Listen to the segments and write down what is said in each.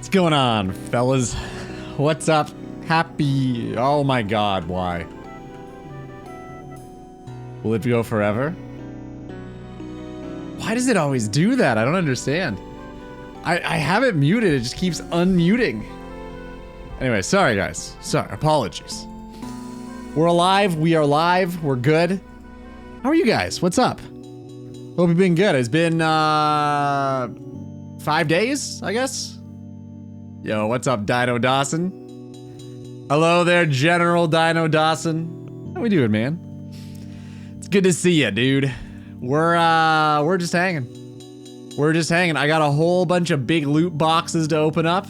What's going on, fellas? What's up? Happy... Oh my god, why? Will it go forever? Why does it always do that? I don't understand. I have it muted, it just keeps unmuting. Anyway, sorry guys. Sorry, apologies. We're alive, we are live, we're good. How are you guys? What's up? Hope you've been good. It's been 5 days, I guess? Yo, what's up, Dino Dawson? Hello there, General Dino Dawson. How we doing, man? It's good to see you, dude. We're just hanging. We're just hanging. I got a whole bunch of big loot boxes to open up.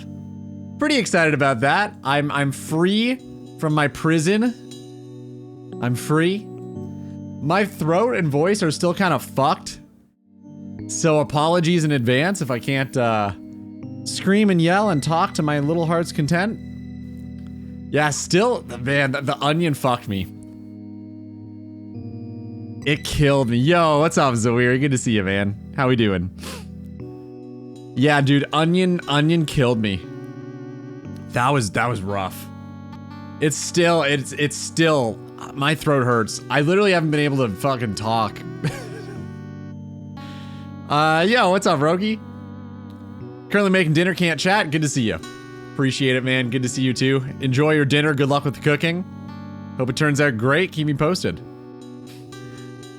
Pretty excited about that. I'm free from my prison. I'm free. My throat and voice are still kind of fucked. So apologies in advance if I can't scream and yell and talk to my little heart's content. Yeah, still, man, the onion fucked me. It killed me. Yo, what's up, Zoeer? Good to see you, man. How we doing? Yeah, dude, onion killed me. That was rough. It's still, my throat hurts. I literally haven't been able to fucking talk. Yo, what's up, Rogi? Currently making dinner, can't chat. Good to see you. Appreciate it, man. Good to see you too. Enjoy your dinner. Good luck with the cooking. Hope it turns out great. Keep me posted.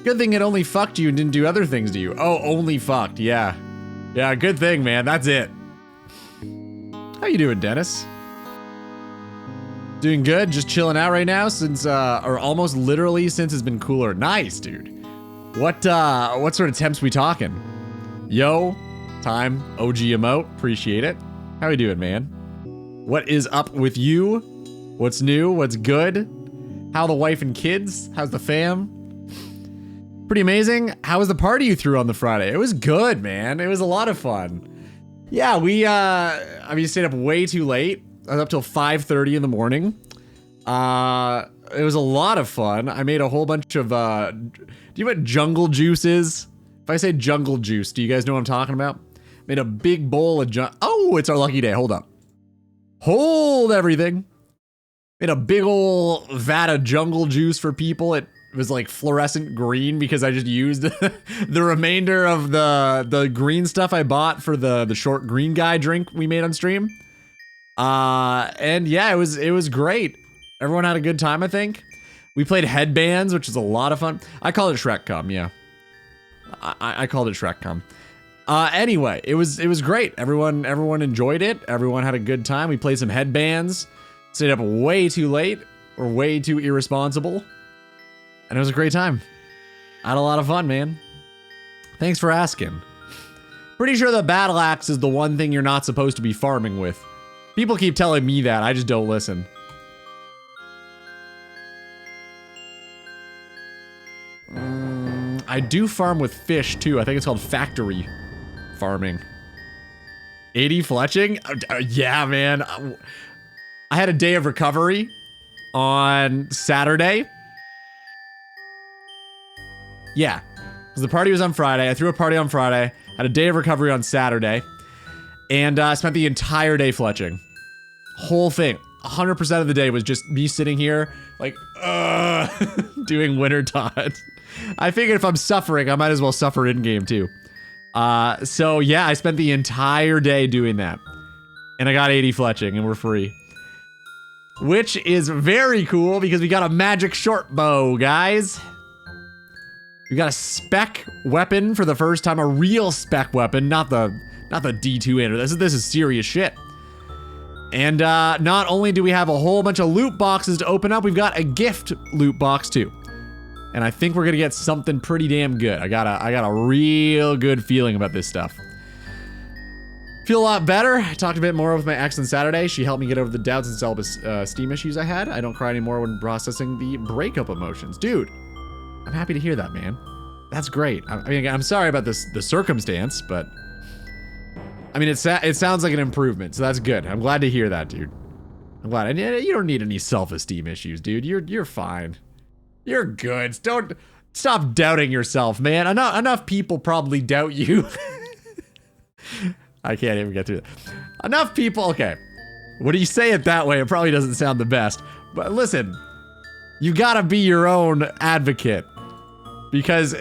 Good thing it only fucked you and didn't do other things to you. Oh, only fucked. Yeah. Yeah, good thing, man. That's it. How you doing, Dennis? Doing good. Just chilling out right now since, or almost literally since it's been cooler. Nice, dude. What sort of temps we talking? Yo. Time, OG emote, appreciate it. How we doing, man? What is up with you? What's new? What's good? How the wife and kids? How's the fam? Pretty amazing. How was the party you threw on the Friday? It was good, man. It was a lot of fun. Yeah, we, stayed up way too late. I was up till 5:30 in the morning. It was a lot of fun. I made a whole bunch of, do you know what jungle juice is? If I say jungle juice, do you guys know what I'm talking about? Made a big bowl of oh, it's our lucky day. Hold up. Hold everything. Made a big ol' vat of jungle juice for people. It was like fluorescent green because I just used the remainder of the green stuff I bought for the short green guy drink we made on stream. And yeah, it was great. Everyone had a good time, I think. We played headbands, which is a lot of fun. I call it Shrek-cum, yeah. I called it Shrek-cum. Anyway, it was great. Everyone enjoyed it. Everyone had a good time. We played some headbands. Stayed up way too late or way too irresponsible. And it was a great time. I had a lot of fun, man. Thanks for asking. Pretty sure the battle axe is the one thing you're not supposed to be farming with. People keep telling me that. I just don't listen. I do farm with fish too. I think it's called factory farming. 80 fletching? Yeah, man. I had a day of recovery on Saturday. Yeah, because the party was on Friday. I threw a party on Friday, had a day of recovery on Saturday, and spent the entire day fletching. Whole thing. 100% of the day was just me sitting here, like, doing Wintertodt. I figured if I'm suffering, I might as well suffer in-game too. So yeah, I spent the entire day doing that. And I got 80 fletching, and we're free. Which is very cool, because we got a magic short bow, guys. We got a spec weapon for the first time, a real spec weapon, not the D2 ender. This is serious shit. And not only do we have a whole bunch of loot boxes to open up, we've got a gift loot box too. And I think we're gonna get something pretty damn good. I got a real good feeling about this stuff. Feel a lot better. I talked a bit more with my ex on Saturday. She helped me get over the doubts and self-esteem issues I had. I don't cry anymore when processing the breakup emotions. Dude, I'm happy to hear that, man. That's great. I mean, I'm sorry about the circumstance, but I mean, it sounds like an improvement, so that's good. I'm glad to hear that, dude. I'm glad. And you don't need any self-esteem issues, dude. You're fine. You're good. Don't stop doubting yourself, man. Enough people probably doubt you. I can't even get through that. Enough people. Okay. When you say it that way, it probably doesn't sound the best. But listen, you gotta be your own advocate, because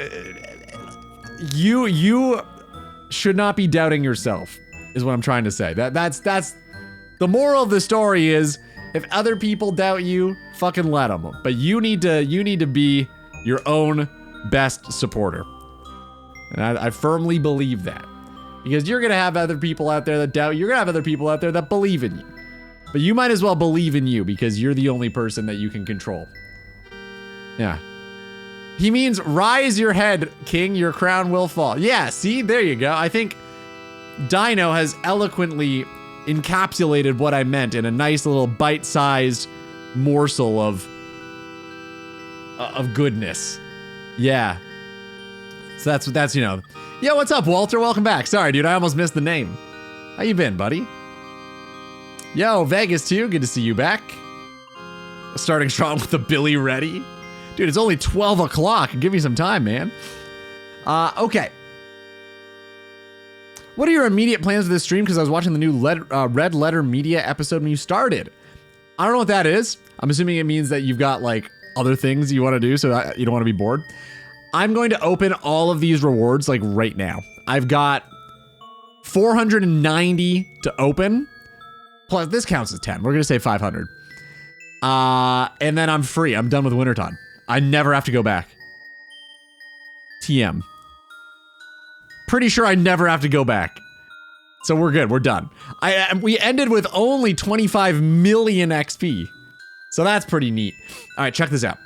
you should not be doubting yourself, is what I'm trying to say. That's the moral of the story is, if other people doubt you, fucking let them. But you need to be your own best supporter. And I firmly believe that. Because you're gonna have other people out there that doubt you. You're gonna have other people out there that believe in you. But you might as well believe in you, because you're the only person that you can control. Yeah. He means, rise your head, king, your crown will fall. Yeah, see? There you go. I think Dino has eloquently encapsulated what I meant in a nice little bite-sized morsel of goodness. Yeah. So that's, you know. Yo, what's up, Walter? Welcome back. Sorry, dude, I almost missed the name. How you been, buddy? Yo, Vegas too. Good to see you back. Starting strong with the Billy Ready. Dude, it's only 12 o'clock. Give me some time, man. Okay. What are your immediate plans for this stream? Because I was watching the new Red Letter Media episode when you started. I don't know what that is. I'm assuming it means that you've got, like, other things you want to do, so you don't want to be bored. I'm going to open all of these rewards, like, right now. I've got 490 to open. Plus, this counts as 10. We're going to say 500. And then I'm free. I'm done with Wintertodt. I never have to go back. TM. Pretty sure I never have to go back. So we're good. We're done. We ended with only 25 million XP. So that's pretty neat. All right, check this out.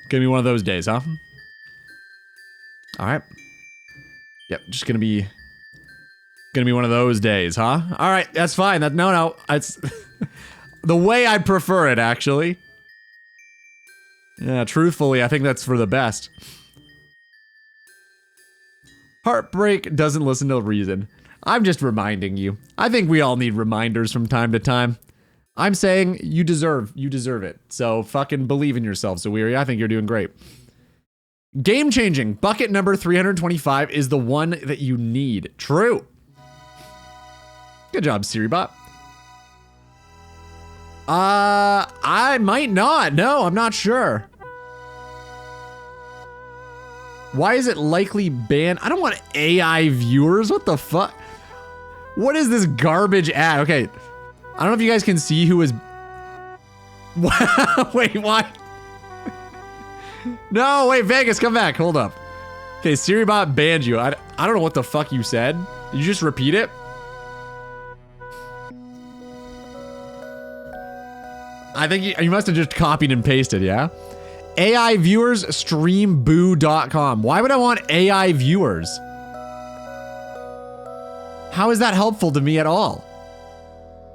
Gonna be one of those days, huh? All right. Yep, just gonna be one of those days, huh? All right, that's fine. No, it's the way I prefer it, actually. Yeah, truthfully, I think that's for the best. Heartbreak doesn't listen to reason. I'm just reminding you. I think we all need reminders from time to time. I'm saying you deserve it. So fucking believe in yourself, Zawiri. I think you're doing great. Game changing. Bucket number 325 is the one that you need. True. Good job, Siribot. I might not. No, I'm not sure. Why is it likely banned? I don't want AI viewers. What the fuck? What is this garbage ad? Okay. I don't know if you guys can see who is... Wait, why? No, wait, Vegas, come back. Hold up. Okay, Siribot banned you. I don't know what the fuck you said. Did you just repeat it? I think you must have just copied and pasted, yeah? AI viewers, streamboo.com. Why would I want AI viewers? How is that helpful to me at all?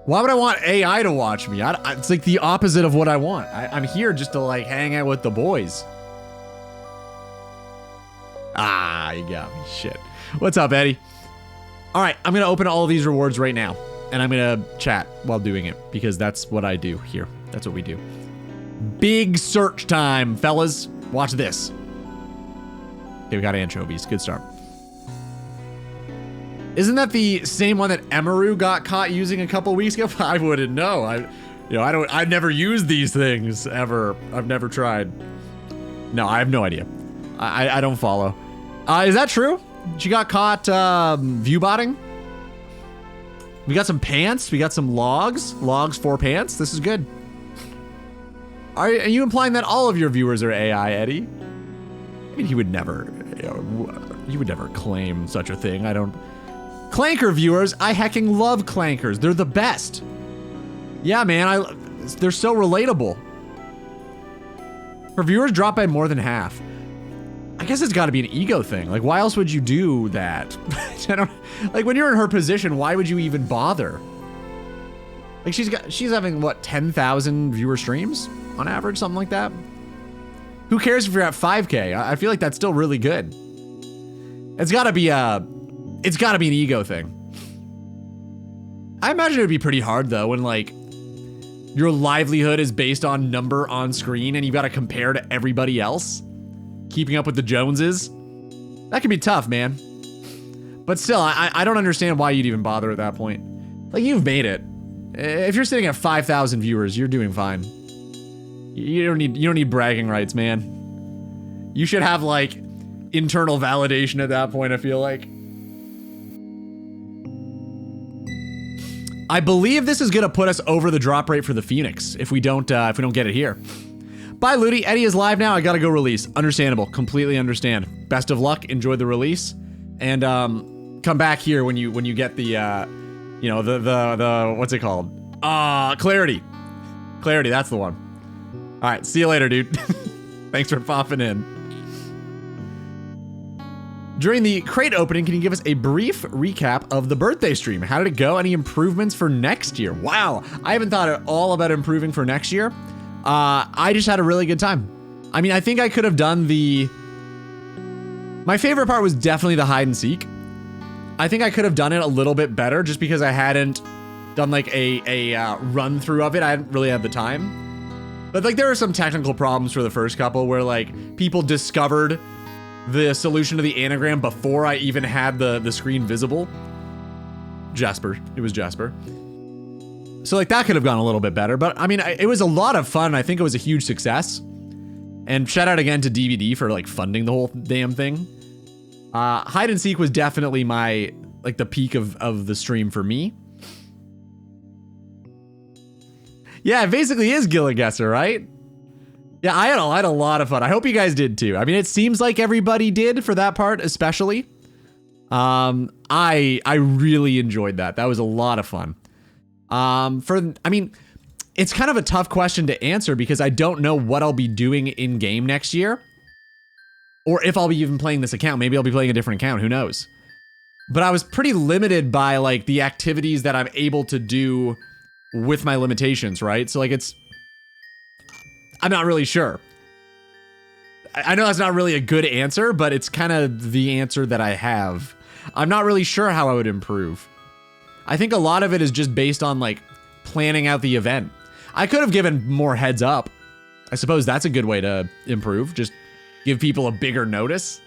Why would I want AI to watch me? It's like the opposite of what I want. I'm here just to like hang out with the boys. Ah, you got me. Shit. What's up, Eddie? All right, I'm gonna open all of these rewards right now. And I'm gonna chat while doing it because that's what I do here. That's what we do. Big search time, fellas. Watch this. Okay, we got anchovies. Good start. Isn't that the same one that Emeru got caught using a couple weeks ago? I wouldn't know. I've never used these things ever. I've never tried. No, I have no idea. I don't follow. Is that true? She got caught viewbotting? We got some pants. We got some logs. Logs for pants. This is good. Are you implying that all of your viewers are AI, Eddie? I mean, he would never claim such a thing. I don't. Clanker viewers, I hecking love clankers. They're the best. Yeah, man, they're so relatable. Her viewers dropped by more than half. I guess it's got to be an ego thing. Like, why else would you do that? Like, when you're in her position, why would you even bother? Like, she's having what, 10,000 viewer streams on average, something like that. Who cares if you're at 5K? I feel like that's still really good. It's got to be It's gotta be an ego thing. I imagine it'd be pretty hard though when like your livelihood is based on number on screen and you gotta compare to everybody else. Keeping up with the Joneses. That can be tough, man. But still, I don't understand why you'd even bother at that point. Like, you've made it. If you're sitting at 5,000 viewers, you're doing fine. You don't need bragging rights, man. You should have like internal validation at that point, I feel like. I believe this is gonna put us over the drop rate for the Phoenix if we don't get it here. Bye, Ludi. Eddie is live now. I gotta go release. Understandable. Completely understand. Best of luck. Enjoy the release, and come back here when you get the you know, the what's it called? Clarity. Clarity. That's the one. All right. See you later, dude. Thanks for popping in. During the crate opening, can you give us a brief recap of the birthday stream? How did it go? Any improvements for next year? Wow, I haven't thought at all about improving for next year. I just had a really good time. I mean, I think I could have done my favorite part was definitely the hide and seek. I think I could have done it a little bit better just because I hadn't done like a run through of it. I hadn't really had the time. But like there were some technical problems for the first couple where like people discovered the solution to the anagram before I even had the screen visible. Jasper. It was Jasper. So like that could have gone a little bit better, but I mean, it was a lot of fun. I think it was a huge success. And shout out again to DVD for like funding the whole damn thing. Hide and seek was definitely like the peak of the stream for me. Yeah, it basically is Gilligesser, right? Yeah, I had a lot of fun. I hope you guys did too. I mean, it seems like everybody did for that part, especially. I really enjoyed that. That was a lot of fun. I mean, it's kind of a tough question to answer because I don't know what I'll be doing in game next year. Or if I'll be even playing this account. Maybe I'll be playing a different account, who knows? But I was pretty limited by like the activities that I'm able to do with my limitations, right? So like I'm not really sure. I know that's not really a good answer, but it's kind of the answer that I have. I'm not really sure how I would improve. I think a lot of it is just based on like planning out the event. I could have given more heads up. I suppose that's a good way to improve. Just give people a bigger notice.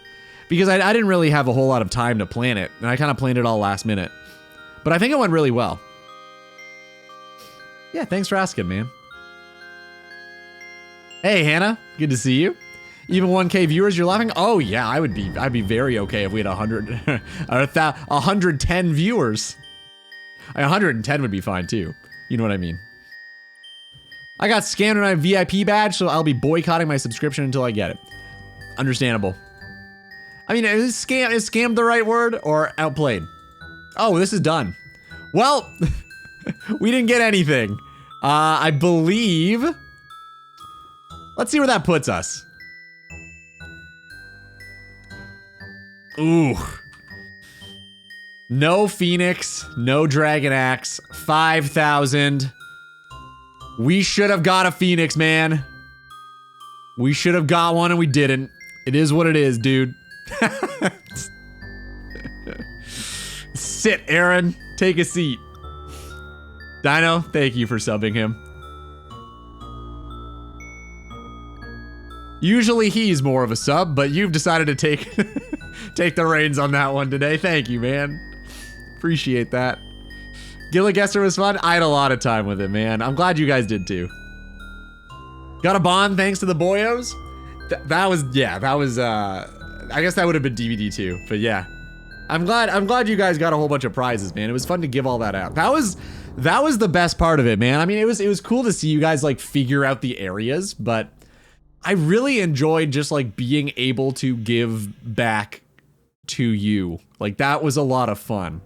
Because I didn't really have a whole lot of time to plan it. And I kind of planned it all last minute. But I think it went really well. Yeah, thanks for asking, man. Hey, Hannah. Good to see you. Even 1K viewers, you're laughing? Oh, yeah, I'd be very okay if we had 100, 110 viewers. 110 would be fine, too. You know what I mean. I got scammed on my VIP badge, so I'll be boycotting my subscription until I get it. Understandable. I mean, is scam the right word or outplayed? Oh, this is done. Well, we didn't get anything. I believe. Let's see where that puts us. Ooh. No Phoenix, no Dragon Axe, 5,000. We should have got a Phoenix, man. We should have got one and we didn't. It is what it is, dude. Sit, Aaron. Take a seat. Dino, thank you for subbing him. Usually he's more of a sub, but you've decided to take take the reins on that one today. Thank you, man. Appreciate that. Gilligesser was fun. I had a lot of time with it, man. I'm glad you guys did too. Got a bond thanks to the boyos. That was I guess that would have been DVD too, but yeah. I'm glad you guys got a whole bunch of prizes, man. It was fun to give all that out. That was the best part of it, man. I mean, it was cool to see you guys like figure out the areas, but I really enjoyed just like being able to give back to you. Like that was a lot of fun.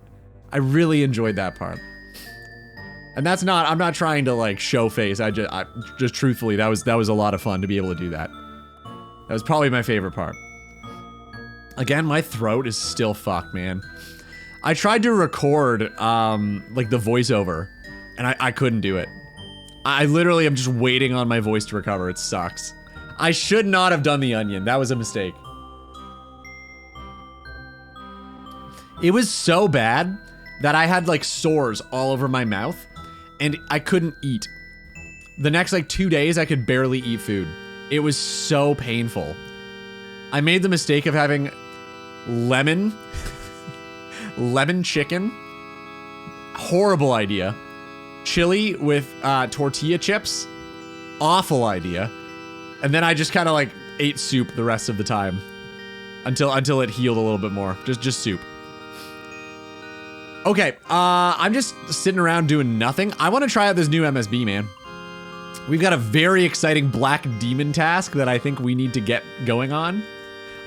I really enjoyed that part. And I'm not trying to like show face. I just truthfully, that was a lot of fun to be able to do that. That was probably my favorite part. Again, my throat is still fucked, man. I tried to record like the voiceover and I couldn't do it. I literally am just waiting on my voice to recover. It sucks. I should not have done the onion. That was a mistake. It was so bad that I had like sores all over my mouth and I couldn't eat. The next like 2 days, I could barely eat food. It was so painful. I made the mistake of having lemon chicken. Horrible idea. Chili with tortilla chips. Awful idea. And then I just kind of like ate soup the rest of the time until it healed a little bit more. Just soup. Okay, I'm just sitting around doing nothing. I want to try out this new MSB, man. We've got a very exciting black demon task that I think we need to get going on.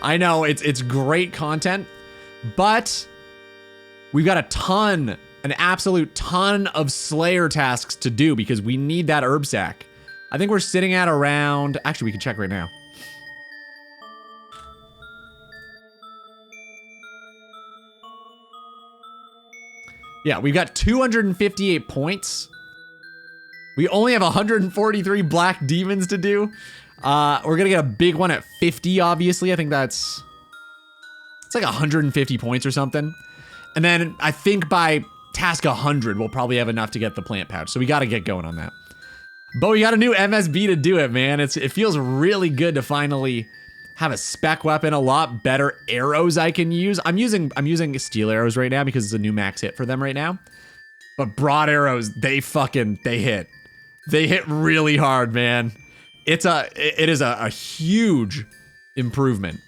I know it's great content, but we've got an absolute ton of Slayer tasks to do because we need that herb sack. I think we're sitting at around, actually we can check right now. Yeah, we've got 258 points. We only have 143 black demons to do. We're gonna get a big one at 50, obviously. I think it's like 150 points or something. And then I think by task 100, we'll probably have enough to get the plant pouch. So we gotta get going on that. But we got a new MSB to do it, man. It feels really good to finally have a spec weapon, a lot better arrows I can use. I'm using steel arrows right now because it's a new max hit for them right now. But broad arrows, they hit. They hit really hard, man. It is a huge improvement.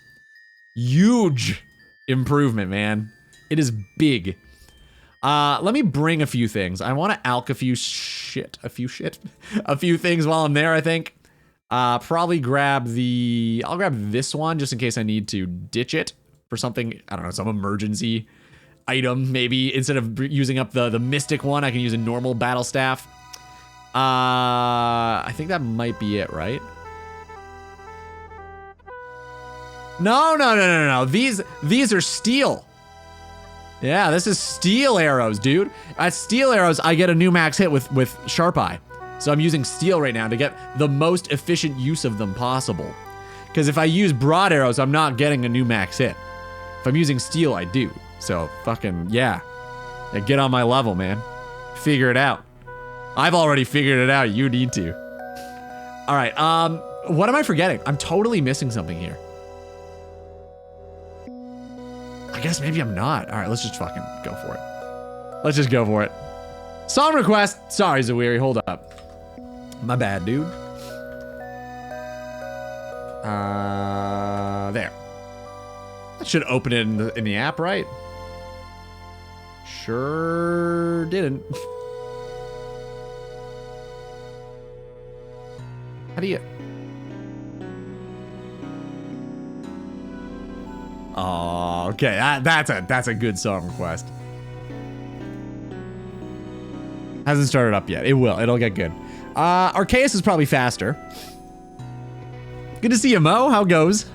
Huge improvement, man. It is big. Let me bring a few things. I want to alch a few things while I'm there, I think. Probably I'll grab this one just in case I need to ditch it for something, I don't know, some emergency item. Maybe instead of using up the mystic one, I can use a normal battle staff. I think that might be it, right? No. These are steel. Yeah, this is steel arrows, dude. At steel arrows, I get a new max hit with Sharp Eye. So I'm using steel right now to get the most efficient use of them possible. Because if I use broad arrows, I'm not getting a new max hit. If I'm using steel, I do. So fucking, yeah. Get on my level, man. Figure it out. I've already figured it out. You need to. All right, what am I forgetting? I'm totally missing something here. I guess maybe I'm not. All right, let's just fucking go for it. Let's just go for it. Song request. Sorry, Zawiri, hold up. My bad, dude. There. That should open it in the app, right? Sure didn't. How do you... Oh, okay. That's a good song request. Hasn't started up yet. It will. It'll get good. Arceus is probably faster. Good to see you, Mo. How goes?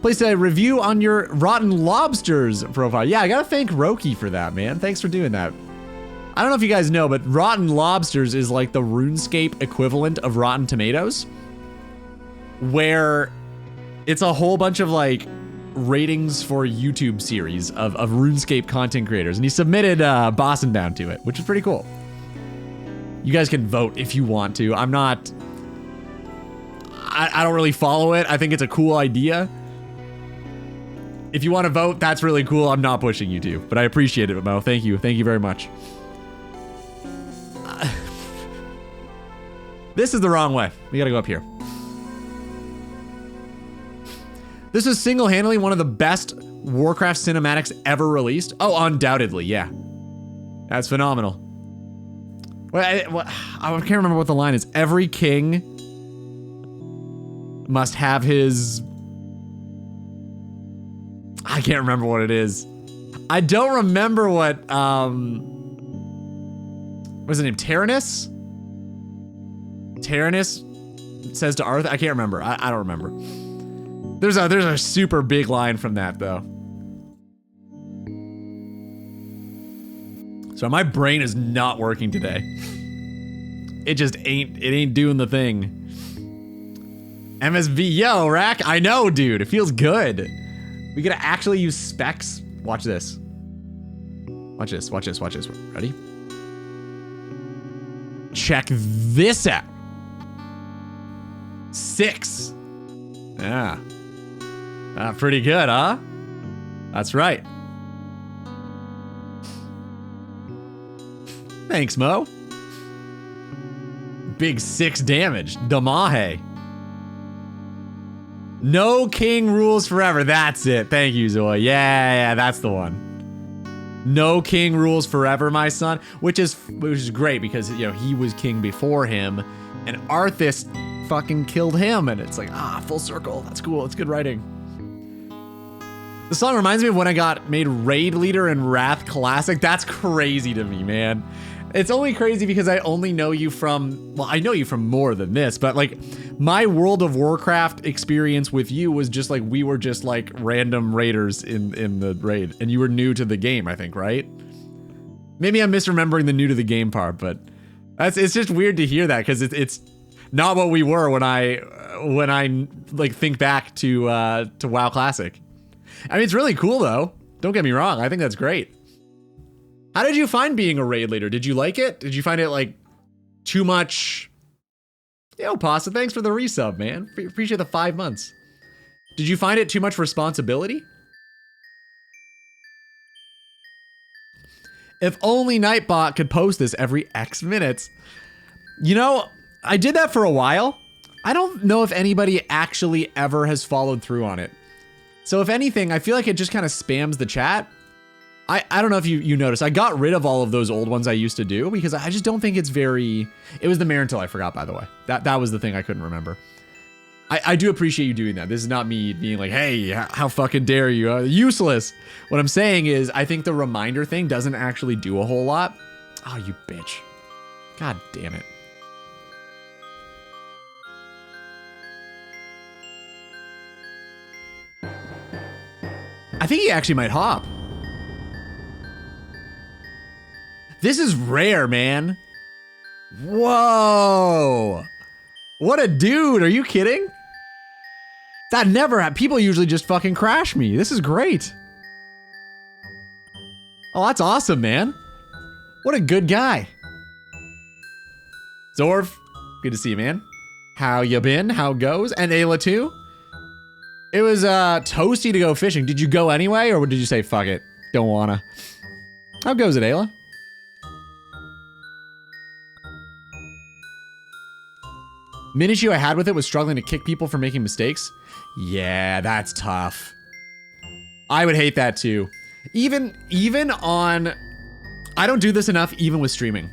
Place a review on your Rotten Lobsters profile. Yeah, I gotta thank Roki for that, man. Thanks for doing that. I don't know if you guys know, but Rotten Lobsters is like the RuneScape equivalent of Rotten Tomatoes, where it's a whole bunch of like ratings for YouTube series of RuneScape content creators, and he submitted Boss and Bound to it, which is pretty cool. You guys can vote if you want to. I don't really follow it. I think it's a cool idea. If you want to vote, that's really cool. I'm not pushing you to, but I appreciate it, Mo. Thank you. Thank you very much. This is the wrong way. We gotta go up here. This is single-handedly one of the best Warcraft cinematics ever released. Oh, undoubtedly, yeah. That's phenomenal. I can't remember what the line is. Every king must have his... I can't remember what it is. I don't remember what, what's his name? Tyrannus? Tyrannus says to Arthur? I can't remember. I don't remember. There's a super big line from that, though. So my brain is not working today. It just ain't doing the thing. MSV, yo, Rack, I know, dude. It feels good. We gotta actually use specs. Watch this. Watch this, watch this, watch this. Ready? Check this out. 6. Yeah. Pretty good, huh? That's right. Thanks, Mo. Big 6 damage. Damahe. No king rules forever. That's it. Thank you, Zoe. Yeah, that's the one. No king rules forever, my son. Which is great because, you know, he was king before him, and Arthas fucking killed him, and it's like, full circle. That's cool. It's good writing. The song reminds me of when I got made raid leader in Wrath Classic. That's crazy to me, man. It's only crazy because I only know you from, well, I know you from more than this, but like my World of Warcraft experience with you was just like, we were just like random raiders in the raid, and you were new to the game, I think, right? Maybe I'm misremembering the new to the game part, but it's just weird to hear that because it's not what we were when I like think back to WoW Classic. I mean, it's really cool though. Don't get me wrong. I think that's great. How did you find being a raid leader? Did you like it? Did you find it like too much? Yo, Pasta, thanks for the resub, man. Appreciate the 5 months. Did you find it too much responsibility? If only Nightbot could post this every X minutes. You know, I did that for a while. I don't know if anybody actually ever has followed through on it. So if anything, I feel like it just kind of spams the chat. I don't know if you noticed. I got rid of all of those old ones I used to do because I just don't think it's very... It was the Mare Until I forgot, by the way. That was the thing I couldn't remember. I do appreciate you doing that. This is not me being like, hey, how fucking dare you? Useless. What I'm saying is I think the reminder thing doesn't actually do a whole lot. Oh, you bitch. God damn it. I think he actually might hop. This is rare, man. Whoa. What a dude. Are you kidding? That never happened. People usually just fucking crash me. This is great. Oh, that's awesome, man. What a good guy. Zorf, good to see you, man. How you been? How goes? And Ayla too. It was toasty to go fishing. Did you go anyway, or did you say fuck it? Don't wanna. How goes it, Ayla? Main issue I had with it was struggling to kick people for making mistakes. Yeah, that's tough. I would hate that too. Even on... I don't do this enough even with streaming.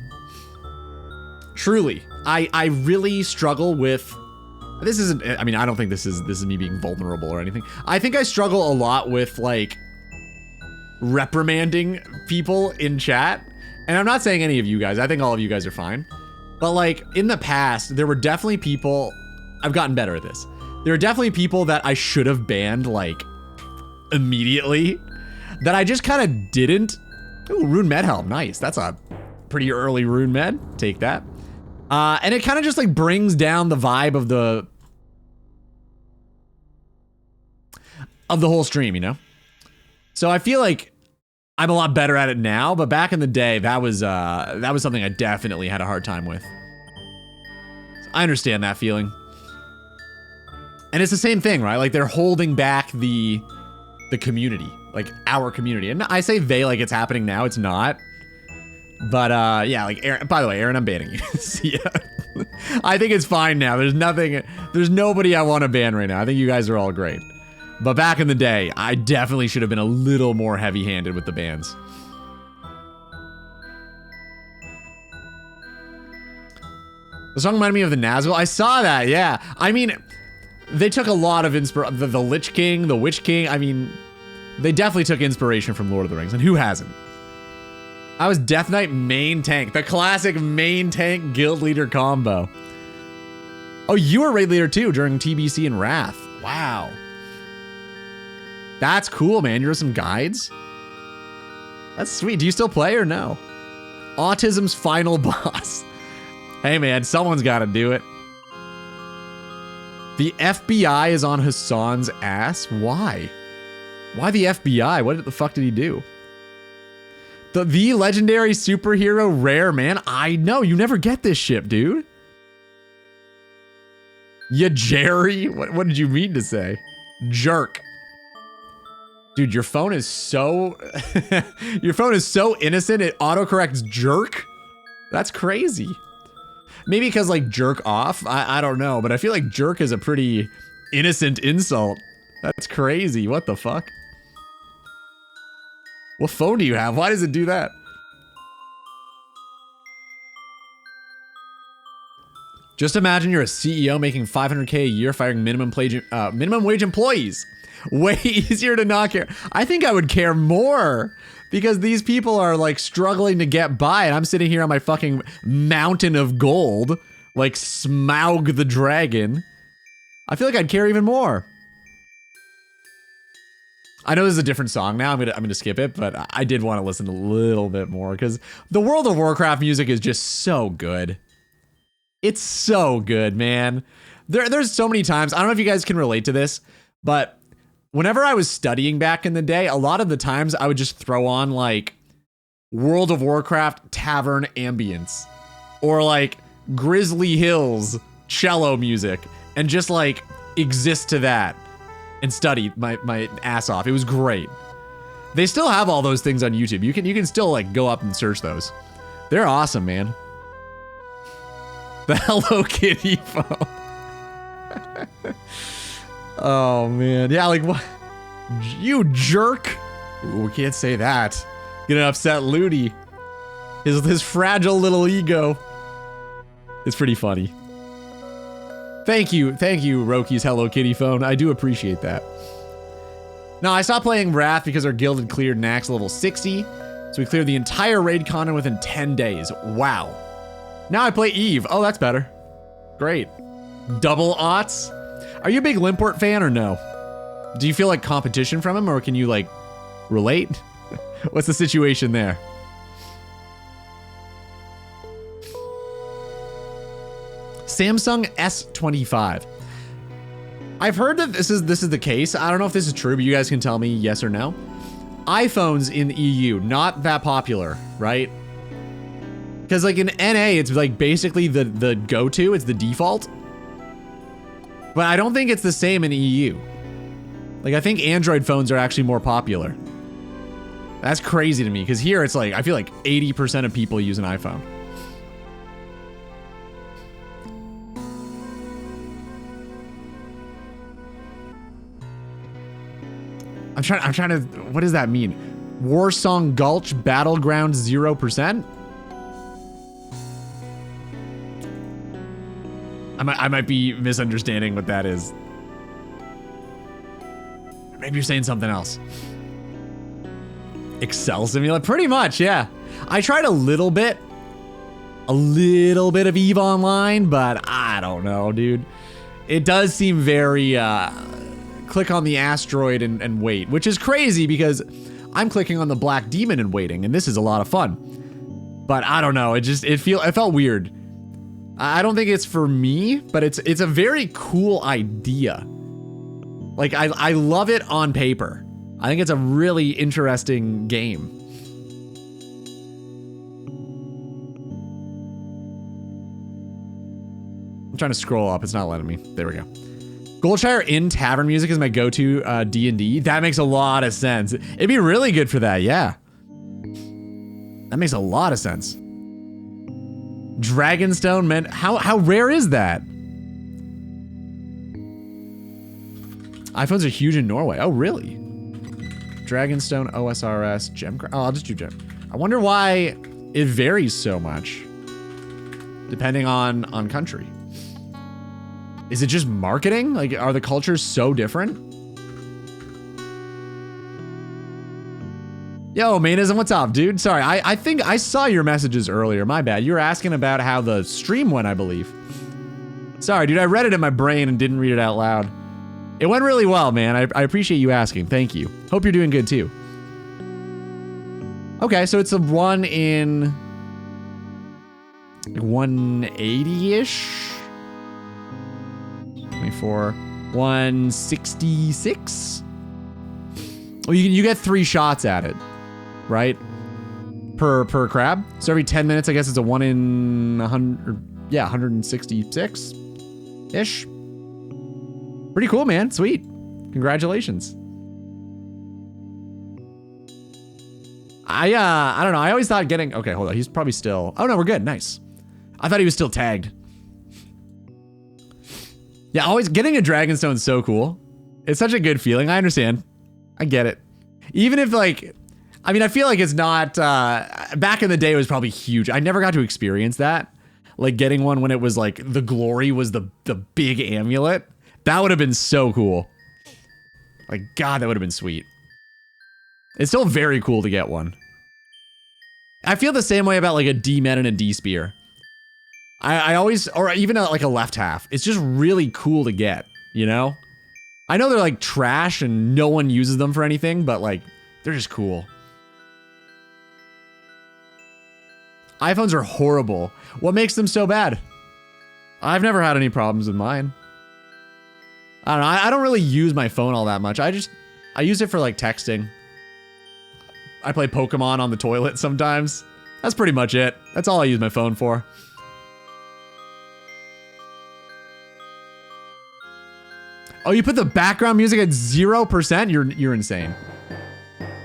Truly. I really struggle with... This isn't... I mean, I don't think this is me being vulnerable or anything. I think I struggle a lot with, like, reprimanding people in chat. And I'm not saying any of you guys. I think all of you guys are fine. But like in the past, there were definitely people, I've gotten better at this. There are definitely people that I should have banned like immediately that I just kind of didn't. Ooh, Rune Med Helm, nice. That's a pretty early Rune Med, take that. And it kind of just like brings down the vibe of the whole stream, you know? So I feel like I'm a lot better at it now, but back in the day, that was something I definitely had a hard time with. So I understand that feeling. And it's the same thing, right? Like they're holding back the community, like our community. And I say they like it's happening now, it's not. But yeah, like Aaron, by the way, Aaron, I'm banning you. See ya. I think it's fine now. There's nobody I want to ban right now. I think you guys are all great. But back in the day, I definitely should have been a little more heavy-handed with the bans. The song reminded me of the Nazgul. I saw that, yeah. I mean, they took a lot of inspiration. The Lich King, the Witch King. I mean, they definitely took inspiration from Lord of the Rings, and who hasn't? I was Death Knight main tank, the classic main tank guild leader combo. Oh, you were raid leader too during TBC and Wrath. Wow. That's cool, man. You're some guides. That's sweet. Do you still play or no? Autism's final boss. Hey, man, someone's got to do it. The FBI is on Hassan's ass. Why? Why the FBI? What the fuck did he do? The legendary superhero rare, man. I know, you never get this ship, dude. Yeah, Jerry? What did you mean to say? Jerk. Dude, your phone is so... your phone is so innocent, it autocorrects jerk? That's crazy. Maybe because, like, jerk off? I don't know, but I feel like jerk is a pretty innocent insult. That's crazy. What the fuck? What phone do you have? Why does it do that? Just imagine you're a CEO making $500K a year firing minimum wage employees. Way easier to not care. I think I would care more because these people are like struggling to get by and I'm sitting here on my fucking mountain of gold like Smaug the dragon. I feel like I'd care even more. I know this is a different song now. I'm gonna skip it, but I did want to listen a little bit more because the World of Warcraft music is just so good. It's so good, man. There's so many times, I don't know if you guys can relate to this, but whenever I was studying back in the day, a lot of the times I would just throw on like World of Warcraft tavern ambience or like Grizzly Hills cello music and just like exist to that and study my ass off. It was great. They still have all those things on YouTube. You can still like go up and search those. They're awesome, man. The Hello Kitty phone. Oh man, yeah, like what? You jerk! Ooh, we can't say that. Gonna upset Ludi. His fragile little ego. It's pretty funny. Thank you, Roki's Hello Kitty phone. I do appreciate that. Now, I stopped playing Wrath because our guild had cleared Nax level 60, so we cleared the entire raid content within 10 days. Wow. Now I play Eve. Oh, that's better. Great. Double aughts. Are you a big Limport fan or no? Do you feel like competition from him or can you like relate? What's the situation there? Samsung S25. I've heard that this is the case. I don't know if this is true, but you guys can tell me yes or no. iPhones in the EU, not that popular, right? Because like in NA, it's like basically the go-to, it's the default. But I don't think it's the same in EU. Like I think Android phones are actually more popular. That's crazy to me, because here it's like, I feel like 80% of people use an iPhone. I'm trying to, what does that mean? Warsong Gulch Battleground 0%? I might be misunderstanding what that is. Maybe you're saying something else. Excel Simulator? Pretty much, yeah. I tried a little bit of EVE Online, but I don't know, dude. It does seem very, click on the asteroid and wait, which is crazy because I'm clicking on the black demon and waiting, and this is a lot of fun. But I don't know, it felt weird. I don't think it's for me, but it's a very cool idea. Like I love it on paper. I think it's a really interesting game. I'm trying to scroll up, it's not letting me. There we go. Goldshire in tavern music is my go-to D&D. That makes a lot of sense. It'd be really good for that, yeah. That makes a lot of sense. Dragonstone, man, how rare is that? iPhones are huge in Norway. Oh, really? Dragonstone, OSRS, Gemcraft. Oh, I'll just do Gem. I wonder why it varies so much, depending on country. Is it just marketing? Like, are the cultures so different? Yo, Manism, what's up, dude? Sorry, I think I saw your messages earlier. My bad. You were asking about how the stream went, I believe. Sorry, dude. I read it in my brain and didn't read it out loud. It went really well, man. I appreciate you asking. Thank you. Hope you're doing good, too. Okay, so it's a one in 180-ish? 24. 166? Well, you get 3 shots at it, right? per crab. So every 10 minutes, I guess it's a 1 in 100. Yeah, 166 ish. Pretty cool, man. Sweet. Congratulations. I don't know. I always thought getting, okay, hold on. He's probably still, oh no, we're good. Nice. I thought he was still tagged. Yeah, always getting a Dragonstone is so cool. It's such a good feeling. I understand. I get it. Even if like, I mean, I feel like it's not, back in the day it was probably huge. I never got to experience that. Like getting one when it was like, the glory was the big amulet. That would have been so cool. Like, God, that would have been sweet. It's still very cool to get one. I feel the same way about like a D-Med and a D-Spear. I always, or even like a left half. It's just really cool to get, you know? I know they're like trash and no one uses them for anything, but like, they're just cool. iPhones are horrible. What makes them so bad? I've never had any problems with mine. I don't know. I don't really use my phone all that much. I use it for like texting. I play Pokemon on the toilet sometimes. That's pretty much it. That's all I use my phone for. Oh, you put the background music at 0%? You're insane.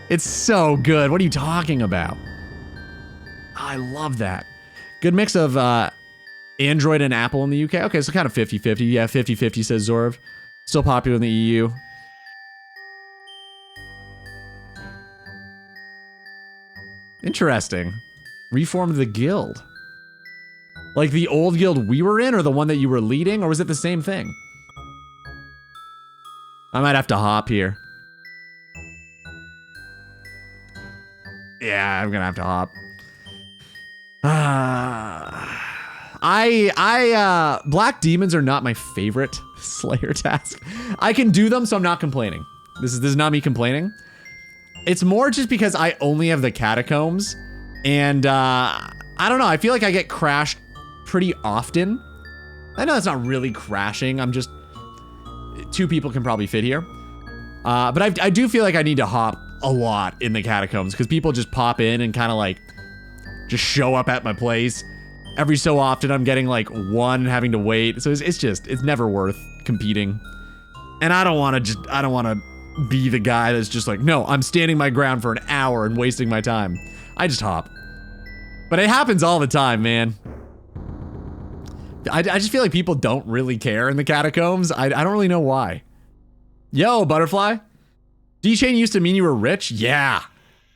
It's so good. What are you talking about? I love that. Good mix of Android and Apple in the UK. Okay, so kind of 50-50. Yeah, 50-50 says Zorv. Still popular in the EU. Interesting. Reformed the guild. Like the old guild we were in or the one that you were leading, or was it the same thing? I might have to hop here. Yeah, I'm gonna have to hop. Black demons are not my favorite Slayer task. I can do them, so I'm not complaining. This is not me complaining. It's more just because I only have the catacombs, and I don't know. I feel like I get crashed pretty often. I know that's not really crashing. I'm just 2 people can probably fit here, but I do feel like I need to hop a lot in the catacombs because people just pop in and kind of like just show up at my place. Every so often I'm getting like 1 having to wait. So it's never worth competing. And I don't want to be the guy that's just like, no, I'm standing my ground for an hour and wasting my time. I just hop. But it happens all the time, man. I just feel like people don't really care in the catacombs. I don't really know why. Yo, Butterfly. D-Chain used to mean you were rich? Yeah.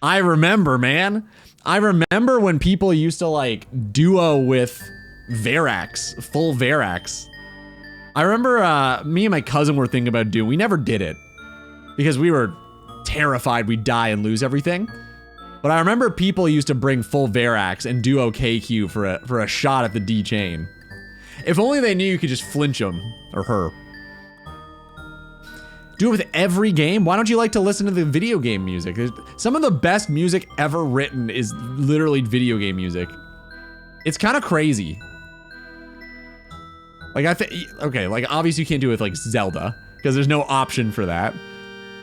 I remember, man. I remember when people used to like duo with Verax, full Verax. I remember me and my cousin were thinking about doing. We never did it because we were terrified we'd die and lose everything. But I remember people used to bring full Verax and duo KQ for a shot at the D-Chain. If only they knew you could just flinch him or her. Do it with every game? Why don't you like to listen to the video game music? Some of the best music ever written is literally video game music. It's kind of crazy. Like okay, like obviously you can't do it with like Zelda because there's no option for that.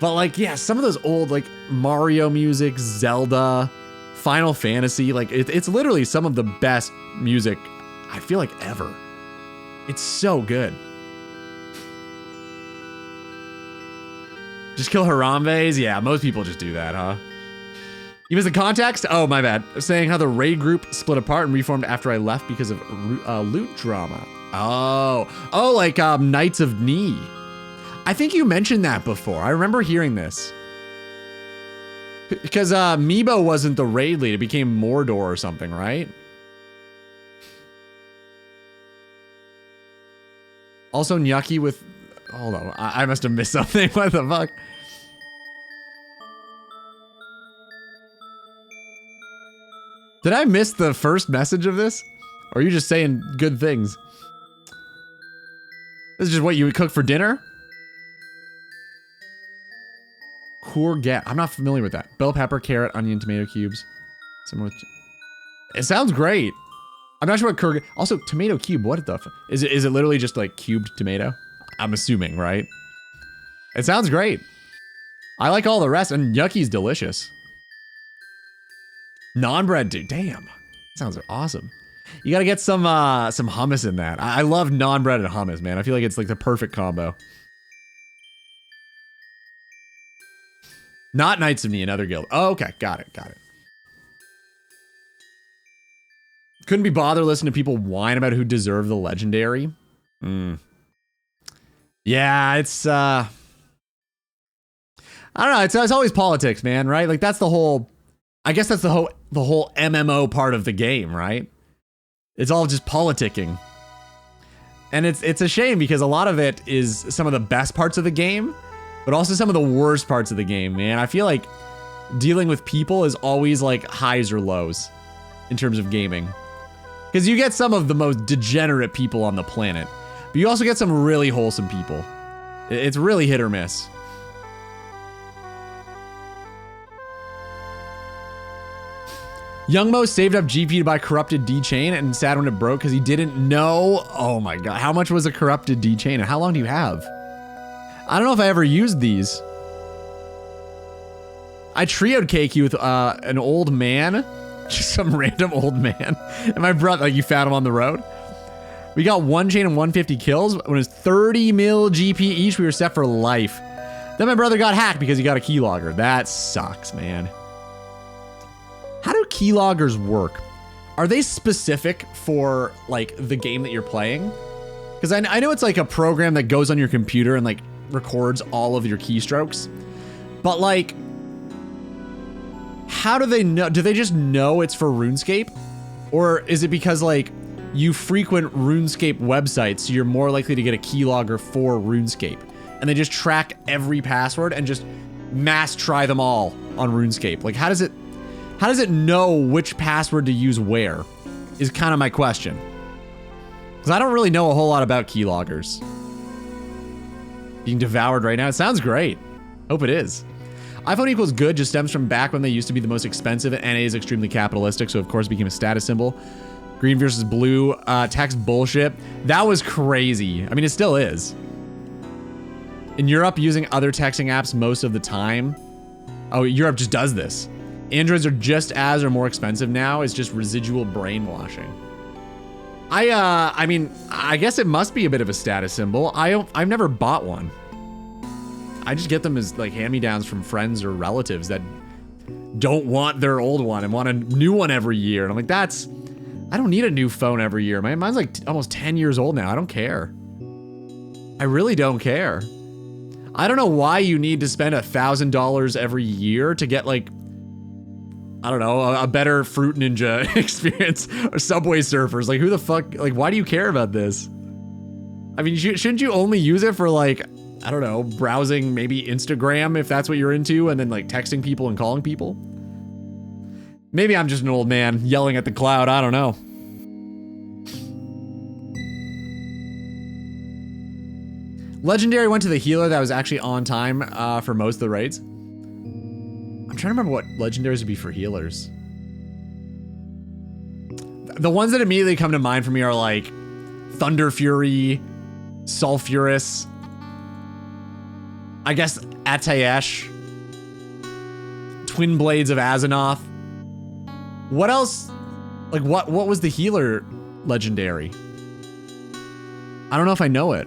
But like, yeah, some of those old like Mario music, Zelda, Final Fantasy, like it's literally some of the best music I feel like ever. It's so good. Just kill Harambe's? Yeah, most people just do that, huh? You missed the context? Oh, my bad. Saying how the raid group split apart and reformed after I left because of loot drama. Oh, like Knights of Ni. I think you mentioned that before. I remember hearing this. Because Meebo wasn't the raid lead. It became Mordor or something, right? Also, Nyaki with... Hold on, I must have missed something. What the fuck? Did I miss the first message of this? Or are you just saying good things? This is just what you would cook for dinner? Courgette. I'm not familiar with that. Bell pepper, carrot, onion, tomato cubes. Similar to... It sounds great. I'm not sure what courgette... Also, tomato cube, what the... Is it literally just like cubed tomato? I'm assuming, right? It sounds great. I like all the rest, and Yucky's delicious. Non-bread, dude. Damn. Sounds awesome. You gotta get some hummus in that. I love non-bread and hummus, man. I feel like it's like the perfect combo. Not Knights of Ni, another guild. Oh, okay. Got it. Couldn't be bothered listening to people whine about who deserve the legendary. Yeah, it's I don't know. It's always politics, man. Right? Like that's the whole. I guess that's the whole MMO part of the game, right? It's all just politicking, and it's a shame because a lot of it is some of the best parts of the game, but also some of the worst parts of the game, man. I feel like dealing with people is always like highs or lows in terms of gaming, because you get some of the most degenerate people on the planet, but you also get some really wholesome people. It's really hit or miss. Young Mo saved up GP to buy corrupted D-Chain and sad when it broke because he didn't know. Oh my god, how much was a corrupted D-Chain and how long do you have? I don't know if I ever used these. I trioed KQ with an old man, just some random old man, and my brother, like you found him on the road. We got 1 chain and 150 kills. When it was 30 mil GP each, we were set for life. Then my brother got hacked because he got a keylogger. That sucks, man. How do keyloggers work? Are they specific for like the game that you're playing? Because I know it's like a program that goes on your computer and like records all of your keystrokes. But like, how do they know? Do they just know it's for RuneScape? Or is it because like you frequent RuneScape websites, so you're more likely to get a keylogger for RuneScape? And they just track every password and just mass try them all on RuneScape. Like how does it know which password to use where? Is kind of my question. Because I don't really know a whole lot about keyloggers. Being devoured right now. It sounds great. Hope it is. iPhone equals good just stems from back when they used to be the most expensive, and NA is extremely capitalistic, so of course it became a status symbol. Green versus blue, text bullshit. That was crazy. I mean, it still is. In Europe, using other texting apps most of the time. Oh, Europe just does this. Androids are just as or more expensive now. It's just residual brainwashing. I mean, I guess it must be a bit of a status symbol. I've never bought one. I just get them as like hand-me-downs from friends or relatives that don't want their old one and want a new one every year. And I'm like, I don't need a new phone every year. Mine's like almost 10 years old now. I don't care. I really don't care. I don't know why you need to spend $1,000 every year to get like, I don't know, a better Fruit Ninja experience or Subway Surfers. Like, who the fuck, like, why do you care about this? I mean, shouldn't you only use it for, like, I don't know, browsing maybe Instagram if that's what you're into, and then, like, texting people and calling people? Maybe I'm just an old man yelling at the cloud. I don't know. Legendary went to the healer that was actually on time for most of the raids. I'm trying to remember what legendaries would be for healers. The ones that immediately come to mind for me are like Thunder Fury, Sulfurous, I guess Atayesh, Twin Blades of Azzinoth. What else? Like what was the healer legendary? I don't know if I know it.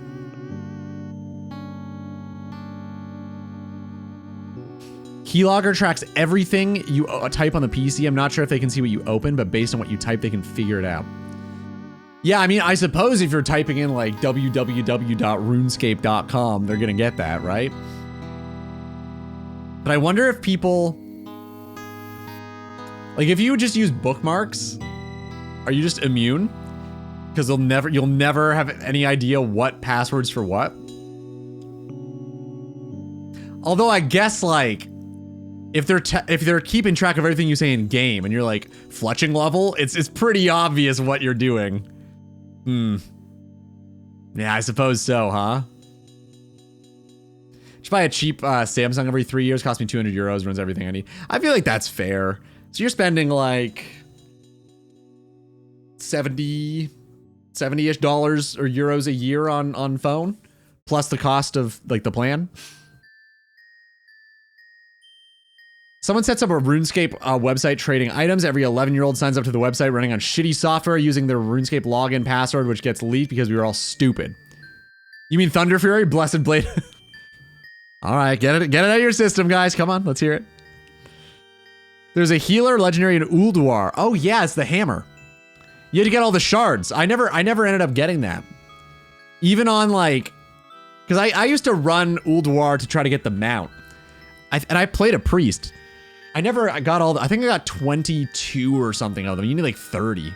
Keylogger tracks everything you type on the PC. I'm not sure if they can see what you open, but based on what you type, they can figure it out. Yeah, I mean, I suppose if you're typing in like www.runescape.com, they're gonna get that, right? But I wonder if people, like if you just use bookmarks, are you just immune? Because you'll never have any idea what passwords for what. Although I guess like, if they're keeping track of everything you say in game and you're like fletching level, it's pretty obvious what you're doing. Yeah, I suppose so, huh? Just buy a cheap Samsung every 3 years, cost me 200 euros, runs everything I need. I feel like that's fair. So you're spending like 70-ish dollars or euros a year on phone, plus the cost of like the plan. Someone sets up a RuneScape website trading items. Every 11-year-old signs up to the website running on shitty software using their RuneScape login password, which gets leaked because we were all stupid. You mean Thunder Fury? Blessed Blade? All right, get it out of your system, guys. Come on, let's hear it. There's a healer legendary in Ulduar. Oh yeah, it's the hammer. You had to get all the shards. I never ended up getting that. Even on like, because I used to run Ulduar to try to get the mount. And I played a priest. I got all the, I think I got 22 or something of them. You need like 30.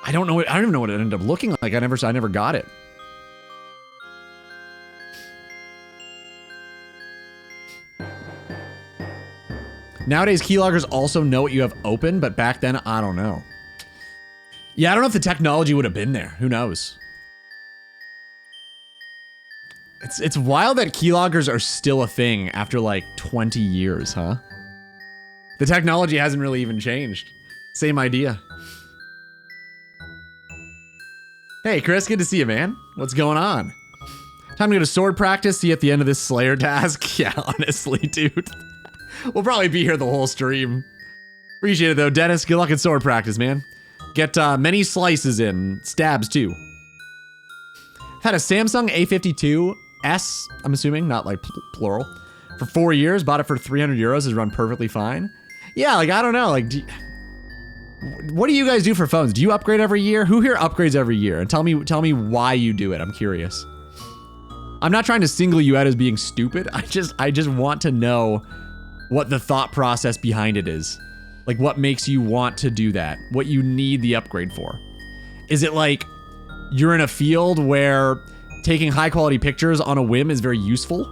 I don't even know what it ended up looking like. I never got it. Nowadays, keyloggers also know what you have open, but back then, I don't know. Yeah, I don't know if the technology would have been there. Who knows? It's wild that keyloggers are still a thing after like 20 years, huh? The technology hasn't really even changed. Same idea. Hey, Chris, good to see you, man. What's going on? Time to go to sword practice, see you at the end of this Slayer task. Yeah, honestly, dude. We'll probably be here the whole stream. Appreciate it, though. Dennis, good luck at sword practice, man. Get many slices in. Stabs, too. Had a Samsung A52S, I'm assuming, not like plural, for 4 years. Bought it for 300 euros. Has run perfectly fine. Yeah, like, I don't know. Like, what do you guys do for phones? Do you upgrade every year? Who here upgrades every year? And tell me why you do it. I'm curious. I'm not trying to single you out as being stupid. I just want to know what the thought process behind it is. Like, what makes you want to do that? What you need the upgrade for? Is it like you're in a field where taking high quality pictures on a whim is very useful?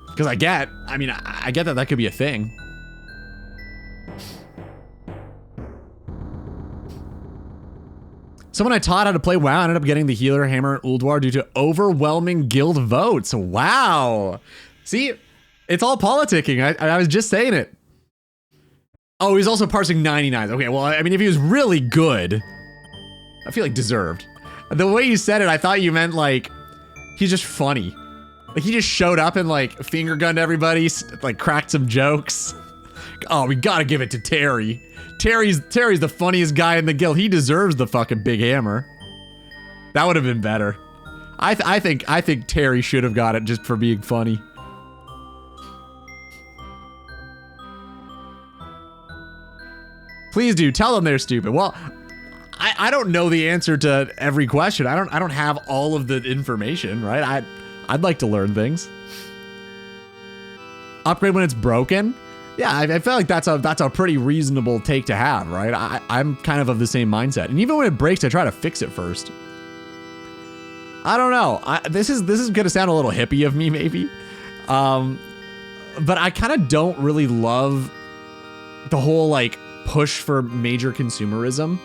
Because I get that could be a thing. Someone I taught how to play WoW ended up getting the healer hammer Ulduar due to overwhelming guild votes. Wow. See, it's all politicking. I was just saying it. Oh, he's also parsing 99. Okay, well, I mean, if he was really good, I feel like deserved. The way you said it, I thought you meant like, he's just funny. Like he just showed up and like finger gunned everybody, like cracked some jokes. Oh, we gotta give it to Terry. Terry's the funniest guy in the guild. He deserves the fucking big hammer. That would have been better. I think Terry should have got it just for being funny. Please do tell them they're stupid. Well, I don't know the answer to every question. I don't have all of the information, right? I'd like to learn things. Upgrade when it's broken. Yeah, I feel like that's a pretty reasonable take to have, right? I'm kind of the same mindset. And even when it breaks, I try to fix it first. I don't know. This is gonna sound a little hippie of me, maybe. But I kind of don't really love the whole like push for major consumerism.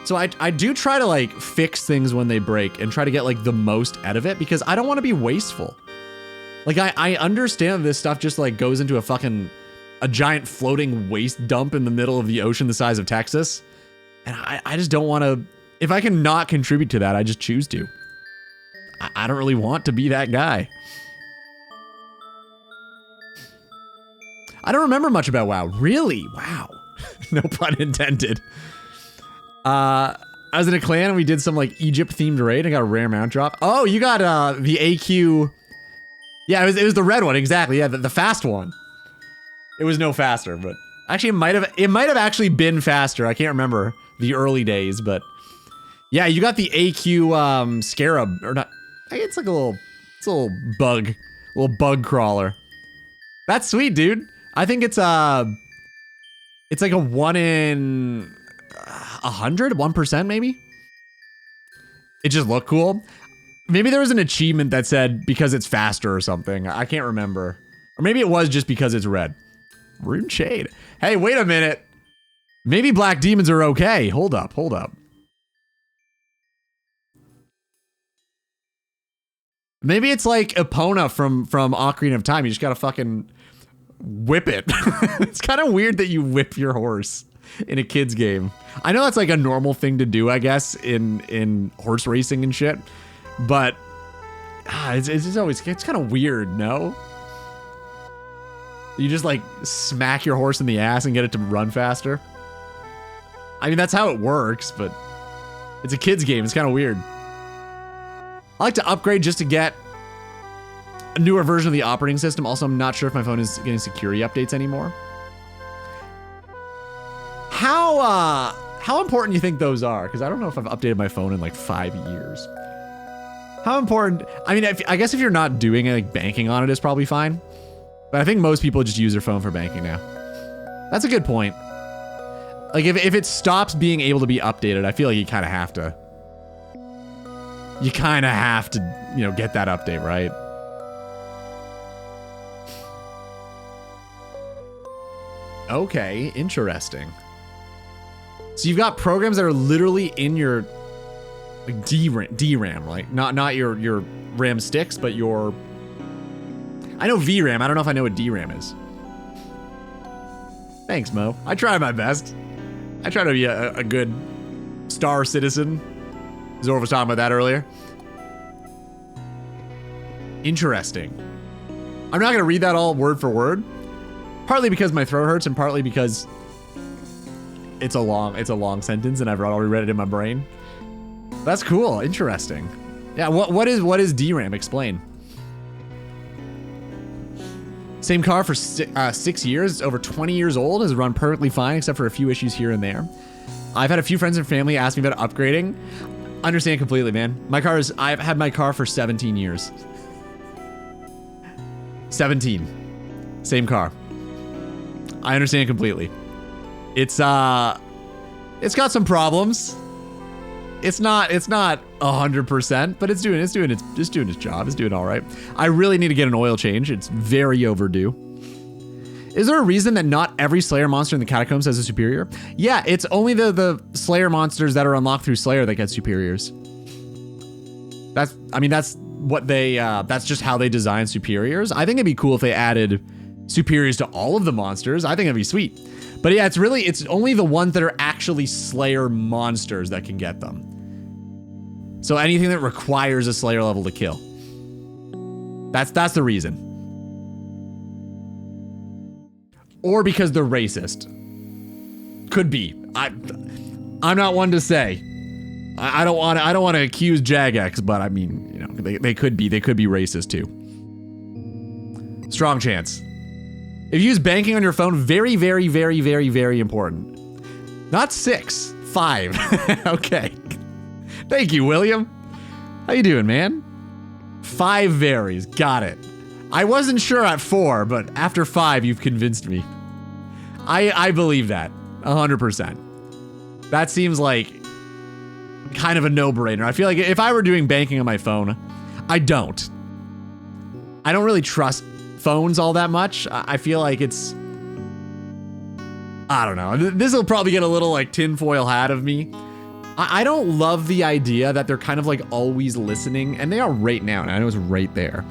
So I do try to like fix things when they break and try to get like the most out of it because I don't want to be wasteful. Like I understand this stuff just like goes into a giant floating waste dump in the middle of the ocean the size of Texas. And I just don't want to, if I can not contribute to that, I just choose to. I don't really want to be that guy. I don't remember much about WoW. Really? Wow. No pun intended. I was in a clan and we did some like Egypt themed raid. I got a rare mount drop. Oh, you got the AQ. Yeah, it was the red one, exactly. Yeah, the fast one. It was no faster, but actually it might have actually been faster. I can't remember the early days, but yeah, you got the AQ scarab or not. It's like a little bug crawler. That's sweet, dude. I think it's like a 1 in 100, 1% maybe. It just looked cool. Maybe there was an achievement that said because it's faster or something. I can't remember. Or maybe it was just because it's red. Rune Shade. Hey, wait a minute. Maybe black demons are okay. Hold up. Maybe it's like Epona from Ocarina of Time. You just gotta fucking whip it. It's kind of weird that you whip your horse in a kid's game. I know that's like a normal thing to do, I guess, in horse racing and shit. But it's just always, it's kind of weird, no? You just like smack your horse in the ass and get it to run faster. I mean, that's how it works, but it's a kid's game. It's kind of weird. I like to upgrade just to get a newer version of the operating system. Also, I'm not sure if my phone is getting security updates anymore. How important do you think those are? Because I don't know if I've updated my phone in like 5 years. How important? I mean, I guess if you're not doing like banking on it, is probably fine. But I think most people just use their phone for banking now. That's a good point. Like if it stops being able to be updated, I feel like you kind of have to. You kind of have to, you know, get that update, right? Okay, interesting. So you've got programs that are literally in your like DRAM, like not your RAM sticks, but your. I know VRAM. I don't know if I know what DRAM is. Thanks, Mo. I try my best. I try to be a good star citizen. Zora was talking about that earlier. Interesting. I'm not gonna read that all word for word. Partly because my throat hurts, and partly because it's a long sentence, and I've already read it in my brain. That's cool. Interesting. Yeah. What is DRAM? Explain. Same car for 6 years. It's over 20 years old. Has run perfectly fine, except for a few issues here and there. I've had a few friends and family ask me about upgrading. Understand completely, man. I've had my car for 17 years. 17. Same car. I understand completely. It's got some problems. It's not 100%, but it's doing its job. It's doing all right. I really need to get an oil change. It's very overdue. Is there a reason that not every Slayer monster in the catacombs has a superior? Yeah, it's only the Slayer monsters that are unlocked through Slayer that get superiors. That's what they that's just how they design superiors. I think it'd be cool if they added superiors to all of the monsters. I think it'd be sweet. But yeah, it's only the ones that are actually Slayer monsters that can get them. So anything that requires a Slayer level to kill. That's the reason. Or because they're racist. Could be. I'm not one to say. I don't want to accuse Jagex, but I mean, you know, they could be racist too. Strong chance. If you use banking on your phone, very, very, very, very, very important. Not 6, 5. Okay. Thank you, William. How you doing, man? 5 varies. Got it. I wasn't sure at 4, but after 5, you've convinced me. I believe that. 100%. That seems like kind of a no-brainer. I feel like if I were doing banking on my phone, I don't really trust phones all that much. I feel like it's, I don't know. This will probably get a little like tinfoil hat of me. I don't love the idea that they're kind of like always listening, and they are right now, and I know it's right there.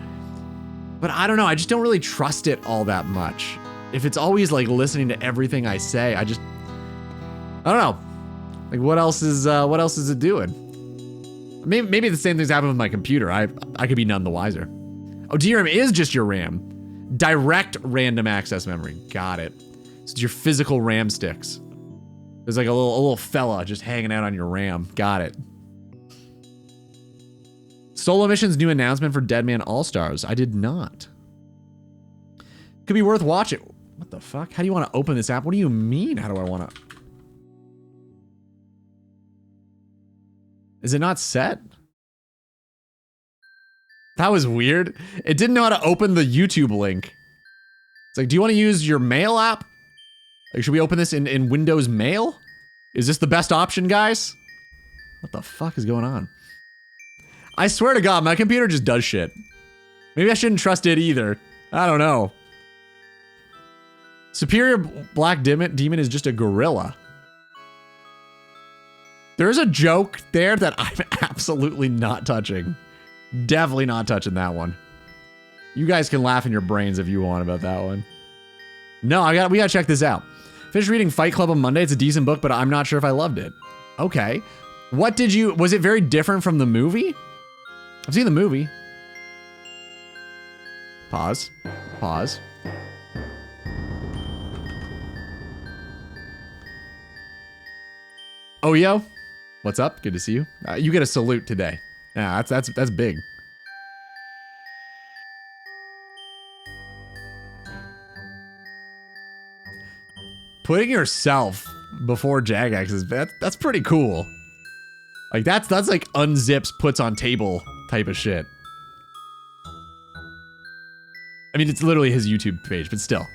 But I don't know, I just don't really trust it all that much. If it's always like listening to everything I say, I don't know. Like what else is it doing? Maybe the same thing's happened with my computer. I could be none the wiser. Oh, DRAM is just your RAM. Direct random access memory. Got it. So it's your physical RAM sticks. There's like a little fella just hanging out on your RAM. Got it. Solo Mission's new announcement for Deadman All-Stars. I did not. Could be worth watching. What the fuck? How do you want to open this app? What do you mean? How do I want to? Is it not set? That was weird. It didn't know how to open the YouTube link. It's like, do you want to use your mail app? Like, should we open this in Windows Mail? Is this the best option, guys? What the fuck is going on? I swear to God, my computer just does shit. Maybe I shouldn't trust it either. I don't know. Superior Black Demon is just a gorilla. There's a joke there that I'm absolutely not touching. Definitely not touching that one. You guys can laugh in your brains if you want about that one. No, we gotta check this out. Finished reading Fight Club on Monday. It's a decent book, but I'm not sure if I loved it. Okay. Was it very different from the movie? I've seen the movie. Pause. Pause. Oh, yo. What's up? Good to see you. You get a salute today. Yeah, that's big. Putting yourself before Jagex is that's pretty cool. Like that's like unzips, puts on table type of shit. I mean, it's literally his YouTube page, but still.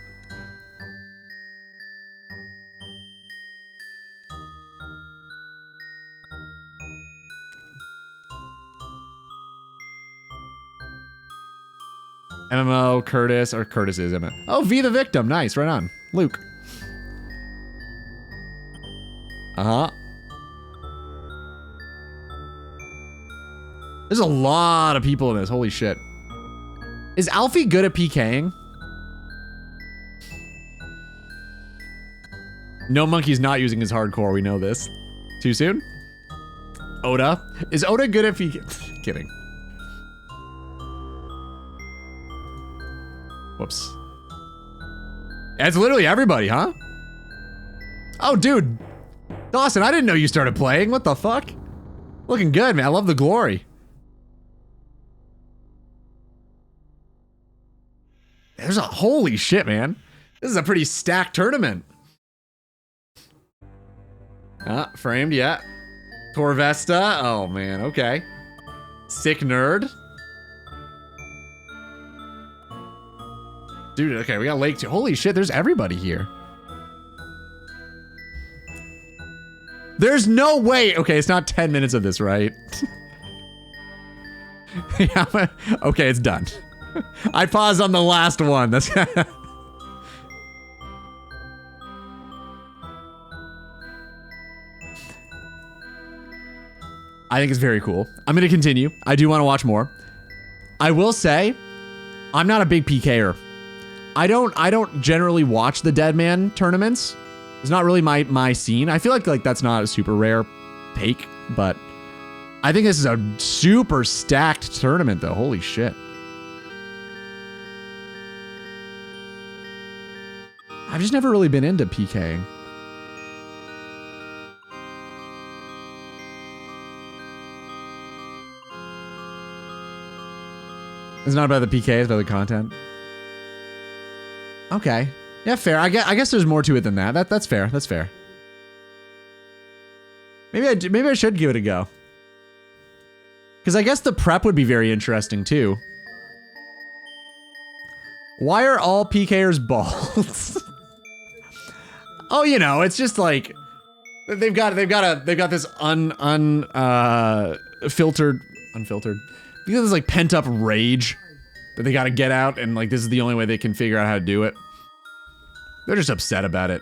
MMO, Curtis, or Curtis is MMO. Oh, V the victim. Nice, right on. Luke. Uh-huh. There's a lot of people in this. Holy shit. Is Alfie good at PKing? No Monkey's not using his hardcore. We know this. Too soon? Oda? Is Oda good at PK? Kidding. Whoops. It's literally everybody, huh? Oh, dude. Dawson, I didn't know you started playing. What the fuck? Looking good, man. I love the glory. There's a holy shit, man. This is a pretty stacked tournament. Framed, yeah. Torvesta. Oh, man. Okay. Sick nerd. Dude, okay, we got Lake 2. Holy shit, there's everybody here. There's no way. Okay, it's not 10 minutes of this, right? Yeah, okay, it's done. I paused on the last one. That's I think it's very cool. I'm gonna continue. I do want to watch more. I will say, I'm not a big PKer. I don't generally watch the Deadman tournaments. It's not really my scene. I feel like that's not a super rare take, but I think this is a super stacked tournament though. Holy shit. I've just never really been into PKing. It's not about the PK, it's about the content. Okay. Yeah, fair. I guess there's more to it than that. That's fair. That's fair. Maybe I should give it a go. Because I guess the prep would be very interesting too. Why are all PKers bald? Oh, you know, it's just like they've got this unfiltered. Because there's like pent up rage that they got to get out, and like this is the only way they can figure out how to do it. They're just upset about it.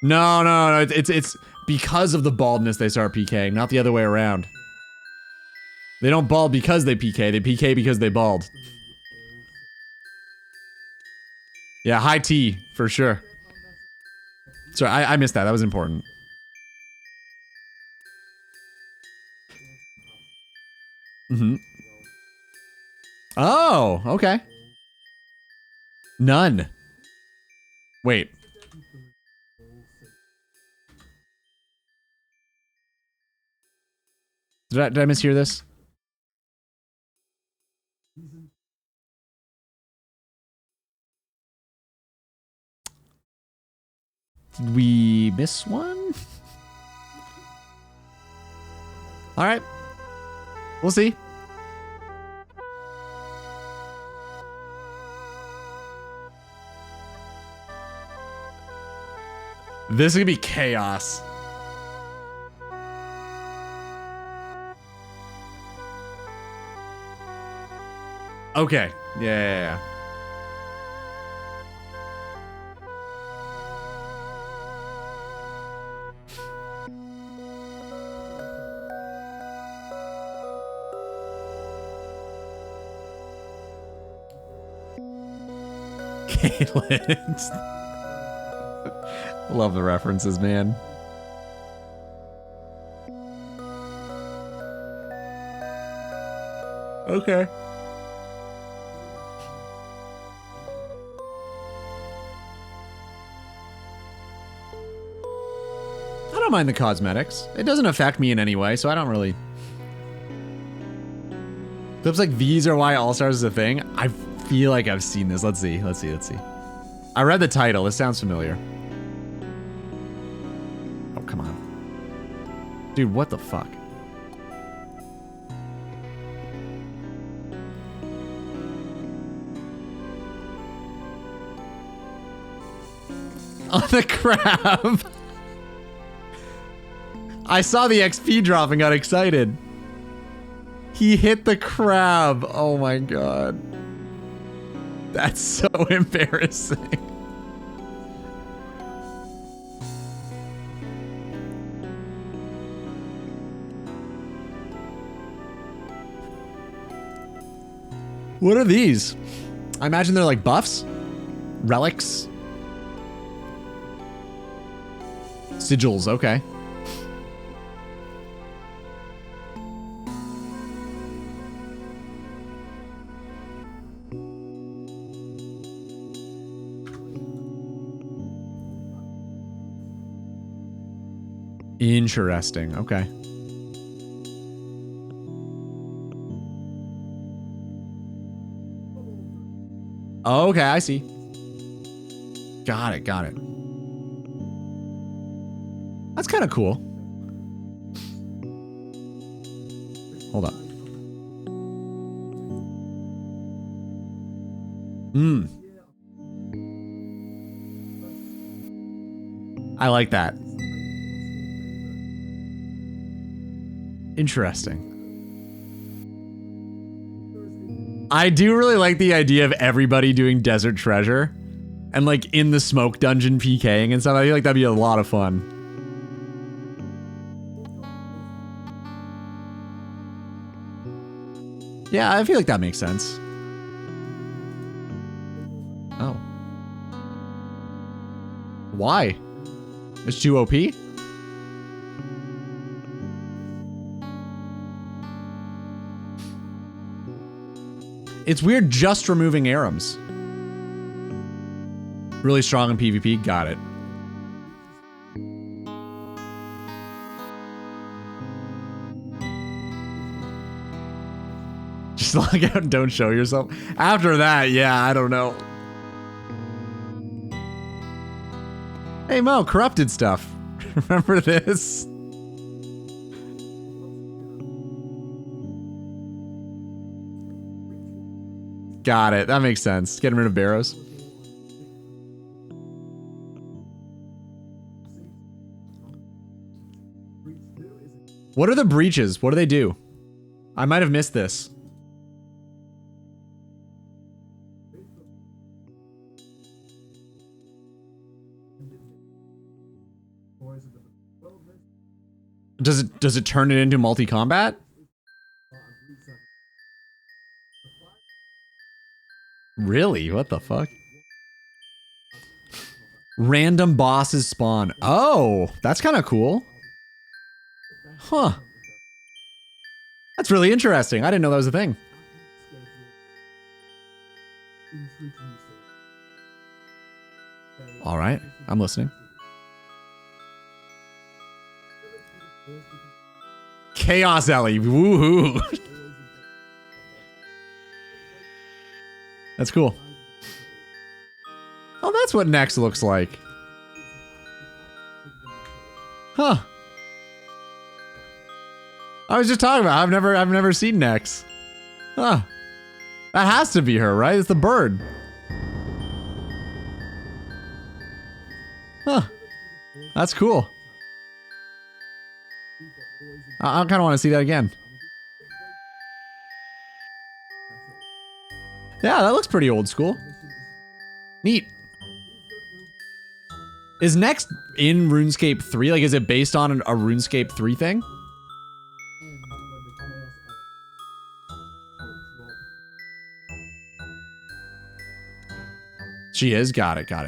No. It's because of the baldness they start PKing, not the other way around. They don't bald because they PK. They PK because they bald. Yeah, high T for sure. Sorry, I missed that. That was important. Mm-hmm. Oh, okay. None. Wait. Did I mishear this? Did we miss one? All right. We'll see. This is gonna be chaos. Okay. Yeah. Caitlin. Love the references, man. Okay. I don't mind the cosmetics. It doesn't affect me in any way, so I don't really... Clips like these are why All-Stars is a thing. I feel like I've seen this. Let's see. I read the title. This sounds familiar. Oh, come on. Dude, what the fuck? Oh, the crab. I saw the XP drop and got excited. He hit the crab. Oh my god. That's so embarrassing. What are these? I imagine they're like buffs? Relics? Sigils, okay. Interesting, okay. Okay, I see. Got it. That's kind of cool. Hold up. I like that. Interesting. I do really like the idea of everybody doing Desert Treasure and like in the smoke dungeon PKing and stuff. I feel like that'd be a lot of fun. Yeah, I feel like that makes sense. Oh. Why? It's too OP? It's weird just removing Arums. Really strong in PvP, got it. Just log out and don't show yourself. After that, yeah, I don't know. Hey Mo, corrupted stuff. Remember this? Got it. That makes sense. Getting rid of Barrows. What are the breaches? What do they do? I might have missed this. Does it turn it into multi-combat? Really? What the fuck? Random bosses spawn. Oh, that's kind of cool. Huh. That's really interesting. I didn't know that was a thing. All right, I'm listening. Chaos Ellie, woohoo. That's cool. Oh, that's what Nex looks like. Huh. I was just talking about, I've never seen Nex. Huh. That has to be her, right? It's the bird. Huh. That's cool. I kind of want to see that again. Yeah, that looks pretty old school. Neat. Is Next in RuneScape 3? Like, is it based on a RuneScape 3 thing? She is? Got it. Oh,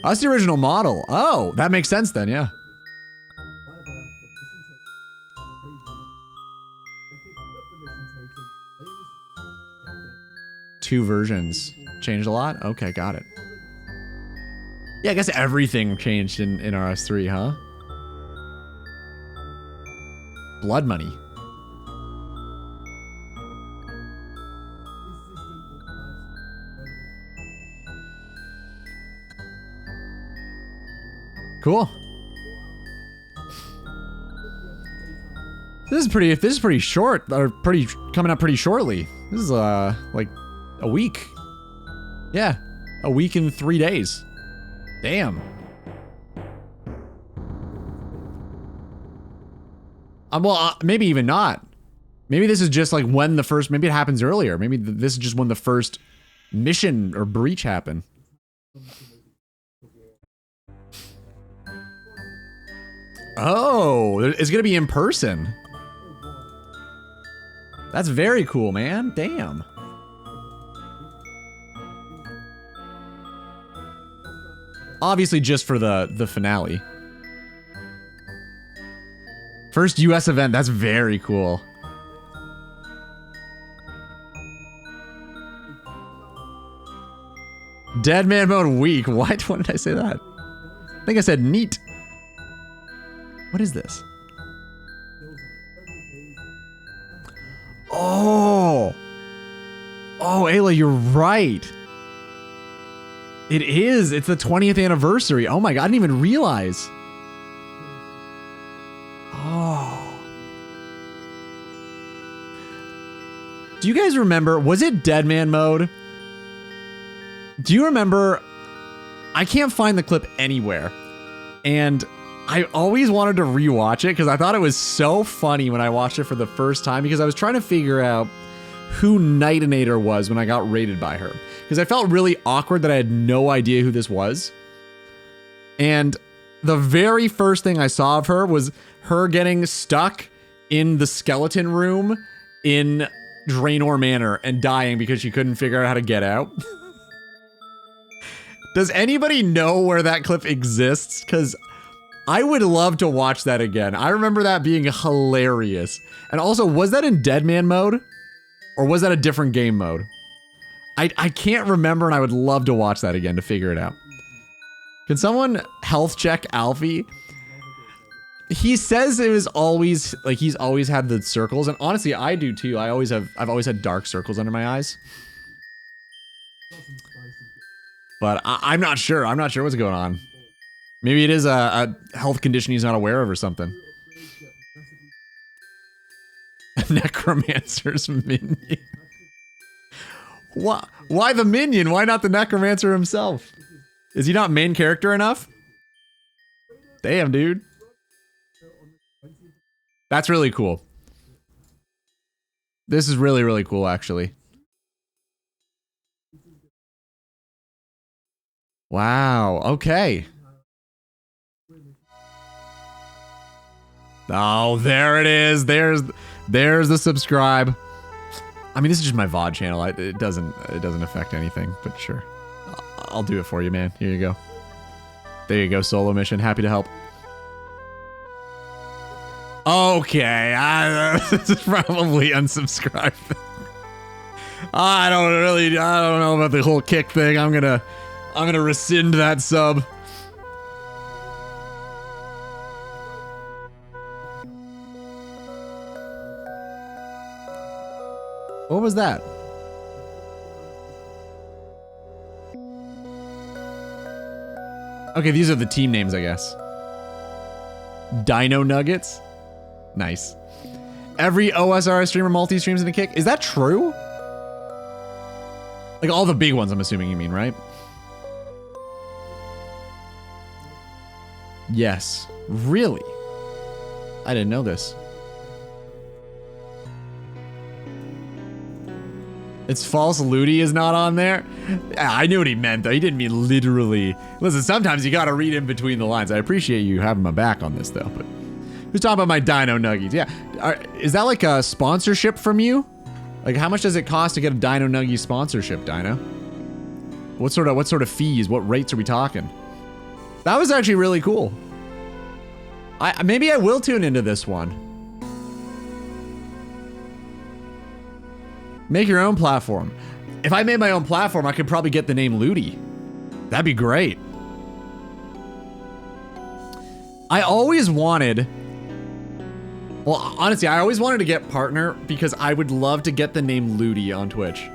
that's the original model. Oh, that makes sense then, yeah. 2 versions. Changed a lot? Okay, got it. Yeah, I guess everything changed in RS3, huh? Blood money. Cool. This is pretty short, or coming up pretty shortly. This is like a week. Yeah, a week and 3 days. Damn. Well, maybe even not. Maybe this is just like when the first, maybe it happens earlier. Maybe this is just when the first mission or breach happened. Oh, it's gonna be in person. That's very cool, man. Damn. Obviously just for the finale. First US event, that's very cool. Dead man mode weak. What? When did I say that? I think I said neat. What is this? Oh! Oh, Ayla, you're right. It is. It's the 20th anniversary. Oh my god, I didn't even realize. Oh. Do you guys remember, was it Dead Man mode? Do you remember? I can't find the clip anywhere. And I always wanted to rewatch it because I thought it was so funny when I watched it for the first time because I was trying to figure out who Nightinator was when I got raided by her. Because I felt really awkward that I had no idea who this was. And the very first thing I saw of her was her getting stuck in the skeleton room in Draenor Manor and dying because she couldn't figure out how to get out. Does anybody know where that clip exists? Because I would love to watch that again. I remember that being hilarious. And also, was that in Dead Man mode? Or was that a different game mode? I can't remember and I would love to watch that again to figure it out. Can someone health check Alfie? He says it was always, like he's always had the circles, and honestly I do too. I've always had dark circles under my eyes. But I'm not sure. I'm not sure what's going on. Maybe it is a health condition he's not aware of or something. Necromancer's minion. Why the minion? Why not the necromancer himself? Is he not main character enough? Damn, dude. That's really cool. This is really, really cool, actually. Wow, okay. Oh, there it is. There's the subscribe. I mean, this is just my VOD channel. It doesn't affect anything, but sure. I'll do it for you, man. Here you go. There you go, solo mission. Happy to help. Okay, this is probably unsubscribe. I don't know about the whole kick thing. I'm gonna rescind that sub. What was that? Okay, these are the team names, I guess. Dino Nuggets? Nice. Every OSRS streamer multi-streams in a kick? Is that true? Like all the big ones, I'm assuming you mean, right? Yes. Really? I didn't know this. It's false Ludi is not on there? Yeah, I knew what he meant though. He didn't mean literally. Listen, sometimes you gotta read in between the lines. I appreciate you having my back on this though, but who's talking about my Dino Nuggies? Yeah, is that like a sponsorship from you? Like how much does it cost to get a Dino Nuggie sponsorship, Dino? What sort of fees, what rates are we talking? That was actually really cool. Maybe I will tune into this one. Make your own platform. If I made my own platform, I could probably get the name Ludi. That'd be great. I always wanted... Well, honestly, I always wanted to get partner because I would love to get the name Ludi on Twitch.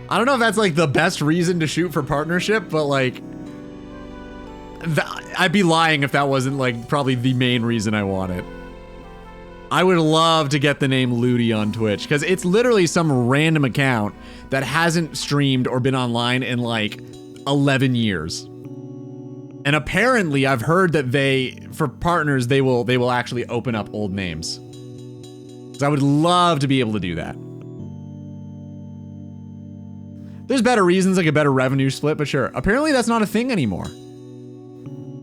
I don't know if that's like the best reason to shoot for partnership, but like... I'd be lying if that wasn't like probably the main reason I want it. I would love to get the name Ludi on Twitch because it's literally some random account that hasn't streamed or been online in like 11 years. And apparently I've heard that for partners, they will actually open up old names. So I would love to be able to do that. There's better reasons, like a better revenue split, but sure. Apparently that's not a thing anymore.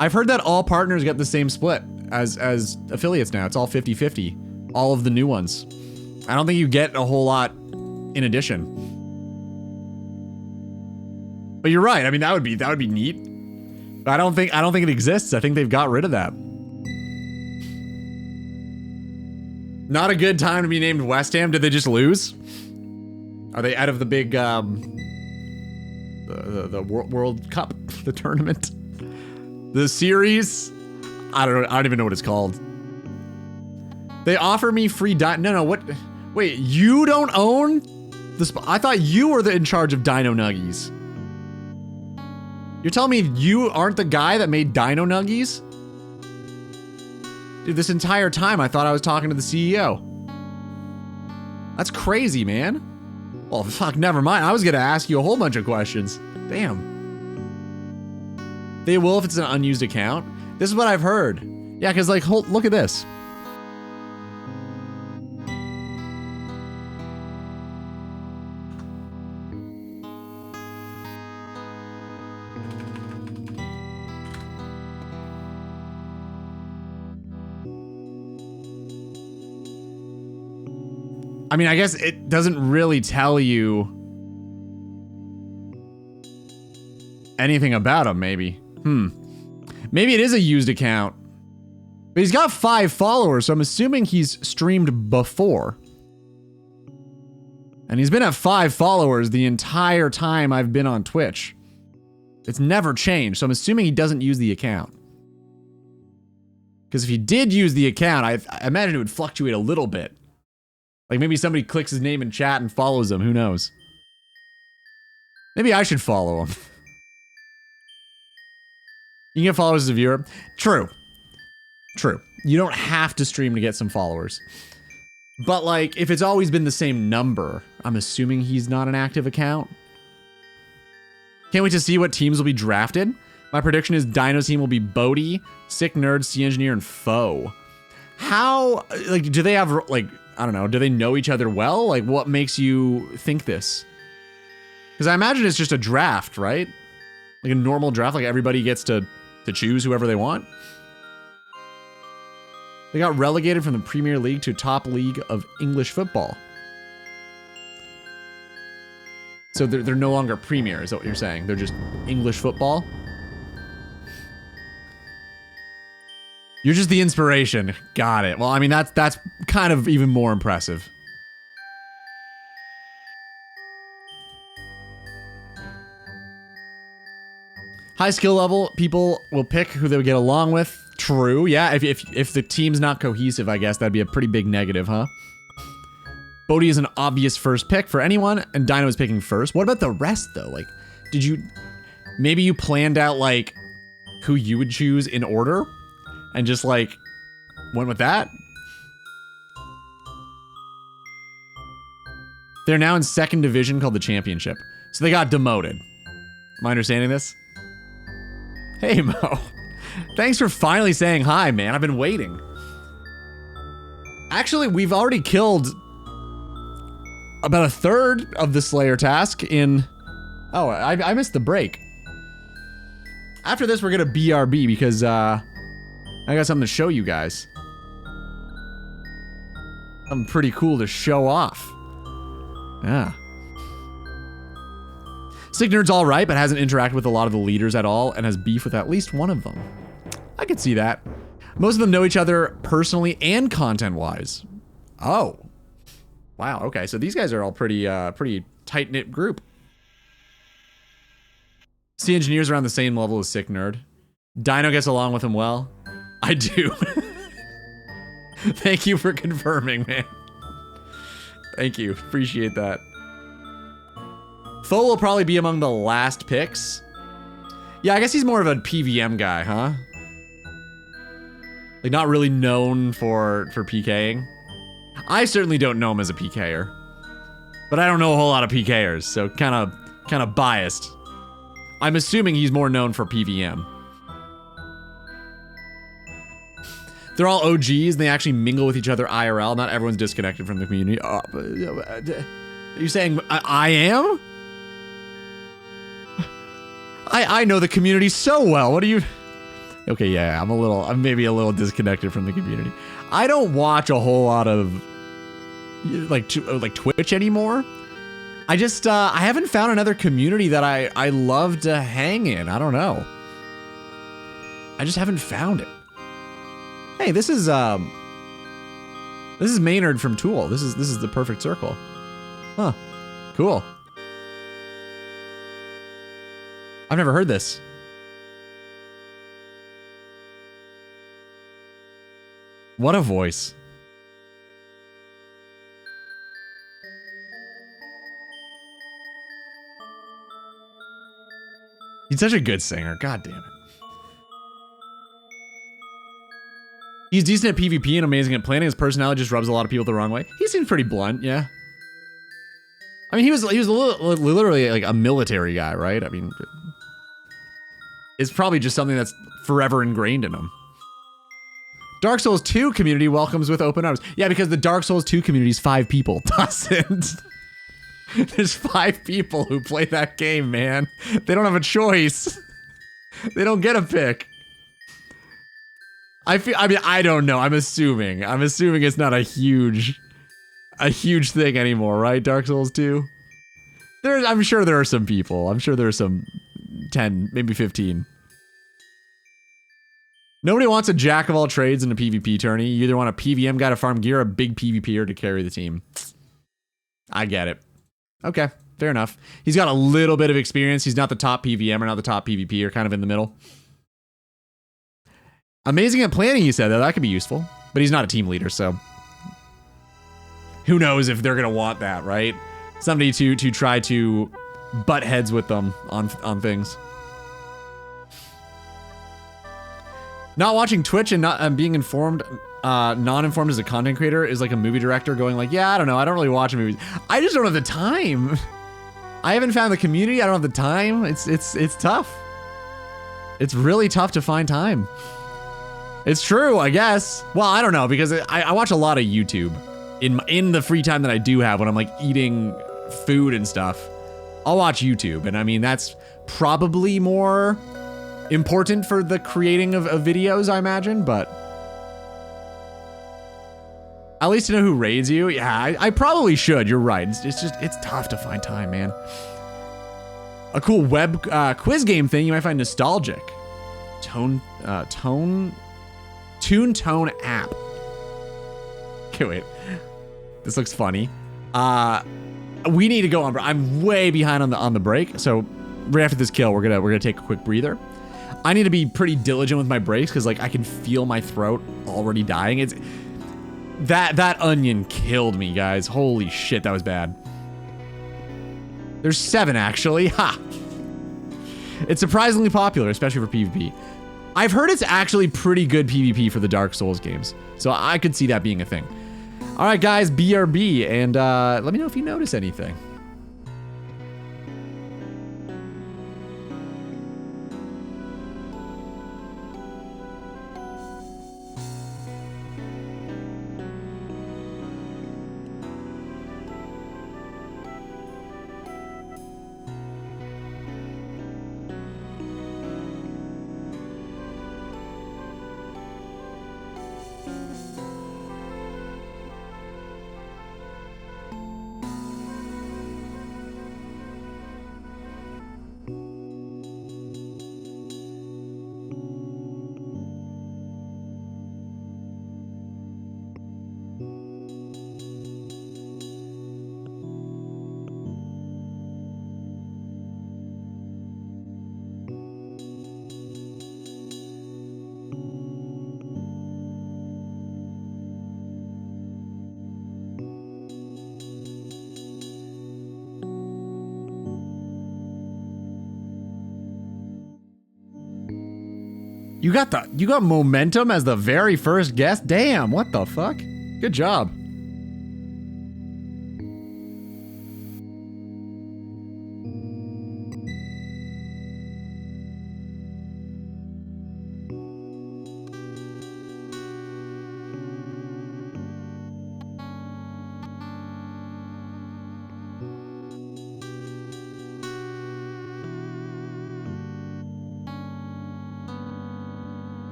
I've heard that all partners get the same split as affiliates now. It's all 50-50. All of the new ones. I don't think you get a whole lot in addition. But you're right. I mean, that would be neat. But I don't think it exists. I think they've got rid of that. Not a good time to be named West Ham. Did they just lose? Are they out of the big the World Cup, the tournament? The series? I don't even know what it's called. They offer me free no, what? Wait, you don't own the I thought you were in charge of Dino Nuggies. You're telling me you aren't the guy that made Dino Nuggies? Dude, this entire time I thought I was talking to the CEO. That's crazy, man. Well, fuck, never mind. I was gonna ask you a whole bunch of questions. Damn. They will if it's an unused account. This is what I've heard. Yeah, because like, look at this. I mean, I guess it doesn't really tell you anything about him, maybe. Maybe it is a used account. But he's got 5 followers, so I'm assuming he's streamed before. And he's been at 5 followers the entire time I've been on Twitch. It's never changed, so I'm assuming he doesn't use the account. Because if he did use the account, I imagine it would fluctuate a little bit. Like maybe somebody clicks his name in chat and follows him, who knows? Maybe I should follow him. You can get followers as a viewer. True. True. You don't have to stream to get some followers. But like, if it's always been the same number, I'm assuming he's not an active account. Can't wait to see what teams will be drafted. My prediction is Dino's team will be Bodie, Sick Nerd, Sea Engineer, and Foe. How, like, do they have, like, I don't know, do they know each other well? Like, what makes you think this? Because I imagine it's just a draft, right? Like a normal draft, like everybody gets to choose whoever they want. They got relegated from the Premier League to top league of English football. So they're no longer Premier, is that what you're saying? They're just English football? You're just the inspiration. Got it. Well, I mean, that's kind of even more impressive. High skill level, people will pick who they would get along with. True, yeah. If the team's not cohesive, I guess that'd be a pretty big negative, huh? Bodhi is an obvious first pick for anyone, and Dino is picking first. What about the rest, though? Like, maybe you planned out, like, who you would choose in order, and just, like, went with that? They're now in 2nd division called the Championship. So they got demoted. Am I understanding this? Hey, Mo. Thanks for finally saying hi, man. I've been waiting. Actually, we've already killed about 1/3 of the Slayer task in... Oh, I missed the break. After this, we're gonna BRB because, I got something to show you guys. Something pretty cool to show off. Yeah. Sick Nerd's alright, but hasn't interacted with a lot of the leaders at all, and has beef with at least one of them. I could see that. Most of them know each other personally and content-wise. Oh. Wow, okay, so these guys are all pretty tight-knit group. See engineers around the same level as Sick Nerd. Dino gets along with him well. I do. Thank you for confirming, man. Thank you. Appreciate that. Foe will probably be among the last picks. Yeah, I guess he's more of a PVM guy, huh? Like, not really known for PKing. I certainly don't know him as a PKer. But I don't know a whole lot of PKers, so kind of biased. I'm assuming he's more known for PVM. They're all OGs, and they actually mingle with each other IRL. Not everyone's disconnected from the community. Are you saying I am? I know the community so well. What do you... Okay, yeah, I'm maybe a little disconnected from the community. I don't watch a whole lot of like Twitch anymore. I just I haven't found another community that I love to hang in. I don't know. I just haven't found it. Hey, this is Maynard from Tool. This is the perfect circle. Huh. Cool. I've never heard this. What a voice. He's such a good singer. God damn it. He's decent at PvP and amazing at planning. His personality just rubs a lot of people the wrong way. He seems pretty blunt, yeah. I mean, he was literally like a military guy, right? I mean, it's probably just something that's forever ingrained in him. Dark Souls 2 community welcomes with open arms. Yeah, because the Dark Souls 2 community is 5 people. Doesn't. There's 5 people who play that game, man. They don't have a choice. They don't get a pick. I mean, I don't know. I'm assuming it's not a huge thing anymore, right? Dark Souls 2. I'm sure there are some people. I'm sure there are some 10, maybe 15. Nobody wants a jack of all trades in a PvP tourney. You either want a PVM guy to farm gear or a big PvPer to carry the team. I get it. Okay, fair enough. He's got a little bit of experience. He's not the top PVM or not the top PvP, or kind of in the middle. Amazing at planning, he said, though. That could be useful. But he's not a team leader, so... Who knows if they're going to want that, right? Somebody to try to butt heads with them on things. Not watching Twitch and not being informed, non-informed as a content creator is like a movie director going like, yeah, I don't know, I don't really watch movies. I just don't have the time. I haven't found the community. I don't have the time. It's tough. It's really tough to find time. It's true, I guess. Well, I don't know, because I watch a lot of YouTube in the free time that I do have when I'm like eating food and stuff. I'll watch YouTube, and I mean, that's probably more important for the creating of videos, I imagine, but at least to know who raids you. Yeah, I probably should. You're right. It's tough to find time, man. A cool web quiz game thing you might find nostalgic. Tune Tone app. Okay, wait. This looks funny. We need to go on, bro. I'm way behind on the break, so right after this kill, we're gonna take a quick breather. I need to be pretty diligent with my breaks because like I can feel my throat already dying. It's that onion killed me, guys. Holy shit, that was bad. There's 7 actually. Ha! It's surprisingly popular, especially for PvP. I've heard it's actually pretty good PvP for the Dark Souls games, so I could see that being a thing. All right, guys, BRB, and let me know if you notice anything. You got momentum as the very first guest? Damn, what the fuck? Good job.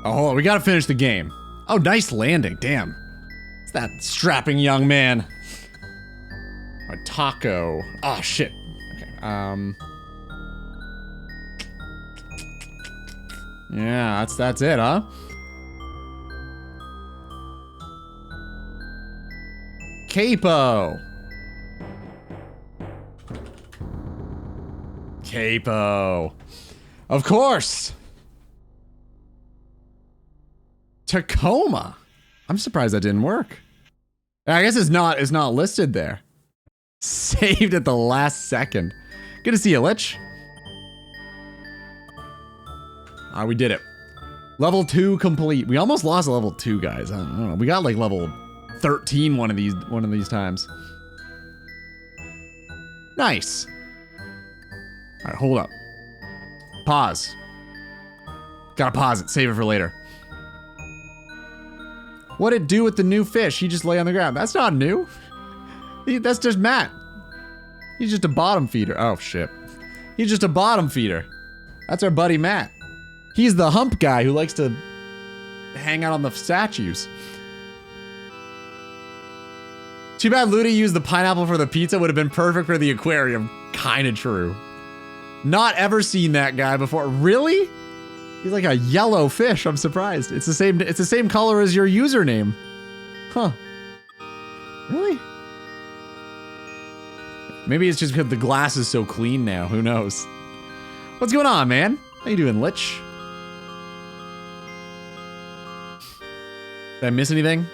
Oh, hold on. We gotta finish the game. Oh, nice landing. Damn. It's that strapping young man. A taco. Oh, shit. Okay. Yeah, that's it, huh? Capo. Capo. Of course. Tacoma. I'm surprised that didn't work. I guess it's not listed there. Saved at the last second. Good to see you, Lich. We did it. Level 2 complete. We almost lost level 2, guys. I don't know. We got like level 13 one of these times. Nice. All right, hold up. Pause. Gotta pause it. Save it for later. What'd it do with the new fish? He just lay on the ground. That's not new. That's just Matt. He's just a bottom feeder. Oh, shit. He's just a bottom feeder. That's our buddy Matt. He's the hump guy who likes to hang out on the statues. Too bad Ludi used the pineapple for the pizza. Would have been perfect for the aquarium. Kinda true. Not ever seen that guy before. Really? He's like a yellow fish. I'm surprised. It's the same color as your username. Huh. Really? Maybe it's just because the glass is so clean now. Who knows? What's going on, man? How you doing, Lich? Did I miss anything?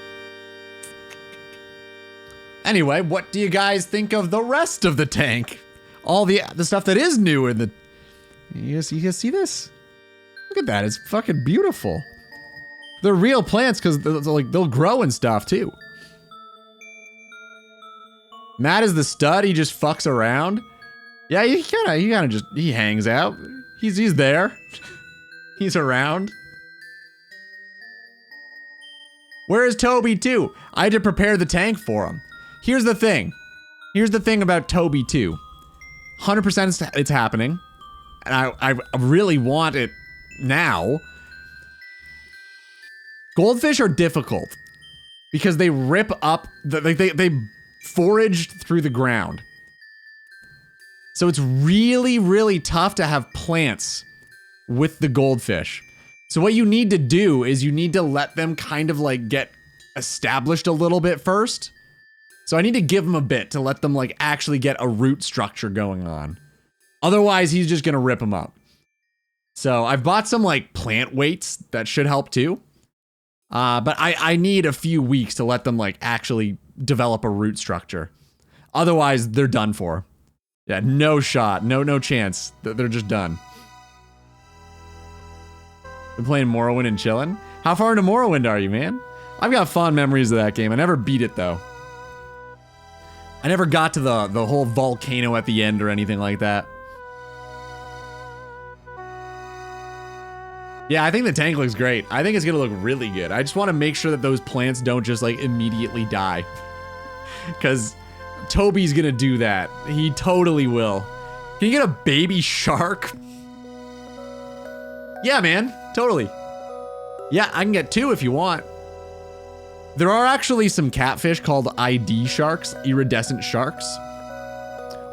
Anyway, what do you guys think of the rest of the tank? All the stuff that is new in the... You guys see this? Look at that. It's fucking beautiful. They're real plants because they'll grow and stuff too. Matt is the stud. He just fucks around. Yeah, he kind of just hangs out. He's there. He's around. Where is Toby too? I had to prepare the tank for him. Here's the thing. Here's the thing about Toby too. 100% it's happening, and I really want it now. Goldfish are difficult because they rip up they forage through the ground. So it's really, really tough to have plants with the goldfish. So what you need to do is you need to let them kind of like get established a little bit first. So I need to give them a bit to let them like actually get a root structure going on. Otherwise, he's just gonna rip them up. So I've bought some like plant weights that should help too. But I need a few weeks to let them like actually develop a root structure. Otherwise, they're done for. Yeah, no shot, no chance. They're just done. Been playing Morrowind and chilling. How far into Morrowind are you, man? I've got fond memories of that game. I never beat it though. I never got to the whole volcano at the end or anything like that. Yeah, I think the tank looks great. I think it's gonna look really good. I just want to make sure that those plants don't just like immediately die. Because Toby's gonna do that. He totally will. Can you get a baby shark? Yeah, man, totally. Yeah, I can get 2 if you want. There are actually some catfish called ID sharks, iridescent sharks.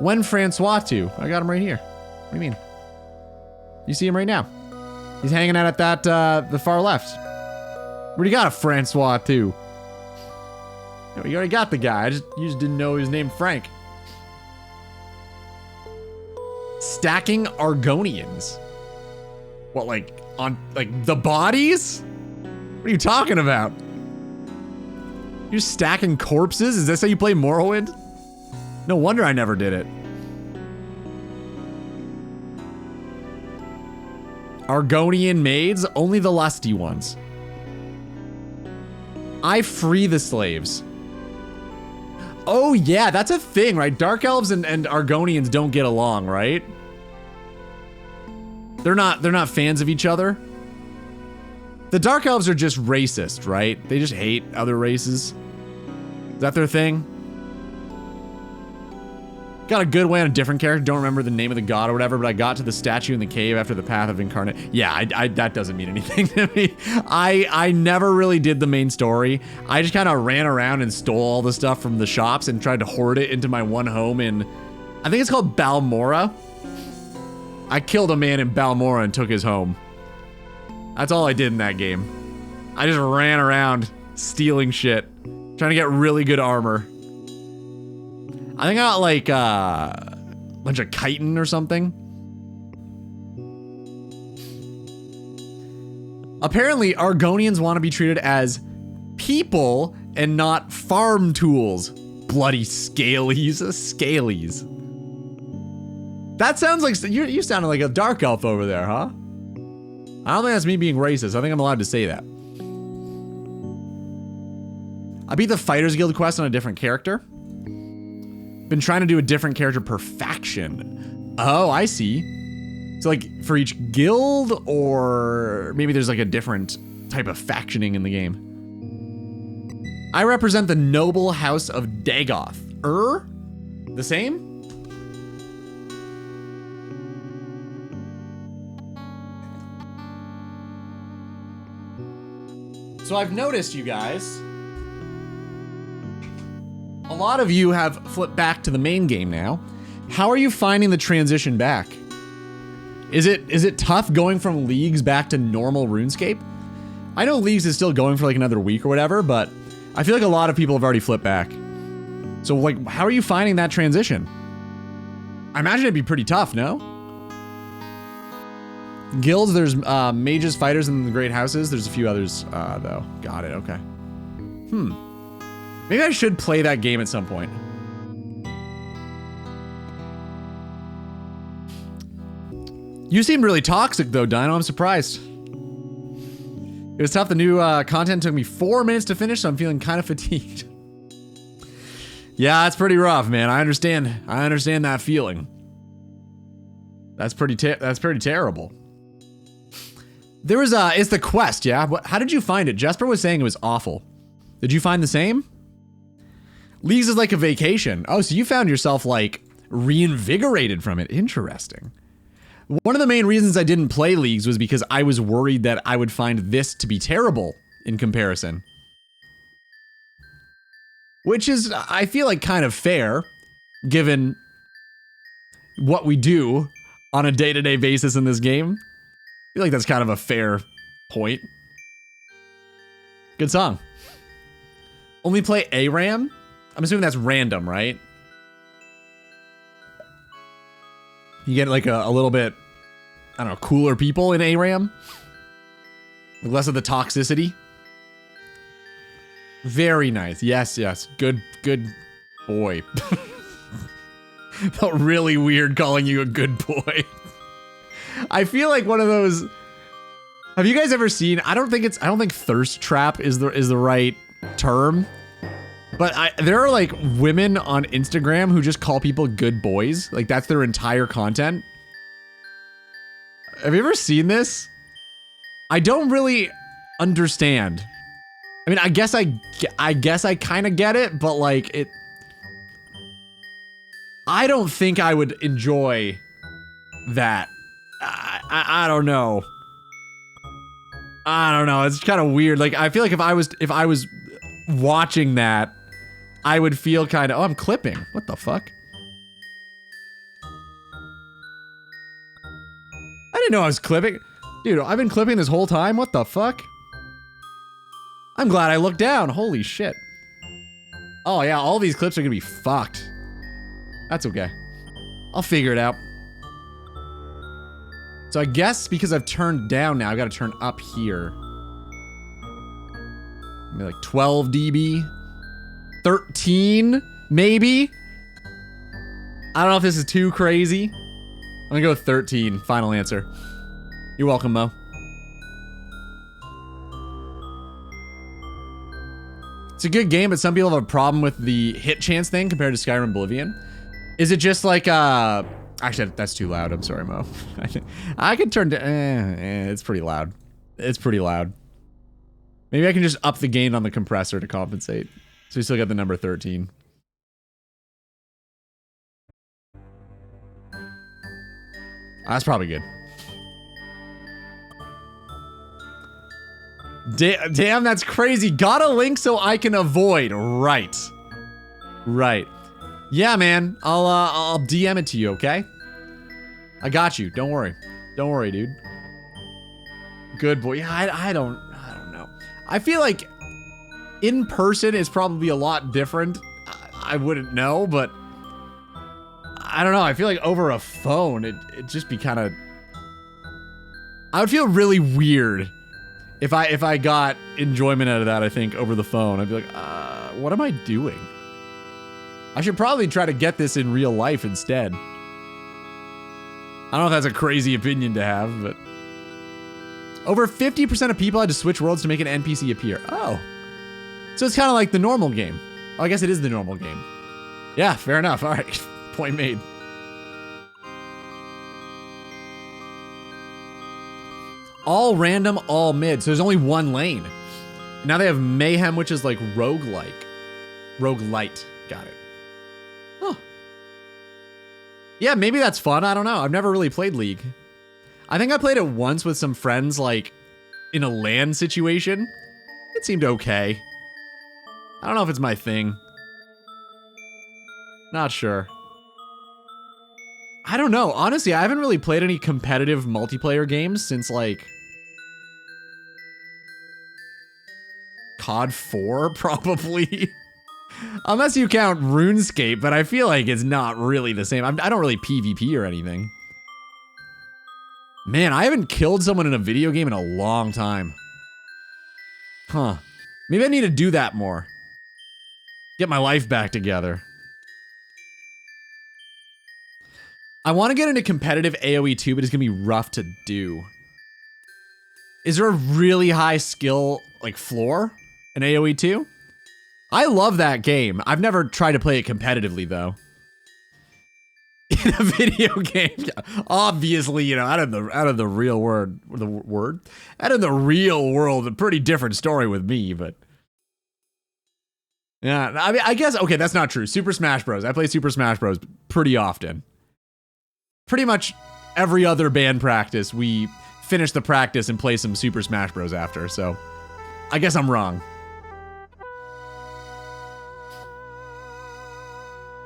When Francois too? I got him right here. What do you mean? You see him right now. He's hanging out at that, the far left. Where do you got a Francois too? You already got the guy. You just didn't know his name Frank. Stacking Argonians. What, like, on, like, the bodies? What are you talking about? You're stacking corpses? Is this how you play Morrowind? No wonder I never did it. Argonian maids, only the lusty ones. I free the slaves. Oh yeah, that's a thing, right? Dark elves and Argonians don't get along, right? They're not fans of each other. The Dark Elves are just racist, right? They just hate other races. Is that their thing? Got a good way on a different character. Don't remember the name of the god or whatever, but I got to the statue in the cave after the Path of Incarnate. Yeah, that doesn't mean anything to me. I never really did the main story. I just kind of ran around and stole all the stuff from the shops and tried to hoard it into my one home in, I think it's called Balmora. I killed a man in Balmora and took his home. That's all I did in that game. I just ran around stealing shit, trying to get really good armor. I think I got like a bunch of chitin or something. Apparently, Argonians want to be treated as people and not farm tools. Bloody scalies, scalies. That sounds like you sounded like a dark elf over there, huh? I don't think that's me being racist. I think I'm allowed to say that. I beat the Fighters Guild quest on a different character. Been trying to do a different character per faction. Oh, I see. So like for each guild, or maybe there's like a different type of factioning in the game. I represent the noble house of Dagoth. The same? So I've noticed, you guys, a lot of you have flipped back to the main game now. How are you finding the transition back? Is it tough going from Leagues back to normal RuneScape? I know Leagues is still going for like another week or whatever, but I feel like a lot of people have already flipped back. So like, how are you finding that transition? I imagine it'd be pretty tough, no? Guilds, there's mages, fighters, and the great houses. There's a few others, though. Got it, okay. Maybe I should play that game at some point. You seem really toxic, though, Dino. I'm surprised. It was tough. The new content took me 4 minutes to finish, so I'm feeling kind of fatigued. Yeah, it's pretty rough, man. I understand that feeling. That's pretty terrible. There was it's the quest, yeah? How did you find it? Jesper was saying it was awful. Did you find the same? Leagues is like a vacation. Oh, so you found yourself like reinvigorated from it. Interesting. One of the main reasons I didn't play Leagues was because I was worried that I would find this to be terrible in comparison. Which is, I feel like, kind of fair, given what we do on a day-to-day basis in this game. I feel like that's kind of a fair point. Good song. Only play ARAM? I'm assuming that's random, right? You get like a little bit, I don't know, cooler people in ARAM? Less of the toxicity? Very nice. Yes, yes. Good boy. Felt really weird calling you a good boy. I feel like one of those. Have you guys ever seen? I don't think thirst trap is the right term. But there are like women on Instagram who just call people good boys. Like that's their entire content. Have you ever seen this? I don't really understand. I mean, I guess I kind of get it, but like it. I don't think I would enjoy that. I don't know. I don't know. It's kind of weird. Like I feel like if I was watching that, I would feel kind of. Oh, I'm clipping. What the fuck? I didn't know I was clipping. Dude, I've been clipping this whole time. What the fuck? I'm glad I looked down. Holy shit. Oh yeah, all these clips are gonna be fucked. That's okay. I'll figure it out. So I guess because I've turned down now, I've got to turn up here. Maybe like 12 dB. 13, maybe? I don't know if this is too crazy. I'm gonna go with 13. Final answer. You're welcome, Mo. It's a good game, but some people have a problem with the hit chance thing compared to Skyrim Oblivion. Is it just like, actually, that's too loud. I'm sorry, Mo. I could turn to, it's pretty loud. It's pretty loud. Maybe I can just up the gain on the compressor to compensate. So we still got the number 13. That's probably good. Damn, that's crazy. Got a link so I can avoid. Right. Right. Yeah, man. I'll DM it to you, okay? I got you. Don't worry. Don't worry, dude. Good boy. Yeah, I don't know. I feel like in person is probably a lot different. I wouldn't know, but I don't know. I feel like over a phone, it'd just be kind of. I would feel really weird if I got enjoyment out of that. I think over the phone, I'd be like, what am I doing? I should probably try to get this in real life instead. I don't know if that's a crazy opinion to have, but over 50% of people had to switch worlds to make an NPC appear. Oh. So it's kind of like the normal game. Oh, I guess it is the normal game. Yeah, fair enough. All right. Point made. All random, all mid. So there's only one lane. Now they have Mayhem, which is like roguelike. Roguelite. Got it. Oh. Yeah, maybe that's fun. I don't know. I've never really played League. I think I played it once with some friends, like, in a LAN situation. It seemed okay. I don't know if it's my thing. Not sure. I don't know. Honestly, I haven't really played any competitive multiplayer games since, like, COD 4, probably. Unless you count RuneScape, but I feel like it's not really the same. I don't really PvP or anything. Man, I haven't killed someone in a video game in a long time. Huh. Maybe I need to do that more. Get my life back together. I want to get into competitive AoE too, but it's going to be rough to do. Is there a really high skill, like, floor in AoE 2? I love that game. I've never tried to play it competitively, though. In a video game, obviously, you know, out of the real world, out of the real world, a pretty different story with me, but yeah, I mean, I guess, okay, that's not true. Super Smash Bros. I play Super Smash Bros. Pretty often. Pretty much every other band practice, we finish the practice and play some Super Smash Bros. After, so I guess I'm wrong.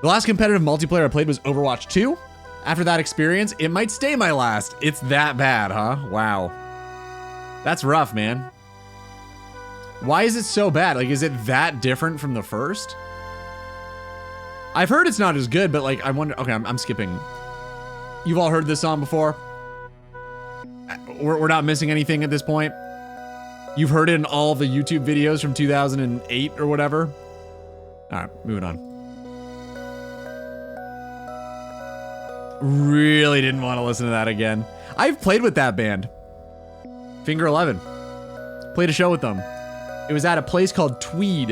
The last competitive multiplayer I played was Overwatch 2. After that experience, it might stay my last. It's that bad, huh? Wow. That's rough, man. Why is it so bad? Like, is it that different from the first? I've heard it's not as good, but like, I wonder, okay, I'm skipping. You've all heard this song before? We're not missing anything at this point. You've heard it in all the YouTube videos from 2008 or whatever. All right, moving on. Really didn't want to listen to that again. I've played with that band. Finger 11. Played a show with them. It was at a place called Tweed.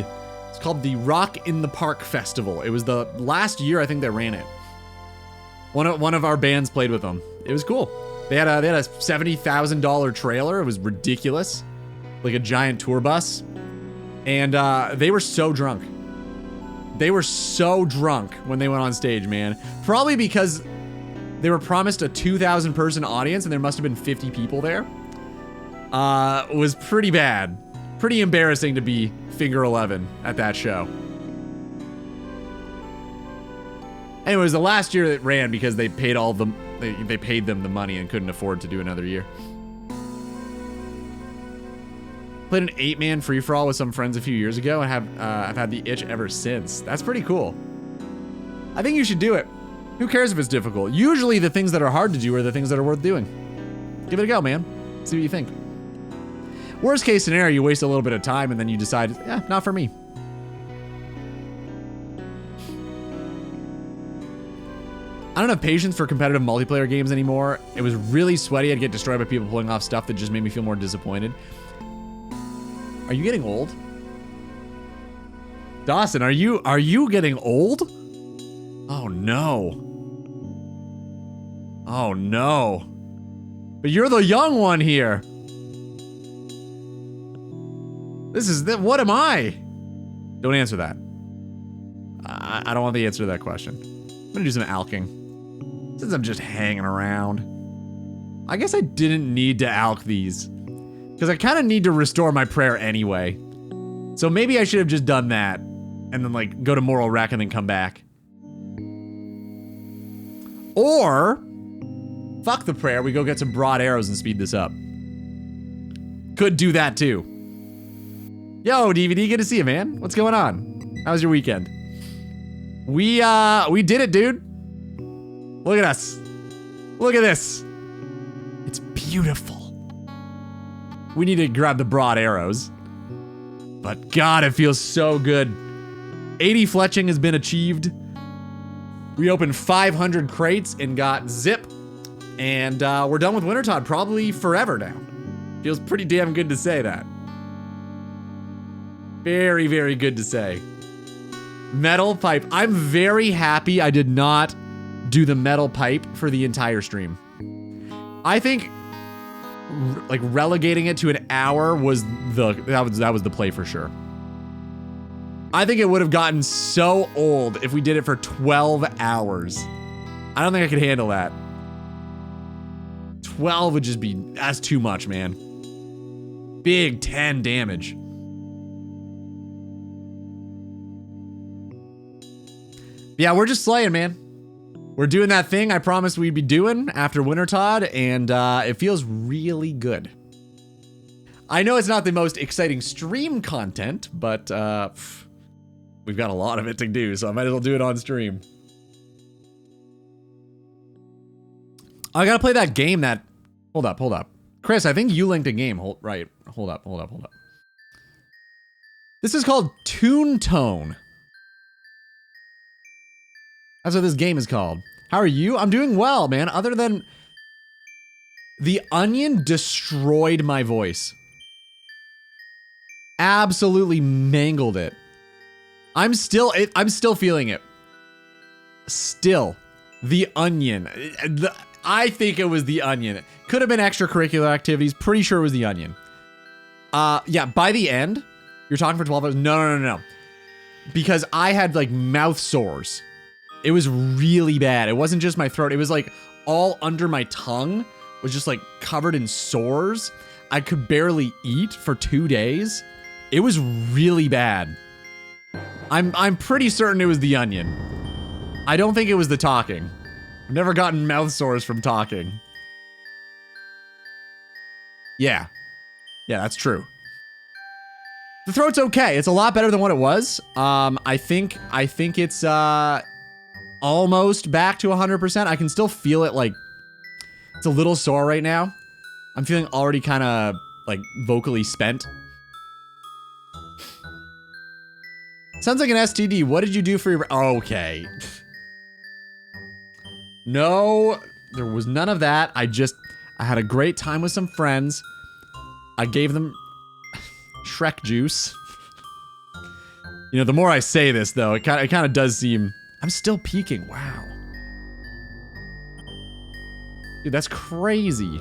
It's called the Rock in the Park Festival. It was the last year I think they ran it. One of our bands played with them. It was cool. They had a $70,000 trailer. It was ridiculous. Like a giant tour bus. And they were so drunk. They were so drunk when they went on stage, man. Probably because they were promised a 2,000 person audience and there must have been 50 people there. It was pretty bad. Pretty embarrassing to be Finger 11 at that show. Anyways, the last year it ran because they paid they paid them the money and couldn't afford to do another year. Played an 8-man free-for-all with some friends a few years ago and I've had the itch ever since. That's pretty cool. I think you should do it. Who cares if it's difficult? Usually the things that are hard to do are the things that are worth doing. Give it a go, man. See what you think. Worst case scenario, you waste a little bit of time and then you decide, yeah, not for me. I don't have patience for competitive multiplayer games anymore. It was really sweaty. I'd get destroyed by people pulling off stuff that just made me feel more disappointed. Are you getting old? Dawson, are you getting old? Oh no. Oh no. But you're the young one here. What am I? Don't answer that. I don't want the answer to that question. I'm gonna do some alking. Since I'm just hanging around. I guess I didn't need to alk these. Because I kind of need to restore my prayer anyway. So maybe I should have just done that. And then like go to Moral Wreck and then come back. Or, fuck the prayer, we go get some broad arrows and speed this up. Could do that too. Yo, DVD, good to see you, man. What's going on? How was your weekend? We did it, dude. Look at us. Look at this. It's beautiful. We need to grab the broad arrows. But God, it feels so good. 80 fletching has been achieved. We opened 500 crates and got zip. And we're done with Wintertodt probably forever now. Feels pretty damn good to say that. Very, very good to say. Metal pipe. I'm very happy I did not do the metal pipe for the entire stream. I think like relegating it to an hour was that was the play for sure. I think it would have gotten so old if we did it for 12 hours. I don't think I could handle that. 12 would just be, that's too much, man. Big 10 damage. Yeah, we're just slaying, man. We're doing that thing I promised we'd be doing after Wintertodt, and it feels really good. I know it's not the most exciting stream content, but We've got a lot of it to do, so I might as well do it on stream. I gotta play that game that... Hold up. Chris, I think you linked a game. Hold up. This is called Toon Tone. That's what this game is called. How are you? I'm doing well, man. Other than... The Onion destroyed my voice. Absolutely mangled it. I'm still feeling it. Still. The Onion. I think it was The Onion. Could have been extracurricular activities. Pretty sure it was The Onion. Yeah, by the end, you're talking for 12 hours. No. Because I had like mouth sores. It was really bad. It wasn't just my throat. It was like all under my tongue was just like covered in sores. I could barely eat for 2 days. It was really bad. I'm pretty certain it was The Onion. I don't think it was the talking. I've never gotten mouth sores from talking. Yeah, that's true. The throat's okay. It's a lot better than what it was. I think it's almost back to 100%. I can still feel it, like it's a little sore right now. I'm feeling already kind of like vocally spent. Sounds like an STD. What did you do for your... Okay. No, there was none of that. I had a great time with some friends. I gave them Shrek juice. You know, the more I say this, though, it kind of does seem... I'm still peaking. Wow. Dude, that's crazy.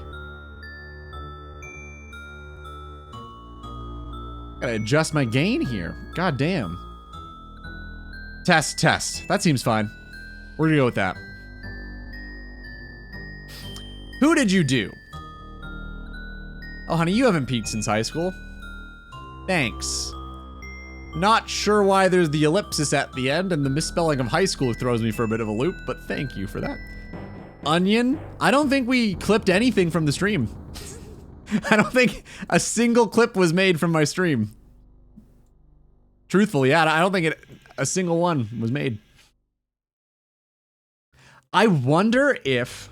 Gotta adjust my gain here. God damn. Test. That seems fine. We're gonna go with that. Who did you do? Oh, honey, you haven't peaked since high school. Thanks. Not sure why there's the ellipsis at the end, and the misspelling of high school throws me for a bit of a loop, but thank you for that. Onion? I don't think we clipped anything from the stream. I don't think a single clip was made from my stream. Truthfully, yeah, I don't think a single one was made. I wonder if...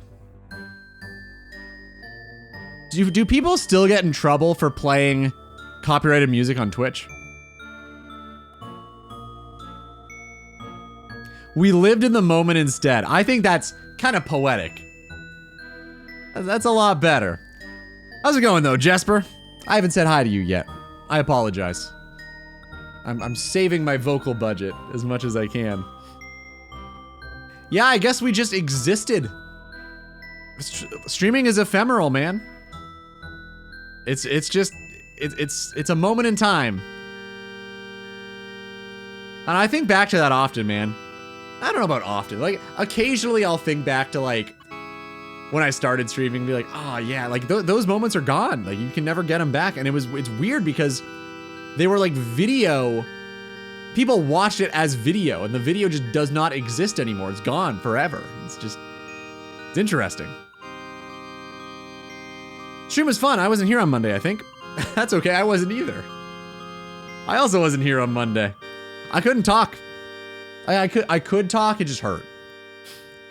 Do people still get in trouble for playing copyrighted music on Twitch? We lived in the moment instead. I think that's kind of poetic. That's a lot better. How's it going though, Jesper? I haven't said hi to you yet. I apologize. I'm saving my vocal budget as much as I can. Yeah, I guess we just existed. Streaming is ephemeral, man. It's a moment in time. And I think back to that often, man. I don't know about often. Like, occasionally I'll think back to, like, when I started streaming and be like, oh, yeah, like, those moments are gone. Like, you can never get them back. And it's weird because they were, like, video. People watched it as video, and the video just does not exist anymore. It's gone forever. It's interesting. Stream was fun. I wasn't here on Monday, I think. That's okay. I wasn't either. I also wasn't here on Monday. I couldn't talk. I could talk, it just hurt.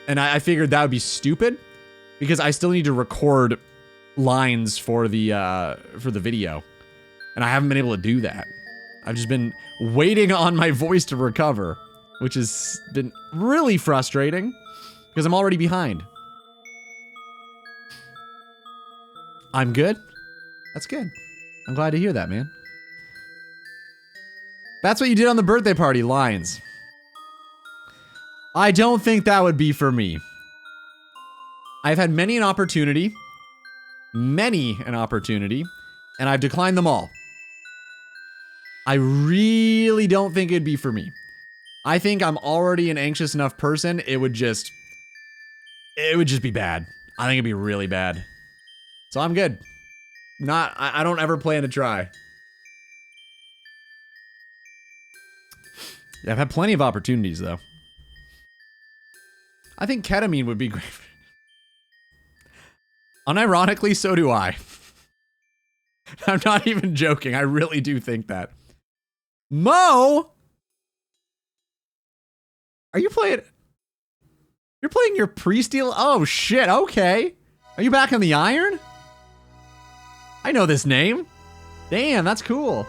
And I figured that would be stupid because I still need to record lines for the video. And I haven't been able to do that. I've just been waiting on my voice to recover, which has been really frustrating because I'm already behind. I'm good? That's good. I'm glad to hear that, man. That's what you did on the birthday party, lines. I don't think that would be for me. I've had many an opportunity, and I've declined them all. I really don't think it'd be for me. I think I'm already an anxious enough person, it would just be bad. I think it'd be really bad. So I'm good. I don't ever plan to try. Yeah, I've had plenty of opportunities, though. I think ketamine would be great. Unironically, so do I. I'm not even joking. I really do think that. Mo! Are you playing? You're playing your pre-steal? Oh, shit. Okay. Are you back on the iron? I know this name. Damn, that's cool.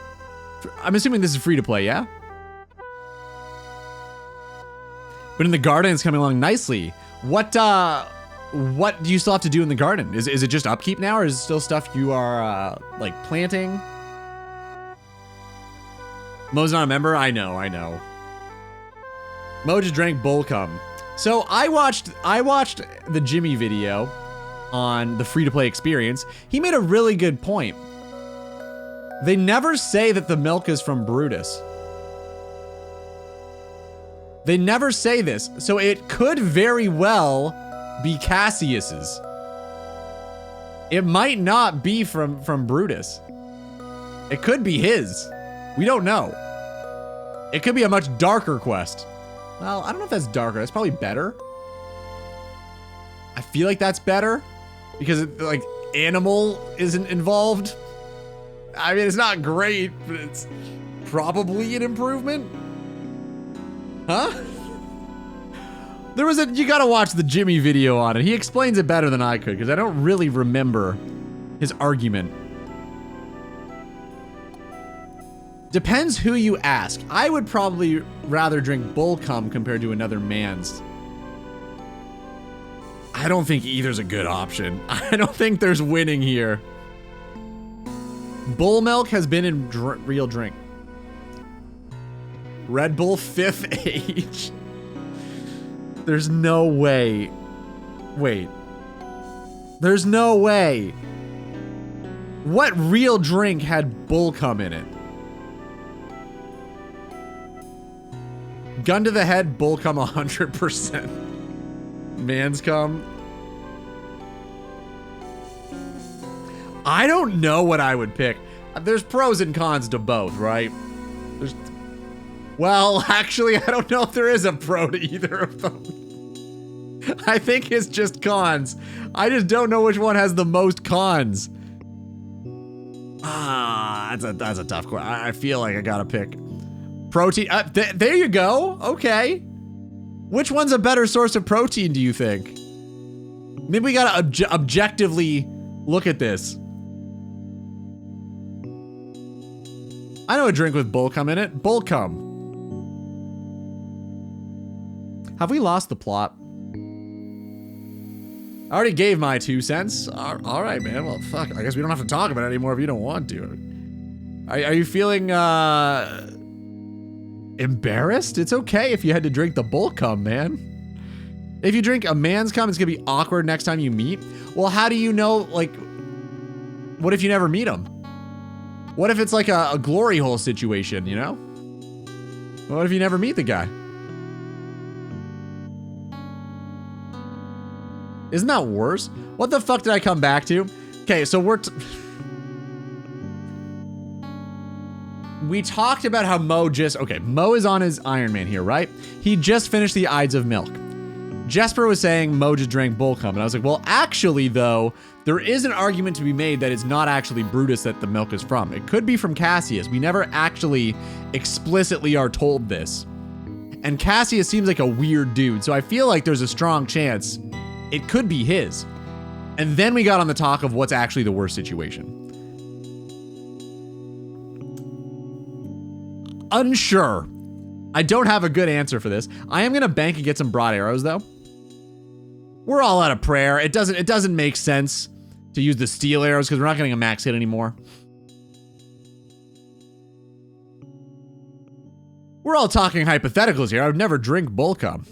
I'm assuming this is free to play, yeah? But in the garden, it's coming along nicely. What do you still have to do in the garden? Is it just upkeep now, or is it still stuff you are, like, planting? Mo's not a member? I know. Mo just drank bull cum. So I watched the Jimmy video on the free-to-play experience. He made a really good point. They never say that the milk is from Brutus. They never say this, so it could very well be Cassius's. It might not be from Brutus. It could be his. We don't know. It could be a much darker quest. Well, I don't know if that's darker. That's probably better. I feel like that's better because like animal isn't involved. I mean, it's not great, but it's probably an improvement. Huh? You gotta watch the Jimmy video on it. He explains it better than I could because I don't really remember his argument. Depends who you ask. I would probably rather drink bull cum compared to another man's. I don't think either's a good option. I don't think there's winning here. Bull milk has been in real drink. Red Bull 5th age. There's no way. Wait. There's no way. What real drink had bull cum in it? Gun to the head, bull cum 100%. Man's cum. I don't know what I would pick. There's pros and cons to both, right? Well, actually, I don't know if there is a pro to either of them. I think it's just cons. I just don't know which one has the most cons. That's a tough question. I feel like I gotta pick protein. There you go. Okay. Which one's a better source of protein, do you think? Maybe we gotta objectively look at this. I know a drink with bull cum in it. Bull cum. Have we lost the plot? I already gave my 2 cents. All right, man. Well, fuck. I guess we don't have to talk about it anymore if you don't want to. Are you feeling embarrassed? It's okay if you had to drink the bull cum, man. If you drink a man's cum, it's gonna be awkward next time you meet. Well, how do you know, like, what if you never meet him? What if it's like a glory hole situation, you know? What if you never meet the guy? Isn't that worse? What the fuck did I come back to? Okay, so we talked about how Mo Mo is on his Iron Man here, right? He just finished the Ides of Milk. Jesper was saying Mo just drank bull cum, and I was like, well, actually, though, there is an argument to be made that it's not actually Brutus that the milk is from. It could be from Cassius. We never actually explicitly are told this. And Cassius seems like a weird dude, so I feel like there's a strong chance it could be his. And then we got on the talk of what's actually the worst situation. Unsure. I don't have a good answer for this. I am gonna bank and get some broad arrows though. We're all out of prayer. It doesn't make sense to use the steel arrows because we're not getting a max hit anymore. We're all talking hypotheticals here. I would never drink bull cum.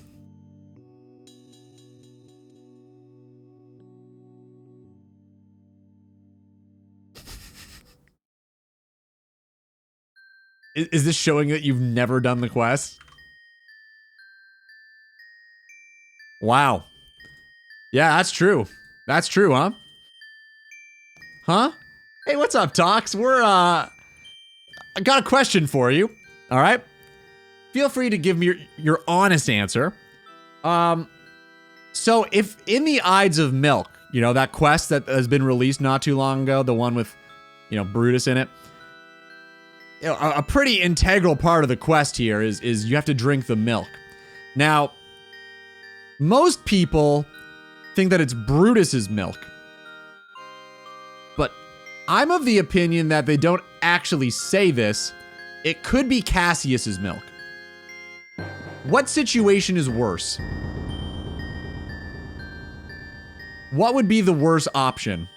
Is this showing that you've never done the quest? Wow. Yeah, that's true. That's true, huh? Huh? Hey, what's up, Tox? I got a question for you. All right? Feel free to give me your honest answer. So if in the Ides of Milk, you know, that quest that has been released not too long ago, the one with, you know, Brutus in it, you know, a pretty integral part of the quest here is you have to drink the milk. Now, most people think that it's Brutus's milk. But I'm of the opinion that they don't actually say this. It could be Cassius's milk. What situation is worse? What would be the worst option?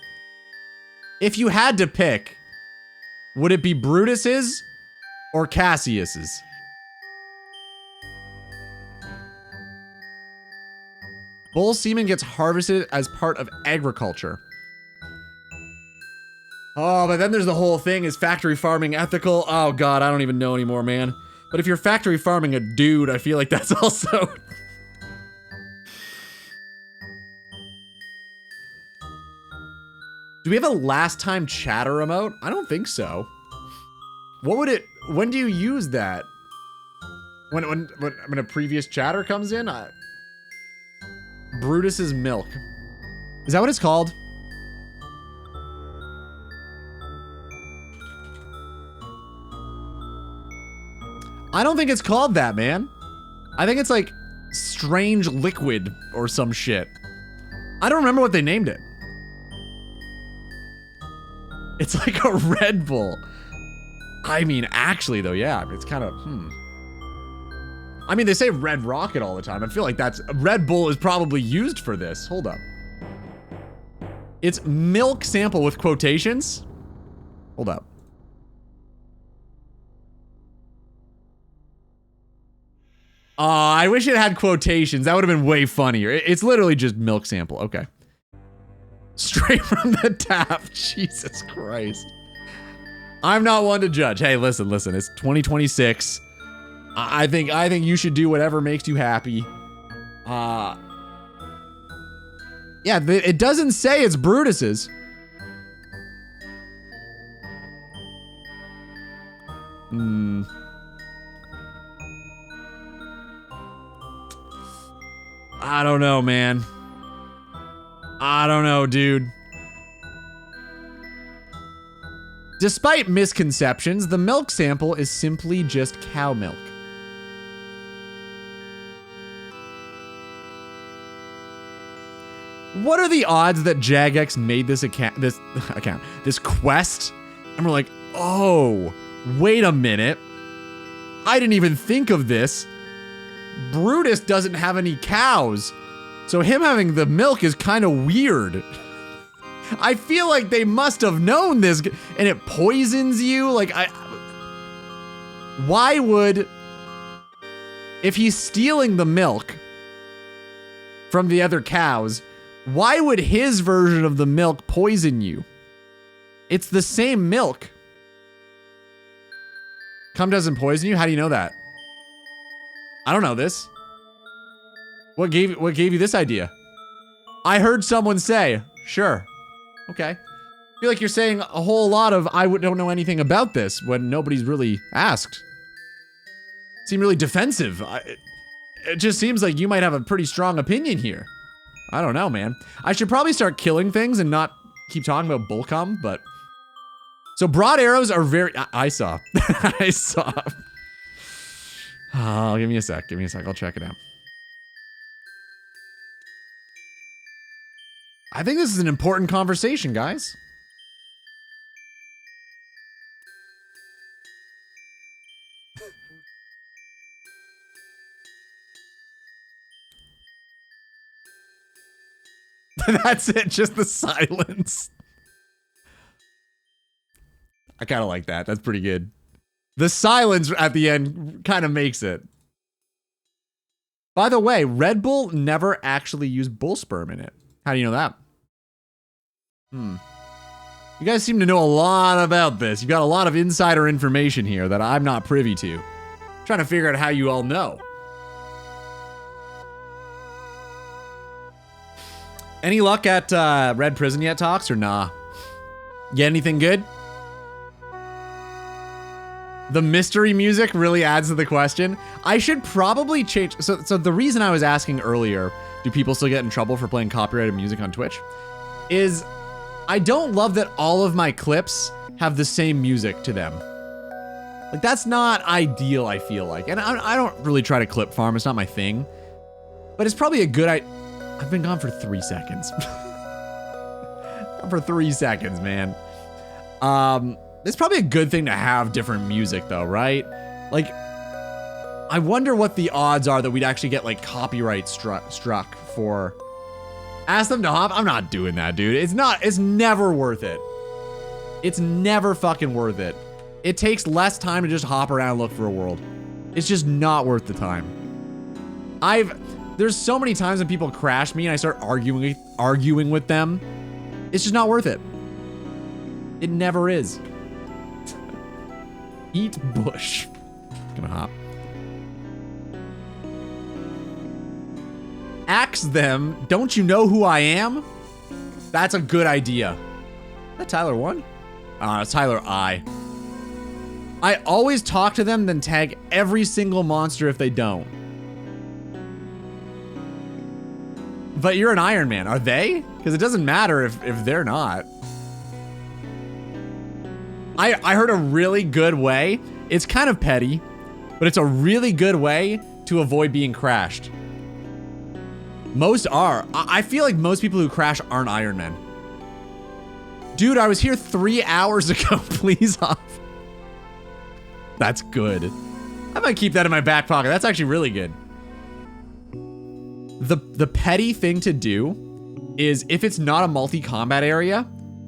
If you had to pick, would it be Brutus's or Cassius's? Bull semen gets harvested as part of agriculture. Oh, but then there's the whole thing, is factory farming ethical? Oh god, I don't even know anymore, man. But if you're factory farming a dude, I feel like that's also... Do we have a last time chatter emote? I don't think so. What would it... When do you use that? When a previous chatter comes in? Brutus's milk. Is that what it's called? I don't think it's called that, man. I think it's like strange liquid or some shit. I don't remember what they named it. It's like a Red Bull. I mean, actually though, yeah, it's kind of, I mean, they say Red Rocket all the time. I feel like that's, Red Bull is probably used for this. Hold up. It's milk sample with quotations. Hold up. I wish it had quotations. That would have been way funnier. It's literally just milk sample. Okay. Straight from the tap. Jesus Christ. I'm not one to judge. Hey, listen. It's 2026. I think you should do whatever makes you happy. Yeah, it doesn't say it's Brutus's. I don't know, man. I don't know, dude. Despite misconceptions, the milk sample is simply just cow milk. What are the odds that Jagex made this quest? And we're like, oh, wait a minute. I didn't even think of this. Brutus doesn't have any cows, so him having the milk is kind of weird. I feel like they must have known this, and it poisons you. Like, why would, if he's stealing the milk from the other cows, why would his version of the milk poison you? It's the same milk. Cum doesn't poison you? How do you know that? I don't know this. What gave you this idea? I heard someone say, sure. Okay. I feel like you're saying a whole lot of don't know anything about this when nobody's really asked. Seem really defensive. It just seems like you might have a pretty strong opinion here. I don't know, man. I should probably start killing things and not keep talking about bull cum, but... So broad arrows are very... I saw. I saw. Oh, give me a sec. I'll check it out. I think this is an important conversation, guys. That's it, just the silence. I kind of like that. That's pretty good. The silence at the end kind of makes it. By the way, Red Bull never actually used bull sperm in it. How do you know that? You guys seem to know a lot about this. You've got a lot of insider information here that I'm not privy to. I'm trying to figure out how you all know. Any luck at Red Prison yet, Talks, or nah? Get anything good? The mystery music really adds to the question. I should probably change. So the reason I was asking earlier, do people still get in trouble for playing copyrighted music on Twitch? Is I don't love that all of my clips have the same music to them. Like, that's not ideal, I feel like. And I don't really try to clip farm. It's not my thing. But it's probably a good I've been gone for 3 seconds. For 3 seconds, man. It's probably a good thing to have different music, though, right? Like, I wonder what the odds are that we'd actually get, like, copyright struck for... Ask them to hop? I'm not doing that, dude. It's never worth it. It's never fucking worth it. It takes less time to just hop around and look for a world. It's just not worth the time. There's so many times when people crash me and I start arguing with them. It's just not worth it. It never is. Eat bush. Gonna hop. Axe them. Don't you know who I am? That's a good idea. Is that Tyler 1? It's Tyler I. I always talk to them, then tag every single monster if they don't. But you're an Iron Man. Are they? Because it doesn't matter if they're not. I heard a really good way. It's kind of petty, but it's a really good way to avoid being crashed. Most are. I feel like most people who crash aren't Iron Men. Dude, I was here 3 hours ago. Please off. That's good. I might keep that in my back pocket. That's actually really good. The petty thing to do is if it's not a multi-combat area,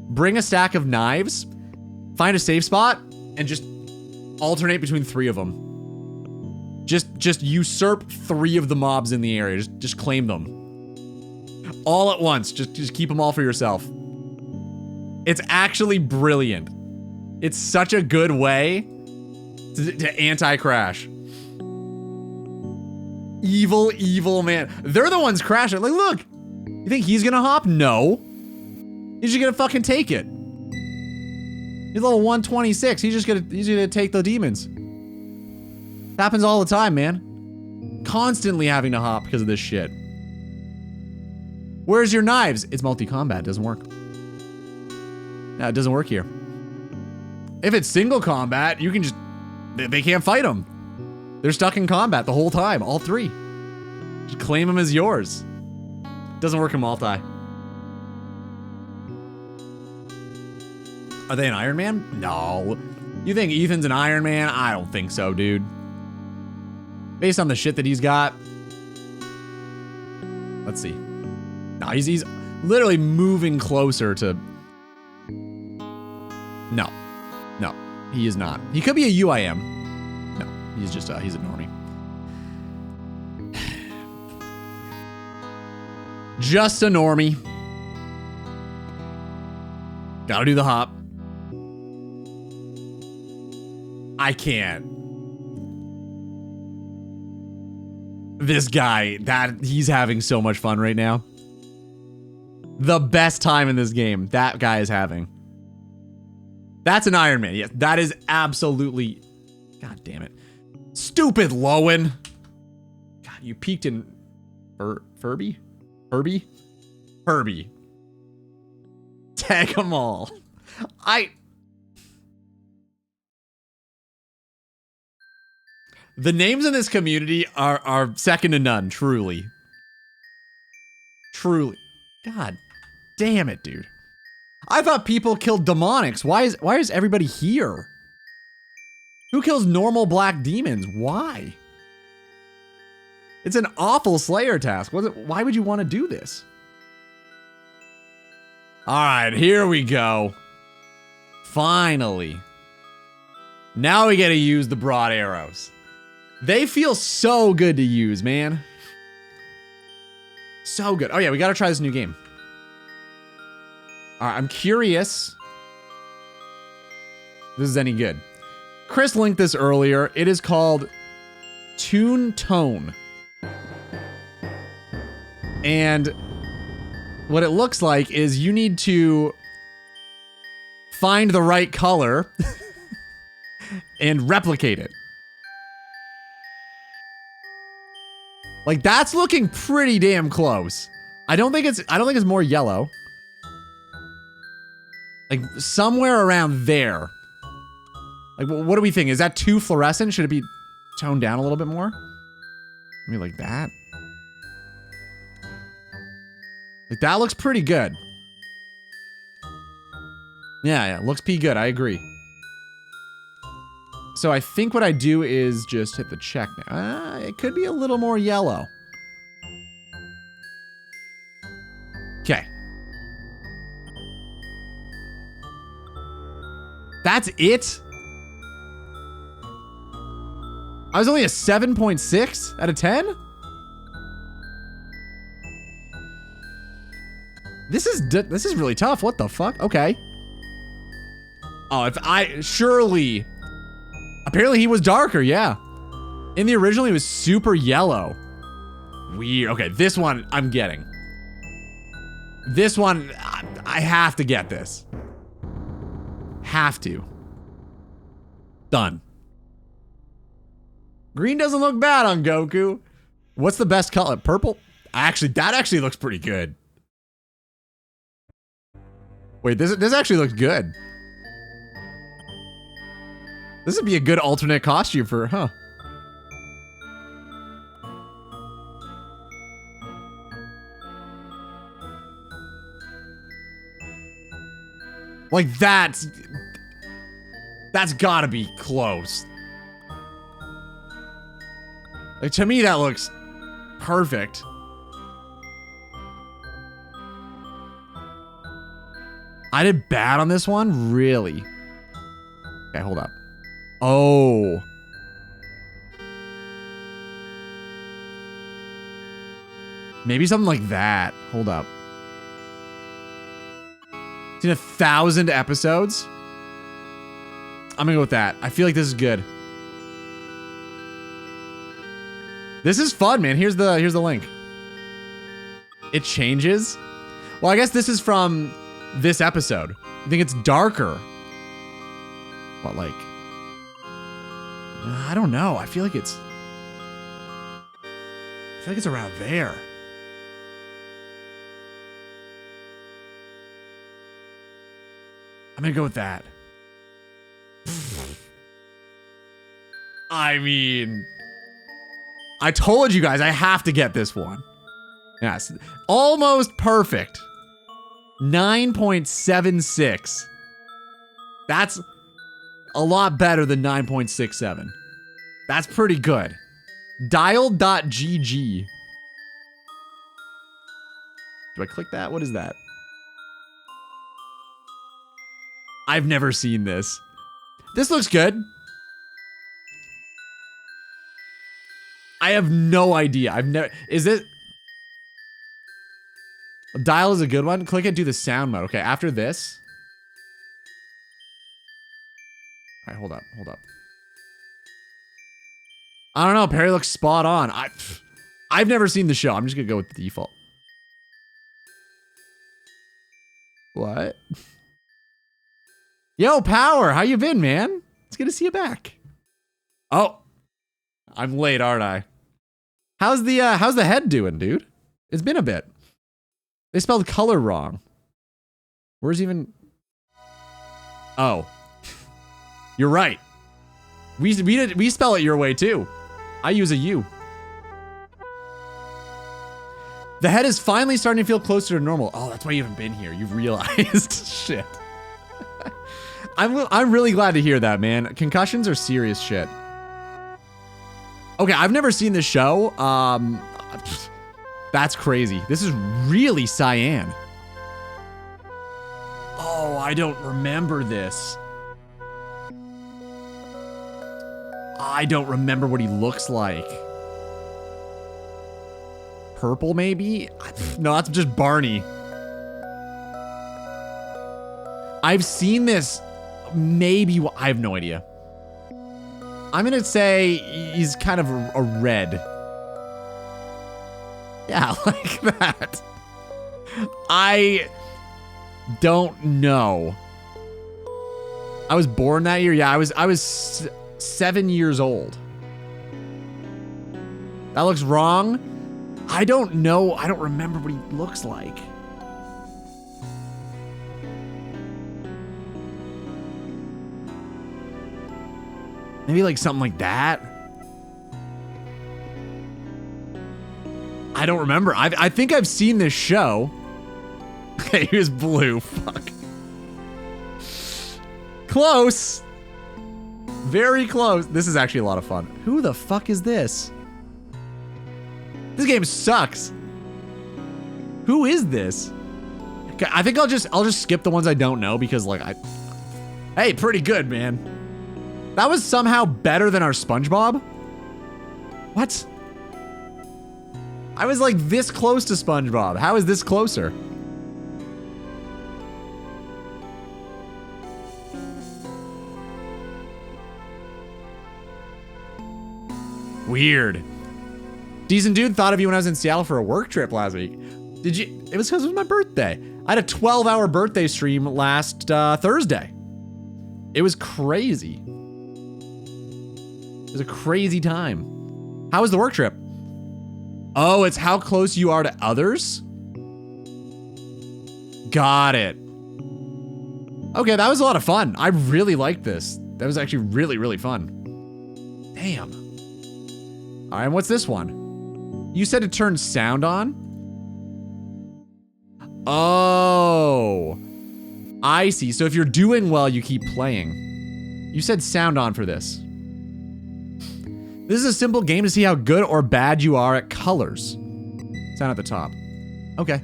bring a stack of knives, find a safe spot, and just alternate between 3 of them. Just usurp 3 of the mobs in the area. Just claim them. All at once. Just keep them all for yourself. It's actually brilliant. It's such a good way to anti-crash. Evil man. They're the ones crashing. Like, look. You think he's gonna hop? No. He's just gonna fucking take it. He's level 126. He's gonna take the demons. It happens all the time, man. Constantly having to hop because of this shit. Where's your knives? It's multi-combat. It doesn't work. No, it doesn't work here. If it's single combat, you can just... They can't fight them. They're stuck in combat the whole time. All 3. Just claim them as yours. Doesn't work in multi. Are they an Iron Man? No. You think Ethan's an Iron Man? I don't think so, dude. Based on the shit that he's got. Let's see. No, he's literally moving closer to... No. No, he is not. He could be a UIM. No, he's just he's a normie. Just a normie. Gotta do the hop. I can't. This guy, he's having so much fun right now. The best time in this game that guy is having. That's an Iron Man. Yes, that is absolutely... God damn it. Stupid Lowen. God, you peaked in... Furby? Herbie? Herbie. Tag them all. The names in this community are second to none, truly. Truly. God damn it, dude. I thought people killed demonics. Why is everybody here? Who kills normal black demons? Why? It's an awful Slayer task. Why would you want to do this? All right, here we go. Finally. Now we get to use the broad arrows. They feel so good to use, man. So good. Oh yeah, we got to try this new game. All right, I'm curious if this is any good. Chris linked this earlier. It is called Toon Tone. And what it looks like is you need to find the right color and replicate it. Like, that's looking pretty damn close. I don't think it's more yellow. Like, somewhere around there. Like, what do we think? Is that too fluorescent? Should it be toned down a little bit more? Maybe like that. Like, that looks pretty good. Yeah, looks pretty good. I agree. So I think what I do is just hit the check now. It could be a little more yellow. Okay. That's it? I was only a 7.6 out of 10? This is really tough. What the fuck? Okay. Oh, surely. Apparently he was darker, yeah. In the original, he was super yellow. Weird. Okay, this one I'm getting. This one, I have to get this. Have to. Done. Green doesn't look bad on Goku. What's the best color? Purple? Actually, that actually looks pretty good. Wait, this actually looks good. This would be a good alternate costume for, huh? Like, that's gotta be close. Like, to me, that looks perfect. I did bad on this one? Really? Okay, hold up. Oh. Maybe something like that. Hold up. It's in 1,000 episodes. I'm gonna go with that. I feel like this is good. This is fun, man. Here's the link. It changes. Well, I guess this is from this episode. I think it's darker. What, like? I don't know. I feel like it's around there. I'm gonna go with that. I mean, I told you guys I have to get this one. Yes, almost perfect. 9.76. That's a lot better than 9.67. That's pretty good. Dialed.gg. Do I click that? What is that? I've never seen this. This looks good. I have no idea. I've never... Is it... Dial is a good one. Click it, do the sound mode. Okay, after this... Alright, hold up. I don't know. Perry looks spot on. I've never seen the show. I'm just gonna go with the default. What? Yo, Power, how you been, man? It's good to see you back. Oh, I'm late, aren't I? How's the head doing, dude? It's been a bit. They spelled color wrong. Where's even... Oh. You're right. We spell it your way, too. I use a U. The head is finally starting to feel closer to normal. Oh, that's why you haven't been here. You've realized. Shit. I'm really glad to hear that, man. Concussions are serious shit. Okay, I've never seen this show. That's crazy. This is really cyan. Oh, I don't remember this. I don't remember what he looks like. Purple, maybe? No, that's just Barney. I've seen this. Maybe. I have no idea. I'm gonna say he's kind of a red. Yeah, like that. I don't know. I was born that year. Yeah, I was 7 years old. That looks wrong. I don't know. I don't remember what he looks like. Maybe like something like that. I don't remember. I think I've seen this show. Okay, here's blue. Fuck. Close. Very close. This is actually a lot of fun. Who the fuck is this? This game sucks. Who is this? Okay, I think I'll just skip the ones I don't know because like hey, pretty good, man. That was somehow better than our SpongeBob? What? I was like this close to SpongeBob. How is this closer? Weird. Decent dude, thought of you when I was in Seattle for a work trip last week. Did you? It was because it was my birthday. I had a 12-hour birthday stream last Thursday. It was crazy. It was a crazy time. How was the work trip? Oh, it's how close you are to others? Got it. Okay, that was a lot of fun. I really liked this. That was actually really, really fun. Damn. All right, and what's this one? You said to turn sound on? Oh. I see. So if you're doing well, you keep playing. You said sound on for this. This is a simple game to see how good or bad you are at colors. Sound at the top. Okay.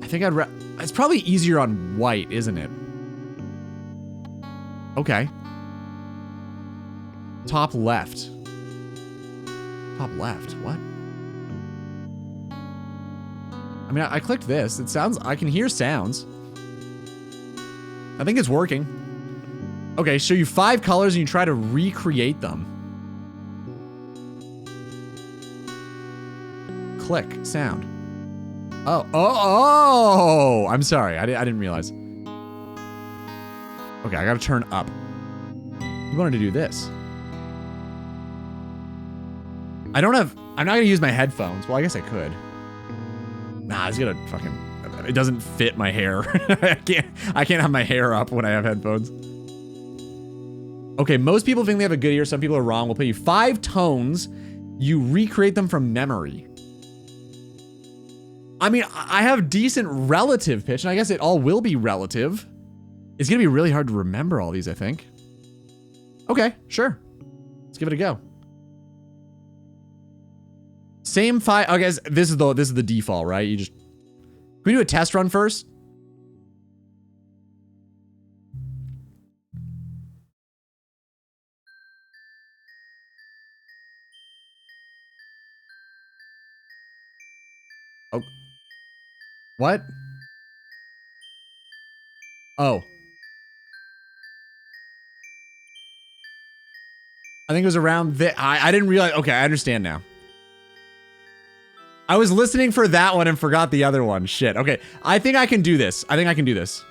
I think it's probably easier on white, isn't it? Okay. Top left. Top left, what? I mean, I clicked this. It sounds, I can hear sounds. I think it's working. Okay, show you 5 colors and you try to recreate them. Click, sound. Oh, I'm sorry. I didn't realize. Okay, I gotta turn up. You wanted to do this. I'm not gonna use my headphones. Well, I guess I could. Nah, it's gonna fucking, it doesn't fit my hair. I can't have my hair up when I have headphones. Okay, most people think they have a good ear. Some people are wrong. We'll play you 5 tones. You recreate them from memory. I mean, I have decent relative pitch, and I guess it all will be relative. It's gonna be really hard to remember all these, I think. Okay, sure. Let's give it a go. Same 5. Okay, this is the default, right? You just. Can we do a test run first? Oh. What? Oh. I think it was around the. I didn't realize. Okay, I understand now. I was listening for that one and forgot the other one. Shit. Okay, I think I can do this. I think I can do this.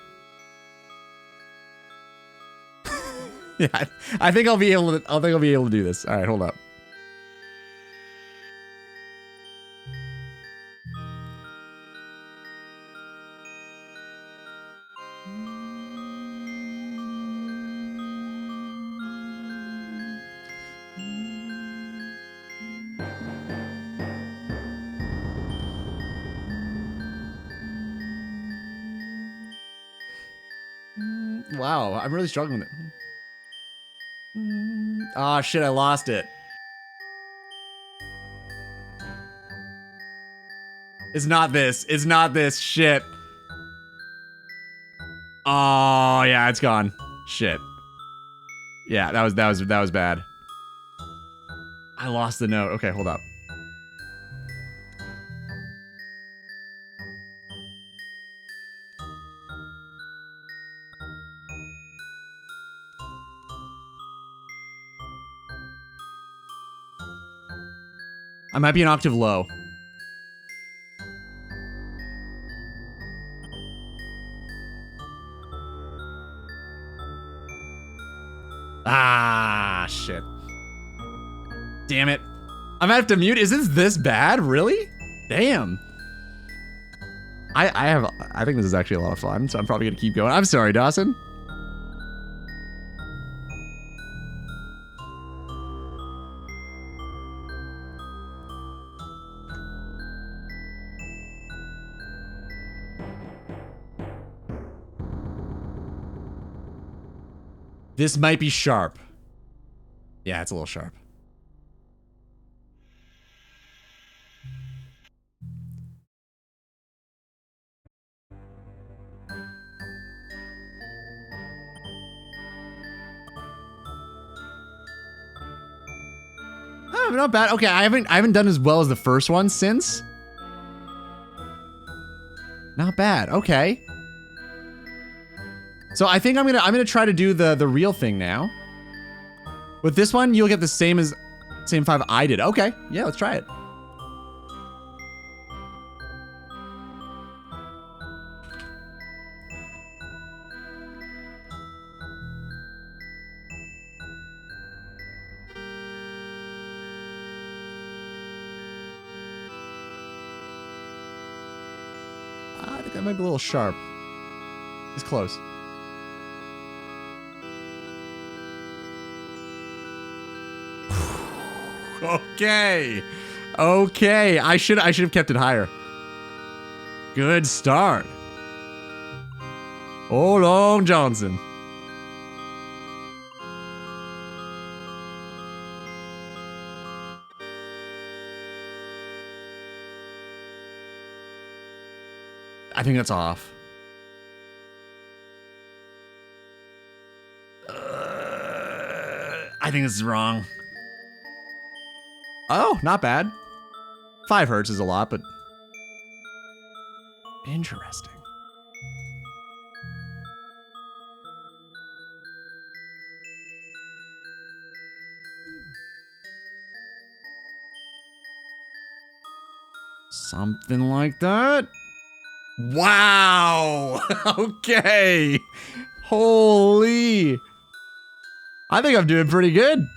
Yeah, I think I'll be able to. I think I'll be able to do this. All right, hold up. Wow, I'm really struggling with it. Ah, shit, I lost it. It's not this. It's not this. Shit. Oh, yeah, it's gone. Shit. Yeah, that was bad. I lost the note. Okay, hold up. I might be an octave low. Ah, shit. Damn it. I might have to mute. Is this bad? Really? Damn. I think this is actually a lot of fun, so I'm probably gonna keep going. I'm sorry, Dawson. This might be sharp. Yeah, it's a little sharp. Oh, not bad. Okay, I haven't done as well as the first one since. Not bad. Okay. So I think I'm gonna try to do the real thing now. With this one, you'll get the same 5 I did. Okay, yeah, let's try it. I think that might be a little sharp. It's close. Okay. Okay. I should have kept it higher. Good start. Oh, Long Johnson. I think that's off. I think this is wrong. Oh, not bad. 5 hertz is a lot, but interesting. Something like that. Wow. Okay. Holy. I think I'm doing pretty good.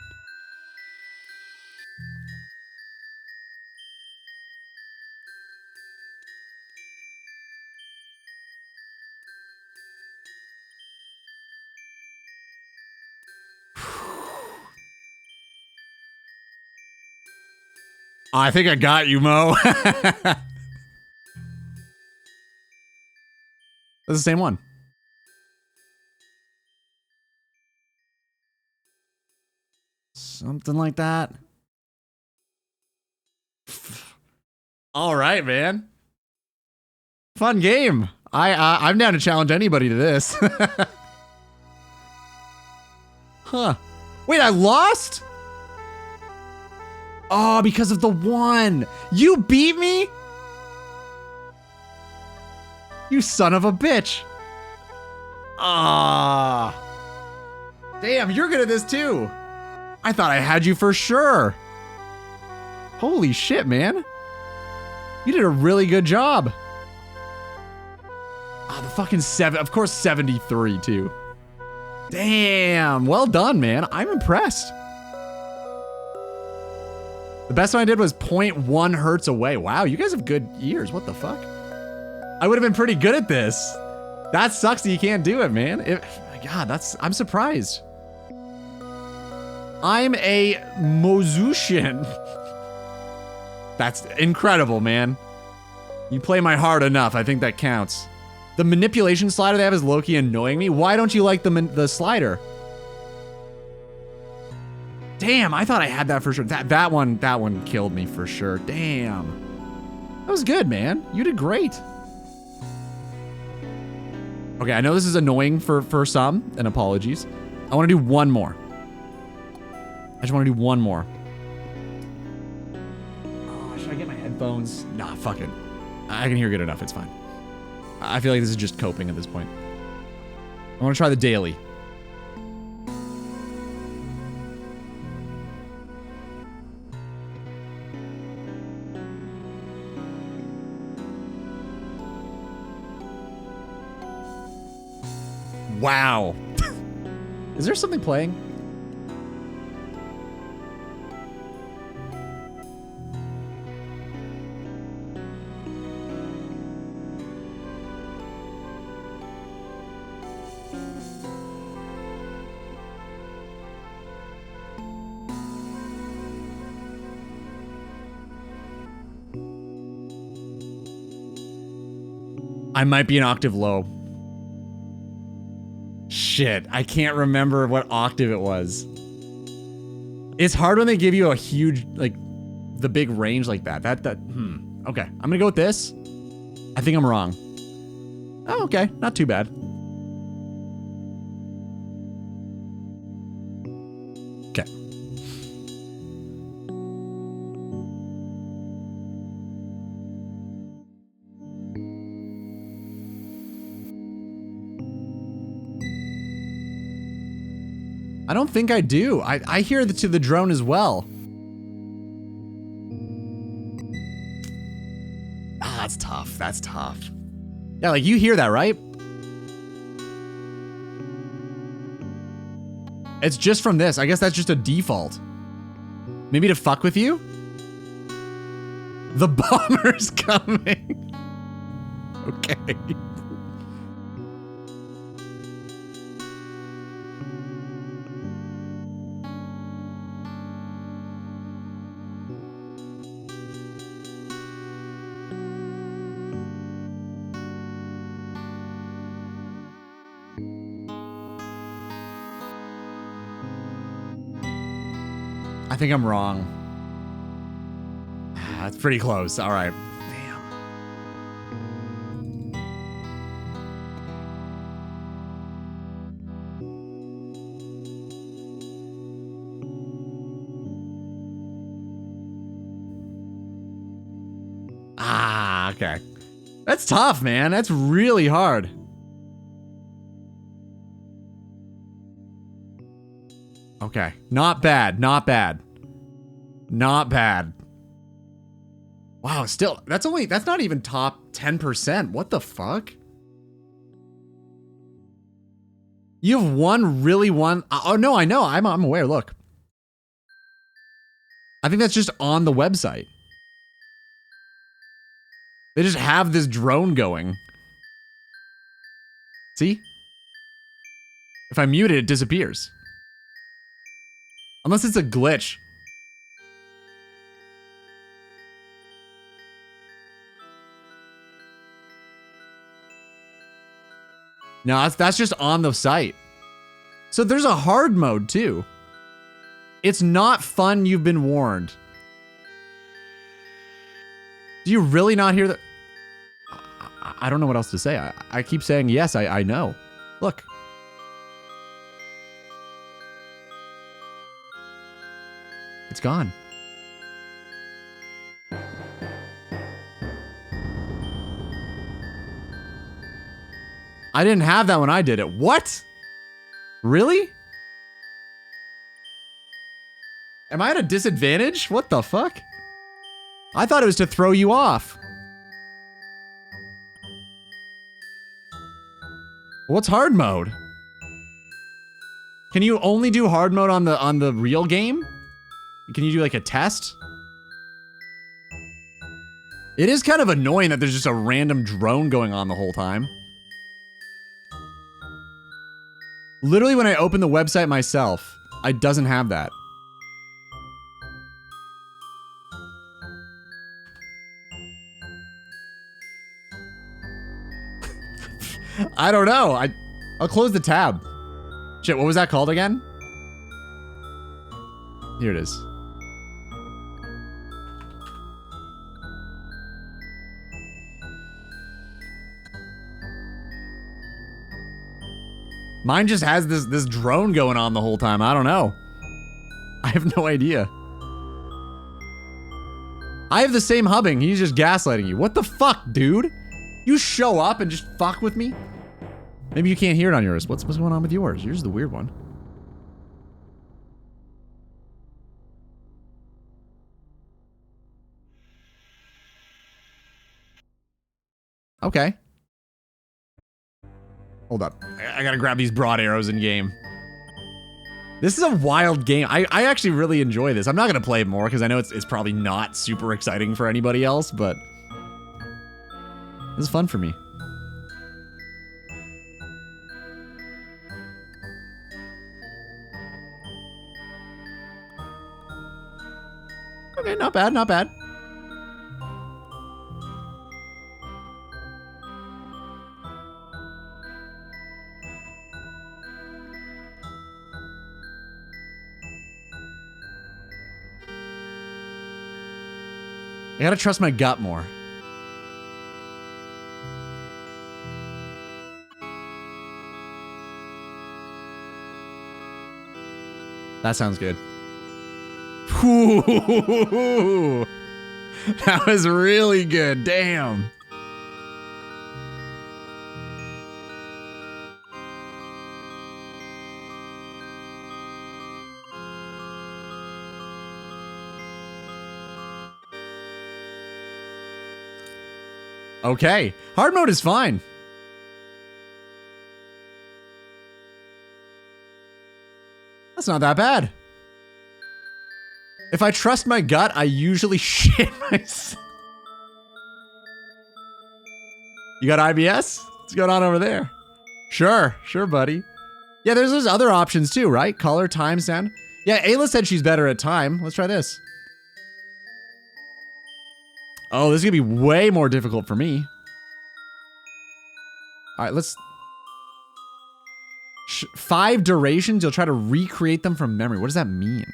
I think I got you, Mo. That's the same one. Something like that. All right, man. Fun game. I'm down to challenge anybody to this. Huh. Wait, I lost? Oh, because of the 1. You beat me? You son of a bitch. Ah. Damn, you're good at this too. I thought I had you for sure. Holy shit, man. You did a really good job. Ah, the fucking 7. Of course, 73 too. Damn. Well done, man. I'm impressed. The best one I did was 0.1 hertz away. Wow, you guys have good ears. What the fuck? I would have been pretty good at this. That sucks that you can't do it, man. God, I'm surprised. I'm a Mozusian. That's incredible, man. You play my heart enough. I think that counts. The manipulation slider they have is low-key annoying me. Why don't you like the slider? Damn, I thought I had that for sure. That one killed me for sure. Damn. That was good, man. You did great. Okay, I know this is annoying for some, and apologies. I want to do one more. I just want to do one more. Oh, should I get my headphones? Nah, fuck it. I can hear good enough. It's fine. I feel like this is just coping at this point. I want to try the daily. Wow. Is there something playing? I might be an octave low. Shit, I can't remember what octave it was. It's hard when they give you a huge, like, the big range like that. Okay, I'm gonna go with this. I think I'm wrong. Oh, okay, not too bad. Okay. I don't think I do. I hear to the drone as well. Ah, that's tough. That's tough. Yeah, like you hear that, right? It's just from this. I guess that's just a default. Maybe to fuck with you? The bomber's coming. Okay. I think I'm wrong. That's pretty close. All right. Damn. Ah, okay. That's tough, man. That's really hard. Okay. Not bad. Not bad. Not bad. Wow, still, that's not even top 10%. What the fuck? You have one. Oh, no, I know. I'm aware. Look. I think that's just on the website. They just have this drone going. See? If I mute it, it disappears. Unless it's a glitch. No, that's just on the site. So there's a hard mode too. It's not fun, you've been warned. Do you really not hear that? I don't know what else to say. I keep saying yes, I know. Look. It's gone. I didn't have that when I did it. What? Really? Am I at a disadvantage? What the fuck? I thought it was to throw you off. What's hard mode? Can you only do hard mode on the real game? Can you do like a test? It is kind of annoying that there's just a random drone going on the whole time. Literally when I open the website myself, it doesn't have that. I don't know. I'll close the tab. Shit, what was that called again? Here it is. Mine just has this drone going on the whole time. I don't know. I have no idea. I have the same hubbing. He's just gaslighting you. What the fuck, dude? You show up and just fuck with me? Maybe you can't hear it on yours. What's going on with yours? Yours is the weird one. Okay. Hold up. I gotta grab these broad arrows in game. This is a wild game. I actually really enjoy this. I'm not gonna play it more because I know it's probably not super exciting for anybody else, but this is fun for me. Okay, not bad, not bad. I gotta trust my gut more. That sounds good. Ooh, that was really good. Damn. Okay. Hard mode is fine. That's not that bad. If I trust my gut, I usually shit myself. You got IBS? What's going on over there? Sure, buddy. Yeah, there's other options too, right? Color, time, sound. Yeah, Ayla said she's better at time. Let's try this. Oh, this is gonna be way more difficult for me. All right, let's... 5 durations, you'll try to recreate them from memory. What does that mean?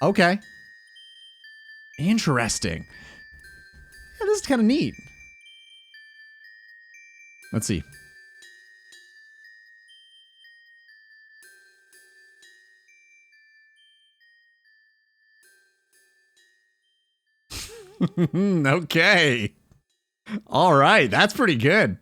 Okay. Interesting. Yeah, this is kind of neat. Let's see. Okay. All right, that's pretty good.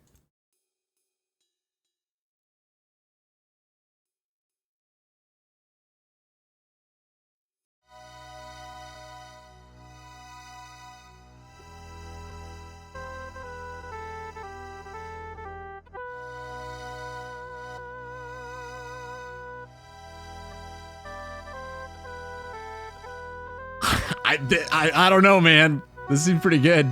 I don't know, man. This seems pretty good.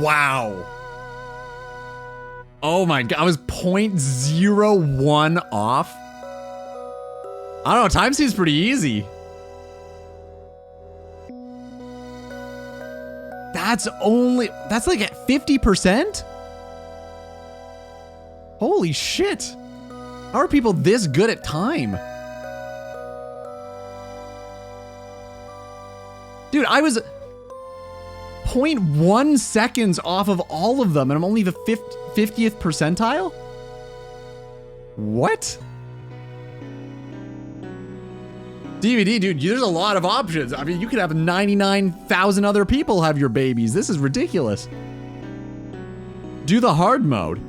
Wow. Oh my god, I was 0.01 off. I don't know, time seems pretty easy. That's like at 50%? Holy shit. How are people this good at time? Dude, I was 0.1 seconds off of all of them, and I'm only the 50th percentile? What? DVD, dude, there's a lot of options. I mean, you could have 99,000 other people have your babies. This is ridiculous. Do the hard mode.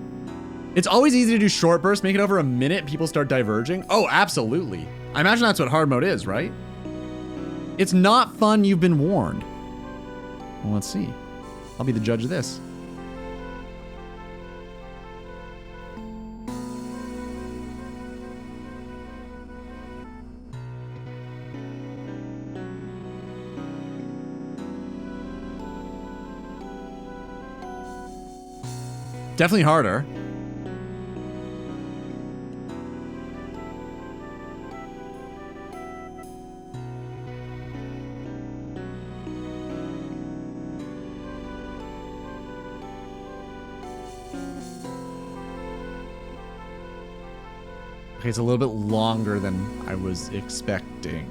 It's always easy to do short bursts. Make it over a minute, people start diverging. Oh, absolutely. I imagine that's what hard mode is, right? It's not fun, you've been warned. Well, let's see. I'll be the judge of this. Definitely harder. Okay, it's a little bit longer than I was expecting.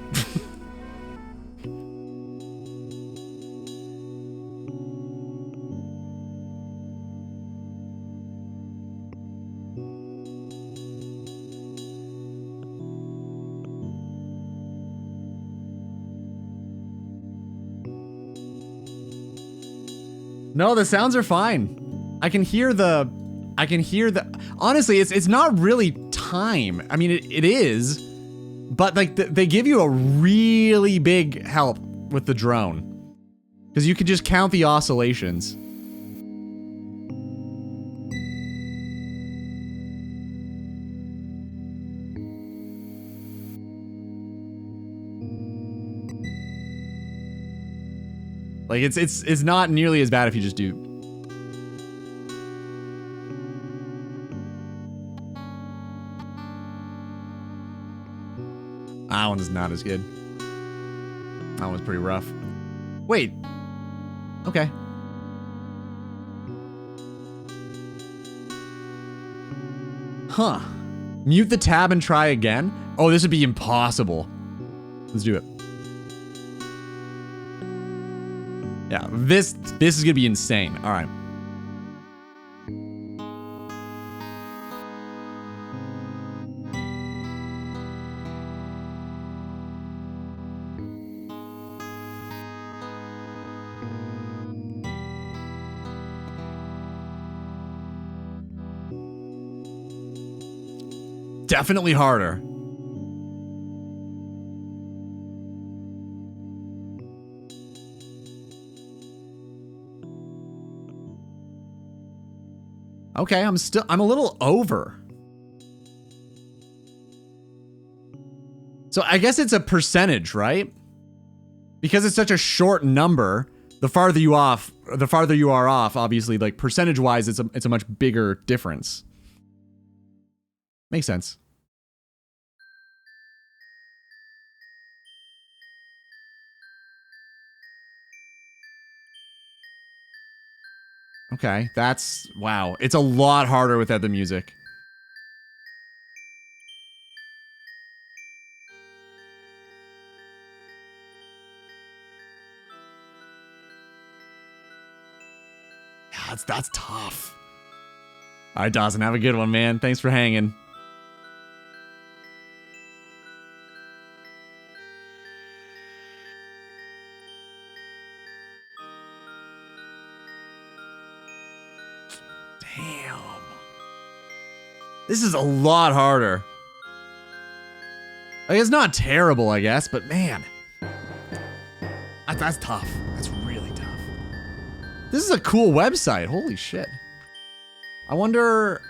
No, the sounds are fine. I can hear the honestly, it's not really time. I mean, it is, but like they give you a really big help with the drone because you can just count the oscillations. Like it's not nearly as bad if you just do. That one's not as good. That was pretty rough. Wait. Okay. Huh. Mute the tab and try again? Oh, this would be impossible. Let's do it. Yeah, this is gonna be insane. All right. Definitely harder. Okay, I'm a little over. So I guess it's a percentage, right? Because it's such a short number, the farther you are off, obviously, like percentage-wise, it's a much bigger difference. Makes sense. Okay, that's... Wow. It's a lot harder without the music. Yeah, that's tough. All right, Dawson, have a good one, man. Thanks for hanging. Damn. This is a lot harder. Like, it's not terrible, I guess, but man. That's tough. That's really tough. This is a cool website. Holy shit. I wonder...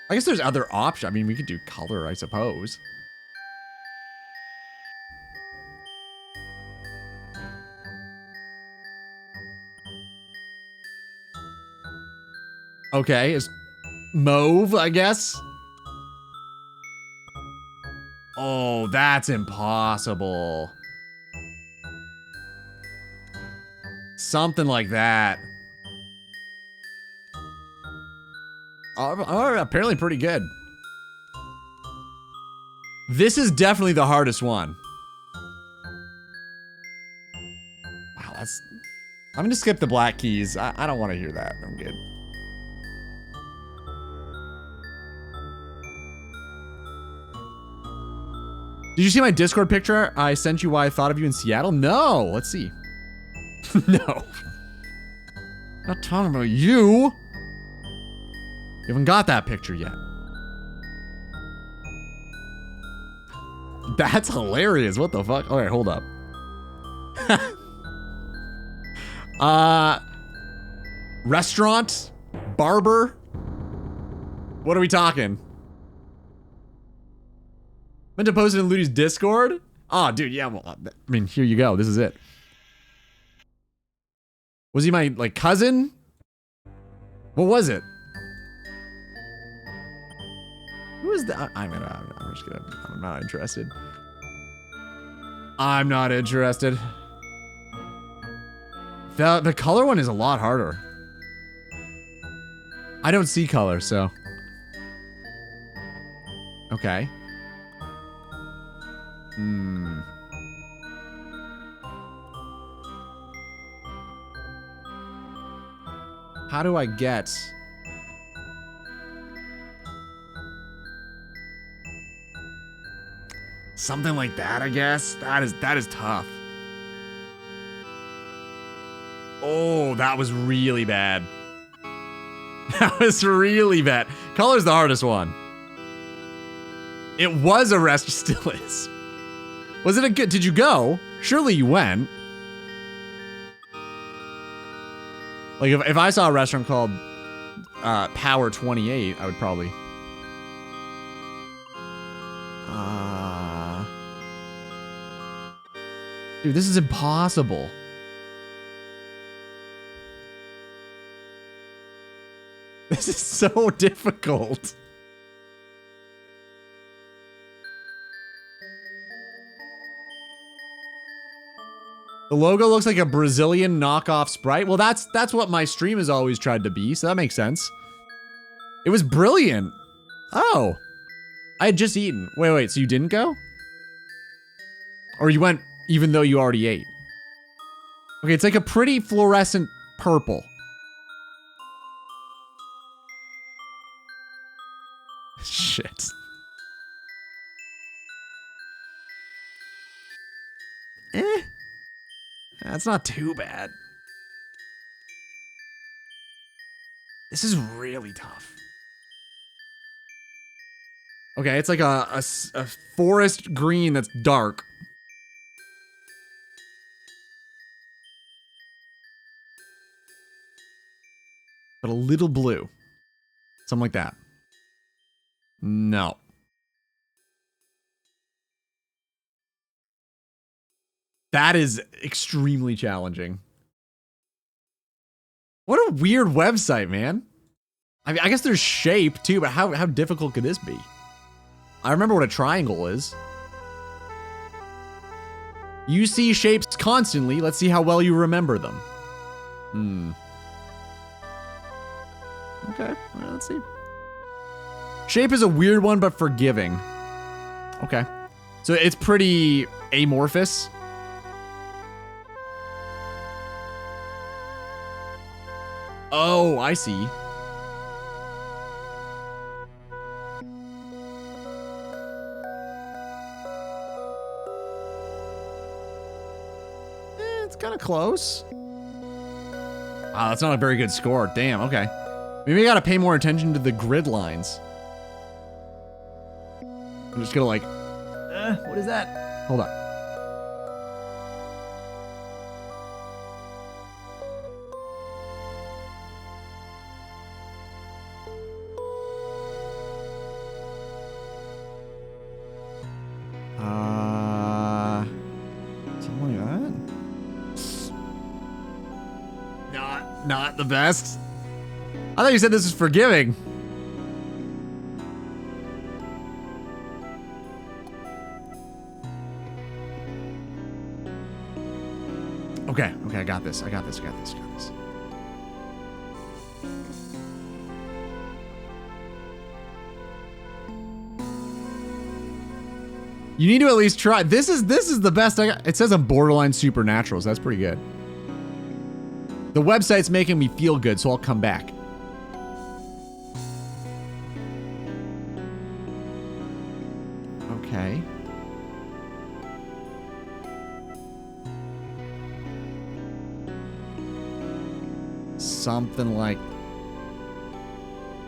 I guess there's other options. I mean, we could do color, I suppose. Okay, it's mauve, I guess. Oh, that's impossible. Something like that. Oh, apparently pretty good. This is definitely the hardest one. Wow, that's... I'm gonna skip the black keys. I don't want to hear that. I'm good. Did you see my Discord picture? I sent you why I thought of you in Seattle? No. Let's see. No. Not talking about you. You haven't got that picture yet. That's hilarious. What the fuck? All right, hold up. Restaurant? Barber? What are we talking? Meant to post it in Ludi's Discord? Oh, dude, yeah, well, I mean, here you go. This is it. Was he my, like, cousin? What was it? Who is that? I'm not interested. I'm not interested. The color one is a lot harder. I don't see color, so. Okay. Hmm. How do I get... something like that, I guess? That is tough. Oh, that was really bad. That was really bad. Color's the hardest one. It was a rest, still is. Was it a good, did you go? Surely you went. Like, if I saw a restaurant called Power 28, I would probably... Dude, this is impossible. This is so difficult. The logo looks like a Brazilian knockoff Sprite. Well, that's what my stream has always tried to be, so that makes sense. It was brilliant. Oh. I had just eaten. Wait, so you didn't go? Or you went even though you already ate? Okay, it's like a pretty fluorescent purple. Shit. That's not too bad. This is really tough. Okay, it's like a forest green that's dark. But a little blue. Something like that. No. That is extremely challenging. What a weird website, man. I mean, I guess there's shape too, but how difficult could this be? I remember what a triangle is. You see shapes constantly. Let's see how well you remember them. Okay, all right, let's see. Shape is a weird one, but forgiving. Okay. So it's pretty amorphous. Oh, I see. It's kind of close. Wow, that's not a very good score. Damn, okay. Maybe I gotta pay more attention to the grid lines. I'm just gonna like, what is that? Hold on. Something like that. Not the best. I thought you said this was forgiving. Okay, I got this. You need to at least try. This is the best I got. It says I'm borderline supernatural, so that's pretty good. The website's making me feel good, so I'll come back. Okay. Something like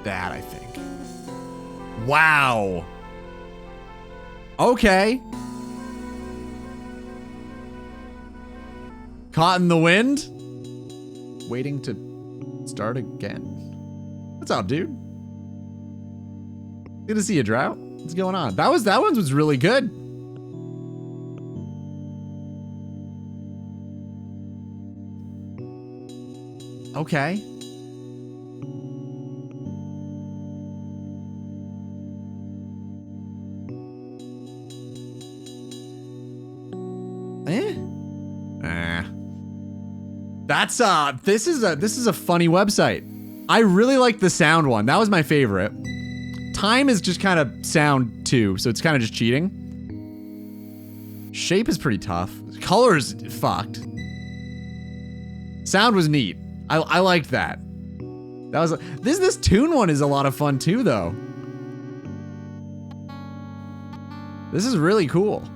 that, I think. Wow. Okay. Caught in the wind. Waiting to start again. What's up, dude? Good to see you, Drought. What's going on? That one was really good. Okay. That's this is a funny website. I really like the sound one. That was my favorite. Time is just kind of sound too, so it's kind of just cheating. Shape is pretty tough. Color is fucked. Sound was neat. I liked that. That was this tune one is a lot of fun too, though. This is really cool.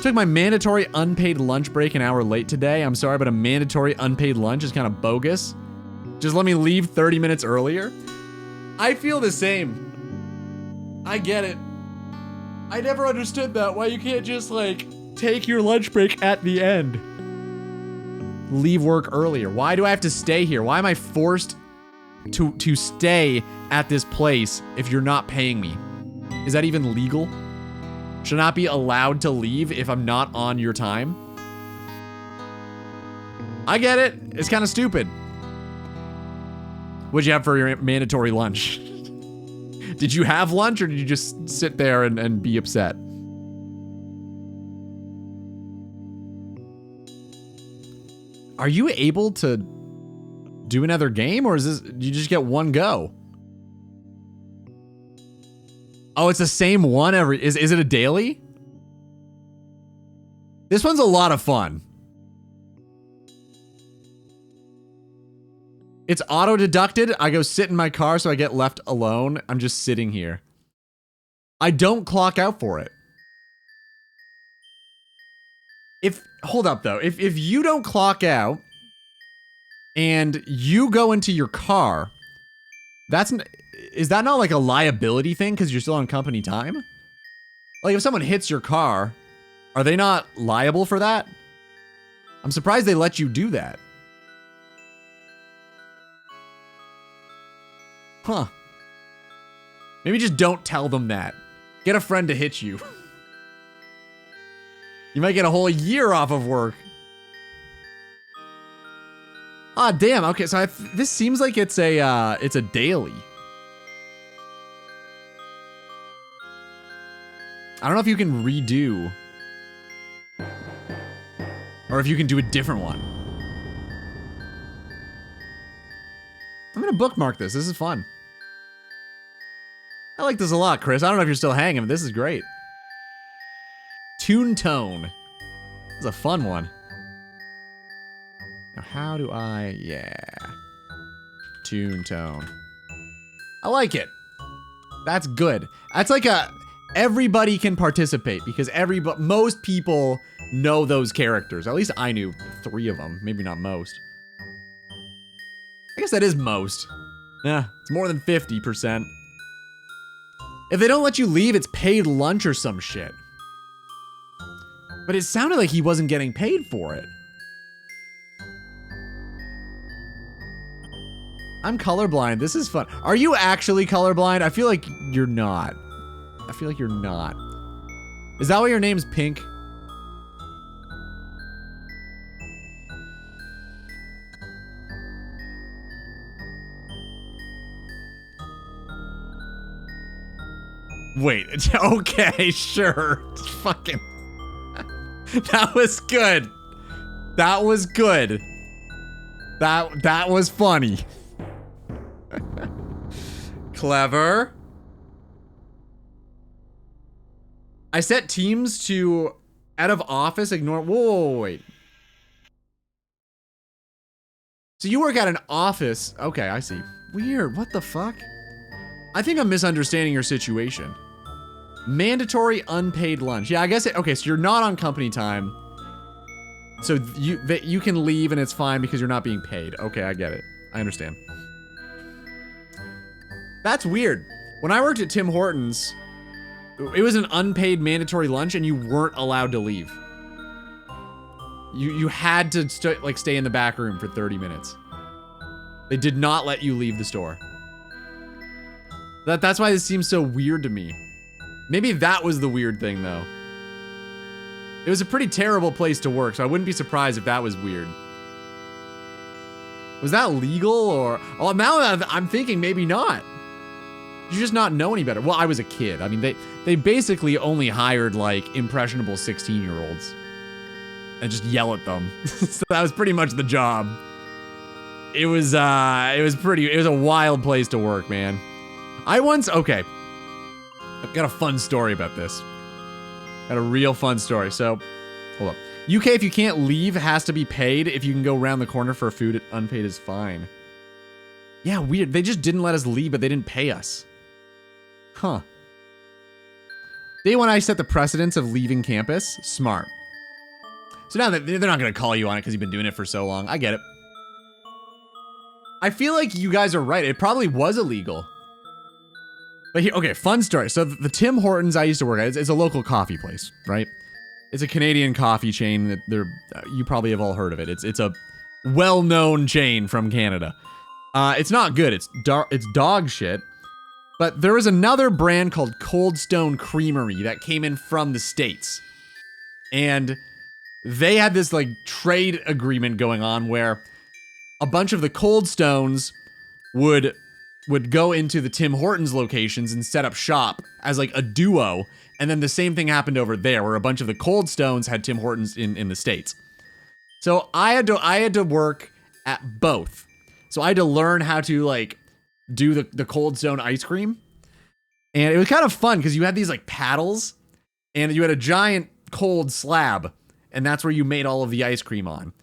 Took my mandatory unpaid lunch break an hour late today. I'm sorry, but a mandatory unpaid lunch is kind of bogus. Just let me leave 30 minutes earlier. I feel the same. I get it. I never understood that. Why you can't just like take your lunch break at the end. Leave work earlier. Why do I have to stay here? Why am I forced to stay at this place if you're not paying me? Is that even legal? Should I not be allowed to leave if I'm not on your time? I get it. It's kind of stupid. What'd you have for your mandatory lunch? Did you have lunch or did you just sit there and be upset? Are you able to do another game, or is this, you just get one go? Oh, it's the same one every, is it a daily? This one's a lot of fun. It's auto deducted. I go sit in my car so I get left alone. I'm just sitting here. I don't clock out for it. Hold up though, if you don't clock out and you go into your car, is that not like a liability thing because you're still on company time? Like if someone hits your car, are they not liable for that? I'm surprised they let you do that. Huh. Maybe just don't tell them that. Get a friend to hit you. You might get a whole year off of work. Ah, damn. Okay, so this seems like it's a daily. I don't know if you can redo, or if you can do a different one. I'm gonna bookmark this. This is fun. I like this a lot, Chris. I don't know if you're still hanging, but this is great. Tune Tone. This is a fun one. Now, how do I... Yeah. Tune Tone. I like it. That's good. That's like a... Everybody can participate because most people know those characters. At least I knew 3 of them. Maybe not most. I guess that is most. Yeah, it's more than 50%. If they don't let you leave, it's paid lunch or some shit. But it sounded like he wasn't getting paid for it. I'm colorblind. This is fun. Are you actually colorblind? I feel like you're not. I feel like you're not. Is that why your name's Pink? Wait, okay, sure. Fucking. That was good. That was good. That was funny. Clever. I set teams to out of office, ignore. Whoa, wait. So you work at an office. Okay, I see. Weird. What the fuck? I think I'm misunderstanding your situation. Mandatory unpaid lunch. Yeah, I guess okay, so you're not on company time. So you can leave and it's fine because you're not being paid. Okay, I get it. I understand. That's weird. When I worked at Tim Hortons, it was an unpaid mandatory lunch and you weren't allowed to leave. You had to stay in the back room for 30 minutes. They did not let you leave the store. That's why this seems so weird to me. Maybe that was the weird thing, though. It was a pretty terrible place to work, so I wouldn't be surprised if that was weird. Was that legal, or... Oh, now I'm thinking maybe not. Did you just not know any better? Well, I was a kid. I mean, they basically only hired, like, impressionable 16-year-olds. And just yell at them. So that was pretty much the job. It was a wild place to work, man. Okay. I've got a fun story about this. Got a real fun story. So, hold up. UK, if you can't leave, has to be paid. If you can go around the corner for food, unpaid is fine. Yeah, weird. They just didn't let us leave, but they didn't pay us. Huh. Day one, I set the precedence of leaving campus. Smart. So now they're not going to call you on it because you've been doing it for so long. I get it. I feel like you guys are right. It probably was illegal. But here, okay, fun story. So the Tim Hortons I used to work at, it's a local coffee place, right? It's a Canadian coffee chain that you probably have all heard of it. It's a well-known chain from Canada. It's not good. It's dog shit. But there was another brand called Cold Stone Creamery that came in from the States. And they had this like trade agreement going on where a bunch of the Cold Stones would go into the Tim Hortons locations and set up shop as like a duo. And then the same thing happened over there where a bunch of the Cold Stones had Tim Hortons in the States. So I had to work at both. So I had to learn how to like do the cold stone ice cream. And it was kind of fun because you had these like paddles and you had a giant cold slab, and that's where you made all of the ice cream on.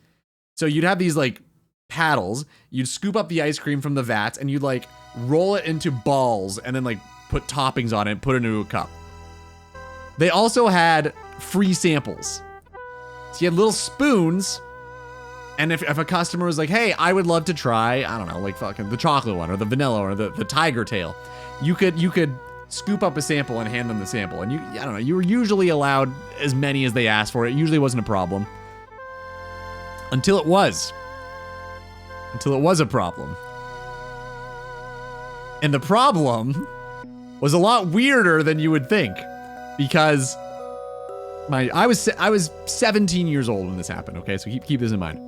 So you'd have these like paddles, you'd scoop up the ice cream from the vats and you'd like roll it into balls and then like put toppings on it and put it into a cup. They also had free samples. So you had little spoons, and if a customer was like, hey, I would love to try, I don't know, like fucking the chocolate one or the vanilla or the tiger tail, you could scoop up a sample and hand them the sample. And I don't know, you were usually allowed as many as they asked for. It usually wasn't a problem. Until it was a problem. And the problem was a lot weirder than you would think, because I was 17 years old when this happened, okay? So keep this in mind.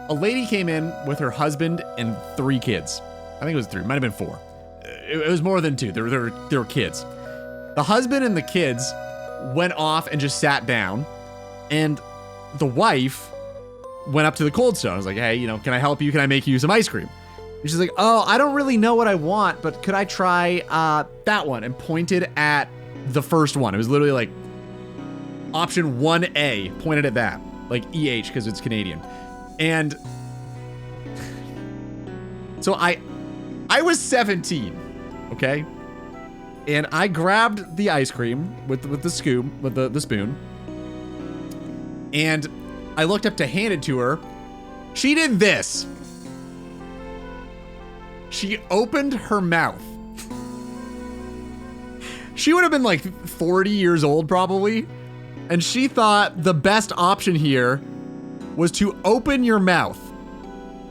A lady came in with her husband and 3 kids. I think it was 3, might have been 4. It was more than 2. There were kids. The husband and the kids went off and just sat down, and the wife went up to the Cold Stone. I was like, hey, can I help you? Can I make you some ice cream? And she's like, oh, I don't really know what I want, but could I try that one? And pointed at the first one. It was literally like option 1A, pointed at that, like EH because it's Canadian. And so I was 17, okay? And I grabbed the ice cream with the spoon. And I looked up to hand it to her. She did this. She opened her mouth. She would have been like 40 years old probably. And she thought the best option here was to open your mouth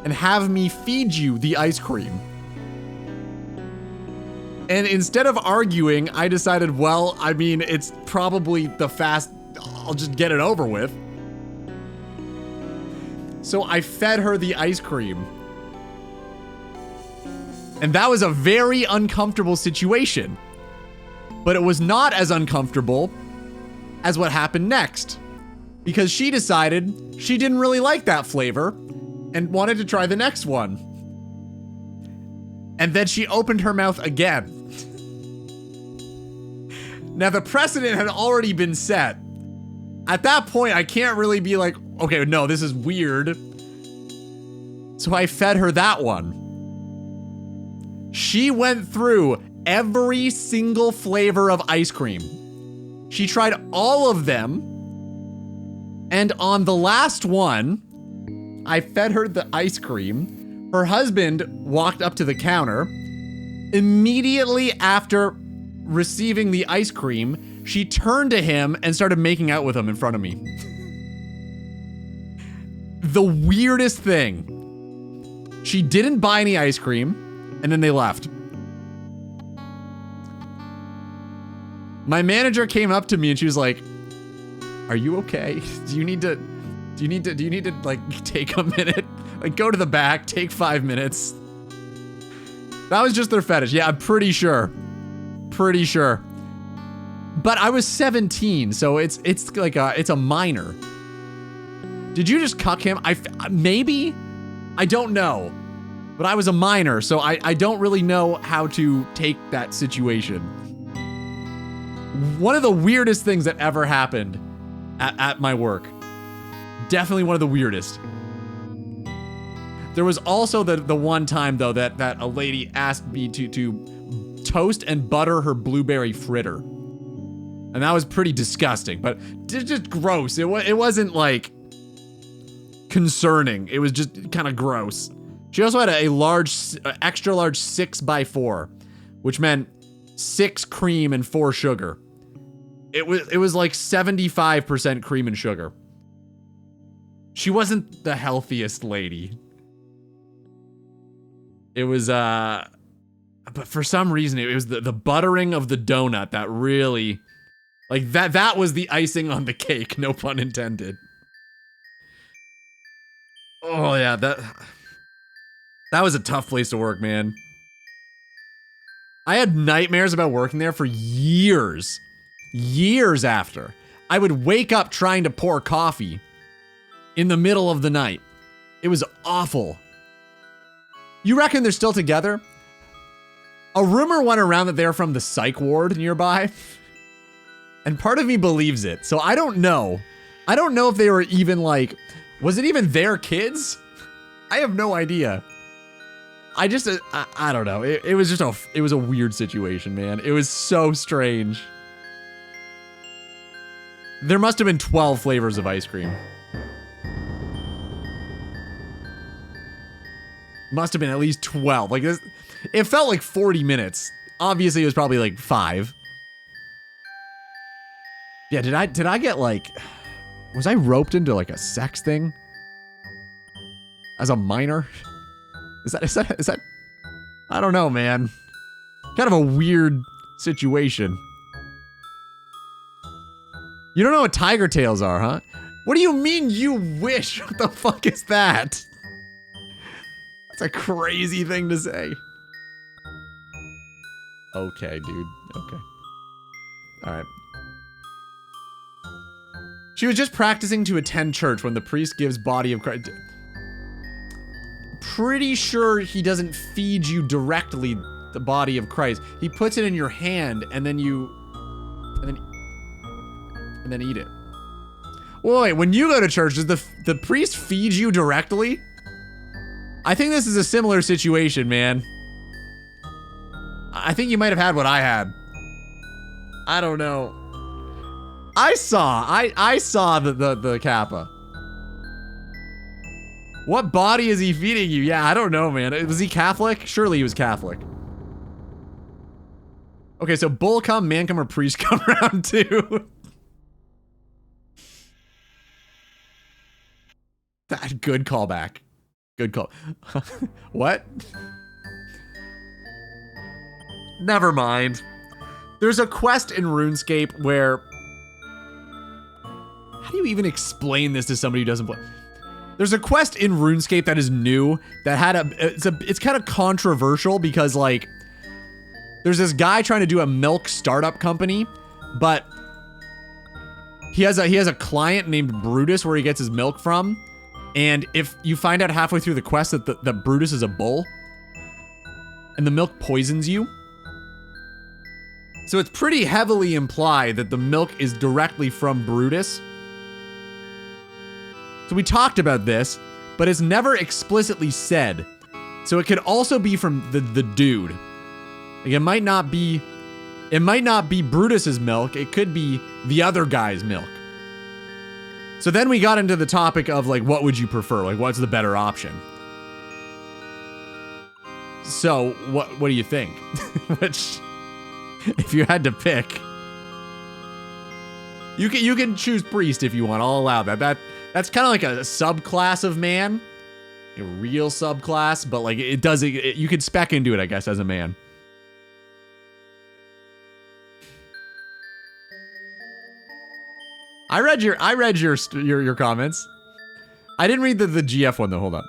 and have me feed you the ice cream. And instead of arguing, I decided, well, I mean, it's probably I'll just get it over with. So I fed her the ice cream. And that was a very uncomfortable situation. But it was not as uncomfortable as what happened next. Because she decided she didn't really like that flavor and wanted to try the next one. And then she opened her mouth again. Now the precedent had already been set. At that point, I can't really be like, okay, no, this is weird. So I fed her that one. She went through every single flavor of ice cream. She tried all of them. And on the last one, I fed her the ice cream. Her husband walked up to the counter. Immediately after receiving the ice cream, she turned to him and started making out with him in front of me. The weirdest thing. She didn't buy any ice cream, and then they left. My manager came up to me and she was like, "Are you okay? Do you need to like take a minute? Like go to the back, take 5 minutes." That was just their fetish. Yeah, I'm pretty sure. Pretty sure. But I was 17, so it's like it's a minor. Did you just cuck him? Maybe? I don't know. But I was a minor, so I don't really know how to take that situation. One of the weirdest things that ever happened at my work. Definitely one of the weirdest. There was also the one time though that a lady asked me to toast and butter her blueberry fritter. And that was pretty disgusting, but just gross. It wasn't like concerning. It was just kind of gross. She also had a extra large 6x4, which meant 6 cream and 4 sugar. It was like 75% cream and sugar. She wasn't the healthiest lady. It was, but for some reason, it was the buttering of the donut that really, like that was the icing on the cake, no pun intended. Oh yeah, that was a tough place to work, man. I had nightmares about working there for years. Years after. I would wake up trying to pour coffee in the middle of the night. It was awful. You reckon they're still together? A rumor went around that they're from the psych ward nearby. And part of me believes it. So I don't know. I don't know if they were even like, was it even their kids? I have no idea. I don't know. It was just it was a weird situation, man. It was so strange. There must have been 12 flavors of ice cream. Must have been at least 12. Like this, it felt like 40 minutes. Obviously, it was probably like 5. Yeah, did I get like, was I roped into like a sex thing as a minor? Is that? I don't know, man. Kind of a weird situation. You don't know what tiger tails are, huh? What do you mean you wish? What the fuck is that? That's a crazy thing to say. Okay, dude. Okay. All right. She was just practicing to attend church when the priest gives body of Christ. Pretty sure he doesn't feed you directly the body of Christ. He puts it in your hand and then then eat it. Wait, when you go to church, does the priest feed you directly? I think this is a similar situation, man. I think you might have had what I had. I don't know. I saw the kappa. What body is he feeding you? Yeah, I don't know, man. Was he Catholic? Surely he was Catholic. Okay, so bull come, man come, or priest come round too. That good callback. Good call. What? Never mind. There's a quest in RuneScape where... How do you even explain this to somebody who doesn't play? There's a quest in RuneScape that is new that had it's kind of controversial because like there's this guy trying to do a milk startup company, but he has a client named Brutus where he gets his milk from, and if you find out halfway through the quest that Brutus is a bull and the milk poisons you, so it's pretty heavily implied that the milk is directly from Brutus. So we talked about this, but it's never explicitly said. So it could also be from the dude. Like it might not be Brutus's milk. It could be the other guy's milk. So then we got into the topic of like, what would you prefer? Like, what's the better option? So what do you think? Which, if you had to pick, you can choose priest if you want. I'll allow that. That's kind of like a subclass of man, a real subclass, but like you could spec into it, I guess, as a man. I read your comments. I didn't read the GF one though. Hold on.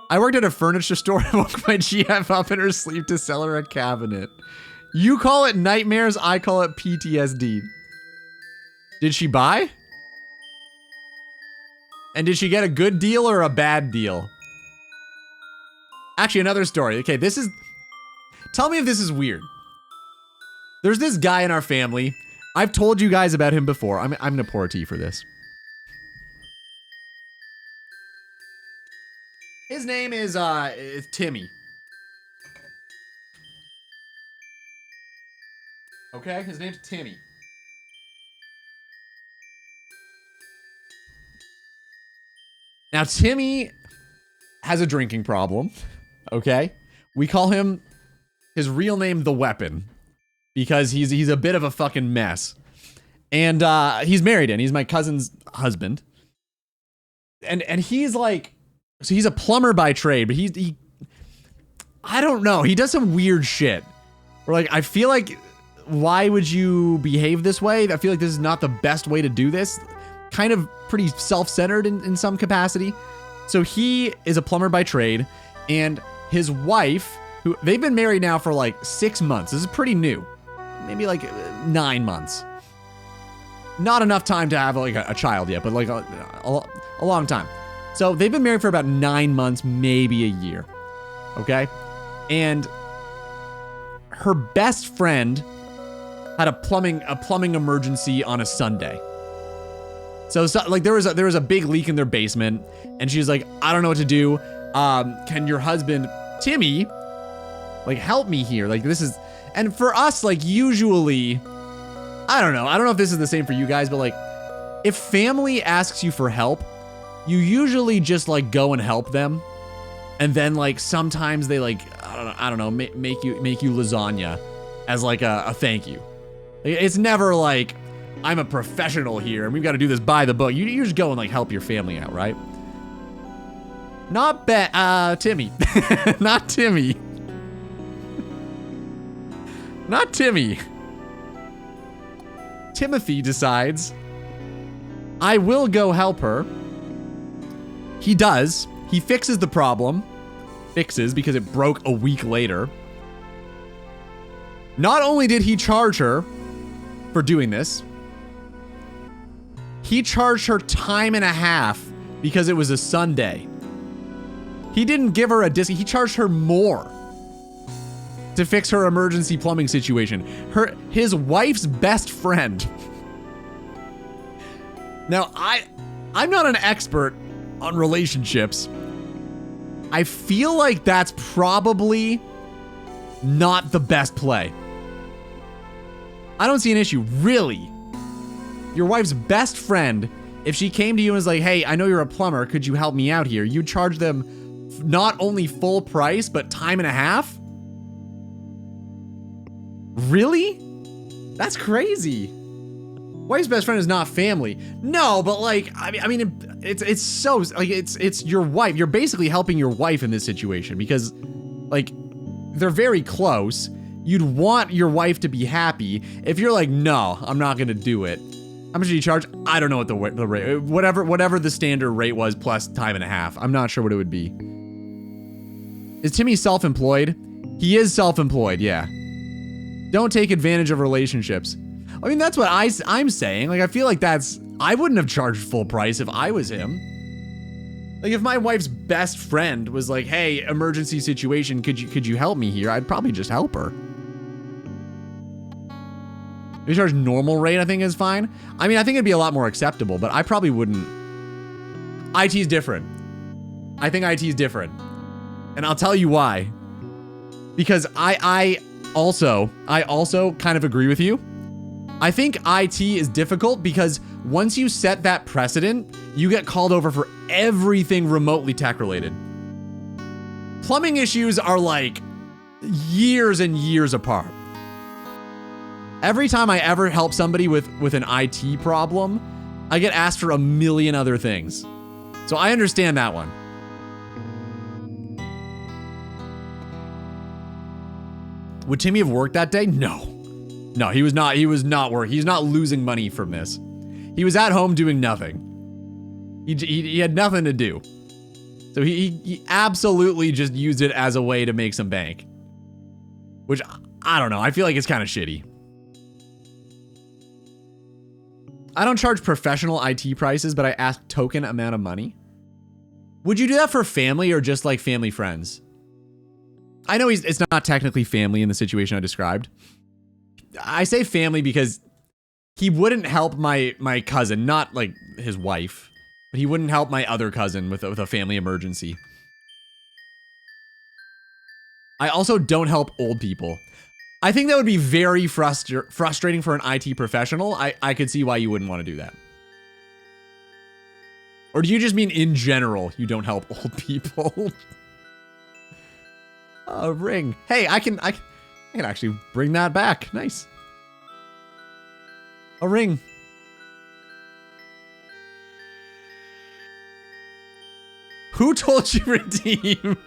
I worked at a furniture store and woke my GF up in her sleep to sell her a cabinet. You call it nightmares, I call it PTSD. Did she buy? And did she get a good deal or a bad deal? Actually, another story. Okay, tell me if this is weird. There's this guy in our family. I've told you guys about him before. I'm gonna pour a tea for this. His name is Timmy. Okay, his name's Timmy. Now, Timmy has a drinking problem, okay? We call him, his real name, The Weapon, because he's a bit of a fucking mess. And he's married and he's my cousin's husband. And he's like, so he's a plumber by trade, but he I don't know, he does some weird shit. Where like, I feel like, why would you behave this way? I feel like this is not the best way to do this. Kind of pretty self-centered in some capacity. So he is a plumber by trade, and his wife, who they've been married now for like 6 months. This is pretty new. Maybe like 9 months. Not enough time to have like a child yet, but like a long time. So they've been married for about 9 months, maybe a year. Okay? And her best friend had a plumbing emergency on a Sunday. So like there was a big leak in their basement, and she's like, I don't know what to do. Can your husband, Timmy, like help me here? Like this is, and for us, like usually, I don't know if this is the same for you guys, but like if family asks you for help, you usually just like go and help them. And then like sometimes they like, I don't know, make you lasagna as like a thank you. It's never like, I'm a professional here and we've got to do this by the book. You just go and like help your family out, right? Not Timmy. Not Timmy. Not Timmy. Timothy decides, I will go help her. He does. He fixes the problem. Fixes because it broke a week later. Not only did he charge her for doing this, he charged her time and a half because it was a Sunday. He didn't give her a discount. He charged her more to fix her emergency plumbing situation. His wife's best friend. Now, I'm not an expert on relationships. I feel like that's probably not the best play. I don't see an issue, really. Your wife's best friend, if she came to you and was like, hey, I know you're a plumber, could you help me out here? You charge them not only full price, but time and a half? Really? That's crazy. Wife's best friend is not family. No, but like, I mean, it's so, like, it's your wife. You're basically helping your wife in this situation because, like, they're very close. You'd want your wife to be happy. If you're like, no, I'm not gonna do it. How much did you charge? I don't know what the rate, whatever the standard rate was plus time and a half. I'm not sure what it would be. Is Timmy self-employed? He is self-employed, yeah. Don't take advantage of relationships. I mean, that's what I'm saying. Like, I feel like I wouldn't have charged full price if I was him. Like, if my wife's best friend was like, hey, emergency situation, could you help me here? I'd probably just help her. If you charge normal rate, I think is fine. I mean, I think it'd be a lot more acceptable, but I probably wouldn't. IT's different. I think IT's different. And I'll tell you why. Because I also kind of agree with you. I think IT is difficult because once you set that precedent, you get called over for everything remotely tech related. Plumbing issues are like years and years apart. Every time I ever help somebody with an IT problem, I get asked for a million other things. So I understand that one. Would Timmy have worked that day? No. No, he was not working. He's not losing money from this. He was at home doing nothing. He had nothing to do. So he absolutely just used it as a way to make some bank. Which, I don't know. I feel like it's kind of shitty. I don't charge professional IT prices, but I ask token amount of money. Would you do that for family or just like family friends? I know it's not technically family in the situation I described. I say family because he wouldn't help my cousin, not like his wife, but he wouldn't help my other cousin with a family emergency. I also don't help old people. I think that would be very frustrating for an IT professional. I could see why you wouldn't want to do that. Or do you just mean in general you don't help old people? A ring. Hey, I can actually bring that back. Nice. A ring. Who told you redeem?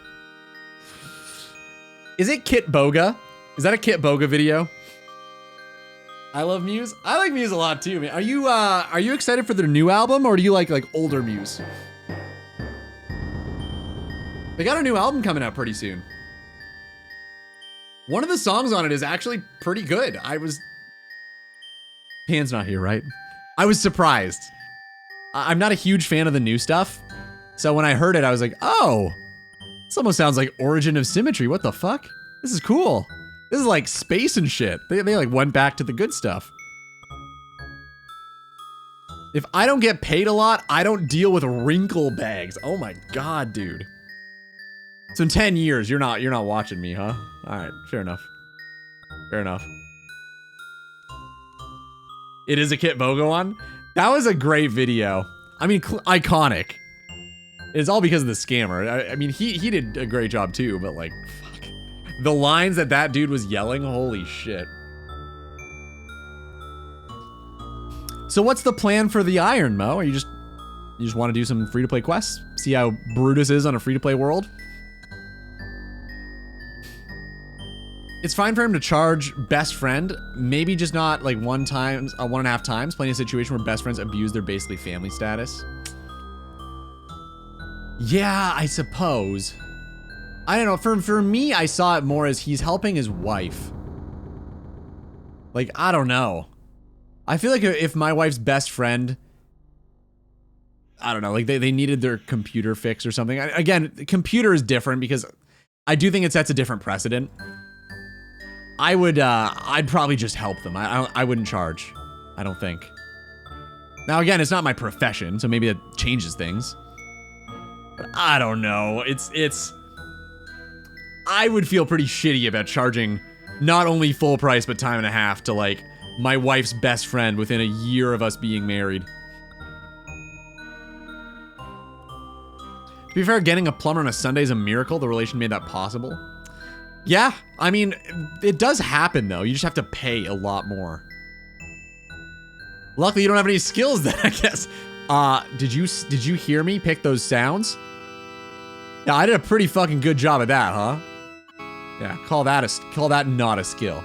Is it Kit Boga? Is that a Kit Boga video? I love Muse. I like Muse a lot too, man. Are you excited for their new album or do you like older Muse? They got a new album coming out pretty soon. One of the songs on it is actually pretty good. Pan's not here, right? I was surprised. I'm not a huge fan of the new stuff, So when I heard it, I was like, oh, this almost sounds like Origin of Symmetry. What the fuck? This is cool. This is like space and shit. They like went back to the good stuff. If I don't get paid a lot, I don't deal with wrinkle bags. Oh my god, dude. So in 10 years, you're not watching me, huh? All right, fair enough. Fair enough. It is a Kit Bogo one. That was a great video. I mean, iconic. It's all because of the scammer. I mean, he did a great job too, but like, fuck. The lines that dude was yelling, holy shit. So what's the plan for the Iron, Mo? Are you just want to do some free-to-play quests? See how Brutus is on a free-to-play world? It's fine for him to charge best friend, maybe just not like 1.5 times. Plenty of situation where best friends abuse their basically family status. Yeah, I suppose. I don't know, for me, I saw it more as he's helping his wife. Like, I don't know. I feel like if my wife's best friend, I don't know, like they needed their computer fixed or something. Again, computer is different because I do think it sets a different precedent. I'd probably just help them. I wouldn't charge. I don't think. Now again, it's not my profession, so maybe it changes things. But I don't know. I would feel pretty shitty about charging not only full price, but time and a half to like my wife's best friend within a year of us being married. To be fair, getting a plumber on a Sunday is a miracle. The relation made that possible. Yeah, I mean, it does happen though. You just have to pay a lot more. Luckily, you don't have any skills then, I guess. Did you hear me pick those sounds? Yeah, I did a pretty fucking good job at that, huh? Yeah, call that not a skill.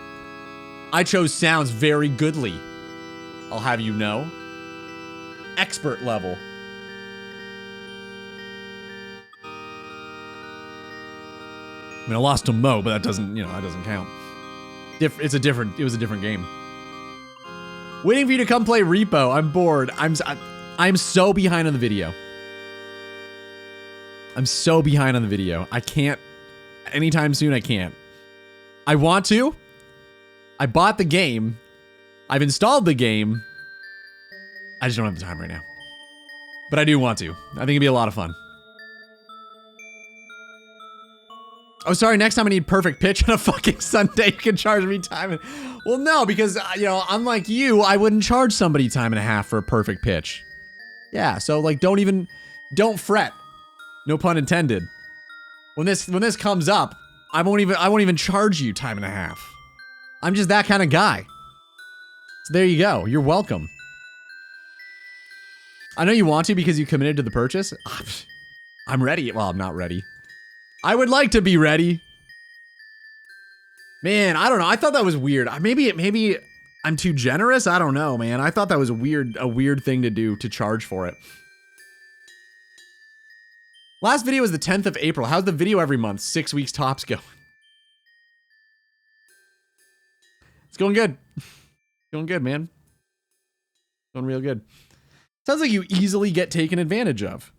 I chose sounds very goodly. I'll have you know. Expert level. I mean, I lost to Mo, but that doesn't count. It was a different game. Waiting for you to come play Repo. I'm bored. I'm so behind on the video. I'm so behind on the video. I can't. Anytime soon, I can't. I want to. I bought the game. I've installed the game. I just don't have the time right now. But I do want to. I think it'd be a lot of fun. Oh, sorry, next time I need perfect pitch on a fucking Sunday, you can charge me time. Well, no, because, you know, unlike you, I wouldn't charge somebody time and a half for a perfect pitch. Yeah, so, like, don't fret. No pun intended. When this comes up, I won't even charge you time and a half. I'm just that kind of guy. So there you go. You're welcome. I know you want to because you committed to the purchase. I'm ready. Well, I'm not ready. I would like to be ready. Man, I don't know. I thought that was weird. Maybe I'm too generous. I don't know, man. I thought that was a weird thing to do, to charge for it. Last video was the 10th of April. How's the video every month? 6 weeks tops going? It's going good. Going good, man. Going real good. Sounds like you easily get taken advantage of.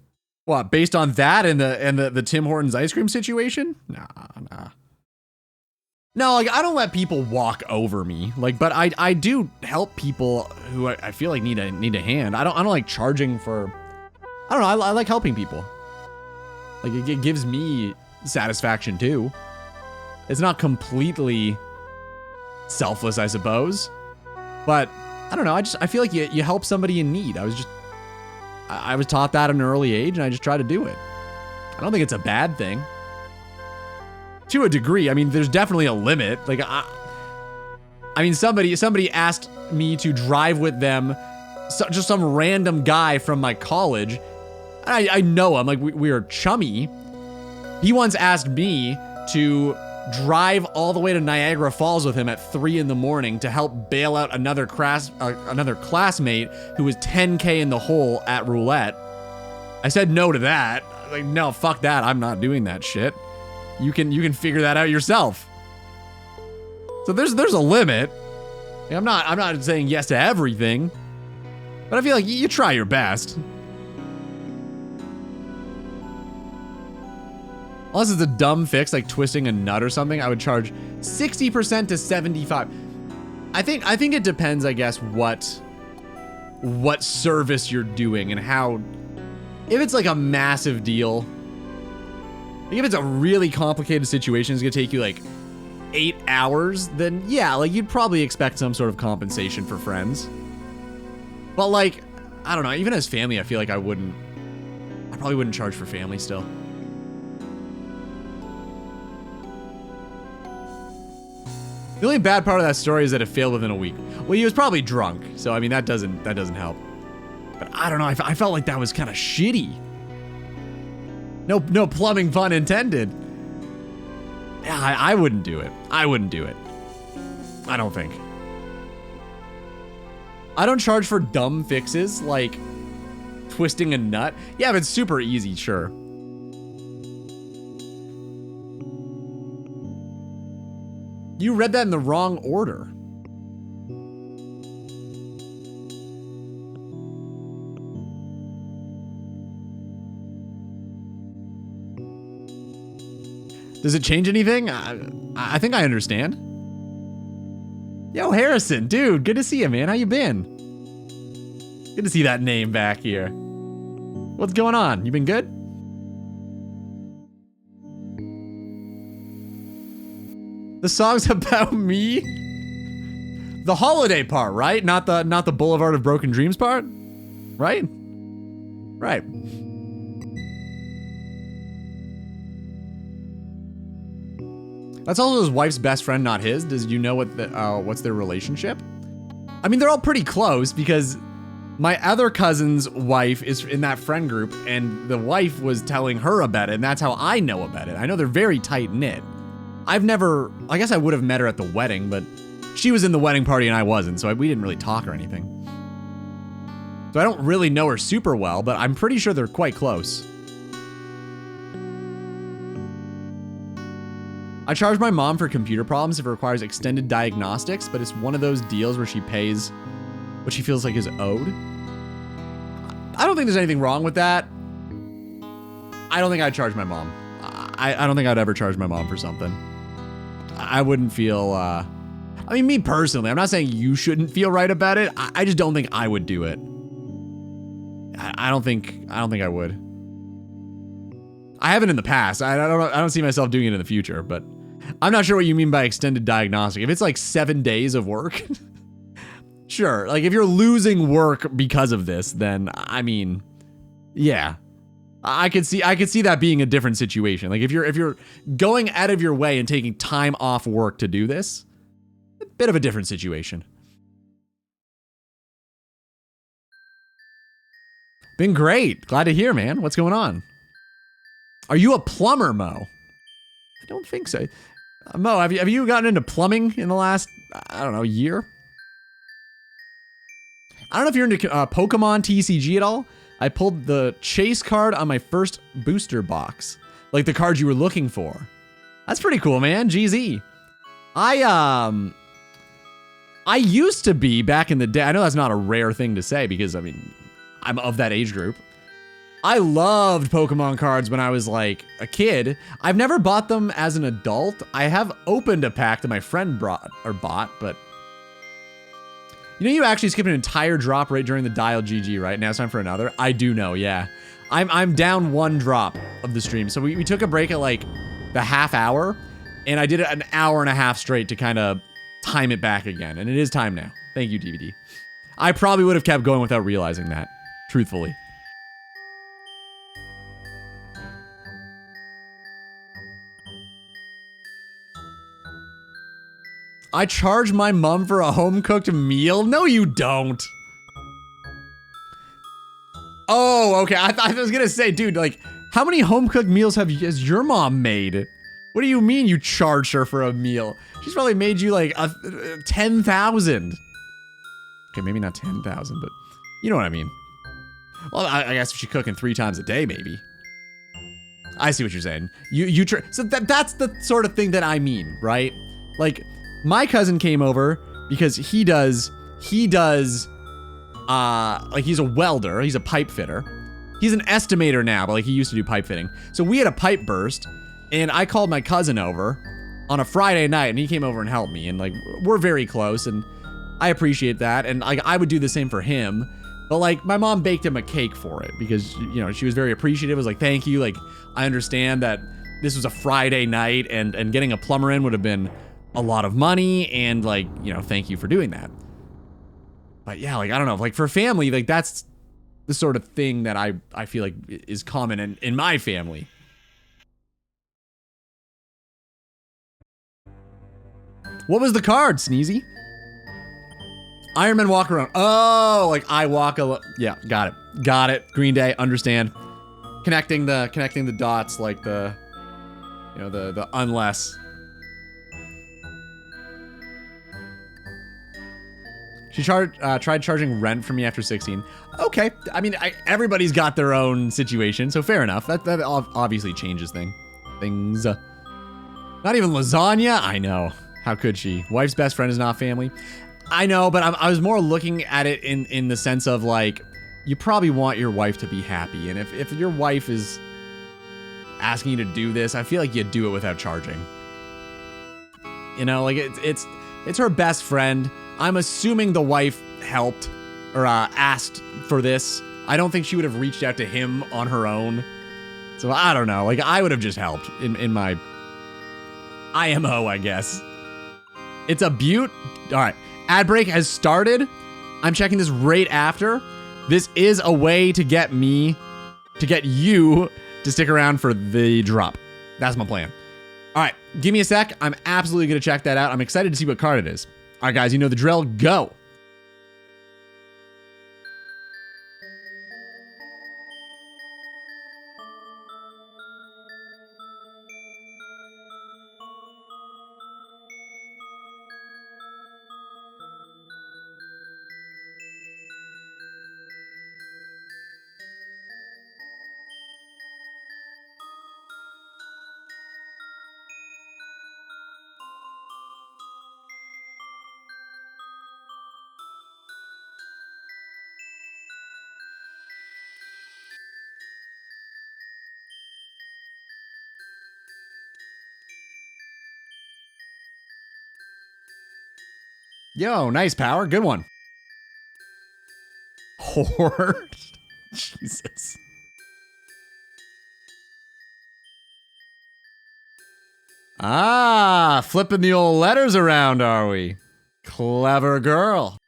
What, based on that and the Tim Hortons ice cream situation? Nah. No, like, I don't let people walk over me. Like, but I do help people who I feel like need a hand. I don't like charging for. I don't know. I like helping people. Like, it gives me satisfaction too. It's not completely selfless, I suppose. But I don't know. I feel like you help somebody in need. I was taught that at an early age, and I just try to do it. I don't think it's a bad thing. To a degree, I mean, there's definitely a limit. Like, I mean, somebody asked me to drive with them, just some random guy from my college. I know him, like we are chummy. He once asked me to drive all the way to Niagara Falls with him at 3 in the morning to help bail out another classmate who was 10K in the hole at roulette. I said no to that. Like, no, fuck that. I'm not doing that shit. You can figure that out yourself. So there's a limit. Like, I'm not saying yes to everything, but I feel like you try your best. Unless it's a dumb fix like twisting a nut or something, I would charge 60% to 75. I think it depends, I guess, what service you're doing and how. If it's like a massive deal, like if it's a really complicated situation, it's gonna take you like 8 hours, then yeah, like you'd probably expect some sort of compensation for friends. But like, I don't know, even as family, I feel like I probably wouldn't charge for family still. The only bad part of that story is that it failed within a week. Well, he was probably drunk, so I mean that doesn't help. But I don't know, I felt like that was kind of shitty. No plumbing pun intended. Yeah, I wouldn't do it. I wouldn't do it. I don't think. I don't charge for dumb fixes like twisting a nut. Yeah, if it's super easy, sure. You read that in the wrong order. Does it change anything? I think I understand. Yo, Harrison, dude, good to see you, man. How you been? Good to see that name back here. What's going on? You been good? The song's about me? The holiday part, right? Not the Boulevard of Broken Dreams part? Right? Right. That's also his wife's best friend, not his. Does you know what's their relationship? I mean, they're all pretty close because my other cousin's wife is in that friend group, and the wife was telling her about it, and that's how I know about it. I know they're very tight-knit. I guess I would have met her at the wedding, but she was in the wedding party and I wasn't, so we didn't really talk or anything. So I don't really know her super well, but I'm pretty sure they're quite close. I charge my mom for computer problems if it requires extended diagnostics, but it's one of those deals where she pays what she feels like is owed. I don't think there's anything wrong with that. I don't think I'd charge my mom. I don't think I'd ever charge my mom for something. I wouldn't feel, I mean, me personally, I'm not saying you shouldn't feel right about it. I just don't think I would do it. I don't think I would. I haven't in the past. I don't see myself doing it in the future, but I'm not sure what you mean by extended diagnostic. If it's like 7 days of work, sure. Like if you're losing work because of this, then I mean, yeah. I could see that being a different situation. Like if you're going out of your way and taking time off work to do this, a bit of a different situation. Been great. Glad to hear, man. What's going on? Are you a plumber, Mo? I don't think so. Mo, have you gotten into plumbing in the last, I don't know, year? I don't know if you're into Pokemon TCG at all. I pulled the chase card on my first booster box. Like the card you were looking for. That's pretty cool, man. GZ. I used to be back in the day. I know that's not a rare thing to say because, I mean, I'm of that age group. I loved Pokemon cards when I was like a kid. I've never bought them as an adult. I have opened a pack that my friend bought, but you know, you actually skipped an entire drop right during the dial GG, right? Now it's time for another. I do know, yeah. I'm down 1 drop of the stream. So we took a break at like the half hour, and I did it an hour and a half straight to kind of time it back again. And it is time now. Thank you, DVD. I probably would have kept going without realizing that, truthfully. I charge my mom for a home-cooked meal? No, you don't. Oh, okay. I was gonna say, dude, like, how many home-cooked meals has your mom made? What do you mean you charged her for a meal? She's probably made you like 10,000. Okay, maybe not 10,000, but you know what I mean. Well, I guess if she's cooking 3 times a day, maybe. I see what you're saying. So that's the sort of thing that I mean, right? Like, my cousin came over because he does, like he's a welder, he's a pipe fitter. He's an estimator now, but like he used to do pipe fitting. So we had a pipe burst And I called my cousin over on a Friday night, and he came over and helped me. And like, we're very close, and I appreciate that. And like, I would do the same for him. But like, my mom baked him a cake for it because, you know, she was very appreciative. It was like, thank you. Like, I understand that this was a Friday night, and getting a plumber in would have been a lot of money, and like, you know, thank you for doing that. But yeah, like, I don't know, like for family, like that's the sort of thing that I feel like is common in my family. What was the card, Sneezy? Iron Man walk around. Oh, like I walk a yeah, got it. Got it. Green Day, understand. Connecting the dots, like the, you know, the unless. She tried charging rent for me after 16. Okay, I mean, everybody's got their own situation, so fair enough. That obviously changes things. Not even lasagna? I know. How could she? Wife's best friend is not family. I know, but I was more looking at it in the sense of like, you probably want your wife to be happy, and if your wife is asking you to do this, I feel like you do it without charging. You know, like it's her best friend. I'm assuming the wife helped or asked for this. I don't think she would have reached out to him on her own. So I don't know. Like, I would have just helped in my IMO, I guess. It's a beaut. All right. Ad break has started. I'm checking this right after. This is a way to get you to stick around for the drop. That's my plan. All right. Give me a sec. I'm absolutely going to check that out. I'm excited to see what card it is. All right, guys, you know the drill. Go. Yo, nice power. Good one. Horde. Jesus. Ah, flipping the old letters around, are we? Clever girl.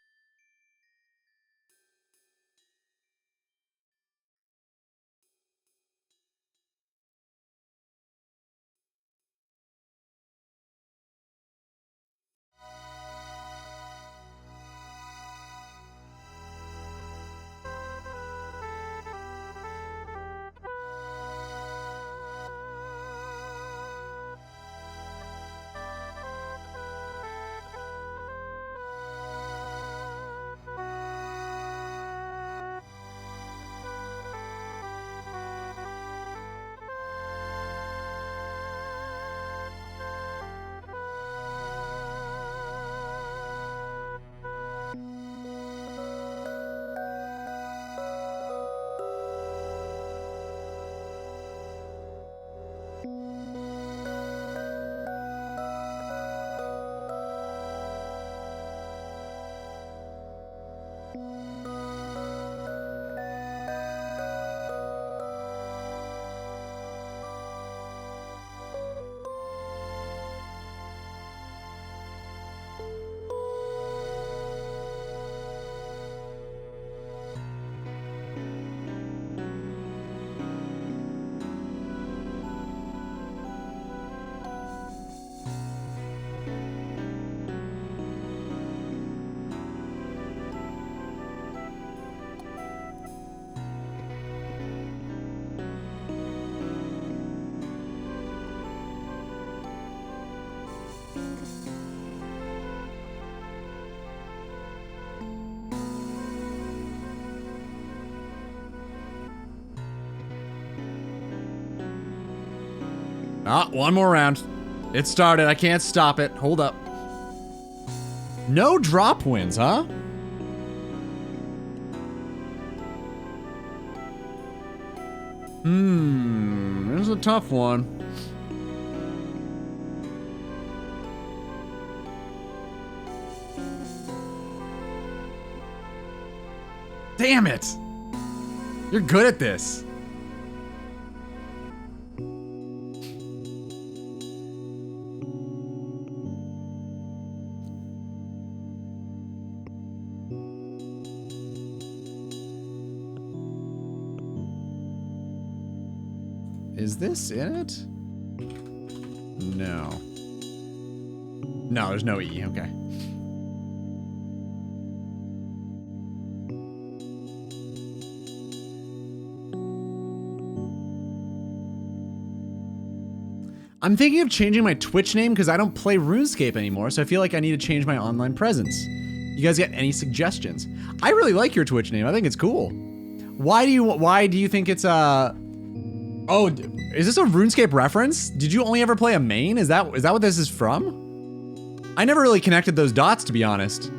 Ah, one more round. It started. I can't stop it. Hold up. No drop wins, huh? This is a tough one. Damn it. You're good at this. Is this in it? No. No, there's no E. Okay. I'm thinking of changing my Twitch name because I don't play RuneScape anymore, so I feel like I need to change my online presence. You guys got any suggestions? I really like your Twitch name. I think it's cool. Why do you think it's oh, is this a RuneScape reference? Did you only ever play a main? Is that what this is from? I never really connected those dots, to be honest.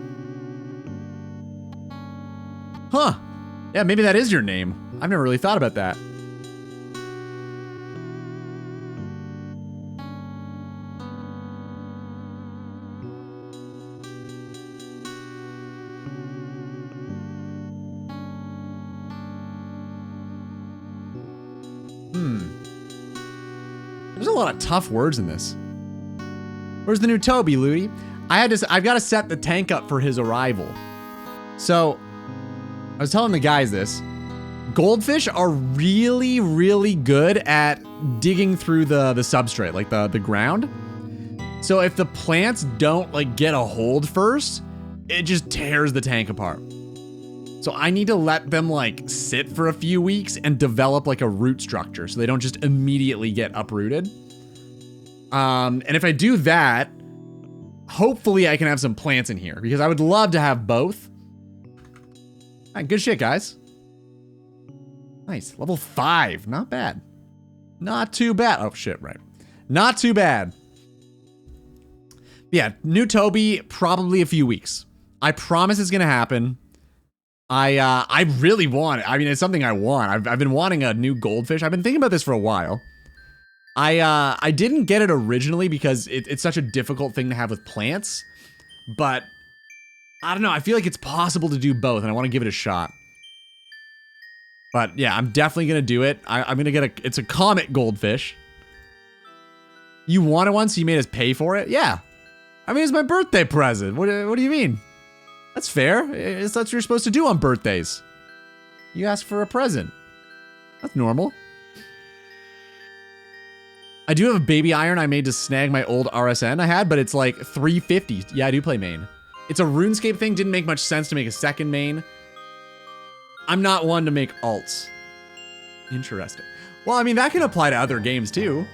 Huh. Yeah, maybe that is your name. I've never really thought about that. There's a lot of tough words in this. Where's the new Toby, Ludi? I've got to set the tank up for his arrival. So, I was telling the guys this. Goldfish are really, really good at digging through the substrate, like the ground. So if the plants don't like get a hold first, it just tears the tank apart. So I need to let them like sit for a few weeks and develop like a root structure so they don't just immediately get uprooted. And if I do that, hopefully I can have some plants in here because I would love to have both. All right, good shit, guys. Nice. Level 5. Not bad. Not too bad. Oh, shit, right. Not too bad. Yeah, new Toby, probably a few weeks. I promise it's going to happen. I really want it. I mean, it's something I want. I've been wanting a new goldfish. I've been thinking about this for a while. I didn't get it originally because it's such a difficult thing to have with plants. But, I don't know. I feel like it's possible to do both, and I want to give it a shot. But, yeah, I'm definitely going to do it. I'm going to get it's a comet goldfish. You wanted one, so you made us pay for it? Yeah. I mean, it's my birthday present. What do you mean? That's fair. That's what you're supposed to do on birthdays. You ask for a present. That's normal. I do have a baby iron I made to snag my old RSN I had, but it's like 350. Yeah, I do play main. It's a RuneScape thing. Didn't make much sense to make a second main. I'm not one to make alts. Interesting. Well, I mean, that can apply to other games too.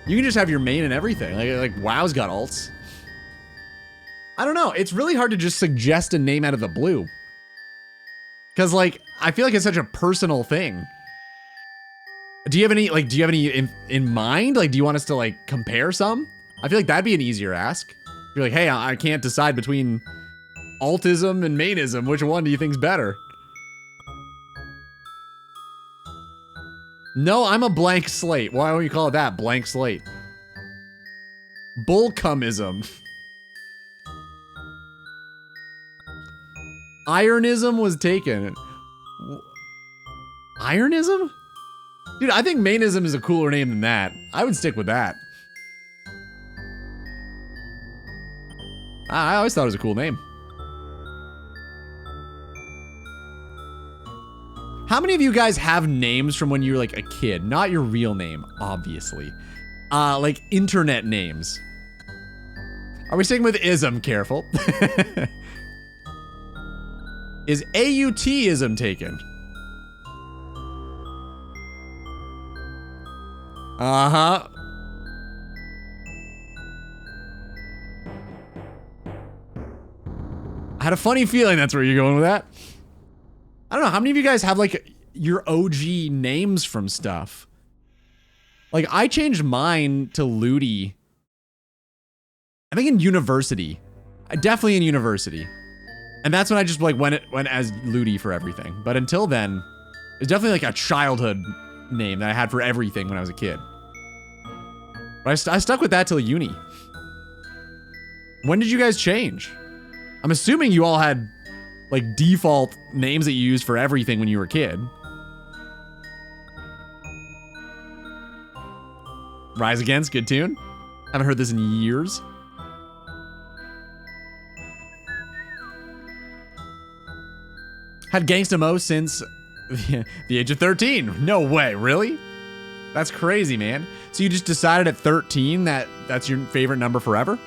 You can just have your main and everything. Like WoW's got alts. I don't know. It's really hard to just suggest a name out of the blue. Because, like, I feel like it's such a personal thing. Do you have any in mind? Like, do you want us to, like, compare some? I feel like that'd be an easier ask. You're like, hey, I can't decide between altism and mainism. Which one do you think's better? No, I'm a blank slate. Why don't you call it that? Blank slate. Bullcumism. Ironism was taken. Ironism? Dude, I think mainism is a cooler name than that. I would stick with that. I always thought it was a cool name. How many of you guys have names from when you were like a kid? Not your real name, obviously. Like internet names. Are we sticking with ism? Careful. Is AUT-ism taken? Uh-huh. I had a funny feeling that's where you're going with that. I don't know, how many of you guys have like your OG names from stuff? Like I changed mine to Ludi. I think in university. Definitely in university. And that's when I just like went as Ludi for everything. But until then, it's definitely like a childhood name that I had for everything when I was a kid. But I stuck with that till uni. When did you guys change? I'm assuming you all had like default names that you used for everything when you were a kid. Rise Against, good tune. Haven't heard this in years. Had Gangsta Mo since the age of 13. No way, really? That's crazy, man. So you just decided at 13 that that's your favorite number forever?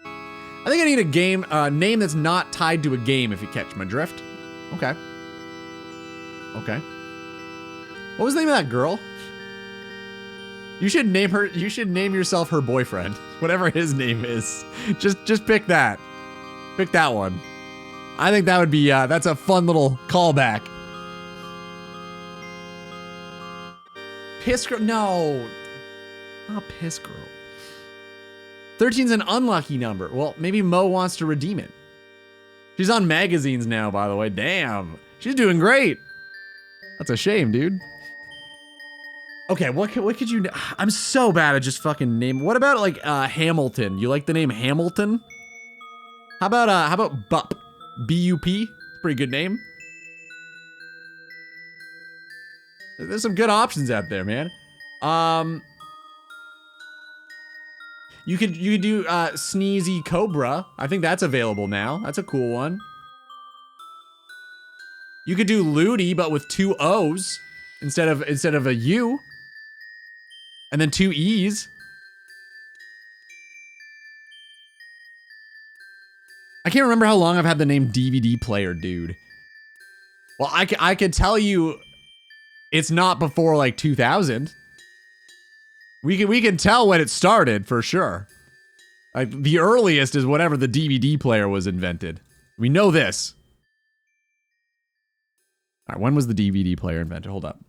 I think I need a name that's not tied to a game, if you catch my drift. Okay. Okay. What was the name of that girl? You should name yourself her boyfriend. Whatever his name is. Just pick that. Pick that one. I think that would be, that's a fun little callback. Piss Girl, no. Not Piss Girl. 13's an unlucky number. Well, maybe Mo wants to redeem it. She's on magazines now, by the way. Damn. She's doing great. That's a shame, dude. Okay, what could you... I'm so bad at just fucking name... What about, like, Hamilton? You like the name Hamilton? How about Bup? B-U-P? Pretty good name. There's some good options out there, man. You could do Sneezy Cobra. I think that's available now. That's a cool one. You could do Ludi, but with 2 O's instead of a U. And then 2 E's. I can't remember how long I've had the name DVD player, dude. Well, I could tell you it's not before like 2000. We can tell when it started for sure. Like the earliest is whenever the DVD player was invented. We know this. All right, when was the DVD player invented? Hold up.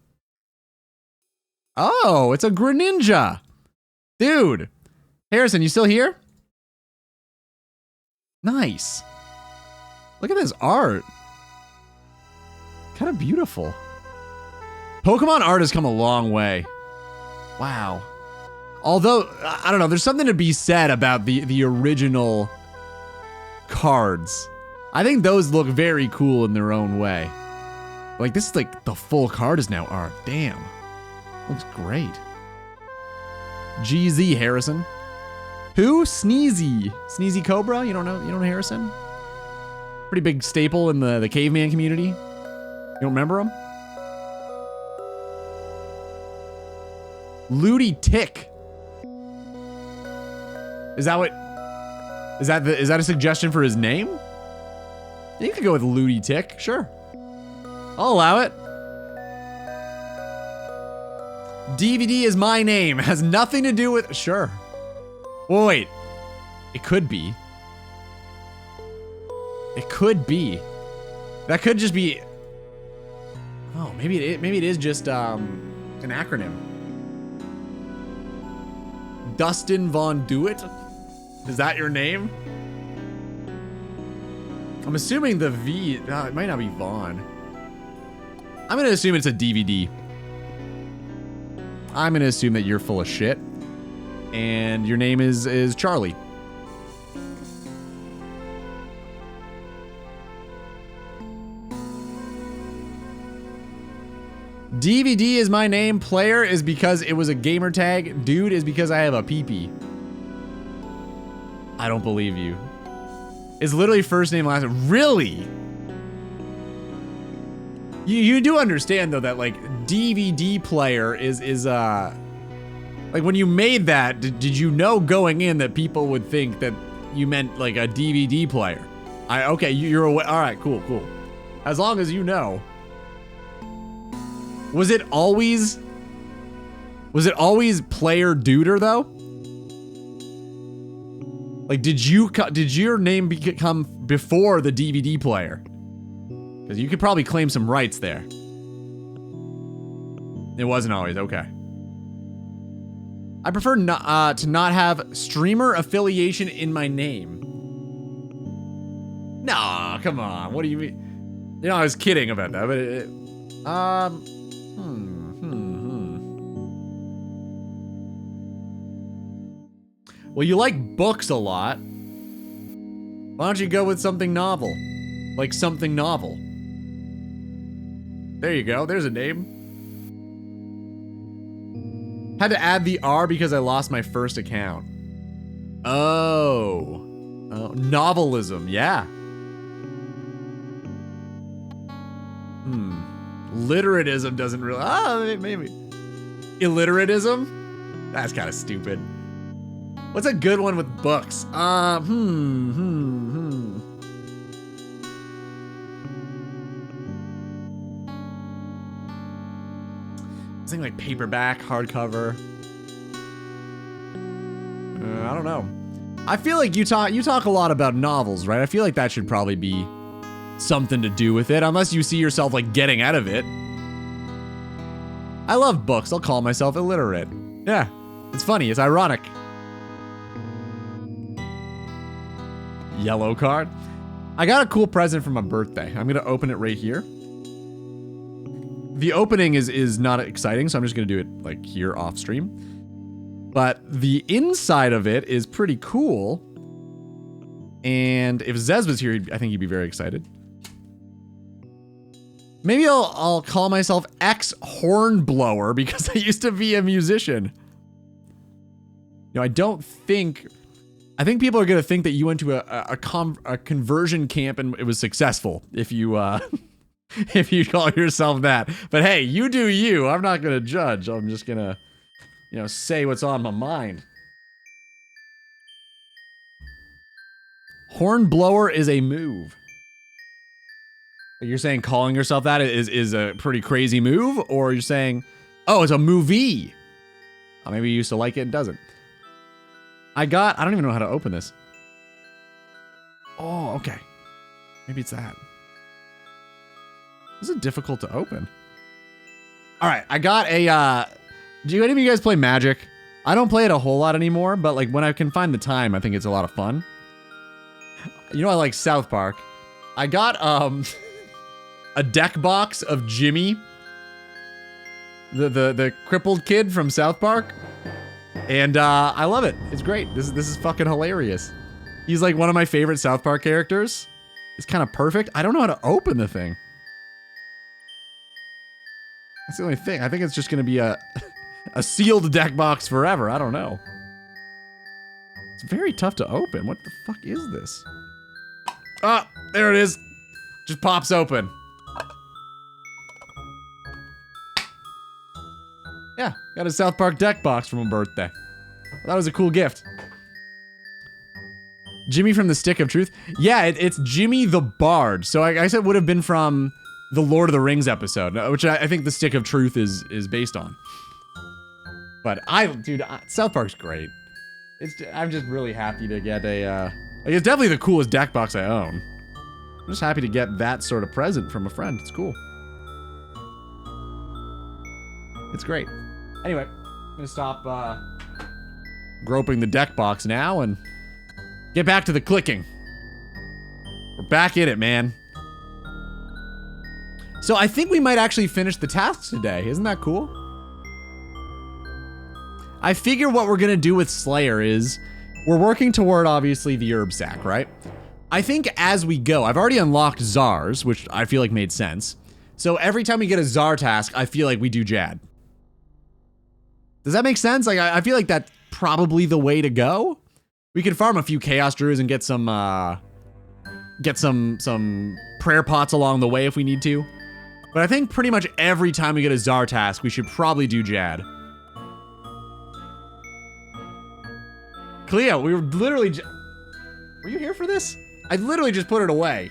Oh, it's a Greninja. Dude. Harrison, you still here? Nice. Look at this art. Kind of beautiful. Pokemon art has come a long way. Wow. Although, I don't know, there's something to be said about the original cards. I think those look very cool in their own way. Like, this is like, the full card is now art. Damn. Looks great. GZ, Harrison. Who? Sneezy. Sneezy Cobra? You don't know Harrison? Pretty big staple in the caveman community. You don't remember him? Ludi Tick. Is that a suggestion for his name? Yeah, you could go with Ludi Tick, sure. I'll allow it. DVD is my name. Has nothing to do with... Sure. Well, wait. It could be. It could be. That could just be... Oh, maybe it is just an acronym. Dustin Von Dewitt? Is that your name? I'm assuming the V... it might not be Vaughn. I'm gonna assume it's a DVD. I'm gonna assume that you're full of shit. And your name is Charlie. DVD is my name. Player is because it was a gamer tag. Dude is because I have a pee-pee. I don't believe you. It's literally first name, last name. Really? You do understand though that like DVD player is like when you made that, did you know going in that people would think that you meant like a DVD player? Okay, you're aware. All right, cool. As long as you know. Was it always player duder though? Like, did your name come before the DVD player? Because you could probably claim some rights there. It wasn't always, okay. I prefer to not have streamer affiliation in my name. Nah, come on. What do you mean? You know, I was kidding about that, but Well, you like books a lot. Why don't you go with something novel? Like something novel. There you go. There's a name. Had to add the R because I lost my first account. Oh. Novelism. Yeah. Literatism doesn't really... Oh, maybe. Illiteratism? That's kind of stupid. What's a good one with books? Something like paperback, hardcover. I don't know. I feel like you talk a lot about novels, right? I feel like that should probably be something to do with it, unless you see yourself like getting out of it. I love books. I'll call myself illiterate. Yeah, it's funny. It's ironic. Yellow card. I got a cool present for my birthday. I'm gonna open it right here. The opening is not exciting, so I'm just gonna do it like here off stream. But the inside of it is pretty cool. And if Zez was here, I think he'd be very excited. Maybe I'll call myself X Hornblower because I used to be a musician. You know, I think people are gonna think that you went to a conversion camp and it was successful if you if you call yourself that. But hey, you do you. I'm not gonna judge. I'm just gonna, you know, say what's on my mind. Hornblower is a move. You're saying calling yourself that is a pretty crazy move, or you're saying, oh, it's a movie. Oh, maybe you used to like it and doesn't. I don't even know how to open this. Oh, okay. Maybe it's that. This is difficult to open. All right, I got a, do any of you guys play Magic? I don't play it a whole lot anymore, but like when I can find the time, I think it's a lot of fun. You know, I like South Park. I got, a deck box of Jimmy, the crippled kid from South Park, and I love it. It's great. This is fucking hilarious. He's like one of my favorite South Park characters. It's kind of perfect. I don't know how to open the thing. That's the only thing. I think it's just gonna be a sealed deck box forever. I don't know. It's very tough to open. What the fuck is this? Ah, there it is. Just pops open. Yeah, got a South Park deck box from a birthday. That was a cool gift. Jimmy from the Stick of Truth? Yeah, it's Jimmy the Bard. So I guess it would have been from the Lord of the Rings episode, which I think the Stick of Truth is based on. But dude, South Park's great. I'm just really happy to get a, like, it's definitely the coolest deck box I own. I'm just happy to get that sort of present from a friend. It's cool. It's great. Anyway, I'm gonna stop groping the deck box now and get back to the clicking. We're back in it, man. So I think we might actually finish the tasks today. Isn't that cool? I figure what we're gonna do with Slayer is we're working toward, obviously, the herb sack, right? I think as we go, I've already unlocked Czars, which I feel like made sense. So every time we get a Czar task, I feel like we do Jad. Does that make sense? Like, I feel like that's probably the way to go. We can farm a few Chaos Druids and get some prayer pots along the way if we need to. But I think pretty much every time we get a Czar task, we should probably do Jad. Cleo, we were literally were you here for this? I literally just put it away.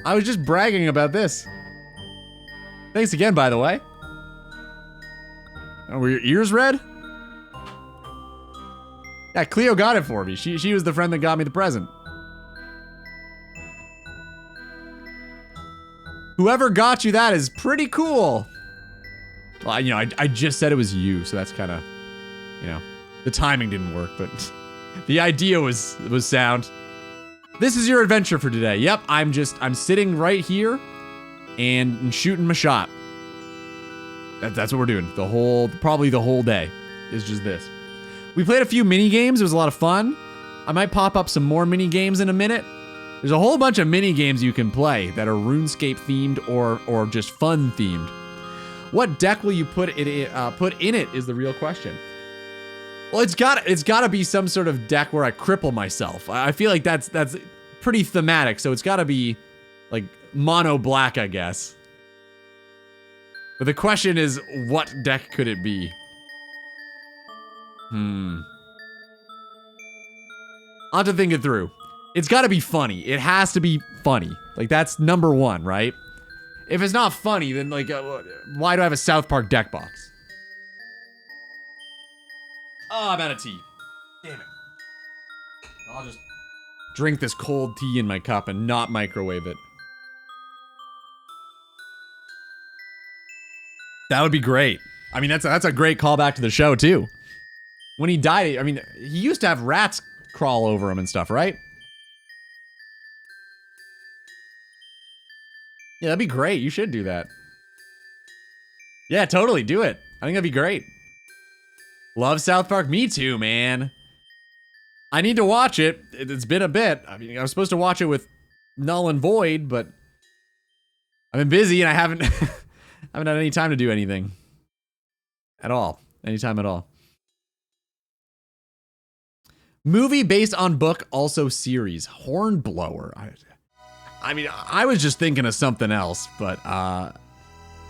I was just bragging about this. Thanks again, by the way. Oh, were your ears red? Yeah, Cleo got it for me. She was the friend that got me the present. Whoever got you that is pretty cool. Well, you know, I just said it was you, so that's kind of, you know, the timing didn't work, but the idea was sound. This is your adventure for today. Yep, I'm sitting right here and shooting my shot. That's what we're doing. Probably the whole day is just this. We played a few mini games. It was a lot of fun. I might pop up some more mini games in a minute. There's a whole bunch of mini games you can play that are RuneScape themed or just fun themed. What deck will you put in it is the real question. Well, it's gotta be some sort of deck where I cripple myself. I feel like that's pretty thematic, so it's gotta be like mono black, I guess. But the question is, what deck could it be? I'll have to think it through. It's gotta be funny. It has to be funny. Like, that's number one, right? If it's not funny, then like, why do I have a South Park deck box? Oh, I'm out of tea. Damn it. I'll just drink this cold tea in my cup and not microwave it. That would be great. I mean, that's a great callback to the show, too. When he died, I mean, he used to have rats crawl over him and stuff, right? Yeah, that'd be great. You should do that. Yeah, totally. Do it. I think that'd be great. Love South Park. Me too, man. I need to watch it. It's been a bit. I mean, I was supposed to watch it with Null and Void, but I've been busy and I haven't had any time to do anything. At all. Anytime at all. Movie based on book, also series. Hornblower. I mean, I was just thinking of something else, but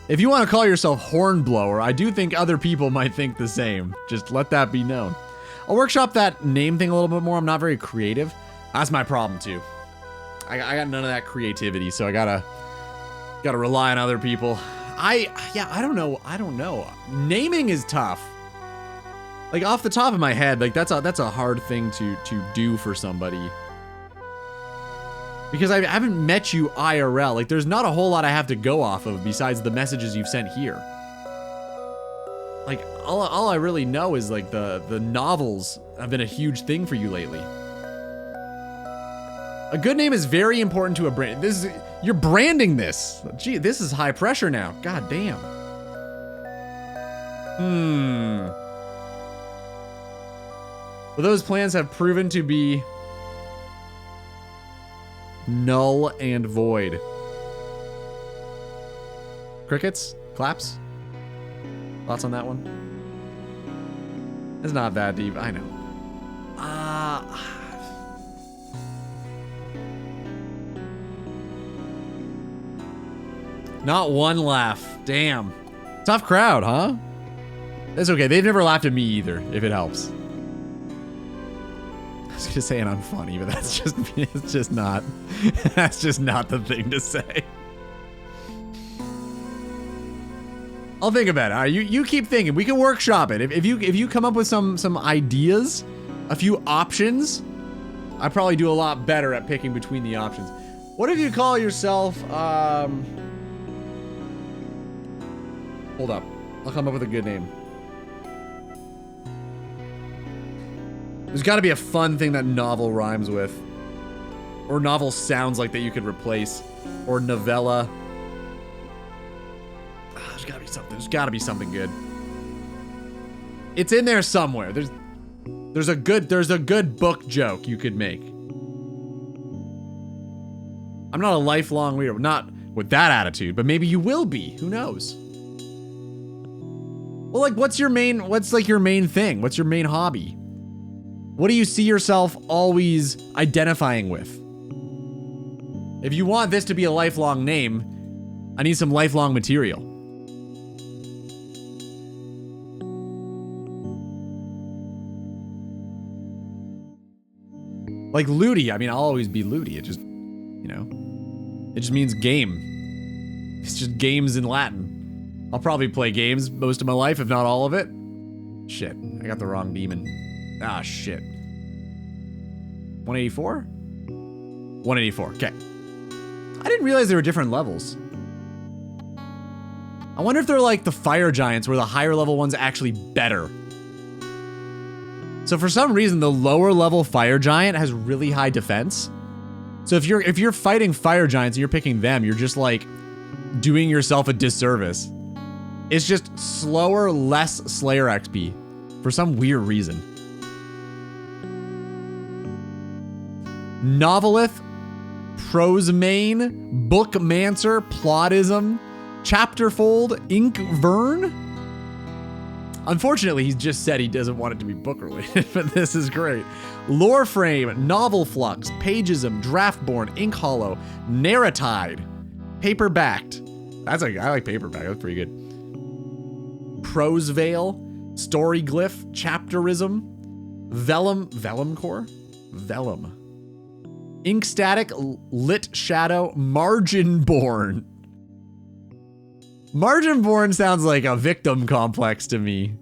if you want to call yourself Hornblower, I do think other people might think the same. Just let that be known. I'll workshop that name thing a little bit more. I'm not very creative. That's my problem too. I got none of that creativity, so I gotta rely on other people. I don't know. Naming is tough. Like, off the top of my head, like that's a hard thing to do for somebody. Because I haven't met you IRL. Like, there's not a whole lot I have to go off of besides the messages you've sent here. Like, all I really know is, like, the novels have been a huge thing for you lately. A good name is very important to a brand. You're branding this. Gee, this is high pressure now. God damn. Well, those plans have proven to be null and void. Crickets? Claps? Thoughts on that one? It's not that deep, I know. Not one laugh. Damn. Tough crowd, huh? That's okay. They've never laughed at me either, if it helps. I was gonna say an unfunny, but that's just, it's just not. That's just not the thing to say. I'll think about it. All right, you keep thinking. We can workshop it. If you come up with some ideas, a few options, I probably do a lot better at picking between the options. What if you call yourself? Hold up. I'll come up with a good name. There's got to be a fun thing that novel rhymes with, or novel sounds like that you could replace, or novella. There's gotta be something. There's gotta be something good. It's in there somewhere. There's a good book joke you could make. I'm not a lifelong reader, not with that attitude, but maybe you will be. Who knows? Well, like, what's your main thing? What's your main hobby? What do you see yourself always identifying with? If you want this to be a lifelong name, I need some lifelong material. Like Ludi, I mean, I'll always be Ludi. It just, you know, it just means game. It's just games in Latin. I'll probably play games most of my life, if not all of it. Shit, I got the wrong demon. Ah, shit. 184? 184, okay. I didn't realize there were different levels. I wonder if they're like the fire giants, where the higher level one's actually better. So for some reason, the lower level fire giant has really high defense. So if you're fighting fire giants and you're picking them, you're just like doing yourself a disservice. It's just slower, less Slayer XP for some weird reason. Novelith Prosemane, Bookmancer, Plodism, Chapterfold, Inkvern. Unfortunately, he's just said he doesn't want it to be book related, but this is great. Loreframe, Novel Flux, Pagism, Draftborn, Ink Hollow, Narratide, Paperbacked. I like Paperback, that's pretty good. Prosevale, Storyglyph, Chapterism, Vellum Core? Vellum. Ink Static, Lit Shadow, Marginborn. Marginborn sounds like a victim complex to me.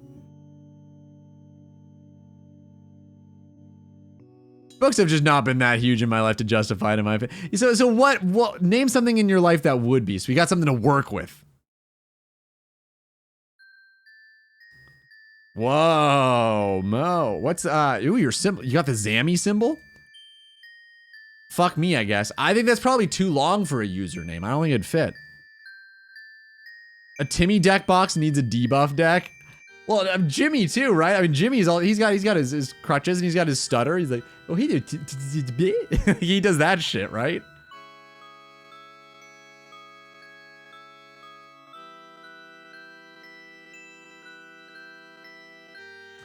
Books have just not been that huge in my life to justify it in my opinion. So what, name something in your life that would be, so we got something to work with. Whoa, Mo. What's, ooh, your symbol, you got the Zammy symbol? Fuck me, I guess. I think that's probably too long for a username. I don't think it'd fit. A Timmy deck box needs a debuff deck. Well, Jimmy too, right? I mean, Jimmy's all, he's got his crutches and he's got his stutter. He's like, oh, he does that shit, right?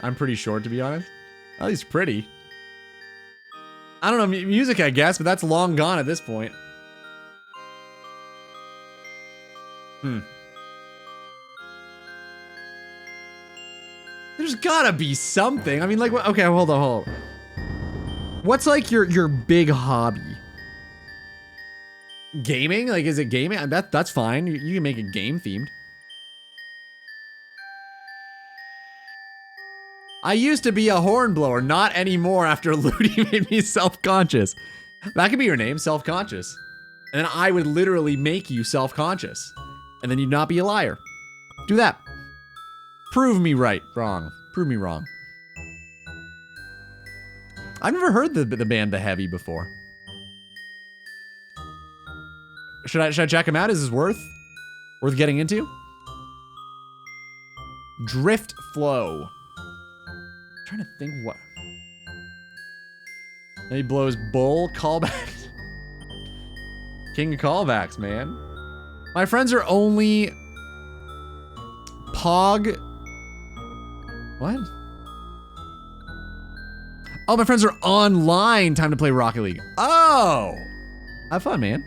I'm pretty short, to be honest. Oh, he's pretty. I don't know, music, I guess, but that's long gone at this point. There's gotta be something. I mean, like, okay, hold on. What's like your big hobby? Gaming? Like, is it gaming? That's fine. You can make it game themed. I used to be a hornblower, not anymore after Ludi made me self-conscious. That could be your name, self-conscious. And then I would literally make you self-conscious. And then you'd not be a liar. Do that. Prove me right. Wrong. Prove me wrong. I've never heard the band The Heavy before. Should I check him out? Is this worth getting into? Drift Flow. I'm trying to think what. And he blows bull callbacks. King of callbacks, man. My friends are only Pog. What? Oh, my friends are online. Time to play Rocket League. Oh, have fun, man.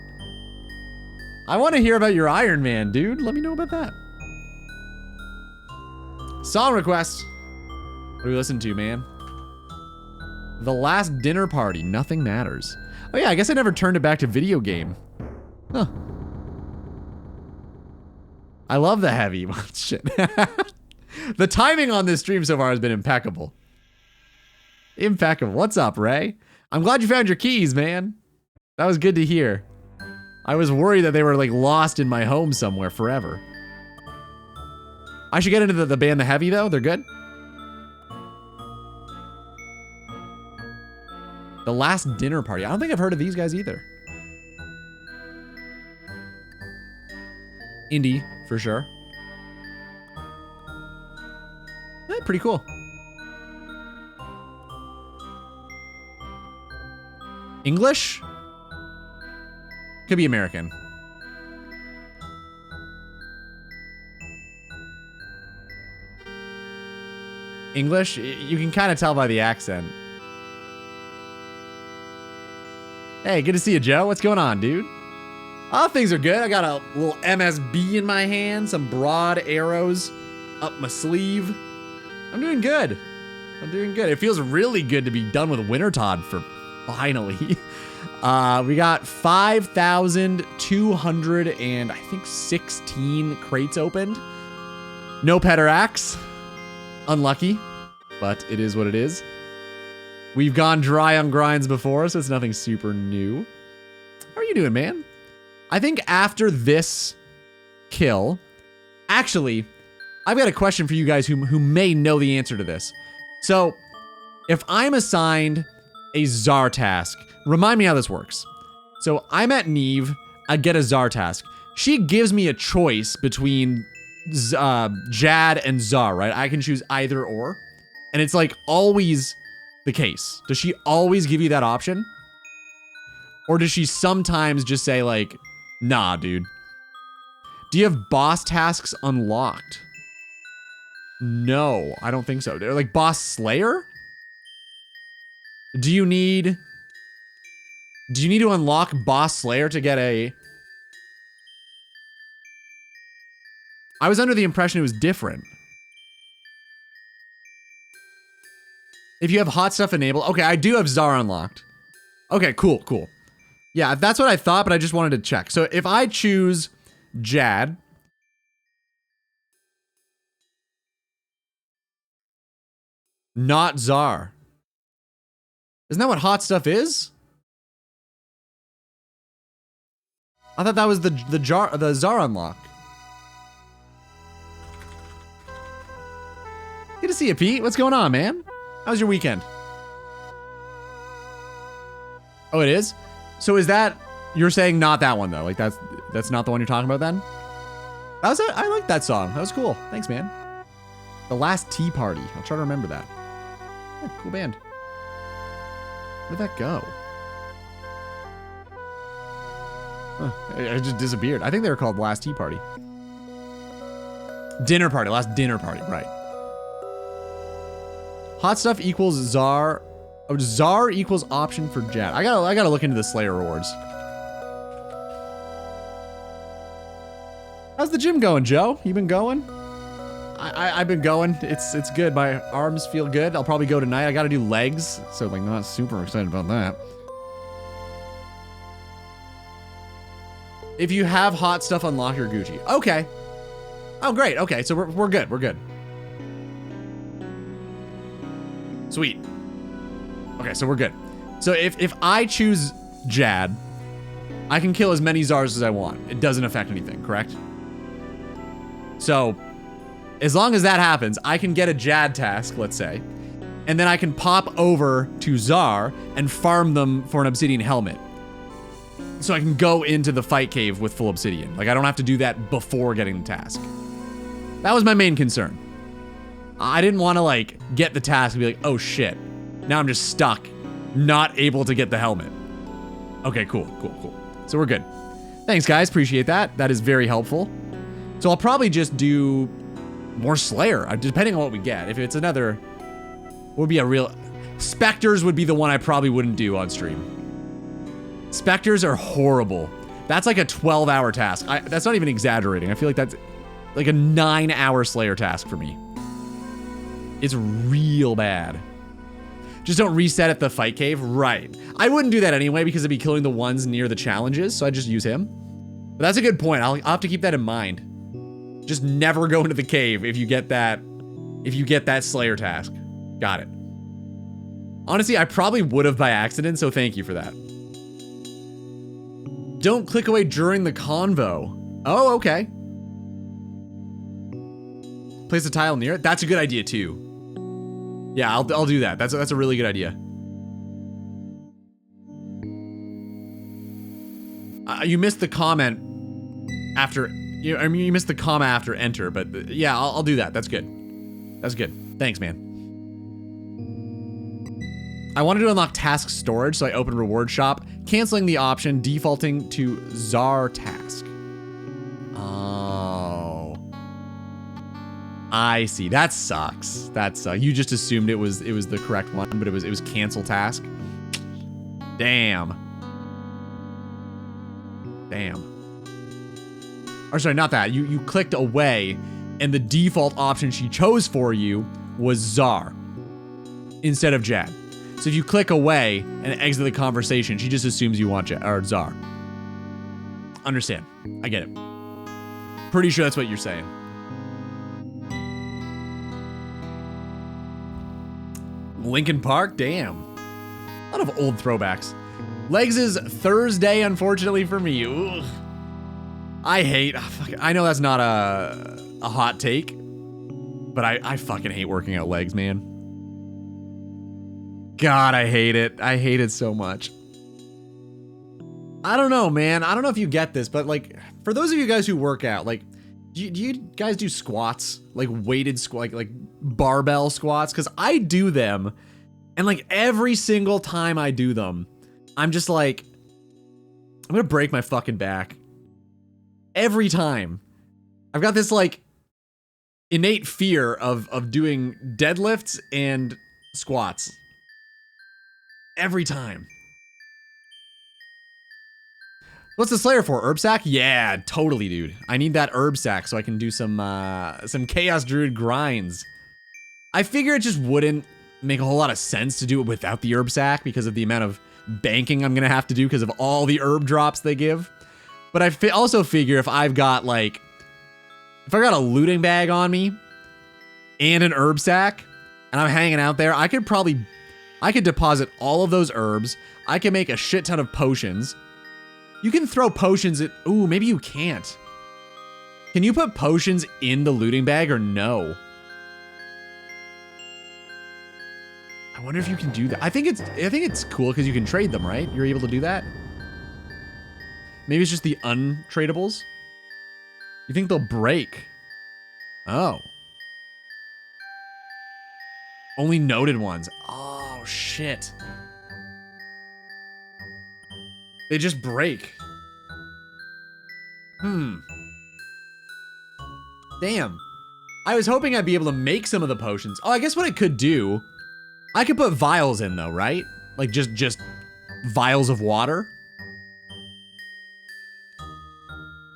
I want to hear about your Iron Man, dude. Let me know about that. Song request. What do we listen to, man? The Last Dinner Party, Nothing Matters. Oh yeah, I guess I never turned it back to video game. Huh. I love The Heavy. Shit. The timing on this stream so far has been impeccable. Impeccable. What's up, Ray? I'm glad you found your keys, man. That was good to hear. I was worried that they were like lost in my home somewhere forever. I should get into the band The Heavy though. They're good. The Last Dinner Party. I don't think I've heard of these guys either. Indie, for sure. Pretty cool. English? Could be American. English? You can kind of tell by the accent. Hey, good to see you, Joe. What's going on, dude? Oh, things are good. I got a little MSB in my hand, some broad arrows up my sleeve. I'm doing good. I'm doing good. It feels really good to be done with Wintertodt for finally. We got 5,200 and I think 16 crates opened. No Peterax. Unlucky, but it is what it is. We've gone dry on grinds before, so it's nothing super new. How are you doing, man? I think after this kill, actually, I've got a question for you guys who may know the answer to this. So, if I'm assigned a Czar task, remind me how this works. So, I'm at Neve, I get a Czar task. She gives me a choice between Jad and Czar, right? I can choose either or. And it's like always the case. Does she always give you that option? Or does she sometimes just say like, nah, dude? Do you have boss tasks unlocked? No, I don't think so. They're like boss slayer? Do you need to unlock boss slayer to get a... I was under the impression it was different. If you have hot stuff enabled. Okay, I do have Czar unlocked. Okay, cool, cool. Yeah, that's what I thought, but I just wanted to check. So if I choose Jad. Not Czar. Isn't that what hot stuff is? I thought that was the Czar unlock. Good to see you, Pete. What's going on, man? How was your weekend? Oh, it is? So is that, you're saying not that one though? Like that's not the one you're talking about then? I like that song. That was cool. Thanks, man. The Last Tea Party. I'll try to remember that. Yeah, cool band. Where'd that go? Huh, it just disappeared. I think they were called Last Tea Party. Dinner Party. Last Dinner Party. Right. Hot stuff equals Czar. Oh, Czar equals option for Jad. I gotta look into the Slayer rewards. How's the gym going, Joe? You been going? I've been going. It's good. My arms feel good. I'll probably go tonight. I gotta do legs, so like not super excited about that. If you have hot stuff, unlock your Gucci. Okay. Oh, great. Okay, so we're good. We're good. Sweet. Okay, so we're good. So if I choose Jad, I can kill as many Czars as I want. It doesn't affect anything, correct? So, as long as that happens, I can get a Jad task, let's say, and then I can pop over to Czar and farm them for an obsidian helmet. So I can go into the fight cave with full obsidian. Like, I don't have to do that before getting the task. That was my main concern. I didn't want to, like, get the task and be like, oh shit, now I'm just stuck, not able to get the helmet. Okay, cool. So we're good. Thanks, guys. Appreciate that. That is very helpful. So I'll probably just do more Slayer, depending on what we get. If it's another, what would be a real... Spectres would be the one I probably wouldn't do on stream. Spectres are horrible. That's like a 12-hour task. That's not even exaggerating. I feel like that's like a 9-hour Slayer task for me. It's real bad. Just don't reset at the fight cave. Right. I wouldn't do that anyway because I'd be killing the ones near the challenges, so I'd just use him. But that's a good point. I'll have to keep that in mind. Just never go into the cave if you get that Slayer task. Got it. Honestly, I probably would have by accident, so thank you for that. Don't click away during the convo. Oh, okay. Place a tile near it. That's a good idea too. Yeah, I'll do that. That's a really good idea. You missed the comment after. I mean, you missed the comma after enter, but yeah, I'll do that. That's good. That's good. Thanks, man. I wanted to unlock task storage, so I opened reward shop, canceling the option, defaulting to Czar task. Oh, I see. That sucks. You just assumed it was the correct one, but it was cancel task. Damn. Or sorry, not that. You clicked away, and the default option she chose for you was Czar instead of Jad. So if you click away and exit the conversation, she just assumes you want Jad or Czar. Understand? I get it. Pretty sure that's what you're saying. Lincoln Park, damn. A lot of old throwbacks. Legs is Thursday, unfortunately for me. Ugh. I know that's not a hot take, but I fucking hate working out legs, man. God, I hate it. I hate it so much. I don't know, man. I don't know if you get this, but like, for those of you guys who work out, like, do you guys do squats? Like weighted squat, like barbell squats? Because I do them, and like every single time I do them, I'm just like, I'm gonna break my fucking back. Every time. I've got this, like, innate fear of doing deadlifts and squats. Every time. What's the Slayer for? Herb sack? Yeah, totally, dude. I need that herb sack so I can do some Chaos Druid grinds. I figure it just wouldn't make a whole lot of sense to do it without the herb sack because of the amount of banking I'm gonna have to do because of all the herb drops they give. But I also figure if I've got, like, if I got a looting bag on me and an herb sack and I'm hanging out there, I could deposit all of those herbs. I can make a shit ton of potions. You can throw potions at, ooh, maybe you can't. Can you put potions in the looting bag or no? I wonder if you can do that. I think it's cool because you can trade them, right? You're able to do that? Maybe it's just the untradables? You think they'll break? Oh. Only noted ones. Oh, shit. They just break. Damn. I was hoping I'd be able to make some of the potions. Oh, I guess what I could do, I could put vials in though, right? Like just vials of water?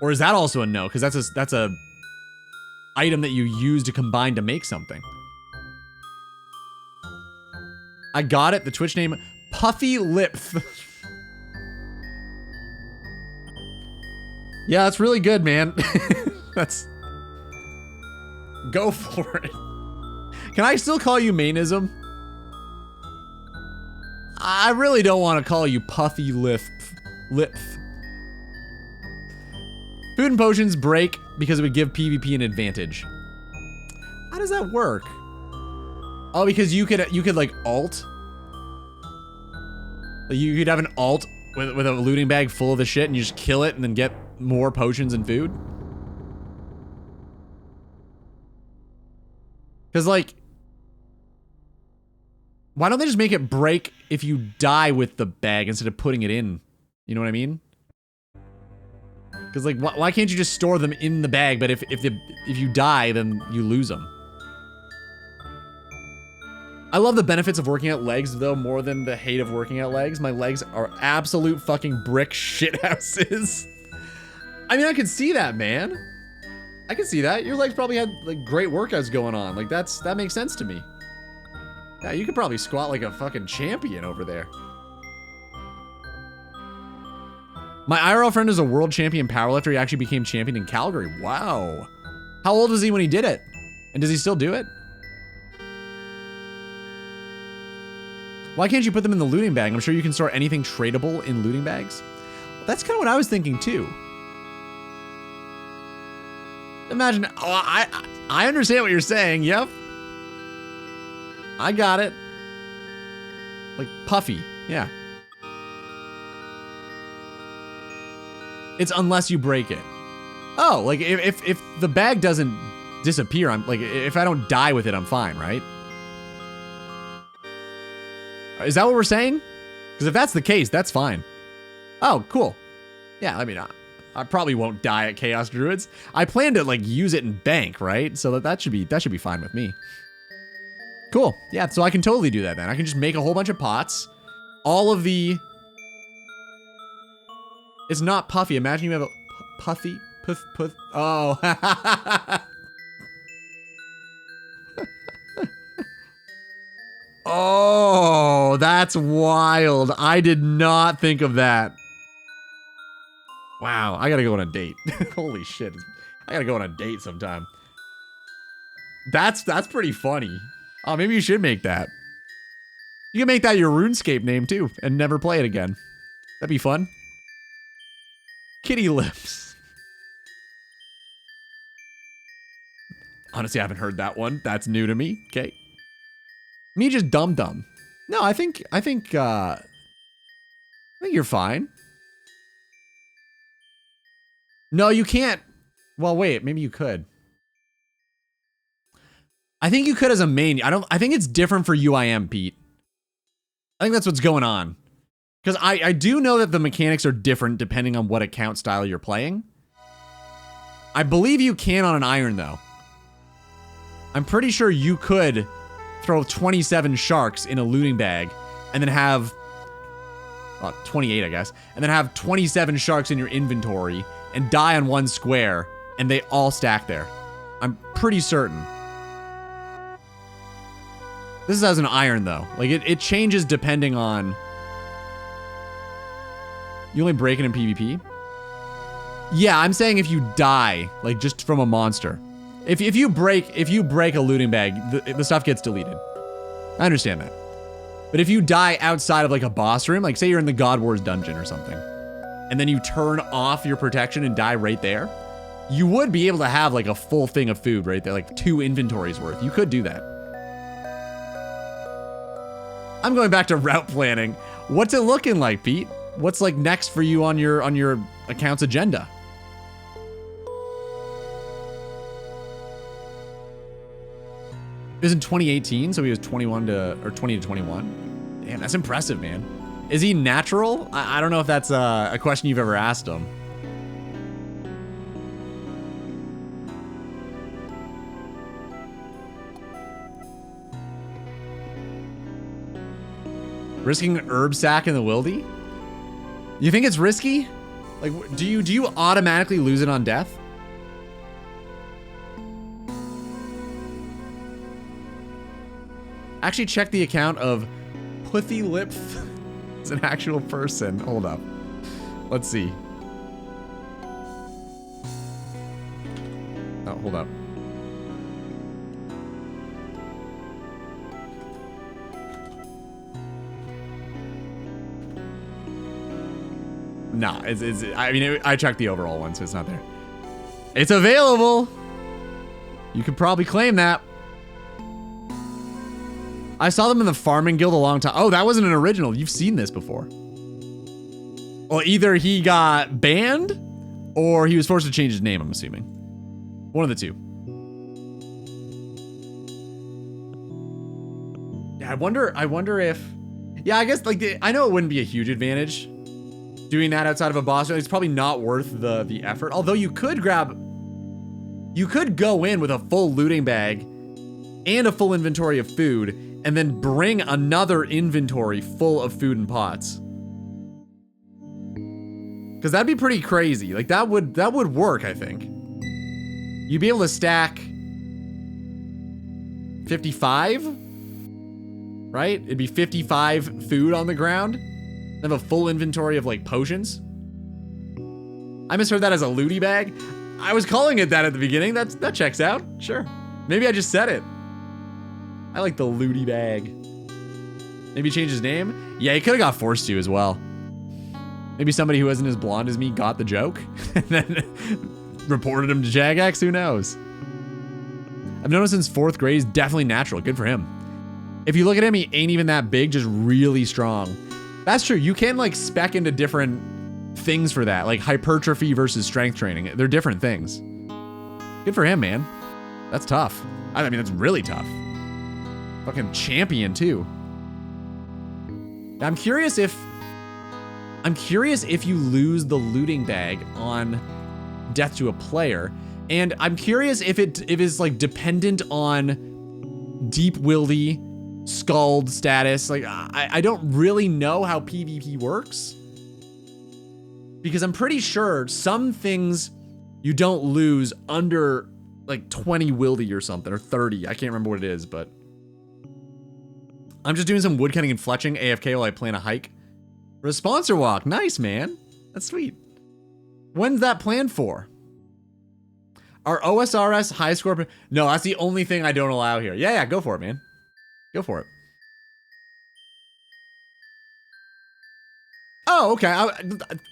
Or is that also a no? Because that's a item that you use to combine to make something. I got it. The Twitch name, Puffy Lips. Yeah, that's really good, man. That's... Go for it. Can I still call you Mainism? I really don't want to call you Puffy Lips. Food and potions break because it would give PvP an advantage. How does that work? Oh, because you could like alt. You could have an alt with a looting bag full of the shit and you just kill it and then get more potions and food. Because like, why don't they just make it break if you die with the bag instead of putting it in? You know what I mean? Because like, why can't you just store them in the bag? But if you die, then you lose them. I love the benefits of working out legs though more than the hate of working out legs. My legs are absolute fucking brick shithouses. I mean, I can see that, man. I can see that. Your legs probably had like great workouts going on. Like that makes sense to me. Yeah, you could probably squat like a fucking champion over there. My IRL friend is a world champion powerlifter. He actually became champion in Calgary. Wow. How old was he when he did it? And does he still do it? Why can't you put them in the looting bag? I'm sure you can store anything tradable in looting bags. Well, that's kind of what I was thinking too. Imagine, oh, I understand what you're saying. Yep. I got it. Like Puffy, yeah. It's unless you break it. Oh, like if the bag doesn't disappear, I'm like, if I don't die with it, I'm fine, right? Is that what we're saying? Because if that's the case, that's fine. Oh, cool. Yeah, I mean, I probably won't die at Chaos Druids. I plan to like use it in bank, right? So that should be fine with me. Cool. Yeah, so I can totally do that then. I can just make a whole bunch of pots. All of the... It's not puffy. Imagine you have a puffy... Puff... Oh. Oh, that's wild. I did not think of that. Wow, I gotta go on a date. Holy shit. I gotta go on a date sometime. That's pretty funny. Oh, maybe you should make that. You can make that your RuneScape name too, and never play it again. That'd be fun. Kitty lips. Honestly, I haven't heard that one. That's new to me. Okay. Me just dumb. No, I think you're fine. No, you can't. Well, wait, maybe you could. I think you could as a main. I think it's different for UIM, Pete. I think that's what's going on. Because I do know that the mechanics are different depending on what account style you're playing. I believe you can on an iron, though. I'm pretty sure you could throw 27 sharks in a looting bag and then have... Well, 28, I guess. And then have 27 sharks in your inventory and die on one square, and they all stack there. I'm pretty certain. This is as an iron, though. Like, it changes depending on... You only break it in PvP? Yeah, I'm saying if you die, like, just from a monster. If you break a looting bag, the stuff gets deleted. I understand that. But if you die outside of, like, a boss room, like, say you're in the God Wars dungeon or something, and then you turn off your protection and die right there, you would be able to have, like, a full thing of food right there, like 2 inventories worth. You could do that. I'm going back to route planning. What's it looking like, Pete? What's like next for you on your account's agenda? It was in 2018, so he was 20 to 21. Damn, that's impressive, man. Is he natural? I don't know if that's a question you've ever asked him. Risking an herb sack in the wildy? You think it's risky? Like, do you automatically lose it on death? Actually check the account of Puthy Lip as an actual person. Hold up. Let's see. Oh, hold up. No, I mean, I checked the overall one, so it's not there. It's available. You could probably claim that. I saw them in the farming guild a long time. Oh, that wasn't an original. You've seen this before. Well, either he got banned or he was forced to change his name, I'm assuming. One of the two. Yeah, I wonder if... Yeah, I guess, like, I know it wouldn't be a huge advantage doing that outside of a boss. It's probably not worth the effort. Although you could go in with a full looting bag and a full inventory of food and then bring another inventory full of food and pots. Because that'd be pretty crazy. Like, that would work, I think. You'd be able to stack 55, right? It'd be 55 food on the ground. Have a full inventory of, like, potions. I misheard that as a looty bag. I was calling it that at the beginning. That checks out. Sure. Maybe I just said it. I like the looty bag. Maybe change his name? Yeah, he could have got forced to as well. Maybe somebody who isn't as blonde as me got the joke and then reported him to Jagex. Who knows? I've noticed since 4th grade, he's definitely natural. Good for him. If you look at him, he ain't even that big, just really strong. That's true. You can, like, spec into different things for that, like hypertrophy versus strength training. They're different things. Good for him, man. That's tough. I mean, that's really tough. Fucking champion, too. I'm curious if you lose the looting bag on death to a player, and I'm curious if it is, like, dependent on deep wildy Scald status. Like, I don't really know how PvP works, because I'm pretty sure some things you don't lose under, like, 20 wildy or something, or 30. I can't remember what it is, but I'm just doing some woodcutting and fletching AFK while I plan a hike for a sponsor walk. Nice, man. That's sweet. When's that planned for? Are OSRS high score? No, that's the only thing I don't allow here. Yeah, go for it, man. Go for it. Oh, okay.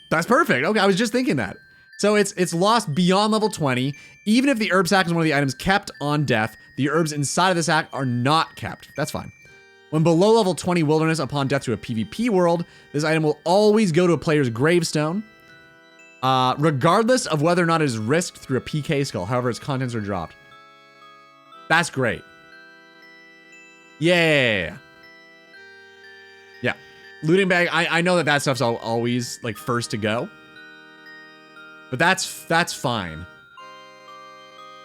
That's perfect. Okay, I was just thinking that. So it's lost beyond level 20. Even if the herb sack is one of the items kept on death, the herbs inside of the sack are not kept. That's fine. When below level 20 wilderness upon death to a PvP world, this item will always go to a player's gravestone, regardless of whether or not it is risked through a PK skull. However, its contents are dropped. That's great. Yeah. Looting bag, I know that stuff's always like first to go. But that's fine.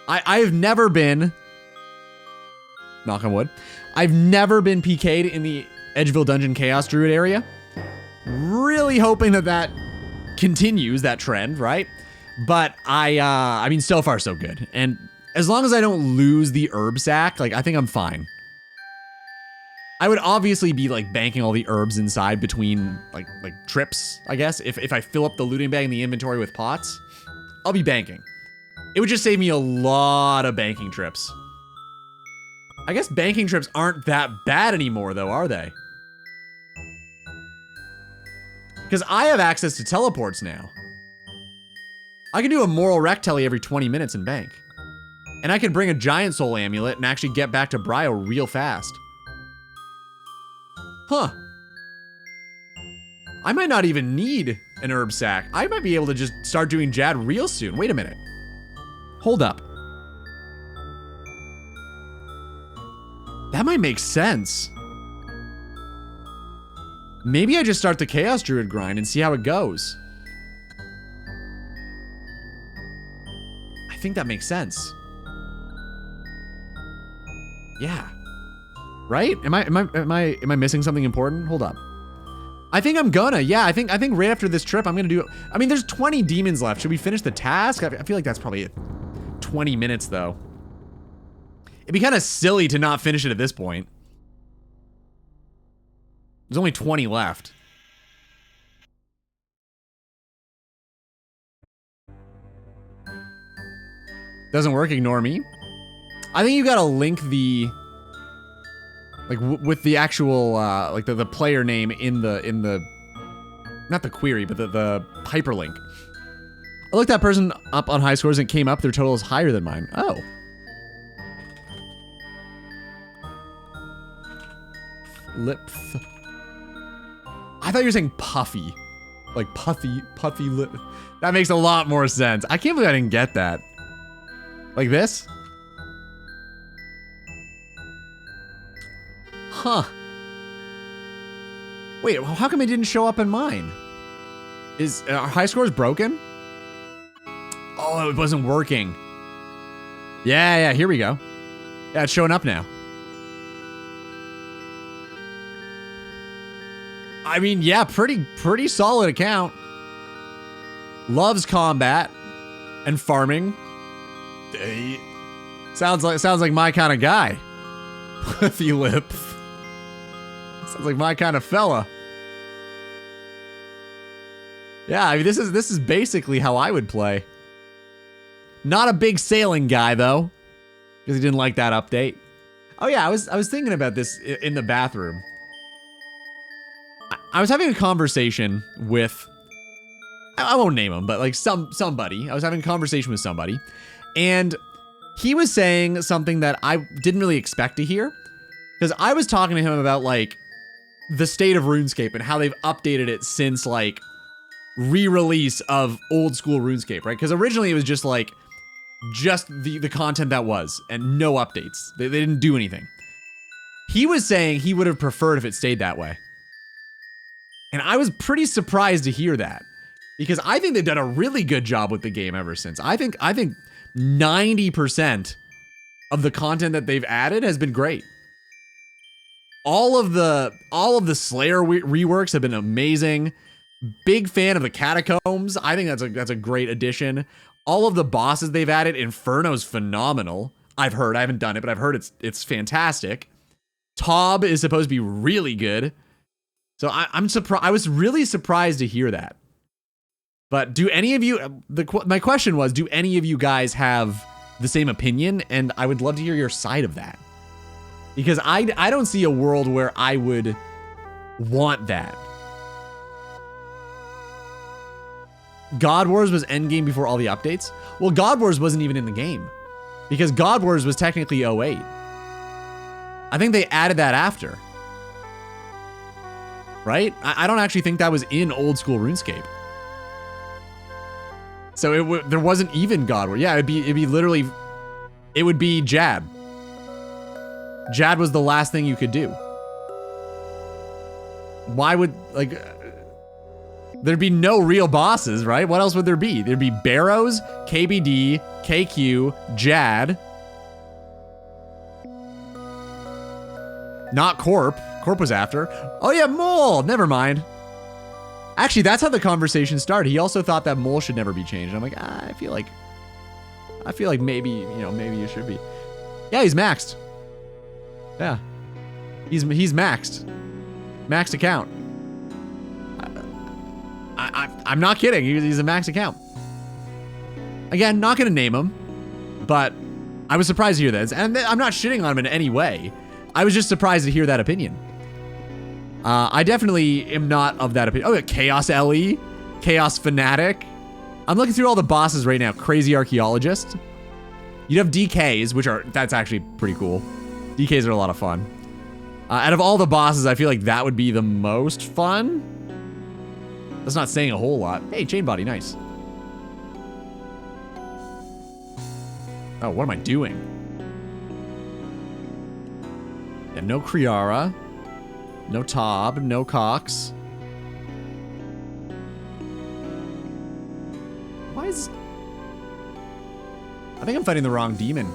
I've never been, knock on wood, I've never been PK'd in the Edgeville Dungeon Chaos Druid area. Really hoping that continues, that trend, right? But I mean, so far so good. And as long as I don't lose the herb sack, like, I think I'm fine. I would obviously be like banking all the herbs inside between like trips, I guess. If I fill up the looting bag in the inventory with pots, I'll be banking. It would just save me a lot of banking trips. I guess banking trips aren't that bad anymore though, are they? Because I have access to teleports now. I can do a moral wreck telly every 20 minutes and bank. And I can bring a giant soul amulet and actually get back to Brio real fast. Huh. I might not even need an herb sack. I might be able to just start doing Jad real soon. Wait a minute. Hold up. That might make sense. Maybe I just start the Chaos Druid grind and see how it goes. I think that makes sense. Yeah. Right? Am I missing something important? Hold up. I think I'm gonna. Yeah, I think right after this trip I'm gonna do. I mean, there's 20 demons left. Should we finish the task? I feel like that's probably 20 minutes though. It'd be kind of silly to not finish it at this point. There's only 20 left. Doesn't work, ignore me. I think you gotta link the, like with the actual, like the player name in the, not the query, but the hyperlink. I looked that person up on high scores and it came up, their total is higher than mine. Oh. Lipth. I thought you were saying puffy. Like puffy lip. That makes a lot more sense. I can't believe I didn't get that. Like this? Huh. Wait, how come it didn't show up in mine? Is our high scores broken? Oh, it wasn't working. Yeah, here we go. Yeah, it's showing up now. I mean, yeah, pretty solid account. Loves combat and farming. Sounds like my kind of guy. Puffy lip. Sounds like my kind of fella. Yeah, I mean, this is basically how I would play. Not a big sailing guy though, because he didn't like that update. Oh yeah, I was thinking about this in the bathroom. I was having a conversation with, I won't name him, but like somebody. I was having a conversation with somebody, and he was saying something that I didn't really expect to hear, because I was talking to him about like the state of RuneScape and how they've updated it since like re-release of old school RuneScape, right? Because originally it was just like the content that was and no updates. They didn't do anything. He was saying he would have preferred if it stayed that way. And I was pretty surprised to hear that, because I think they've done a really good job with the game ever since. I think 90% of the content that they've added has been great. All of the Slayer reworks have been amazing. Big fan of the Catacombs. I think that's a great addition. All of the bosses they've added, Inferno's phenomenal. I've heard, I haven't done it, but I've heard it's fantastic. Tob is supposed to be really good. So I'm surprised. I was really surprised to hear that. But do any of you? My question was, do any of you guys have the same opinion? And I would love to hear your side of that, because I don't see a world where I would want that. God Wars was endgame before all the updates. Well, God Wars wasn't even in the game, because God Wars was technically 08. I think they added that after. Right? I don't actually think that was in old school RuneScape. So there wasn't even God War. Yeah, it'd be literally, it would be Jad. Jad was the last thing you could do. Why would, like, there'd be no real bosses, right? What else would there be? There'd be Barrows, KBD, KQ, Jad. Not Corp. Corp was after. Oh yeah, Mole. Never mind. Actually, that's how the conversation started. He also thought that Mole should never be changed. I'm like, I feel like maybe, you know, maybe you should be. Yeah, he's maxed. Yeah. He's maxed. Maxed account. I'm not kidding. He's a max account. Again, not gonna name him, but I was surprised to hear this. And I'm not shitting on him in any way. I was just surprised to hear that opinion. I definitely am not of that opinion. Oh, yeah, Chaos LE, Chaos Fanatic. I'm looking through all the bosses right now. Crazy Archaeologist. You'd have DKs, that's actually pretty cool. DKs are a lot of fun. Out of all the bosses, I feel like that would be the most fun. That's not saying a whole lot. Hey, Chain Body, nice. Oh, what am I doing? Yeah, no Kriara. No Tob, no Cox. Why is... I think I'm fighting the wrong demon.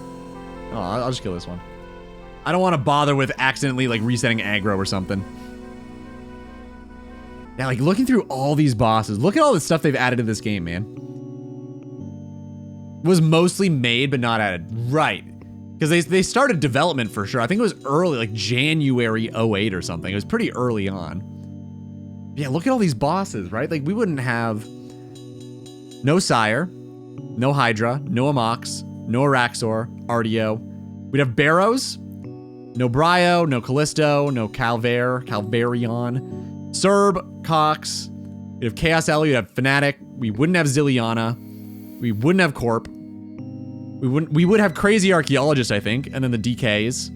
Oh, I'll just kill this one. I don't want to bother with accidentally, like, resetting aggro or something. Yeah, like, looking through all these bosses. Look at all the stuff they've added to this game, man. Was mostly made, but not added. Right. Because they started development for sure. I think it was early, like January 08 or something. It was pretty early on. Yeah, look at all these bosses, right? Like, we wouldn't have no Sire, no Hydra, no Amox, no Araxor, Artio. We'd have Barrows, no Brio, no Callisto, no Calvarion, Serb, Cox. We'd have Chaos Ellie, we'd have Fnatic. We wouldn't have Zilliana. We wouldn't have Corp. We would have Crazy Archaeologist, I think, and then the DKs.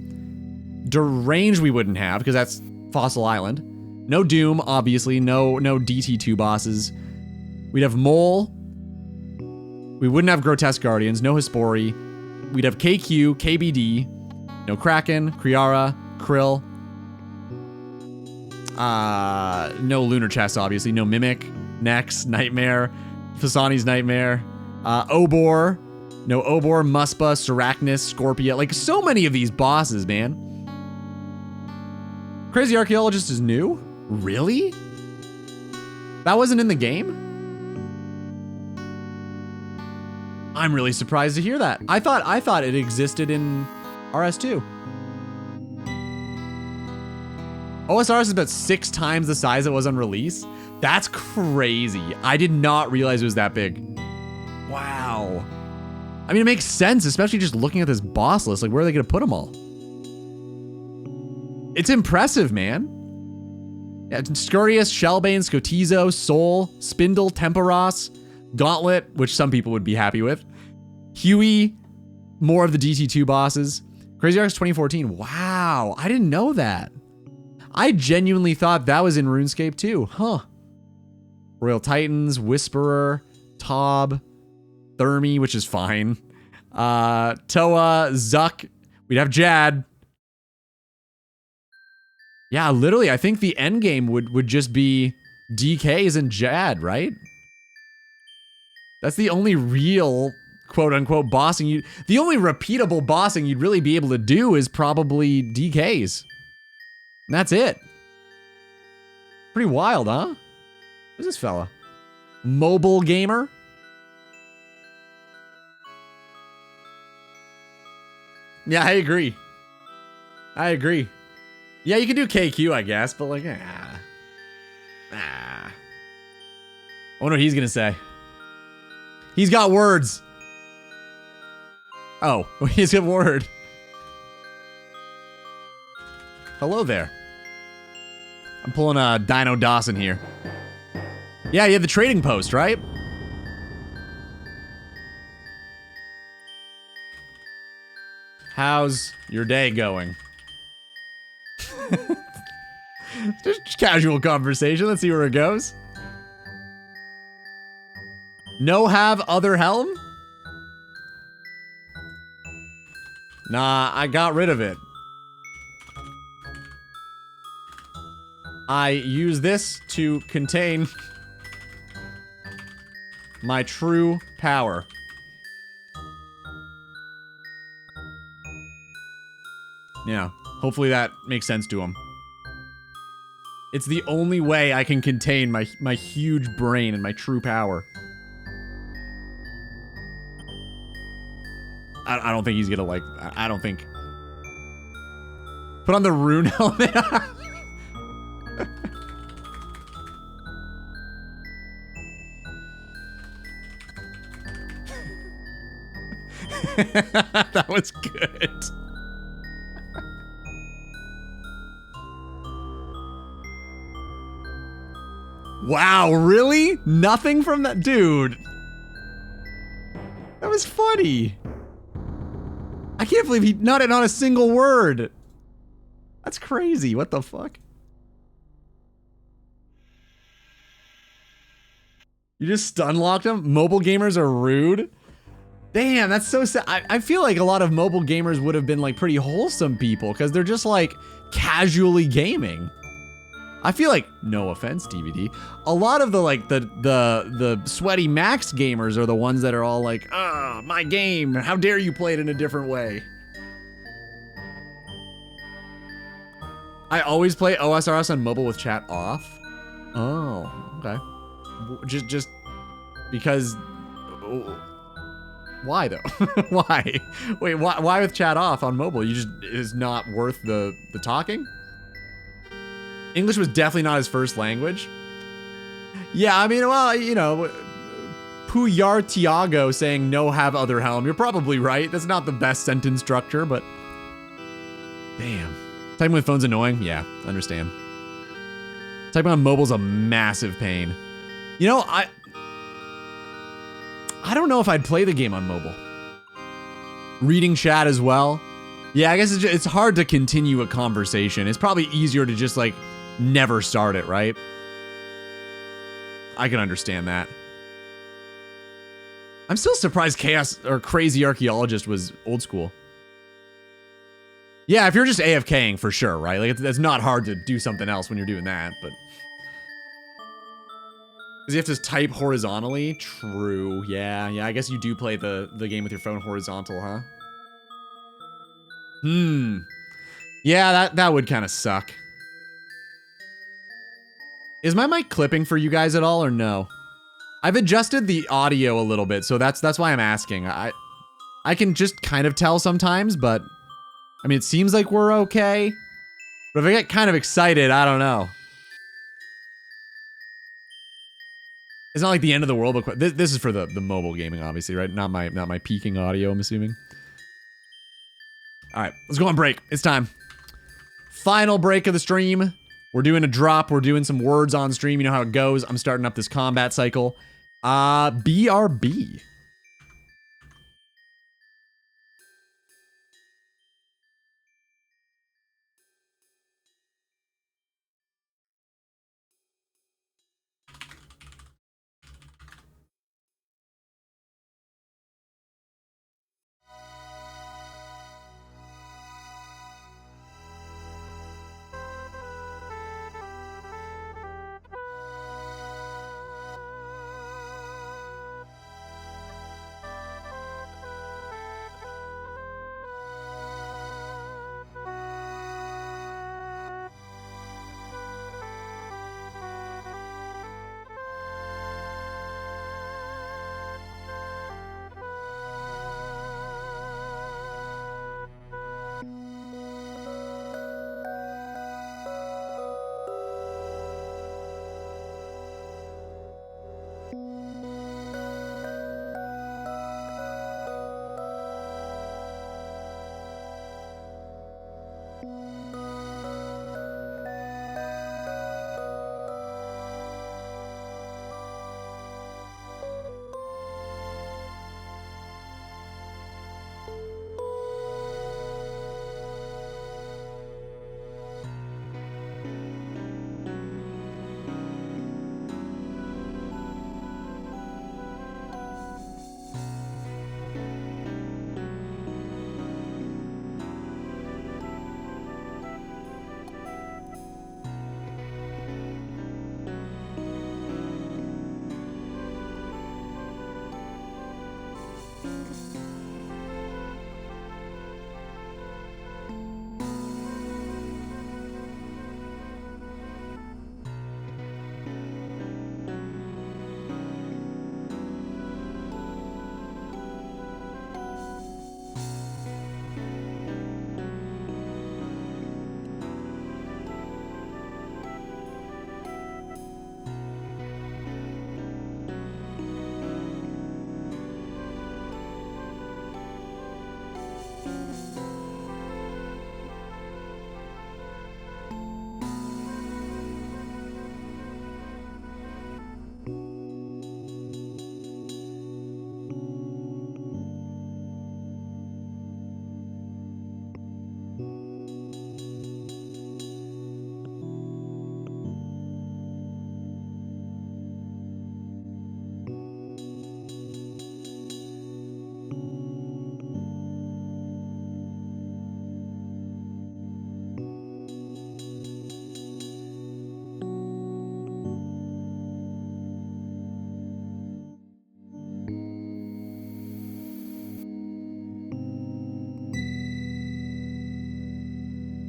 Derange we wouldn't have, because that's Fossil Island. No Doom, obviously. No DT2 bosses. We'd have Mole. We wouldn't have Grotesque Guardians. No Hispori. We'd have KQ, KBD. No Kraken, Kriara, Krill. No Lunar Chest, obviously. No Mimic, Nex, Nightmare, Fasani's Nightmare. Obor. No Obor, Muspa, Seracnus, Scorpia. Like, so many of these bosses, man. Crazy Archaeologist is new? Really? That wasn't in the game? I'm really surprised to hear that. I thought it existed in RS2. OSRS is about 6 times the size it was on release. That's crazy. I did not realize it was that big. Wow. I mean, it makes sense, especially just looking at this boss list. Like, where are they gonna put them all? It's impressive, man. Yeah, Scurius, Shellbane, Scotizo, Soul, Spindle, Temporos, Gauntlet, which some people would be happy with. Huey, more of the DT2 bosses. Crazy Arcs 2014. Wow, I didn't know that. I genuinely thought that was in RuneScape too. Huh. Royal Titans, Whisperer, Tob, Thermi, which is fine. Toa, Zuck. We'd have Jad. Yeah, literally, I think the end game would just be DKs and Jad, right? That's the only real quote-unquote bossing the only repeatable bossing you'd really be able to do is probably DKs. And that's it. Pretty wild, huh? Who's this fella? Mobile gamer? Yeah, I agree. I agree. Yeah, you can do KQ, I guess, but like, I wonder what he's gonna say. He's got words. Oh, he's got word. Hello there. I'm pulling a Dino Dawson here. Yeah, you have the trading post, right? How's your day going? Just casual conversation. Let's see where it goes. No have other helm? Nah, I got rid of it. I use this to contain my true power. Yeah, hopefully that makes sense to him. It's the only way I can contain my huge brain and my true power. I don't think he's gonna like, I don't think. Put on the rune helmet. That was good. Wow, really? Nothing from that dude. That was funny. I can't believe he nutted on a single word. That's crazy. What the fuck? You just stun locked him? Mobile gamers are rude? Damn, that's so sad. I feel like a lot of mobile gamers would have been like pretty wholesome people because they're just like casually gaming. I feel like, no offense, DVD, a lot of the like the sweaty max gamers are the ones that are all like, ah, my game, how dare you play it in a different way. I always play OSRS on mobile with chat off. Oh, okay. Just because, why though? Why? Wait, why with chat off on mobile? You just, is not worth the talking? English was definitely not his first language. Yeah, I mean, well, you know, Puyar Tiago saying no have other helm. You're probably right. That's not the best sentence structure, but damn. Typing with phone's annoying? Yeah, understand. Typing on mobile's a massive pain. You know, I don't know if I'd play the game on mobile. Reading chat as well. Yeah, I guess it's hard to continue a conversation. It's probably easier to just like never start it, right? I can understand that. I'm still surprised Chaos or Crazy Archaeologist was old school. Yeah, if you're just AFKing for sure, right? Like it's not hard to do something else when you're doing that, but because you have to type horizontally. True. Yeah, I guess you do play the game with your phone horizontal, huh? Yeah, that would kind of suck. Is my mic clipping for you guys at all or no? I've adjusted the audio a little bit, so that's why I'm asking. I can just kind of tell sometimes, but I mean, it seems like we're okay. But if I get kind of excited, I don't know. It's not like the end of the world, but this is for the mobile gaming, obviously, right? Not my peaking audio, I'm assuming. All right, let's go on break. It's time. Final break of the stream. We're doing a drop. We're doing some words on stream. You know how it goes. I'm starting up this combat cycle. BRB.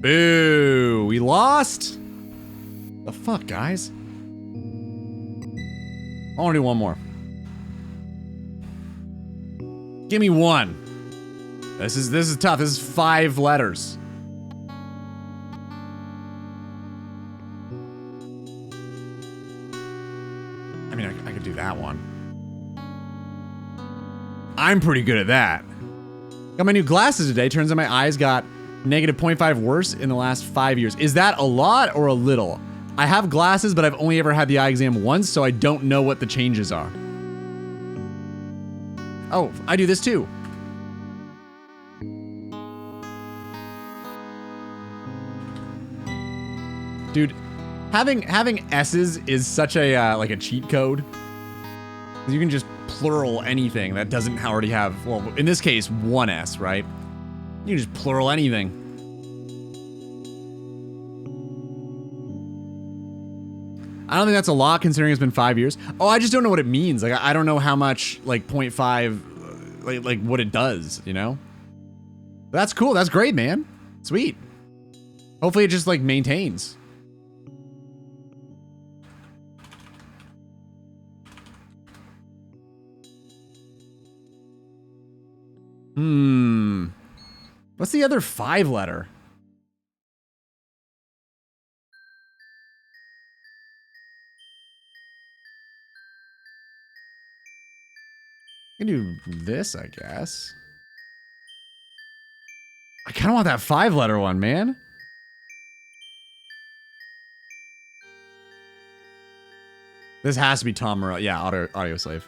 Boo! We lost? The fuck, guys? I want to do one more. Give me one. This is tough. This is 5 letters. I mean, I could do that one. I'm pretty good at that. Got my new glasses today. Turns out my eyes got negative 0.5 worse in the last 5 years. Is that a lot or a little? I have glasses, but I've only ever had the eye exam once, so I don't know what the changes are. Oh, I do this too. Dude, having S's is such a like a cheat code. You can just plural anything that doesn't already have, well, in this case, one S, right? You can just plural anything. I don't think that's a lot considering it's been 5 years. Oh, I just don't know what it means. Like, I don't know how much, like, 0.5, like what it does, you know? That's cool. That's great, man. Sweet. Hopefully it just, like, maintains. What's the other 5 letter? I can do this, I guess. I kind of want that 5 letter one, man. This has to be Tom Morello. Yeah, audio slave.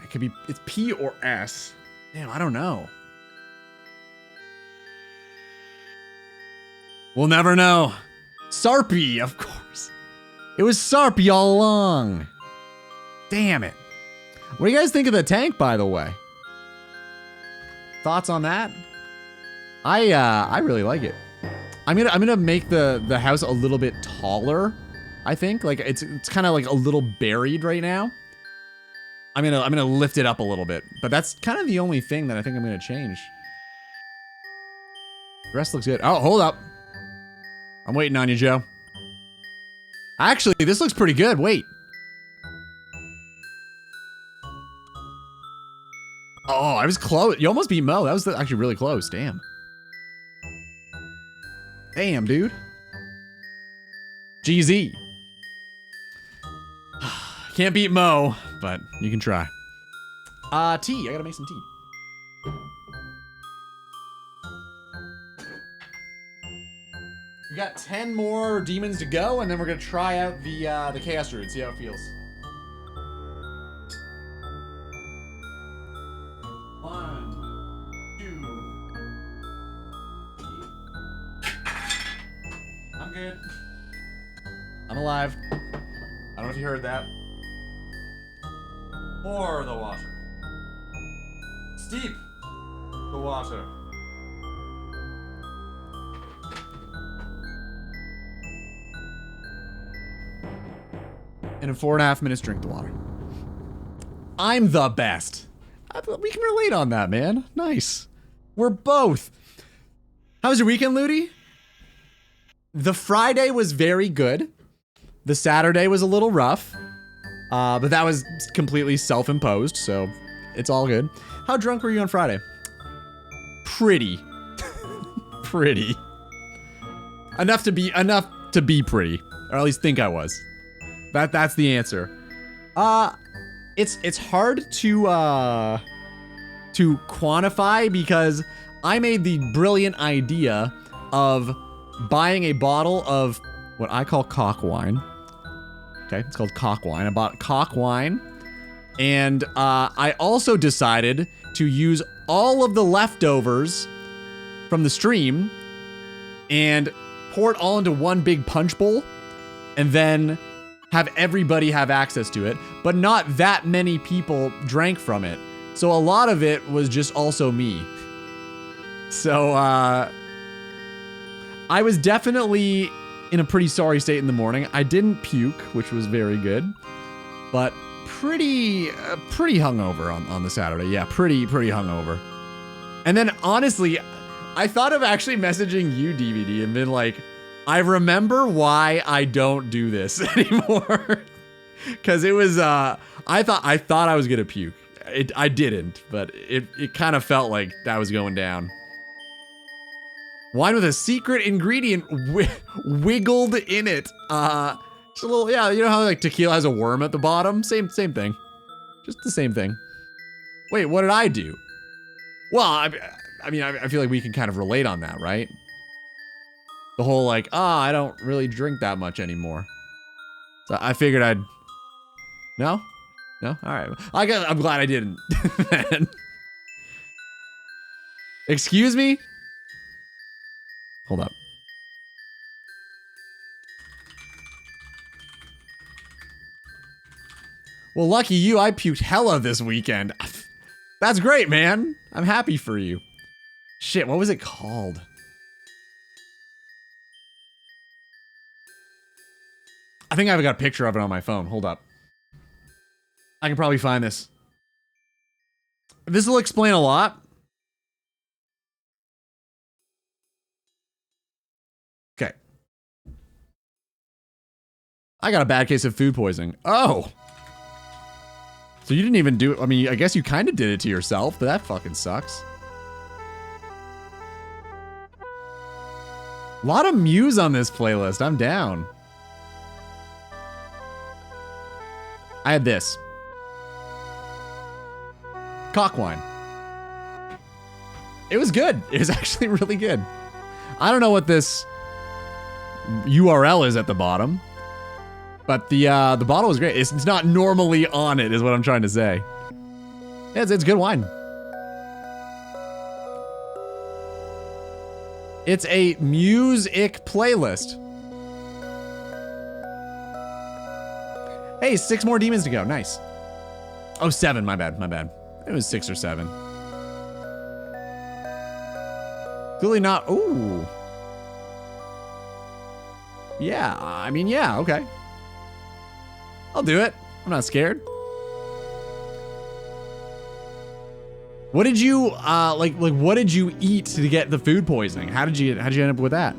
It could be, it's P or S. Damn, I don't know. We'll never know. Sarpy, of course. It was Sarpy all along. Damn it. What do you guys think of the tank, by the way? Thoughts on that? I really like it. I'm gonna make the house a little bit taller. I think like it's kind of like a little buried right now. I'm gonna lift it up a little bit, but that's kind of the only thing that I think I'm gonna change. The rest looks good. Oh, hold up. I'm waiting on you, Joe. Actually, this looks pretty good. Wait. Oh, I was close. You almost beat Mo. That was actually really close. Damn. Damn, dude. GZ. Can't beat Mo, but you can try. Tea. I gotta make some tea. We got 10 more demons to go, and then we're gonna try out the Chaos Druid, see how it feels. 1, 2. I'm good. I'm alive. I don't know if you heard that. Pour the water. Steep the water. And in 4.5 minutes, drink the water. I'm the best. We can relate on that, man. Nice. We're both. How was your weekend, Ludi? The Friday was very good. The Saturday was a little rough. But that was completely self-imposed, so it's all good. How drunk were you on Friday? Pretty. Pretty. Enough to be pretty. Or at least think I was. That's the answer. It's hard to quantify because I made the brilliant idea of buying a bottle of what I call cock wine. Okay, it's called cock wine. I bought cock wine, and I also decided to use all of the leftovers from the stream and pour it all into one big punch bowl, and then have everybody have access to it, but not that many people drank from it. So a lot of it was just also me. So I was definitely in a pretty sorry state in the morning. I didn't puke, which was very good, but pretty hungover on the Saturday. Yeah, pretty hungover. And then honestly, I thought of actually messaging you, DVD, and been like, I remember why I don't do this anymore. Cause it was, I thought I was gonna puke. I didn't, but it kind of felt like that was going down. Wine with a secret ingredient wiggled in it. Just a little, yeah, you know how like tequila has a worm at the bottom? Same thing. Just the same thing. Wait, what did I do? Well, I mean, I feel like we can kind of relate on that, right? The whole like, I don't really drink that much anymore. So I figured I'd, no? No? All right. I'm glad I didn't. Excuse me? Hold up. Well, lucky you, I puked hella this weekend. That's great, man. I'm happy for you. Shit, what was it called? I think I've got a picture of it on my phone. Hold up. I can probably find this. This will explain a lot. Okay. I got a bad case of food poisoning. Oh. So you didn't even do it. I mean, I guess you kind of did it to yourself, but that fucking sucks. A lot of Muse on this playlist. I'm down. I had this. Cock wine. It was good. It was actually really good. I don't know what this URL is at the bottom, but the bottle was great. It's not normally on it, is what I'm trying to say. Yeah, it's good wine. It's a music playlist. Hey, 6 more demons to go. Nice. Oh, 7. My bad. It was 6 or 7. Clearly not. Ooh. Yeah, I mean, yeah, okay. I'll do it. I'm not scared. What did you, like what did you eat to get the food poisoning? How'd you end up with that?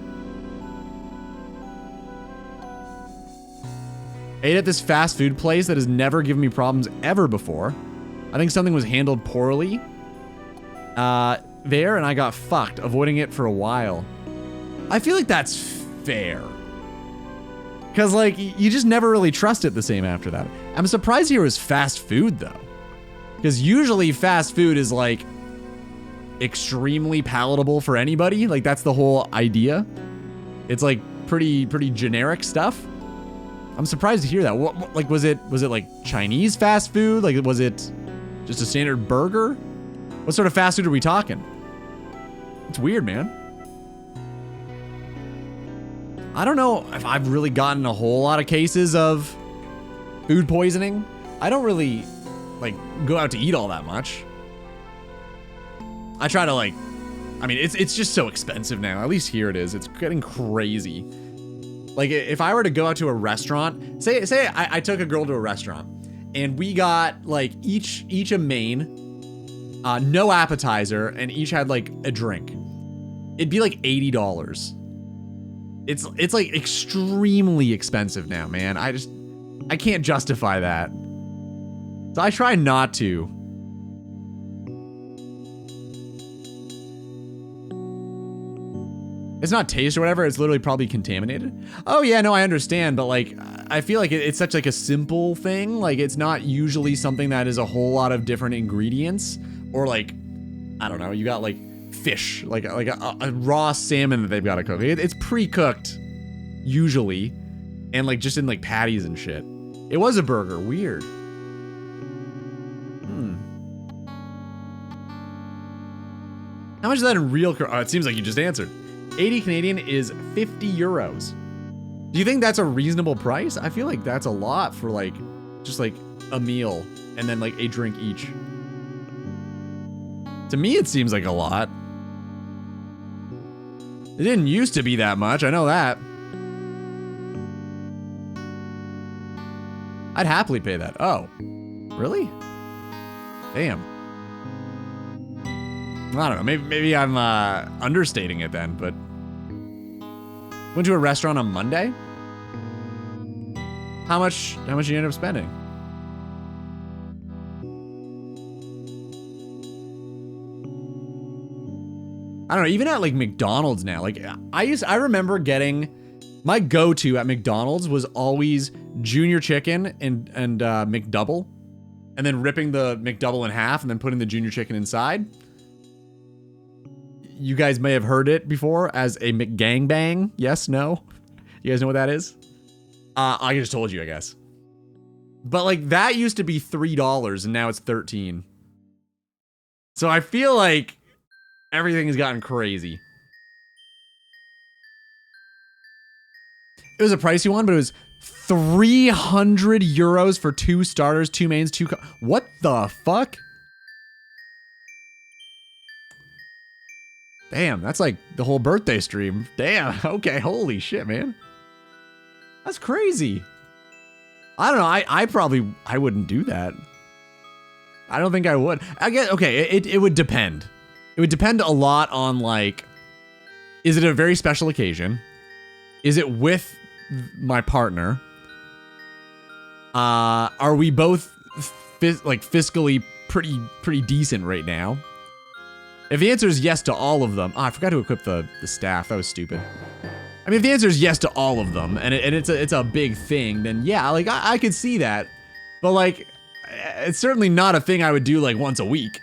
Ate at this fast food place that has never given me problems ever before. I think something was handled poorly there, and I got fucked, avoiding it for a while. I feel like that's fair. Because, like, you just never really trust it the same after that. I'm surprised here was fast food, though. Because usually fast food is, like, extremely palatable for anybody. Like, that's the whole idea. It's, like, pretty generic stuff. I'm surprised to hear that. What, like, was it like Chinese fast food? Like, was it just a standard burger? What sort of fast food are we talking? It's weird, man. I don't know if I've really gotten a whole lot of cases of food poisoning. I don't really, like, go out to eat all that much. I try to, like, I mean, it's just so expensive now. At least here it is. It's getting crazy. Like, if I were to go out to a restaurant, say I took a girl to a restaurant, and we got, like, each a main, no appetizer, and each had, like, a drink. It'd be, like, $80. It's like, extremely expensive now, man. I can't justify that. So I try not to. It's not taste or whatever, it's literally probably contaminated. Oh yeah, no, I understand, but like, I feel like it's such like a simple thing. Like it's not usually something that is a whole lot of different ingredients, or like, I don't know, you got like fish, like a raw salmon that they've got to cook. It's pre-cooked usually, and like just in like patties and shit. It was a burger. Weird. How much is that in real? Oh, it seems like you just answered. 80 Canadian is 50 euros. Do you think that's a reasonable price? I feel like that's a lot for like, just like a meal and then like a drink each. To me, it seems like a lot. It didn't used to be that much, I know that. I'd happily pay that. Oh, really? Damn. I don't know, maybe I'm understating it then, but. Went to a restaurant on Monday? How much did you end up spending? I don't know, even at like McDonald's now, like I remember getting, my go-to at McDonald's was always junior chicken and McDouble, and then ripping the McDouble in half and then putting the junior chicken inside. You guys may have heard it before as a McGangbang. Yes, no? You guys know what that is? I just told you, I guess. But like that used to be $3 and now it's $13. So I feel like everything has gotten crazy. It was a pricey one, but it was 300 euros for 2 starters, 2 mains, 2... What the fuck? Damn, that's like the whole birthday stream. Damn, okay, holy shit, man. That's crazy. I don't know, I wouldn't do that. I don't think I would. I guess, okay, it would depend. It would depend a lot on like, is it a very special occasion? Is it with my partner? Are we both fiscally pretty decent right now? If the answer is yes to all of them, I forgot to equip the staff. That was stupid. I mean, if the answer is yes to all of them, and it's a big thing, then yeah, like I could see that. But like, it's certainly not a thing I would do like once a week.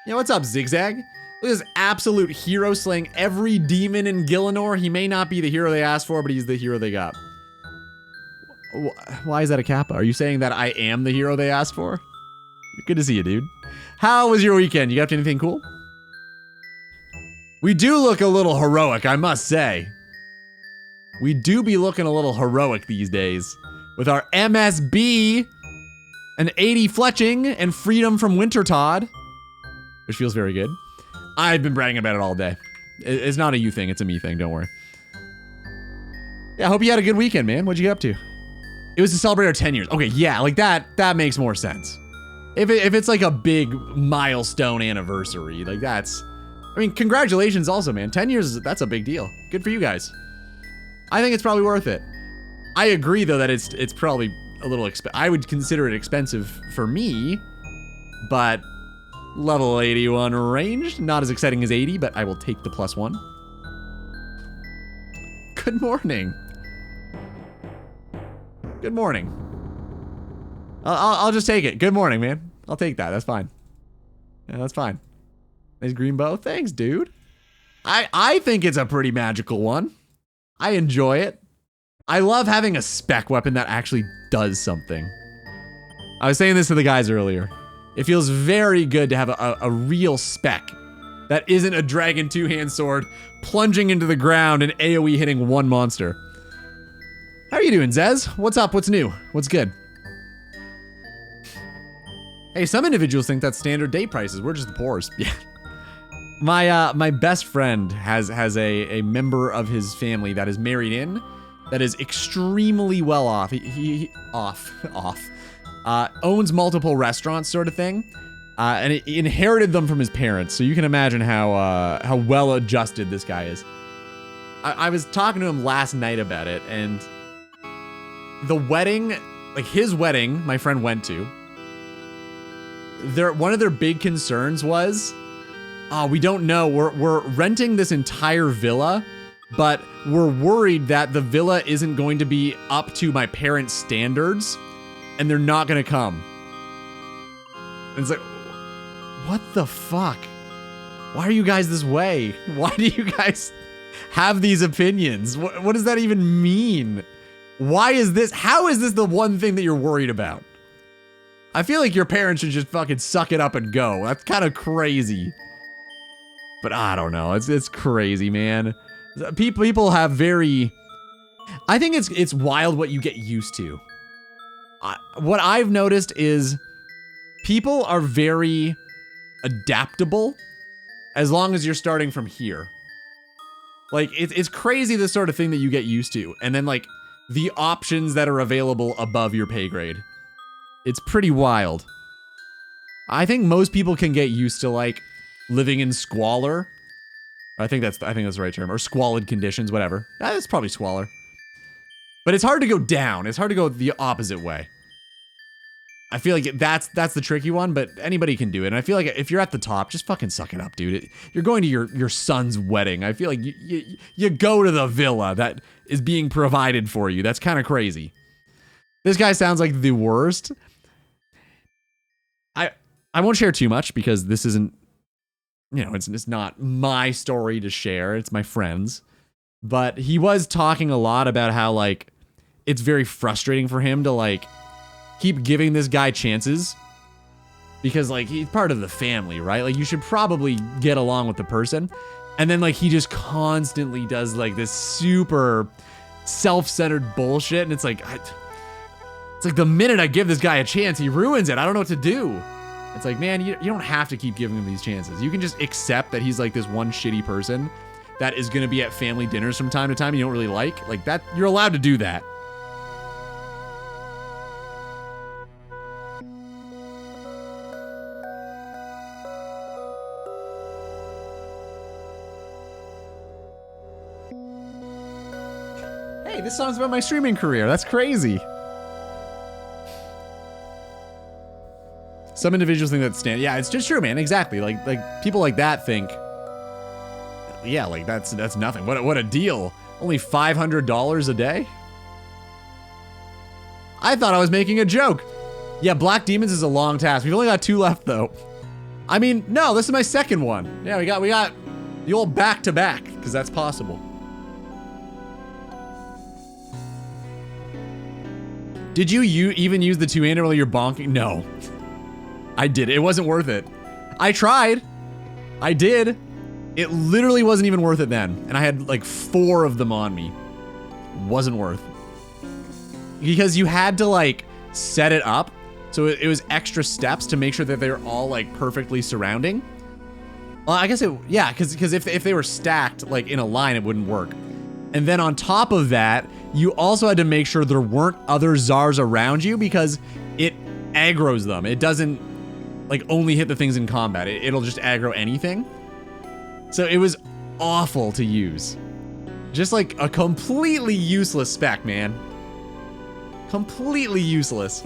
Yeah, what's up, Zigzag? Look at this absolute hero slaying every demon in Gillinor. He may not be the hero they asked for, but he's the hero they got. Why is that a kappa? Are you saying that I am the hero they asked for? Good to see you, dude. How was your weekend? You got up to anything cool? We do look a little heroic, I must say. We do be looking a little heroic these days. With our MSB, an 80 Fletching, and freedom from Wintertodt. Which feels very good. I've been bragging about it all day. It's not a you thing, it's a me thing, don't worry. Yeah, I hope you had a good weekend, man. What'd you get up to? It was to celebrate our 10 years. Okay, yeah, like that makes more sense. If it's like a big milestone anniversary, like that's, I mean, congratulations also, man. 10 years, that's a big deal. Good for you guys. I think it's probably worth it. I agree though that it's probably a little I would consider it expensive for me, but level 81 ranged, not as exciting as 80, but I will take the +1. Good morning. Good morning. I'll just take it. Good morning, man. I'll take that. That's fine. Yeah, that's fine. Nice green bow. Thanks, dude. I think it's a pretty magical one. I enjoy it. I love having a spec weapon that actually does something. I was saying this to the guys earlier. It feels very good to have a real spec that isn't a dragon two-hand sword plunging into the ground and AoE hitting one monster. How are you doing, Zez? What's up? What's new? What's good? Hey, some individuals think that's standard date prices. We're just the poorest. Yeah. My best friend has a member of his family that is married in, that is extremely well off. He owns multiple restaurants, sort of thing, and he inherited them from his parents. So you can imagine how well adjusted this guy is. I was talking to him last night about it, and the wedding, like his wedding, my friend went to. One of their big concerns was, we don't know. We're renting this entire villa, but were worried that the villa isn't going to be up to my parents' standards and they're not going to come. And it's like, what the fuck? Why are you guys this way? Why do you guys have these opinions? What does that even mean? Why is this? How is this the one thing that you're worried about? I feel like your parents should just fucking suck it up and go. That's kind of crazy. But I don't know. It's crazy, man. People have very... I think it's wild what you get used to. What I've noticed is people are very adaptable as long as you're starting from here. Like, it's crazy the sort of thing that you get used to. And then, like, the options that are available above your pay grade. It's pretty wild. I think most people can get used to, like, living in squalor. I think that's the right term. Or squalid conditions, whatever. That's probably squalor. But it's hard to go down. It's hard to go the opposite way. I feel like that's the tricky one, but anybody can do it. And I feel like if you're at the top, just fucking suck it up, dude. You're going to your son's wedding. I feel like you go to the villa that is being provided for you. That's kind of crazy. This guy sounds like the worst. I won't share too much because this isn't, you know, it's not my story to share. It's my friend's. But he was talking a lot about how, like, it's very frustrating for him to, like, keep giving this guy chances because, like, he's part of the family, right? Like, you should probably get along with the person. And then, like, he just constantly does, like, this super self-centered bullshit. And it's like, it's like the minute I give this guy a chance, he ruins it. I don't know what to do. It's like, man, you don't have to keep giving him these chances. You can just accept that he's, like, this one shitty person that is going to be at family dinners from time to time and you don't really like. Like, that, you're allowed to do that. Hey, this song's about my streaming career. That's crazy. Some individuals think that stand. Yeah, it's just true, man. Exactly. Like people like that think. Yeah, like that's nothing. What a deal. Only $500 a day. I thought I was making a joke. Yeah, Black Demons is a long task. We've only got 2 left though. I mean, no, this is my second one. Yeah, we got the old back to back because that's possible. Did you even use the two-hander while you're bonking? No. I did. It wasn't worth it. I tried. I did. It literally wasn't even worth it then. And I had like 4 of them on me. Wasn't worth. Because you had to like set it up. So it was extra steps to make sure that they're all like perfectly surrounding. Well, I guess yeah, because if they were stacked like in a line, it wouldn't work. And then on top of that, you also had to make sure there weren't other Zars around you because it aggroes them. It doesn't like only hit the things in combat. It'll just aggro anything. So it was awful to use. Just like a completely useless spec, man. Completely useless.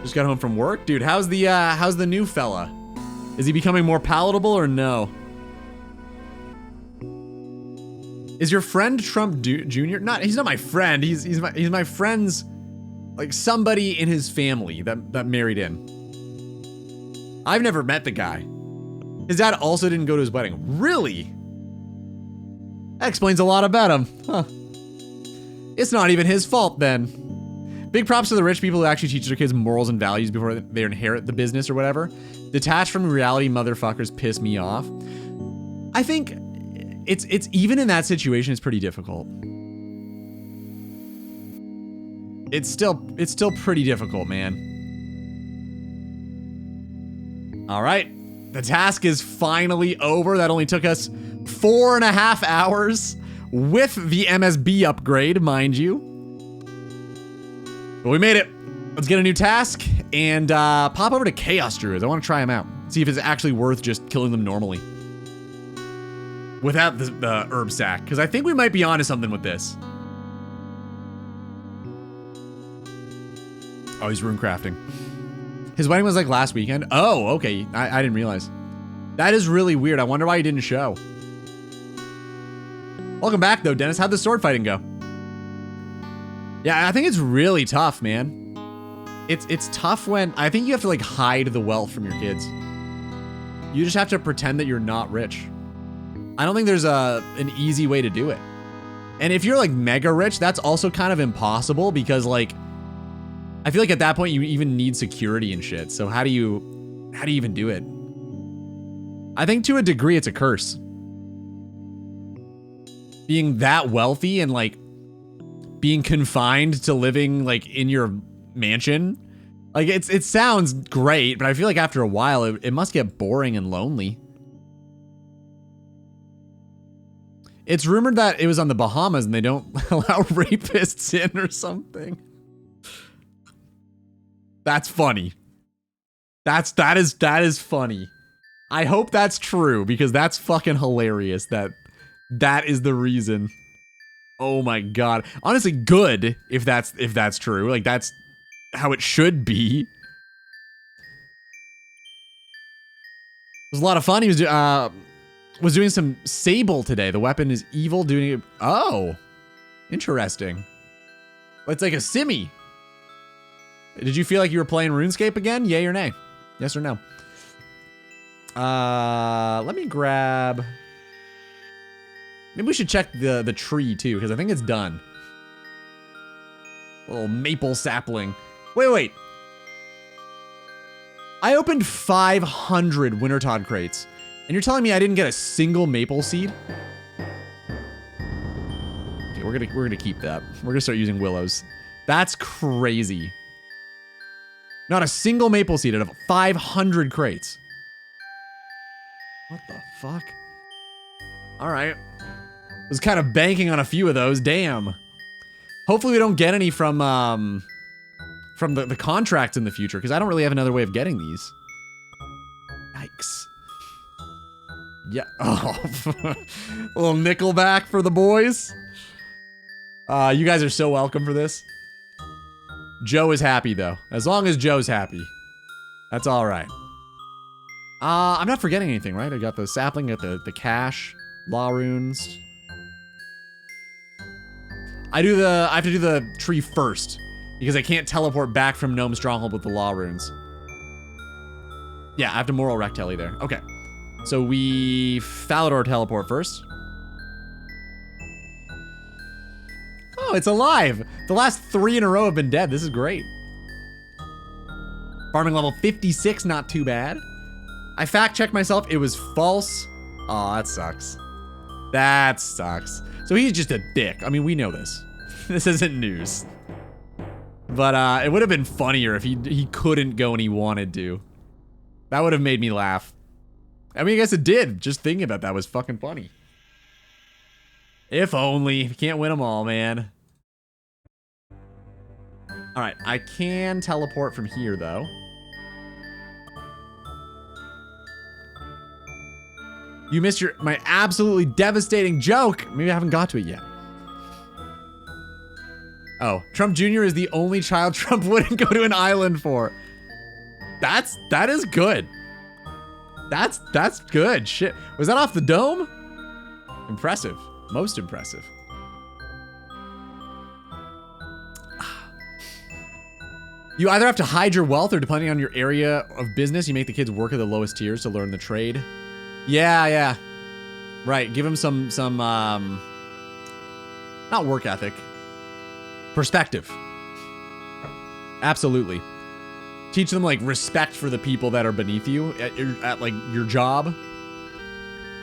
Just got home from work. Dude, how's the new fella? Is he becoming more palatable or no? Is your friend Trump Jr.? He's not my friend. He's my friend's, like, somebody in his family that married in. I've never met the guy. His dad also didn't go to his wedding. Really? That explains a lot about him. Huh. It's not even his fault then. Big props to the rich people who actually teach their kids morals and values before they inherit the business or whatever. Detached from reality motherfuckers piss me off. I think it's even in that situation, it's pretty difficult. It's still pretty difficult, man. All right, the task is finally over. That only took us 4.5 hours with the MSB upgrade, mind you. But we made it. Let's get a new task and pop over to Chaos Druids. I want to try them out. See if it's actually worth just killing them normally. Without the herb sack, because I think we might be onto something with this. Oh, he's rune crafting. His wedding was like last weekend. Oh, okay. I didn't realize. That is really weird. I wonder why he didn't show. Welcome back, though, Dennis. How'd the sword fighting go? Yeah, I think it's really tough, man. It's tough when... I think you have to, like, hide the wealth from your kids. You just have to pretend that you're not rich. I don't think there's an easy way to do it. And if you're, like, mega rich, that's also kind of impossible because, like... I feel like at that point, you even need security and shit. So how do you even do it? I think to a degree, it's a curse. Being that wealthy and, like, being confined to living, like, in your mansion. Like, it sounds great, but I feel like after a while, it must get boring and lonely. It's rumored that it was on the Bahamas and they don't allow rapists in or something. That's funny. That is funny. I hope that's true because that's fucking hilarious that is the reason. Oh my god. Honestly, good if that's true. Like that's how it should be. It was a lot of fun. He was doing some Sable today. The weapon is evil doing it. Oh. Interesting. It's like a simmy. Did you feel like you were playing RuneScape again? Yay or nay? Yes or no? Let me grab... Maybe we should check the tree too, because I think it's done. Little maple sapling. Wait. I opened 500 Wintertodt crates, and you're telling me I didn't get a single maple seed? Okay, we're gonna keep that. We're gonna start using willows. That's crazy. Not a single maple seed out of 500 crates. What the fuck? All right. Was kind of banking on a few of those. Damn. Hopefully we don't get any from the contracts in the future, because I don't really have another way of getting these. Yikes. Yeah. Oh. A little Nickelback for the boys. You guys are so welcome for this. Joe is happy, though. As long as Joe's happy. That's all right. I'm not forgetting anything, right? I got the sapling, got the cash, law runes. I have to do the tree first because I can't teleport back from Gnome Stronghold with the law runes. Yeah, I have to Moral Rectelli there. Okay. So we Falador teleport first. Oh, it's alive. The last 3 in a row have been dead. This is great. Farming level 56, not too bad. I fact checked myself. It was false. Aw, that sucks. That sucks. So he's just a dick. I mean, we know this. This isn't news. But it would have been funnier if he couldn't go and he wanted to. That would have made me laugh. I mean, I guess it did. Just thinking about that was fucking funny. If only. You can't win them all, man. Alright, I can teleport from here, though. You missed my absolutely devastating joke. Maybe I haven't got to it yet. Oh, Trump Jr. is the only child Trump wouldn't go to an island for. That is good. That's good. Shit. Was that off the dome? Impressive. Most impressive. You either have to hide your wealth or depending on your area of business, you make the kids work at the lowest tiers to learn the trade. Yeah. Right, give them some not work ethic. Perspective. Absolutely. Teach them, like, respect for the people that are beneath you at like, your job.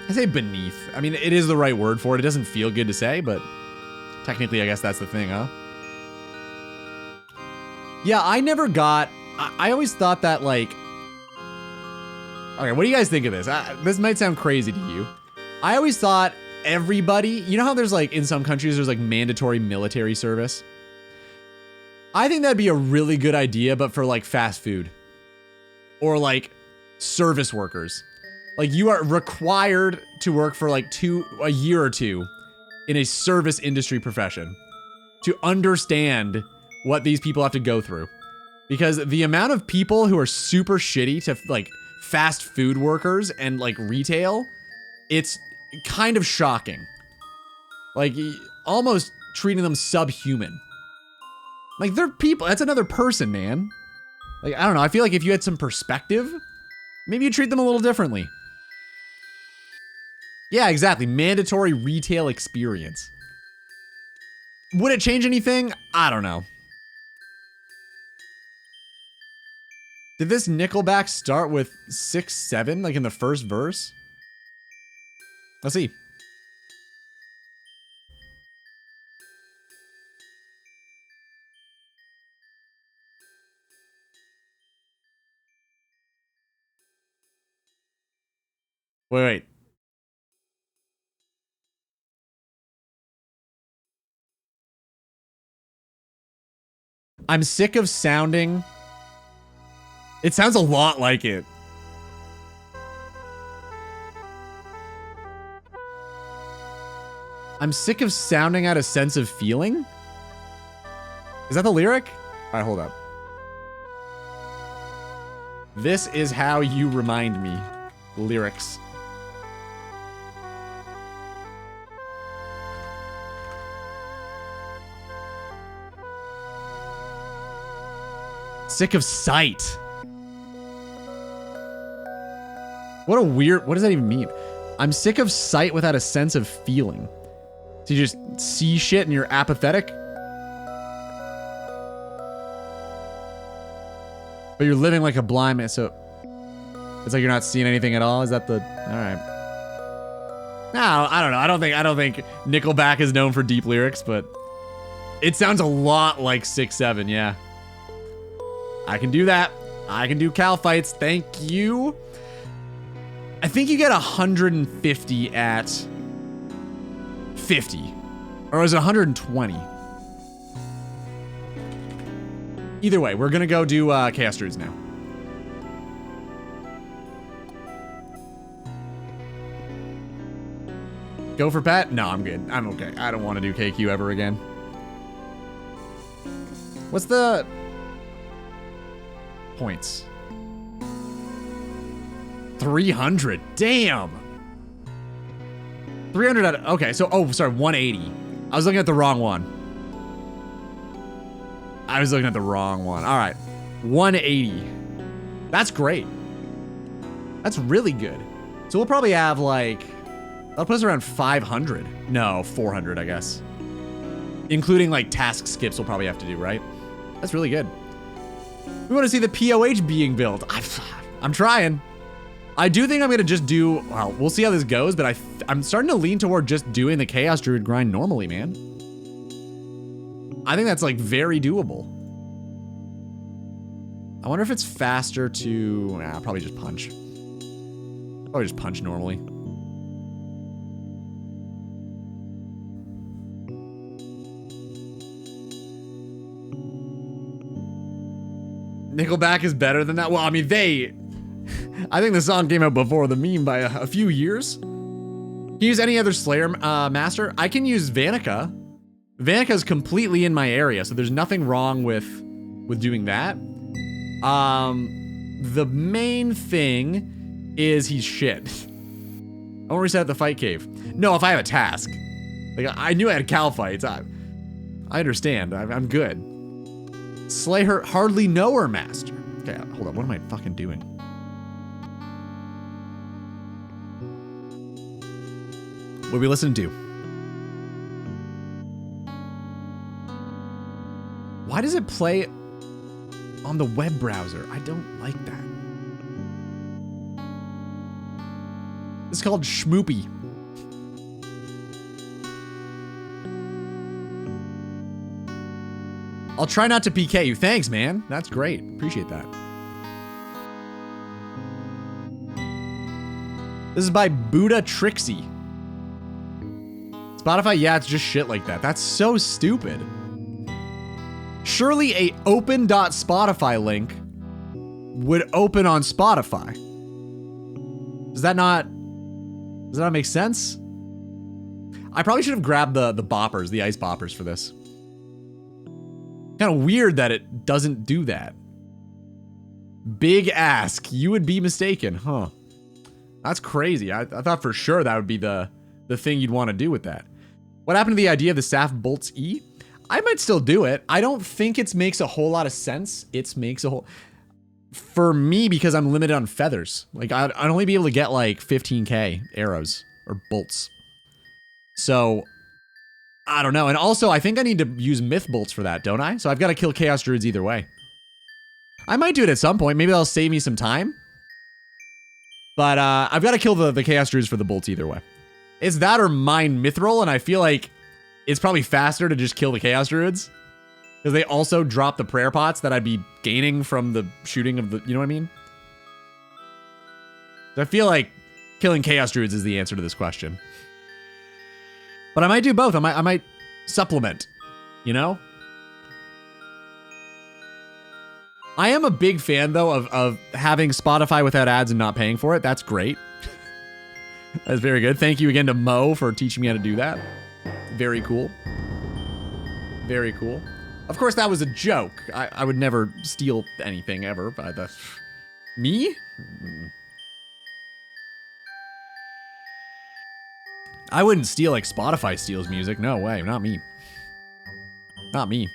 I say beneath. I mean, it is the right word for it. It doesn't feel good to say, but technically, I guess that's the thing, huh? Yeah, I never got... I always thought that, like... Okay, what do you guys think of this? This might sound crazy to you. I always thought everybody... You know how there's, like, in some countries, there's, like, mandatory military service? I think that'd be a really good idea, but for, like, fast food. Or, like, service workers. Like, you are required to work for, like, a year or two in a service industry profession to understand what these people have to go through. Because the amount of people who are super shitty to, like, fast food workers and, like, retail, it's kind of shocking. Like, almost treating them subhuman. Like, they're people. That's another person, man. Like, I don't know. I feel like if you had some perspective, maybe you treat them a little differently. Yeah, exactly. Mandatory retail experience. Would it change anything? I don't know. Did this Nickelback start with 6-7, like in the first verse? Let's see. Wait. I'm sick of sounding. It sounds a lot like it. I'm sick of sounding out a sense of feeling? Is that the lyric? All right, hold up. This is how you remind me. Lyrics. Sick of sight. What a weird, what does that even mean? I'm sick of sight without a sense of feeling. So you just see shit and you're apathetic? But you're living like a blind man, so it's like you're not seeing anything at all? Is that the, all right. No, I don't know. I don't think Nickelback is known for deep lyrics, but it sounds a lot like 6-7, yeah. I can do that. I can do cow fights. Thank you. I think you get 150 at 50. Or is it 120? Either way, we're gonna go do Chaos Druids now. Go for pet? No, I'm good. I'm okay. I don't want to do KQ ever again. What's the points? 300. Damn. 300 out of, okay, so, oh, sorry, 180. I was looking at the wrong one. I was looking at the wrong one. All right, 180. That's great. That's really good. So we'll probably have like, that'll put us around 500. No, 400, I guess. Including like task skips we'll probably have to do, right? That's really good. We want to see the POH being built. I'm trying. I do think I'm going to just do, well, we'll see how this goes, but I'm starting to lean toward just doing the Chaos Druid grind normally, man. I think that's like very doable. I wonder if it's faster to, nah, probably just punch. Probably just punch normally. Nickelback is better than that? Well, I mean, I think the song came out before the meme by a few years. Can you use any other Slayer master? I can use Vanica. Vanica's completely in my area, so there's nothing wrong with doing that. The main thing is he's shit. I won't reset the fight cave. No, if I have a task. Like, I knew I had cow fights. I understand. I'm good. Slay her, hardly know her master. Okay, hold on. What am I fucking doing? What are we listening to? Why does it play on the web browser? I don't like that. It's called Schmoopy. I'll try not to PK you. Thanks, man. That's great. Appreciate that. This is by Buddha Trixie. Spotify, yeah, it's just shit like that. That's so stupid. Surely a open.spotify link would open on Spotify. Does that not make sense? I probably should have grabbed the boppers, the ice boppers for this. Kind of weird that it doesn't do that. Big ask. You would be mistaken, huh? That's crazy. I thought for sure that would be the thing you'd want to do with that. What happened to the idea of the Saf Bolts E? I might still do it. I don't think it makes a whole lot of sense. For me, because I'm limited on feathers. Like, I'd only be able to get, like, 15k arrows or bolts. So, I don't know. And also, I think I need to use myth bolts for that, don't I? So I've got to kill chaos druids either way. I might do it at some point. Maybe that'll save me some time. But I've got to kill the chaos druids for the bolts either way. It's that or mine mithril, and I feel like it's probably faster to just kill the chaos druids. Because they also drop the prayer pots that I'd be gaining from the shooting of the... You know what I mean? So I feel like killing chaos druids is the answer to this question. But I might do both. I might supplement. You know? I am a big fan, though, of having Spotify without ads and not paying for it. That's great. That's very good. Thank you again to Mo for teaching me how to do that. Very cool. Very cool. Of course, that was a joke. I would never steal anything ever by the... Me? I wouldn't steal like Spotify steals music. No way. Not me. Not me.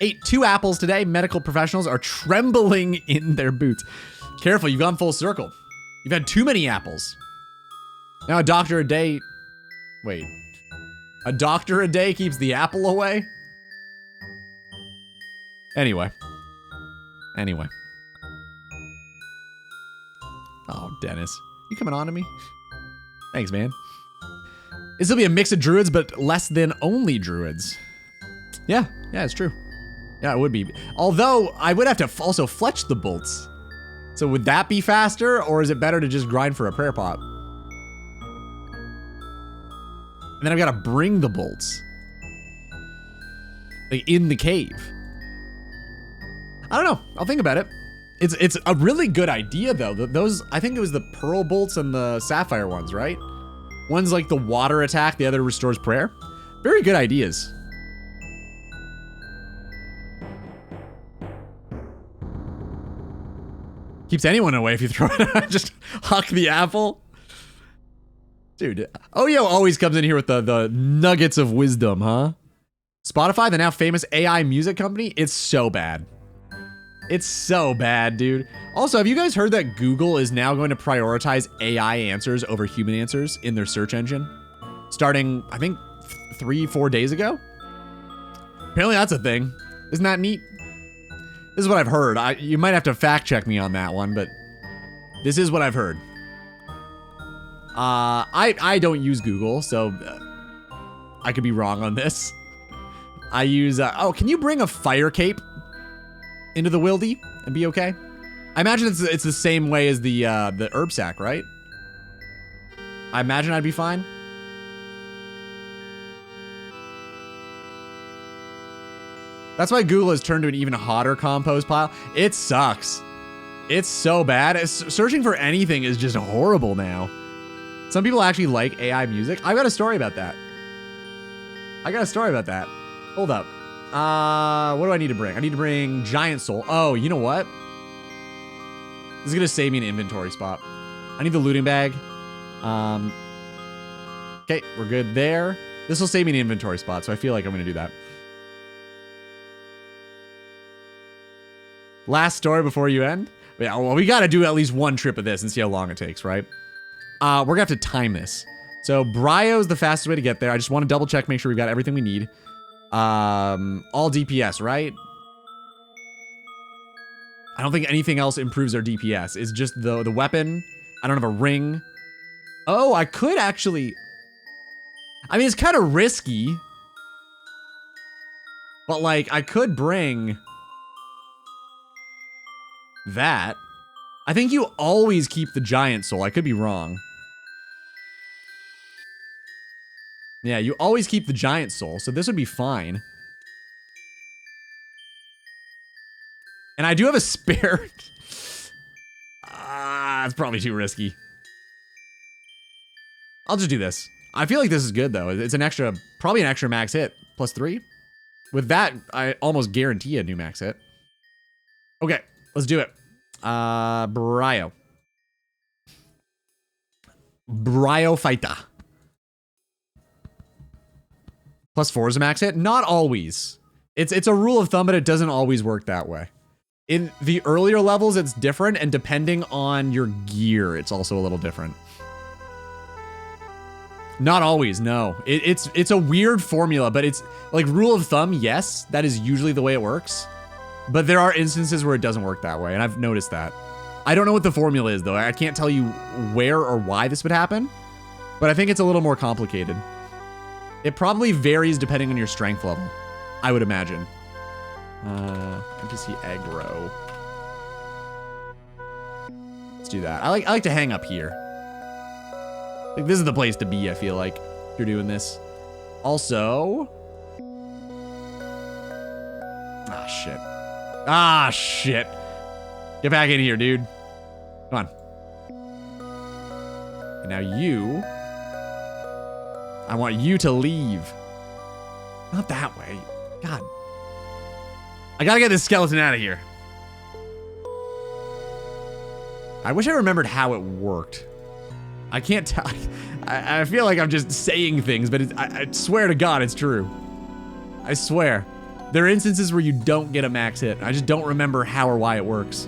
Ate 2 apples today. Medical professionals are trembling in their boots. Careful, you've gone full circle. You've had too many apples. Now a doctor a day... Wait. A doctor a day keeps the apple away? Anyway. Oh, Dennis. You coming on to me? Thanks, man. This will be a mix of druids, but less than only druids. Yeah, it's true. Yeah, it would be. Although, I would have to also fletch the bolts. So would that be faster, or is it better to just grind for a prayer pot? And then I've got to bring the bolts. Like, in the cave. I don't know. I'll think about it. It's a really good idea, though. Those, I think it was the pearl bolts and the sapphire ones, right? One's like the water attack, the other restores prayer. Very good ideas. Keeps anyone away if you throw it. Just huck the apple. Dude, Oyo always comes in here with the nuggets of wisdom, huh? Spotify, the now famous AI music company, it's so bad. It's so bad, dude. Also, have you guys heard that Google is now going to prioritize AI answers over human answers in their search engine? Starting, I think, 3-4 days ago? Apparently that's a thing. Isn't that neat? This is what I've heard. You might have to fact check me on that one, but this is what I've heard. I don't use Google, so I could be wrong on this. I use, oh, can you bring a fire cape into the wildy and be okay? I imagine it's the same way as the herb sack, right? I imagine I'd be fine. That's why Google has turned to an even hotter compost pile. It sucks. It's so bad. Searching for anything is just horrible now. Some people actually like AI music. I've got a story about that. Hold up. What do I need to bring? I need to bring Giant Soul. Oh, you know what? This is gonna save me an inventory spot. I need the looting bag. Okay, we're good there. This will save me an inventory spot, so I feel like I'm gonna do that. Last story before you end? Yeah, well, we gotta do at least one trip of this and see how long it takes, right? We're gonna have to time this. So Bryo's the fastest way to get there. I just want to double check, make sure we've got everything we need. All DPS, right? I don't think anything else improves our DPS. It's just the weapon. I don't have a ring. Oh, I could actually... I mean, it's kind of risky. But, like, I could bring... that. I think you always keep the Giant Soul. I could be wrong. Yeah, you always keep the Giant Soul, so this would be fine. And I do have a spare... it's probably too risky. I'll just do this. I feel like this is good, though. It's an extra... probably an extra max hit. +3. With that, I almost guarantee a new max hit. Okay, let's do it. Bryo. Bryophyta. +4 is a max hit. Not always. It's a rule of thumb, but it doesn't always work that way. In the earlier levels, it's different, and depending on your gear, it's also a little different. Not always, no. It's a weird formula, but it's like rule of thumb, yes, that is usually the way it works. But there are instances where it doesn't work that way, and I've noticed that. I don't know what the formula is, though. I can't tell you where or why this would happen, but I think it's a little more complicated. It probably varies depending on your strength level, I would imagine. NPC aggro. Let's do that. I like to hang up here. Like, this is the place to be, I feel like, if you're doing this. Also... Ah, shit. Ah, shit. Get back in here, dude. Come on. And now you... I want you to leave. Not that way. God. I gotta get this skeleton out of here. I wish I remembered how it worked. I can't tell. I feel like I'm just saying things, but I swear to God it's true. I swear. There are instances where you don't get a max hit. I just don't remember how or why it works.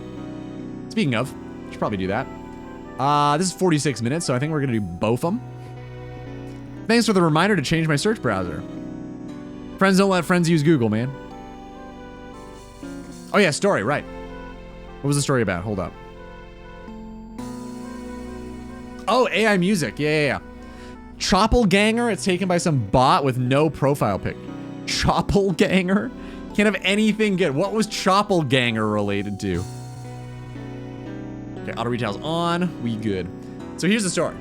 Speaking of, I should probably do that. This is 46 minutes, so I think we're gonna do both of them. Thanks for the reminder to change my search browser. Friends don't let friends use Google, man. Oh yeah, story, right. What was the story about? Hold up. Oh, AI music. Yeah. Choppelganger. It's taken by some bot with no profile pic. Choppelganger? Can't have anything good. What was Choppelganger related to? Okay, auto retail's on. We good. So here's the story.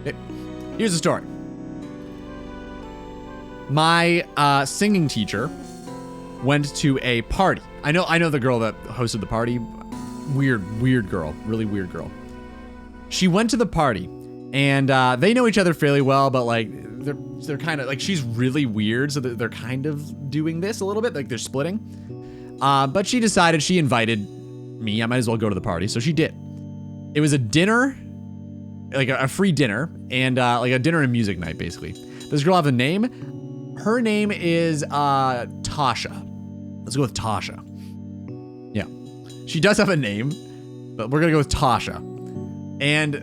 Okay, here's the story. My singing teacher went to a party. I know the girl that hosted the party. Weird girl. Really weird girl. She went to the party, and they know each other fairly well, but like they're kind of like, she's really weird, so they're kind of doing this a little bit, like they're splitting. But she decided, she invited me. I might as well go to the party, so she did. It was a dinner, like a free dinner, and like a dinner and music night, basically. Does this girl have a name? Her name is Tasha. Let's go with Tasha. Yeah. She does have a name, but we're gonna go with Tasha. And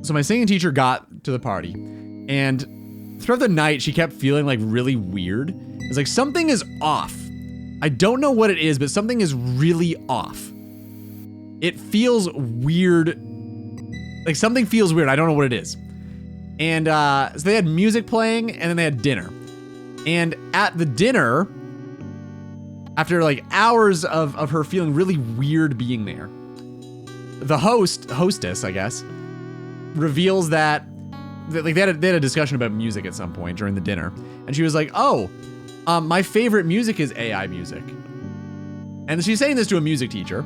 so my singing teacher got to the party, and throughout the night, she kept feeling like really weird. It's like something is off. I don't know what it is, but something is really off. It feels weird. Like something feels weird. I don't know what it is. And so they had music playing, and then they had dinner. And at the dinner, after like hours of her feeling really weird being there, the hostess, I guess, reveals that like they had a discussion about music at some point during the dinner, and she was like, "Oh, my favorite music is AI music." And she's saying this to a music teacher,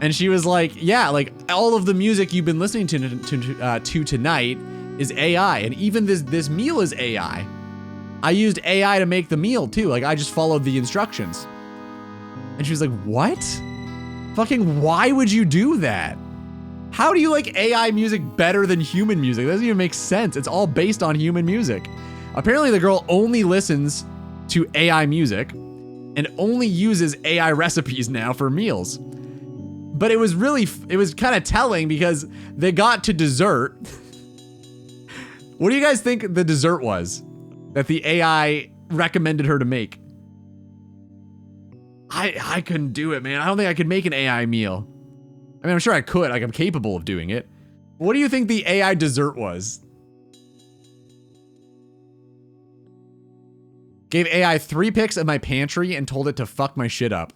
and she was like, "Yeah, like all of the music you've been listening to tonight is AI, and even this meal is AI. I used AI to make the meal too. Like I just followed the instructions." And she was like, "What? Fucking why would you do that? How do you like AI music better than human music? That doesn't even make sense. It's all based on human music." Apparently the girl only listens to AI music and only uses AI recipes now for meals. But it was kind of telling because they got to dessert. What do you guys think the dessert was that the AI recommended her to make? I couldn't do it, man. I don't think I could make an AI meal. I mean, I'm sure I could. Like, I'm capable of doing it. What do you think the AI dessert was? Gave AI 3 pics of my pantry and told it to fuck my shit up.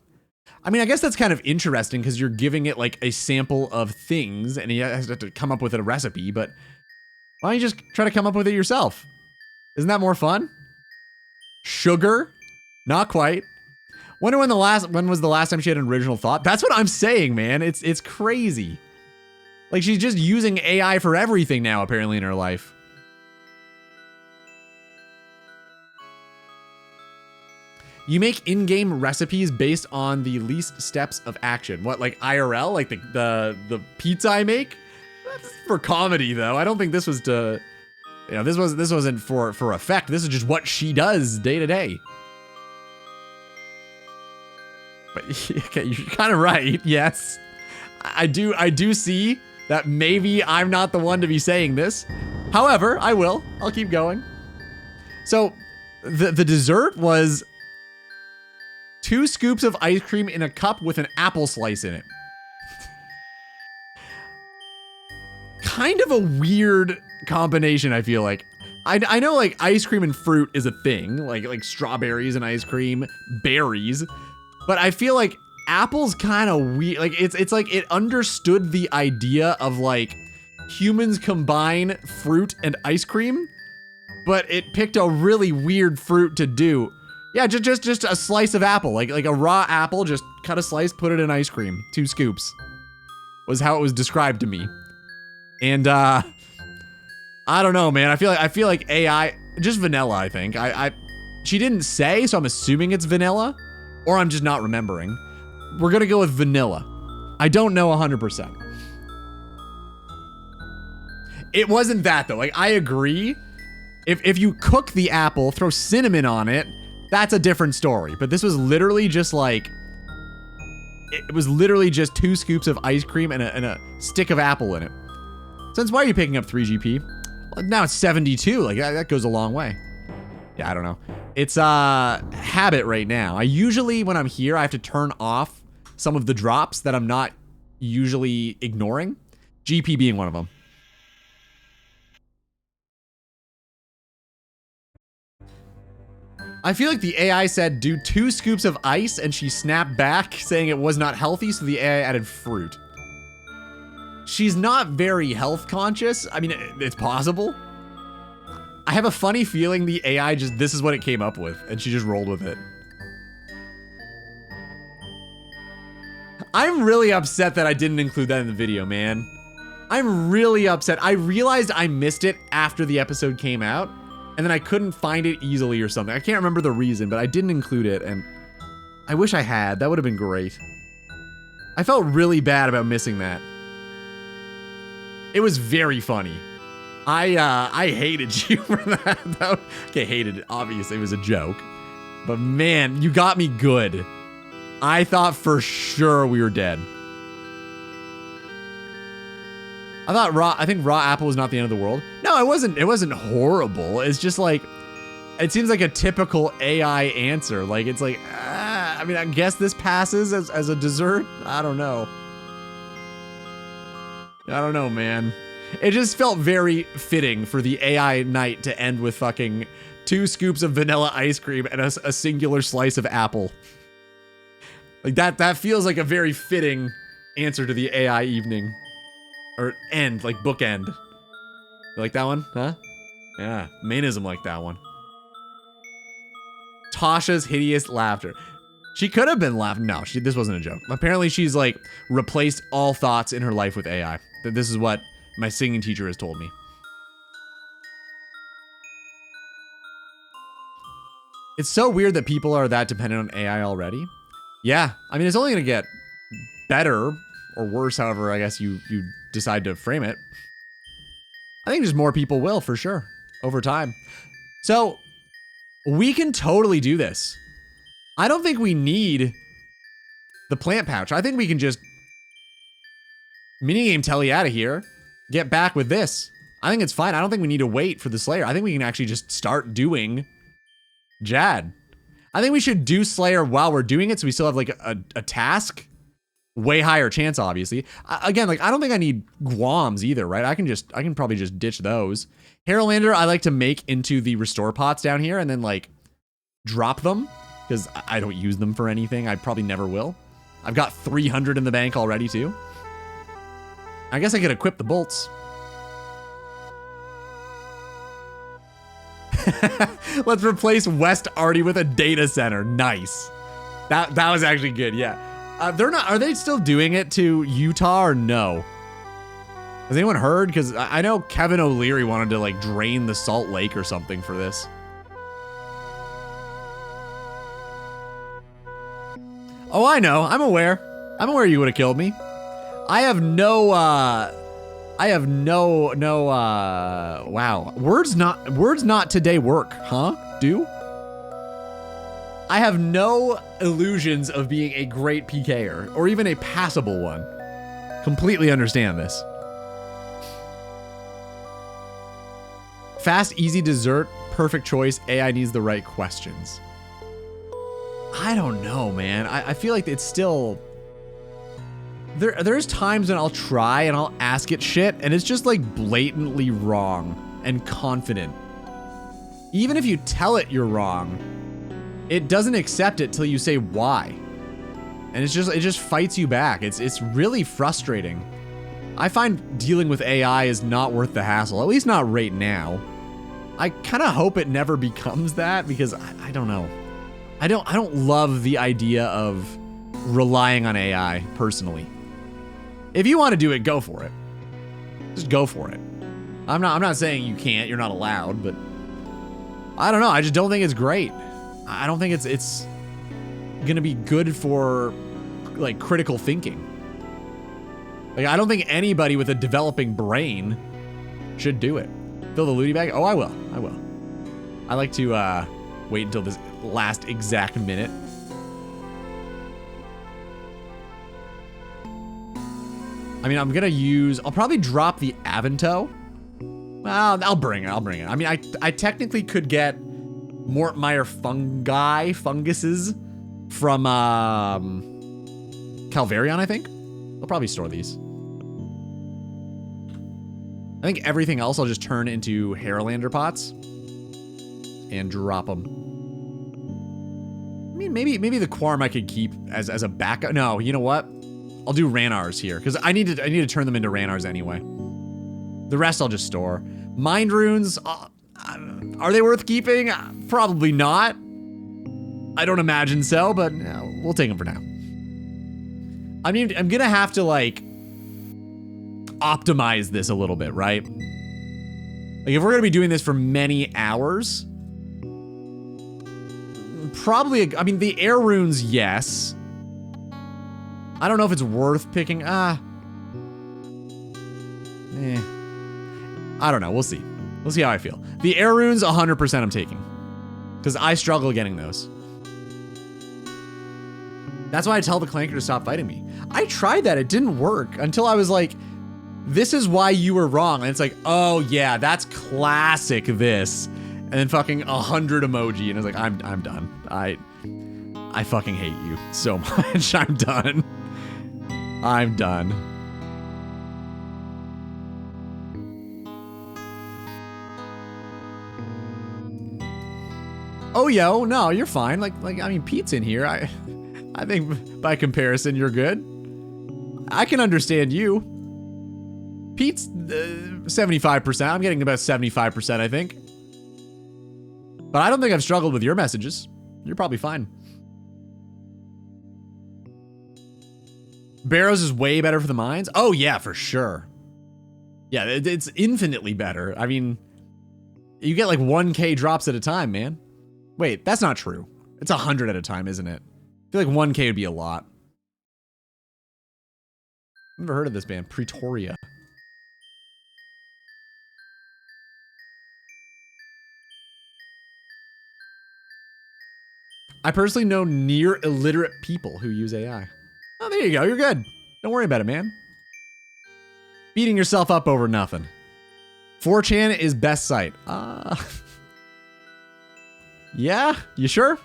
I mean, I guess that's kind of interesting because you're giving it like a sample of things and it has to come up with a recipe, but why don't you just try to come up with it yourself? Isn't that more fun? Sugar? Not quite. Wonder when was the last time she had an original thought? That's what I'm saying, man. It's crazy. Like she's just using AI for everything now, apparently, in her life. You make in-game recipes based on the least steps of action. What, like IRL? Like the pizza I make? For comedy, though. I don't think this was to, this wasn't for effect. This is just what she does day to day. But okay, you're kind of right. Yes, I do see that maybe I'm not the one to be saying this. However, I'll keep going. So the dessert was 2 scoops of ice cream in a cup with an apple slice in it. Kind of a weird combination, I feel like. I know like ice cream and fruit is a thing, like strawberries and ice cream, berries, but I feel like apple's kind of weird. Like it's like it understood the idea of like humans combine fruit and ice cream, but it picked a really weird fruit to do. Yeah, just a slice of apple, like a raw apple, just cut a slice, put it in ice cream. 2 scoops was how it was described to me. And I don't know, man. I feel like AI, just vanilla, I think. She didn't say, so I'm assuming it's vanilla, or I'm just not remembering. We're gonna go with vanilla. I don't know 100%. It wasn't that though. Like I agree. If you cook the apple, throw cinnamon on it, that's a different story. But this was literally just like, it was literally just 2 scoops of ice cream and a stick of apple in it. Since why are you picking up 3 GP? Well, now it's 72. Like that goes a long way. Yeah, I don't know. It's a habit right now. I usually, when I'm here, I have to turn off some of the drops that I'm not usually ignoring. GP being one of them. I feel like the AI said do 2 scoops of ice and she snapped back saying it was not healthy, so the AI added fruit. She's not very health conscious. I mean, it's possible. I have a funny feeling the AI this is what it came up with and she just rolled with it. I'm really upset that I didn't include that in the video, man. I'm really upset. I realized I missed it after the episode came out. And then I couldn't find it easily or something. I can't remember the reason, but I didn't include it, and I wish I had. That would have been great. I felt really bad about missing that. It was very funny. I hated you for that. Okay, hated it. Obviously, it was a joke. But man, you got me good. I thought for sure we were dead. I think raw apple was not the end of the world. No, it wasn't horrible. It's just like, it seems like a typical AI answer. Like, it's like, I mean, I guess this passes as a dessert. I don't know. I don't know, man. It just felt very fitting for the AI night to end with fucking 2 scoops of vanilla ice cream and a singular slice of apple. Like that feels like a very fitting answer to the AI evening. Or end, like bookend. You like that one? Huh? Yeah, Mainism like that one. Tasha's hideous laughter. She could have been laughing. No, this wasn't a joke. Apparently she's like replaced all thoughts in her life with AI. This is what my singing teacher has told me. It's so weird that people are that dependent on AI already. Yeah, I mean, it's only gonna get better or worse, however I guess you decide to frame it. I think just more people will, for sure, over time. So, we can totally do this. I don't think we need the plant pouch. I think we can just minigame telly out of here, get back with this. I think it's fine. I don't think we need to wait for the Slayer. I think we can actually just start doing Jad. I think we should do Slayer while we're doing it so we still have like a task. Way higher chance, obviously. Again, like, I don't think I need Guams either, right? I can probably just ditch those. Herolander, I like to make into the restore pots down here and then, like, drop them, because I don't use them for anything. I probably never will. I've got 300 in the bank already, too. I guess I could equip the bolts. Let's replace West Arty with a data center. Nice. That was actually good, yeah. Are they still doing it to Utah or no? Has anyone heard? Because I know Kevin O'Leary wanted to like drain the Salt Lake or something for this. Oh, I know. I'm aware. I'm aware you would have killed me. I have no I have wow. Words not today work, huh? Do? I have no illusions of being a great PKer or even a passable one. Completely understand this. Fast, easy dessert, perfect choice. AI needs the right questions. I don't know, man. I feel like it's still... There's times when I'll try and I'll ask it shit and it's just like blatantly wrong and confident. Even if you tell it you're wrong, it doesn't accept it till you say why. And it just fights you back. It's really frustrating. I find dealing with AI is not worth the hassle, at least not right now. I kind of hope it never becomes that because I don't know. I don't love the idea of relying on AI personally. If you want to do it, go for it. Just go for it. I'm not saying you can't, you're not allowed, but I don't know. I just don't think it's great. I don't think it's gonna be good for like critical thinking. Like I don't think anybody with a developing brain should do it. Fill the looty bag? Oh, I will. I like to wait until this last exact minute. I mean, I'll probably drop the Avanto. Well, I'll bring it. I mean, I technically could get Mortmeyer funguses from Calvarion, I think. I'll probably store these. I think everything else I'll just turn into Haralander pots and drop them. I mean, maybe the Quarm I could keep as a backup. No, you know what? I'll do Ranars here because I need to turn them into Ranars anyway. The rest I'll just store. Mind runes, are they worth keeping? Probably not. I don't imagine so, but we'll take them for now. I mean, I'm gonna have to like optimize this a little bit, right? Like if we're gonna be doing this for many hours, probably, I mean, the air runes, yes. I don't know if it's worth picking. I don't know. We'll see. We'll see how I feel. The air runes, 100% I'm taking. Because I struggle getting those. That's why I tell the Clanker to stop fighting me. I tried that. It didn't work until I was like, this is why you were wrong. And it's like, oh yeah, that's classic this. And then fucking 100 emoji. And I was like, I'm done. I fucking hate you so much. I'm done. I'm done. Oh, yo, no, you're fine. Like, I mean, Pete's in here. I think by comparison, you're good. I can understand you. Pete's 75%. I'm getting about 75%, I think. But I don't think I've struggled with your messages. You're probably fine. Barrows is way better for the mines? Oh, yeah, for sure. Yeah, it's infinitely better. I mean, you get like 1K drops at a time, man. Wait, that's not true. It's 100 at a time, isn't it? I feel like 1K would be a lot. I've never heard of this band, Pretoria. I personally know near illiterate people who use AI. Oh, there you go. You're good. Don't worry about it, man. Beating yourself up over nothing. 4chan is best site. Yeah? You sure?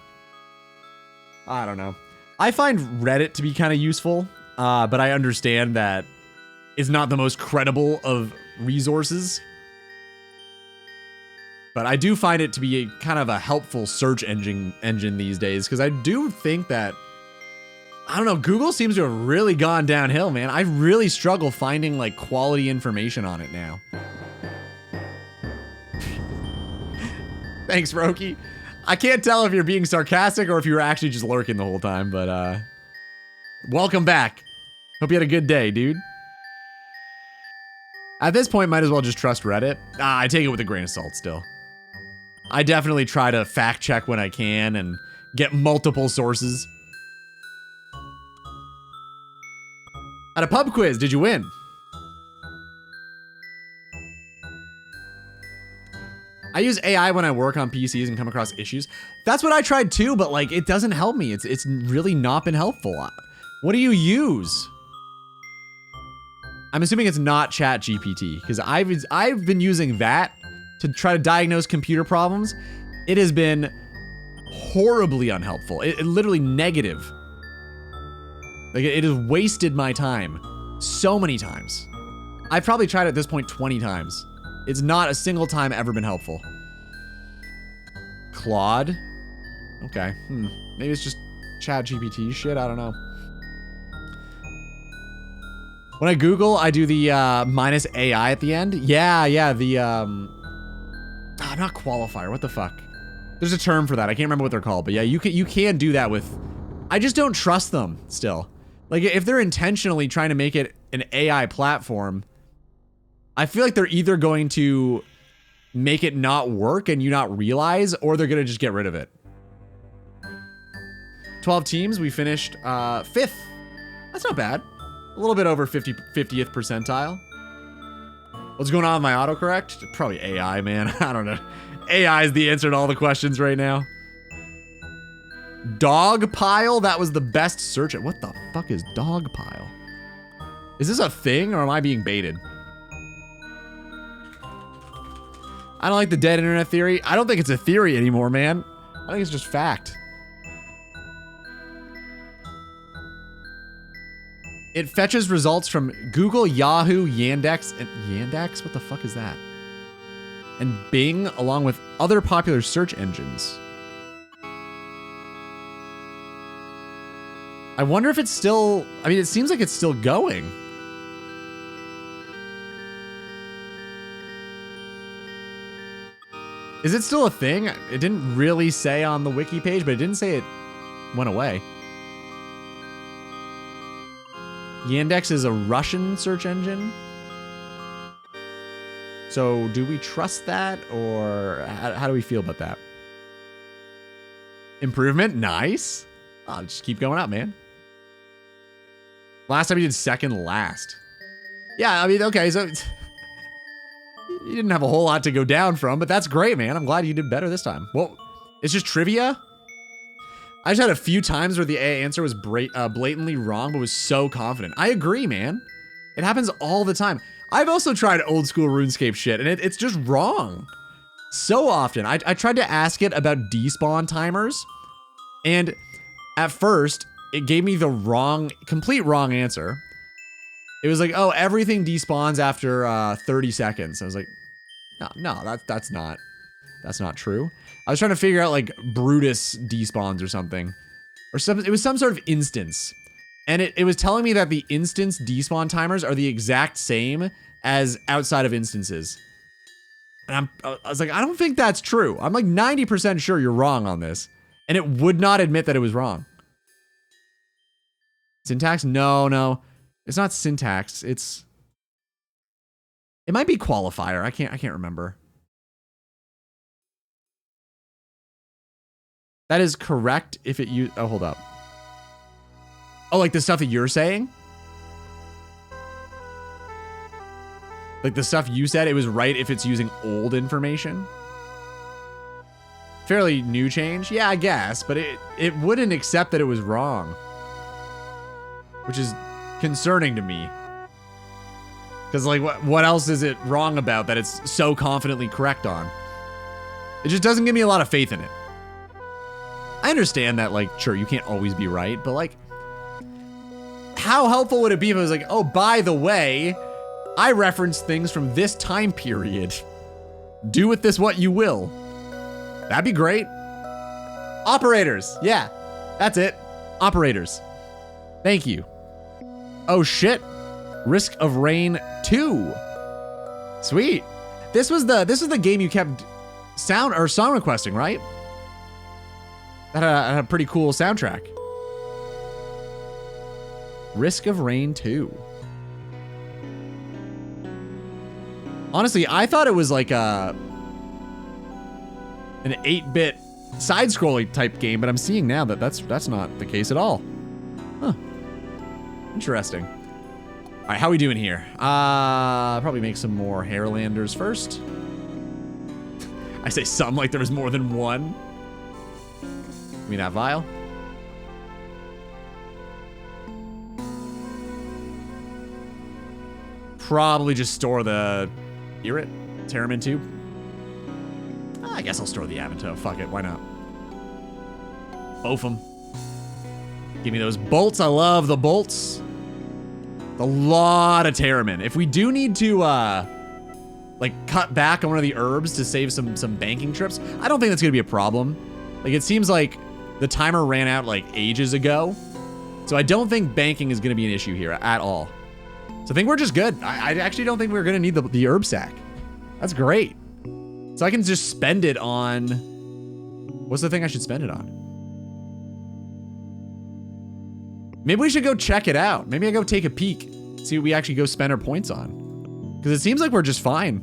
I don't know. I find Reddit to be kind of useful, but I understand that it's not the most credible of resources. But I do find it to be a kind of a helpful search engine these days, because I do think that, I don't know, Google seems to have really gone downhill, man. I really struggle finding like quality information on it now. Thanks, Roki. I can't tell if you're being sarcastic or if you were actually just lurking the whole time, but welcome back. Hope you had a good day, dude. At this point, might as well just trust Reddit. I take it with a grain of salt still. I definitely try to fact check when I can and get multiple sources. At a pub quiz, did you win? I use AI when I work on PCs and come across issues. That's what I tried too, but like, it doesn't help me. It's really not been helpful. What do you use? I'm assuming it's not ChatGPT, because I've been using that to try to diagnose computer problems. It has been horribly unhelpful. It literally negative. Like, it has wasted my time so many times. I've probably tried it at this point 20 times. It's not a single time ever been helpful. Claude? Okay. Maybe it's just ChatGPT shit. I don't know. When I Google, I do the minus AI at the end. Yeah, the not qualifier. What the fuck? There's a term for that. I can't remember what they're called, but yeah, you can do that with. I just don't trust them still. Like, if they're intentionally trying to make it an AI platform, I feel like they're either going to make it not work and you not realize, or they're gonna just get rid of it. 12 teams. We finished 5th. That's not bad. A little bit over 50th percentile. What's going on with my autocorrect? Probably AI, man. I don't know. AI is the answer to all the questions right now. Dog pile? That was the best search. What the fuck is dog pile? Is this a thing or am I being baited? I don't like the dead internet theory. I don't think it's a theory anymore, man. I think it's just fact. It fetches results from Google, Yahoo, Yandex, and Yandex? What the fuck is that? And Bing, along with other popular search engines. I wonder if it's still, I mean, it seems like it's still going. Is it still a thing? It didn't really say on the wiki page, but it didn't say it went away. Yandex is a Russian search engine. So do we trust that, or how do we feel about that? Improvement, nice. I'll just keep going up, man. Last time you did second last. Yeah, I mean, okay, so you didn't have a whole lot to go down from, but that's great, man. I'm glad you did better this time. Well, it's just trivia. I just had a few times where the A answer was blatantly wrong, but was so confident. I agree, man. It happens all the time. I've also tried old school RuneScape shit, and it's just wrong. So often. I tried to ask it about despawn timers, and at first, it gave me the complete wrong answer. It was like, oh, everything despawns after 30 seconds. I was like, no, that's not true. I was trying to figure out like Brutus despawns or something. Or it was some sort of instance. And it was telling me that the instance despawn timers are the exact same as outside of instances. And I was like, I don't think that's true. I'm like 90% sure you're wrong on this. And it would not admit that it was wrong. Syntax? No. It's not syntax. It might be qualifier. I can't remember. That is correct if it use. Oh, hold up. Oh, like the stuff that you're saying? Like the stuff you said, it was right if it's using old information? Fairly new change? Yeah, I guess, but it wouldn't accept that it was wrong. Which is concerning to me. Because like, what else is it wrong about that it's so confidently correct on? It just doesn't give me a lot of faith in it. I understand that, like, sure, you can't always be right, but like, how helpful would it be if it was like, oh, by the way, I referenced things from this time period. Do with this what you will. That'd be great. Operators. Yeah, that's it. Operators. Thank you. Oh shit. Risk of Rain 2. Sweet. This was the game you kept song requesting, right? That had a pretty cool soundtrack. Risk of Rain 2. Honestly, I thought it was like an 8-bit side-scrolling type game, but I'm seeing now that that's not the case at all. Huh. Interesting. All right, how we doing here? Probably make some more Hairlanders first. I say some like there was more than one. Give me that vial. Probably just store the Irrit, Terramin tube. I guess I'll store the Avanto. Fuck it, why not? Both them. Give me those bolts. I love the bolts. A lot of Terramin. If we do need to like cut back on one of the herbs to save some banking trips, I don't think that's gonna be a problem. Like it seems like the timer ran out like ages ago. So I don't think banking is gonna be an issue here at all. So I think we're just good. I actually don't think we're gonna need the herb sack. That's great. So I can just spend it on, what's the thing I should spend it on? Maybe we should go check it out. Maybe I go take a peek, see what we actually go spend our points on. Because it seems like we're just fine.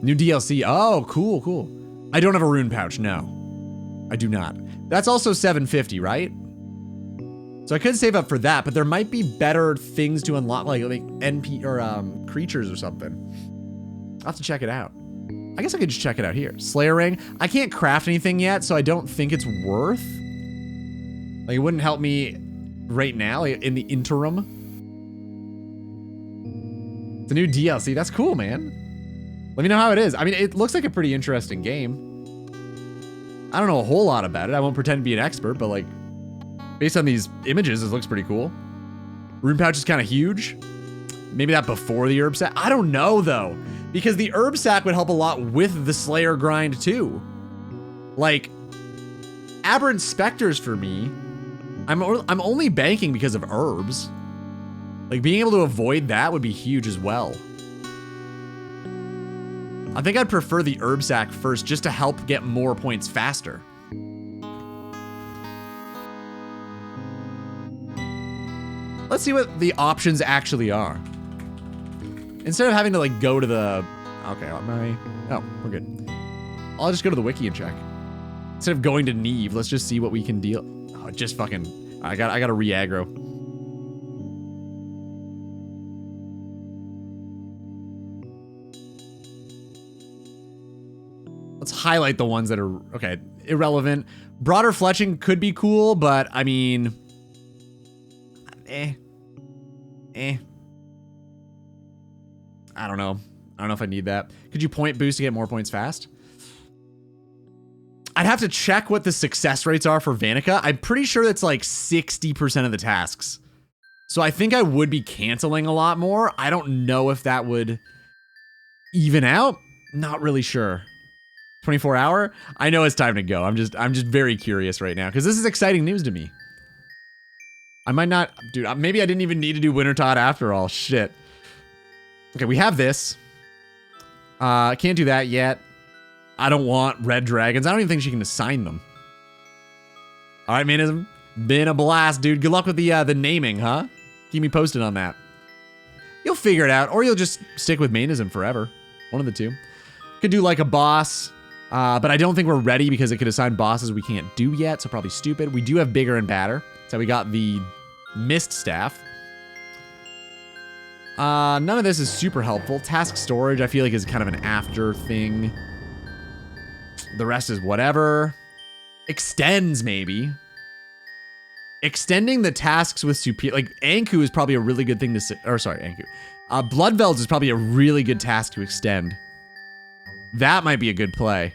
New DLC. Oh, cool, cool. I don't have a rune pouch, no. I do not. That's also 750, right? So I could save up for that, but there might be better things to unlock, like NP or creatures or something. I'll have to check it out. I guess I could just check it out here. Slayer ring. I can't craft anything yet, so I don't think it's worth. Like it wouldn't help me right now, like, in the interim. It's a new DLC. That's cool, man. Let me know how it is. I mean, it looks like a pretty interesting game. I don't know a whole lot about it. I won't pretend to be an expert, but like, based on these images, it looks pretty cool. Rune pouch is kind of huge. Maybe that before the herb sack. I don't know though, because the herb sack would help a lot with the Slayer grind too. Like, Aberrant Specters for me, I'm only banking because of herbs. Like being able to avoid that would be huge as well. I think I'd prefer the herb sack first just to help get more points faster. Let's see what the options actually are. Instead of having to like go to the, okay, oh, we're good. I'll just go to the wiki and check. Instead of going to Neve, let's just see what we can deal. Oh, just fucking, I got a re-aggro. Let's highlight the ones that are, okay, irrelevant. Broader Fletching could be cool, but I mean, I don't know. I don't know if I need that. Could you point boost to get more points fast? I'd have to check what the success rates are for Vanica. I'm pretty sure it's like 60% of the tasks. So I think I would be canceling a lot more. I don't know if that would even out. Not really sure. 24 hour? I know it's time to go. I'm just very curious right now because this is exciting news to me. I might not, dude, maybe I didn't even need to do Wintertodt after all. Shit. Okay, we have this. Can't do that yet. I don't want red dragons. I don't even think she can assign them. All right, Manism. Been a blast, dude. Good luck with the naming, huh? Keep me posted on that. You'll figure it out, or you'll just stick with Manism forever. One of the two. Could do like a boss, but I don't think we're ready because it could assign bosses we can't do yet, so probably stupid. We do have bigger and badder. So we got the Mist Staff. None of this is super helpful. Task storage, I feel like, is kind of an after thing. The rest is whatever. Extends, maybe. Extending the tasks with superior, like Anku is probably a really good thing to, or sorry, Anku. Bloodvelds is probably a really good task to extend. That might be a good play.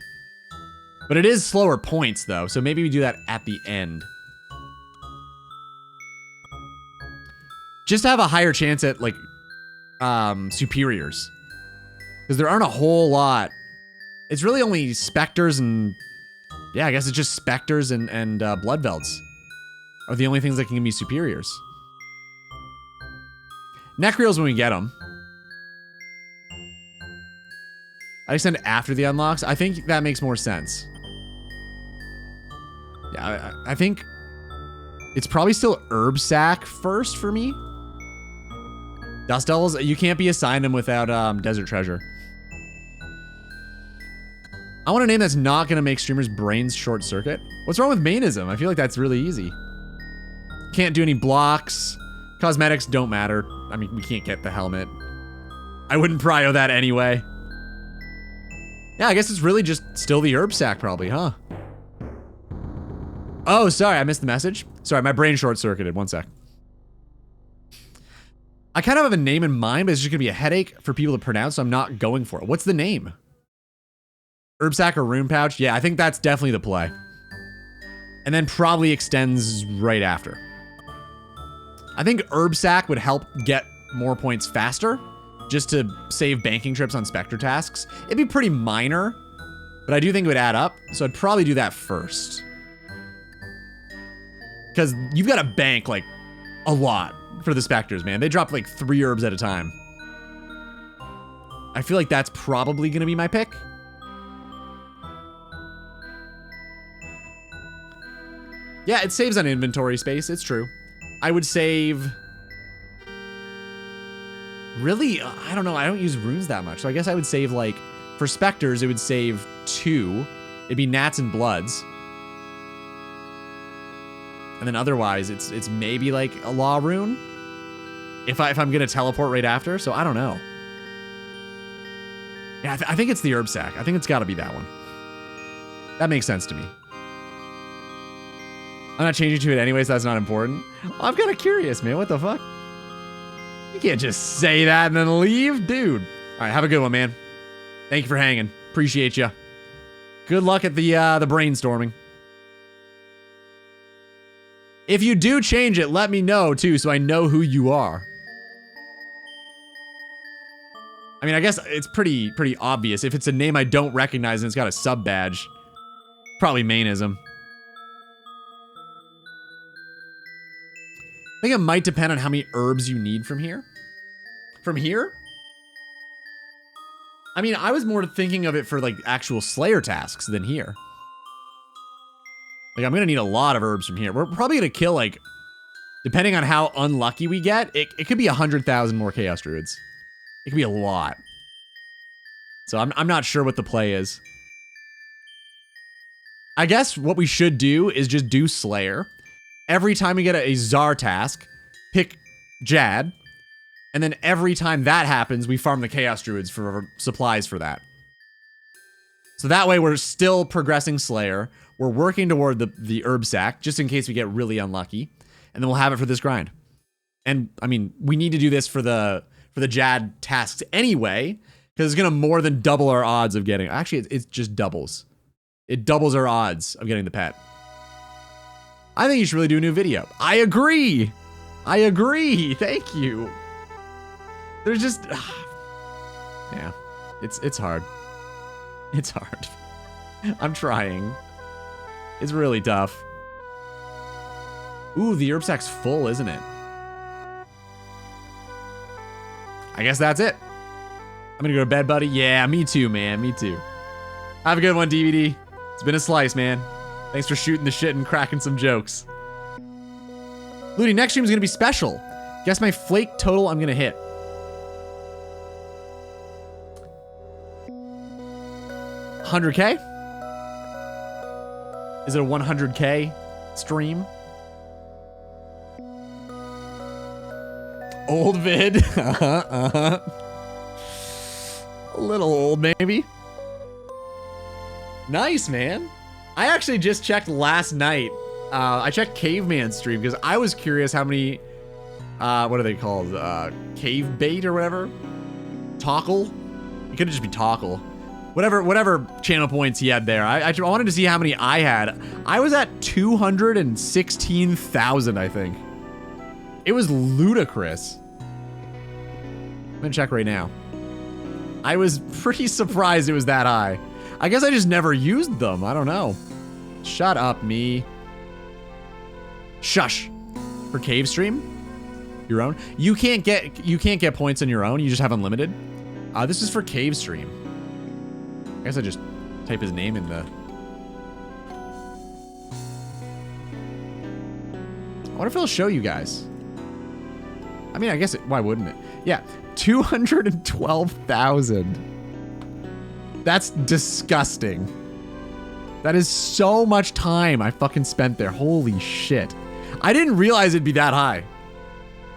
But it is slower points though, so maybe we do that at the end. Just to have a higher chance at like superiors. Because there aren't a whole lot. It's really only specters and, yeah, I guess it's just specters and bloodvelds are the only things that can give me superiors. Necrials when we get them. I extend after the unlocks. I think that makes more sense. Yeah, I think it's probably still herb sack first for me. Dust Devils, you can't be assigned them without Desert Treasure. I want a name that's not going to make streamers' brains short circuit. What's wrong with Manism? I feel like that's really easy. Can't do any blocks. Cosmetics don't matter. I mean, we can't get the helmet. I wouldn't prio that anyway. Yeah, I guess it's really just still the herb sack probably, huh? Oh, sorry, I missed the message. Sorry, my brain short-circuited. One sec. I kind of have a name in mind, but it's just gonna be a headache for people to pronounce, so I'm not going for it. What's the name? Herb sack or rune pouch? Yeah, I think that's definitely the play. And then probably extends right after. I think herb sack would help get more points faster, just to save banking trips on Spectre tasks. It'd be pretty minor, but I do think it would add up, so I'd probably do that first. Because you've got to bank, like, a lot for the Spectres, man. They drop, like, 3 herbs at a time. I feel like that's probably going to be my pick. Yeah, it saves on inventory space. It's true. I would save... Really? I don't know. I don't use runes that much. So I guess I would save, like... For Spectres, it would save 2. It'd be Gnats and Bloods. And then otherwise, it's maybe, like, a Law rune? If I'm gonna teleport right after. So I don't know. Yeah, I think it's the herb sack. I think it's gotta be that one. That makes sense to me. I'm not changing to it anyways, that's not important. I'm kind of curious, man. What the fuck? You can't just say that and then leave, dude. All right, have a good one, man. Thank you for hanging. Appreciate you. Good luck at the brainstorming. If you do change it, let me know too, so I know who you are. I mean, I guess it's pretty obvious. If it's a name I don't recognize and it's got a sub badge, probably mainism. I think it might depend on how many herbs you need from here. From here? I mean, I was more thinking of it for, like, actual Slayer tasks than here. Like, I'm gonna need a lot of herbs from here. We're probably gonna kill, like, depending on how unlucky we get, it could be 100,000 more Chaos Druids. It could be a lot. So I'm not sure what the play is. I guess what we should do is just do Slayer. Every time we get a Czar task, pick Jad. And then every time that happens, we farm the Chaos Druids for supplies for that. So that way we're still progressing Slayer. We're working toward the herb sack, just in case we get really unlucky. And then we'll have it for this grind. And, I mean, we need to do this for the Jad tasks anyway, because it's going to more than double our odds of getting... Actually, it just doubles. It doubles our odds of getting the pet. I think you should really do a new video. I agree! I agree! Thank you! There's just... yeah. It's hard. It's hard. I'm trying. It's really tough. Ooh, the herb sack's full, isn't it? I guess that's it. I'm gonna go to bed, buddy. Yeah, me too, man. Me too. Have a good one, DVD. It's been a slice, man. Thanks for shooting the shit and cracking some jokes. Ludi, next stream is gonna be special. Guess my flake total I'm gonna hit. $100K? Is it a 100K stream? Old vid. A little old, maybe. Nice, man. I actually just checked last night. I checked Caveman's stream because I was curious how many, what are they called? Cave bait or whatever? Tockle? It could just be Tockle. Whatever channel points he had there. I wanted to see how many I had. I was at 216,000, I think. It was ludicrous. I'm gonna check right now. I was pretty surprised it was that high. I guess I just never used them. I don't know. Shut up, me. Shush. For cave stream? Your own? You can't get points on your own. You just have unlimited. This is for cave stream. I guess I just type his name in the... I wonder if it'll show you guys. I mean, I guess why wouldn't it? Yeah, 212,000. That's disgusting. That is so much time I fucking spent there. Holy shit. I didn't realize it'd be that high.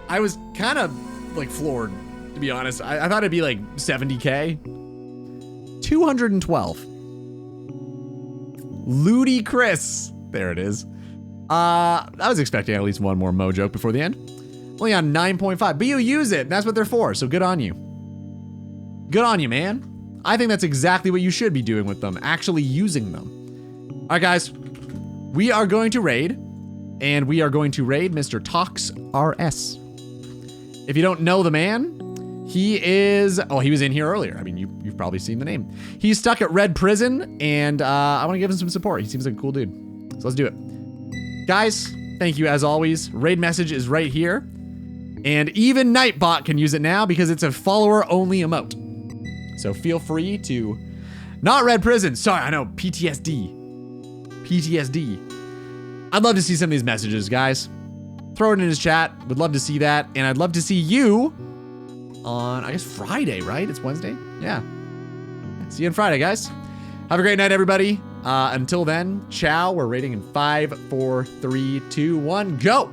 I was kind of, like, floored, to be honest. I thought it'd be, like, 70K. 212. Ludi Chris. There it is. I was expecting at least one more Mo joke before the end. Only on 9.5, but you use it. That's what they're for, so good on you. Good on you, man. I think that's exactly what you should be doing with them, actually using them. All right, guys. We are going to raid, and we are going to raid Mr. Tox RS. If you don't know the man, he is... Oh, he was in here earlier. I mean, you've probably seen the name. He's stuck at Red Prison, and I want to give him some support. He seems like a cool dude. So let's do it. Guys, thank you as always. Raid message is right here. And even Nightbot can use it now because it's a follower-only emote. So feel free to... Not Red Prison. Sorry, I know. PTSD. PTSD. I'd love to see some of these messages, guys. Throw it in his chat. Would love to see that. And I'd love to see you on, I guess, Friday, right? It's Wednesday? Yeah. See you on Friday, guys. Have a great night, everybody. Until then, ciao. We're rating in 5, 4, 3, 2, 1, go!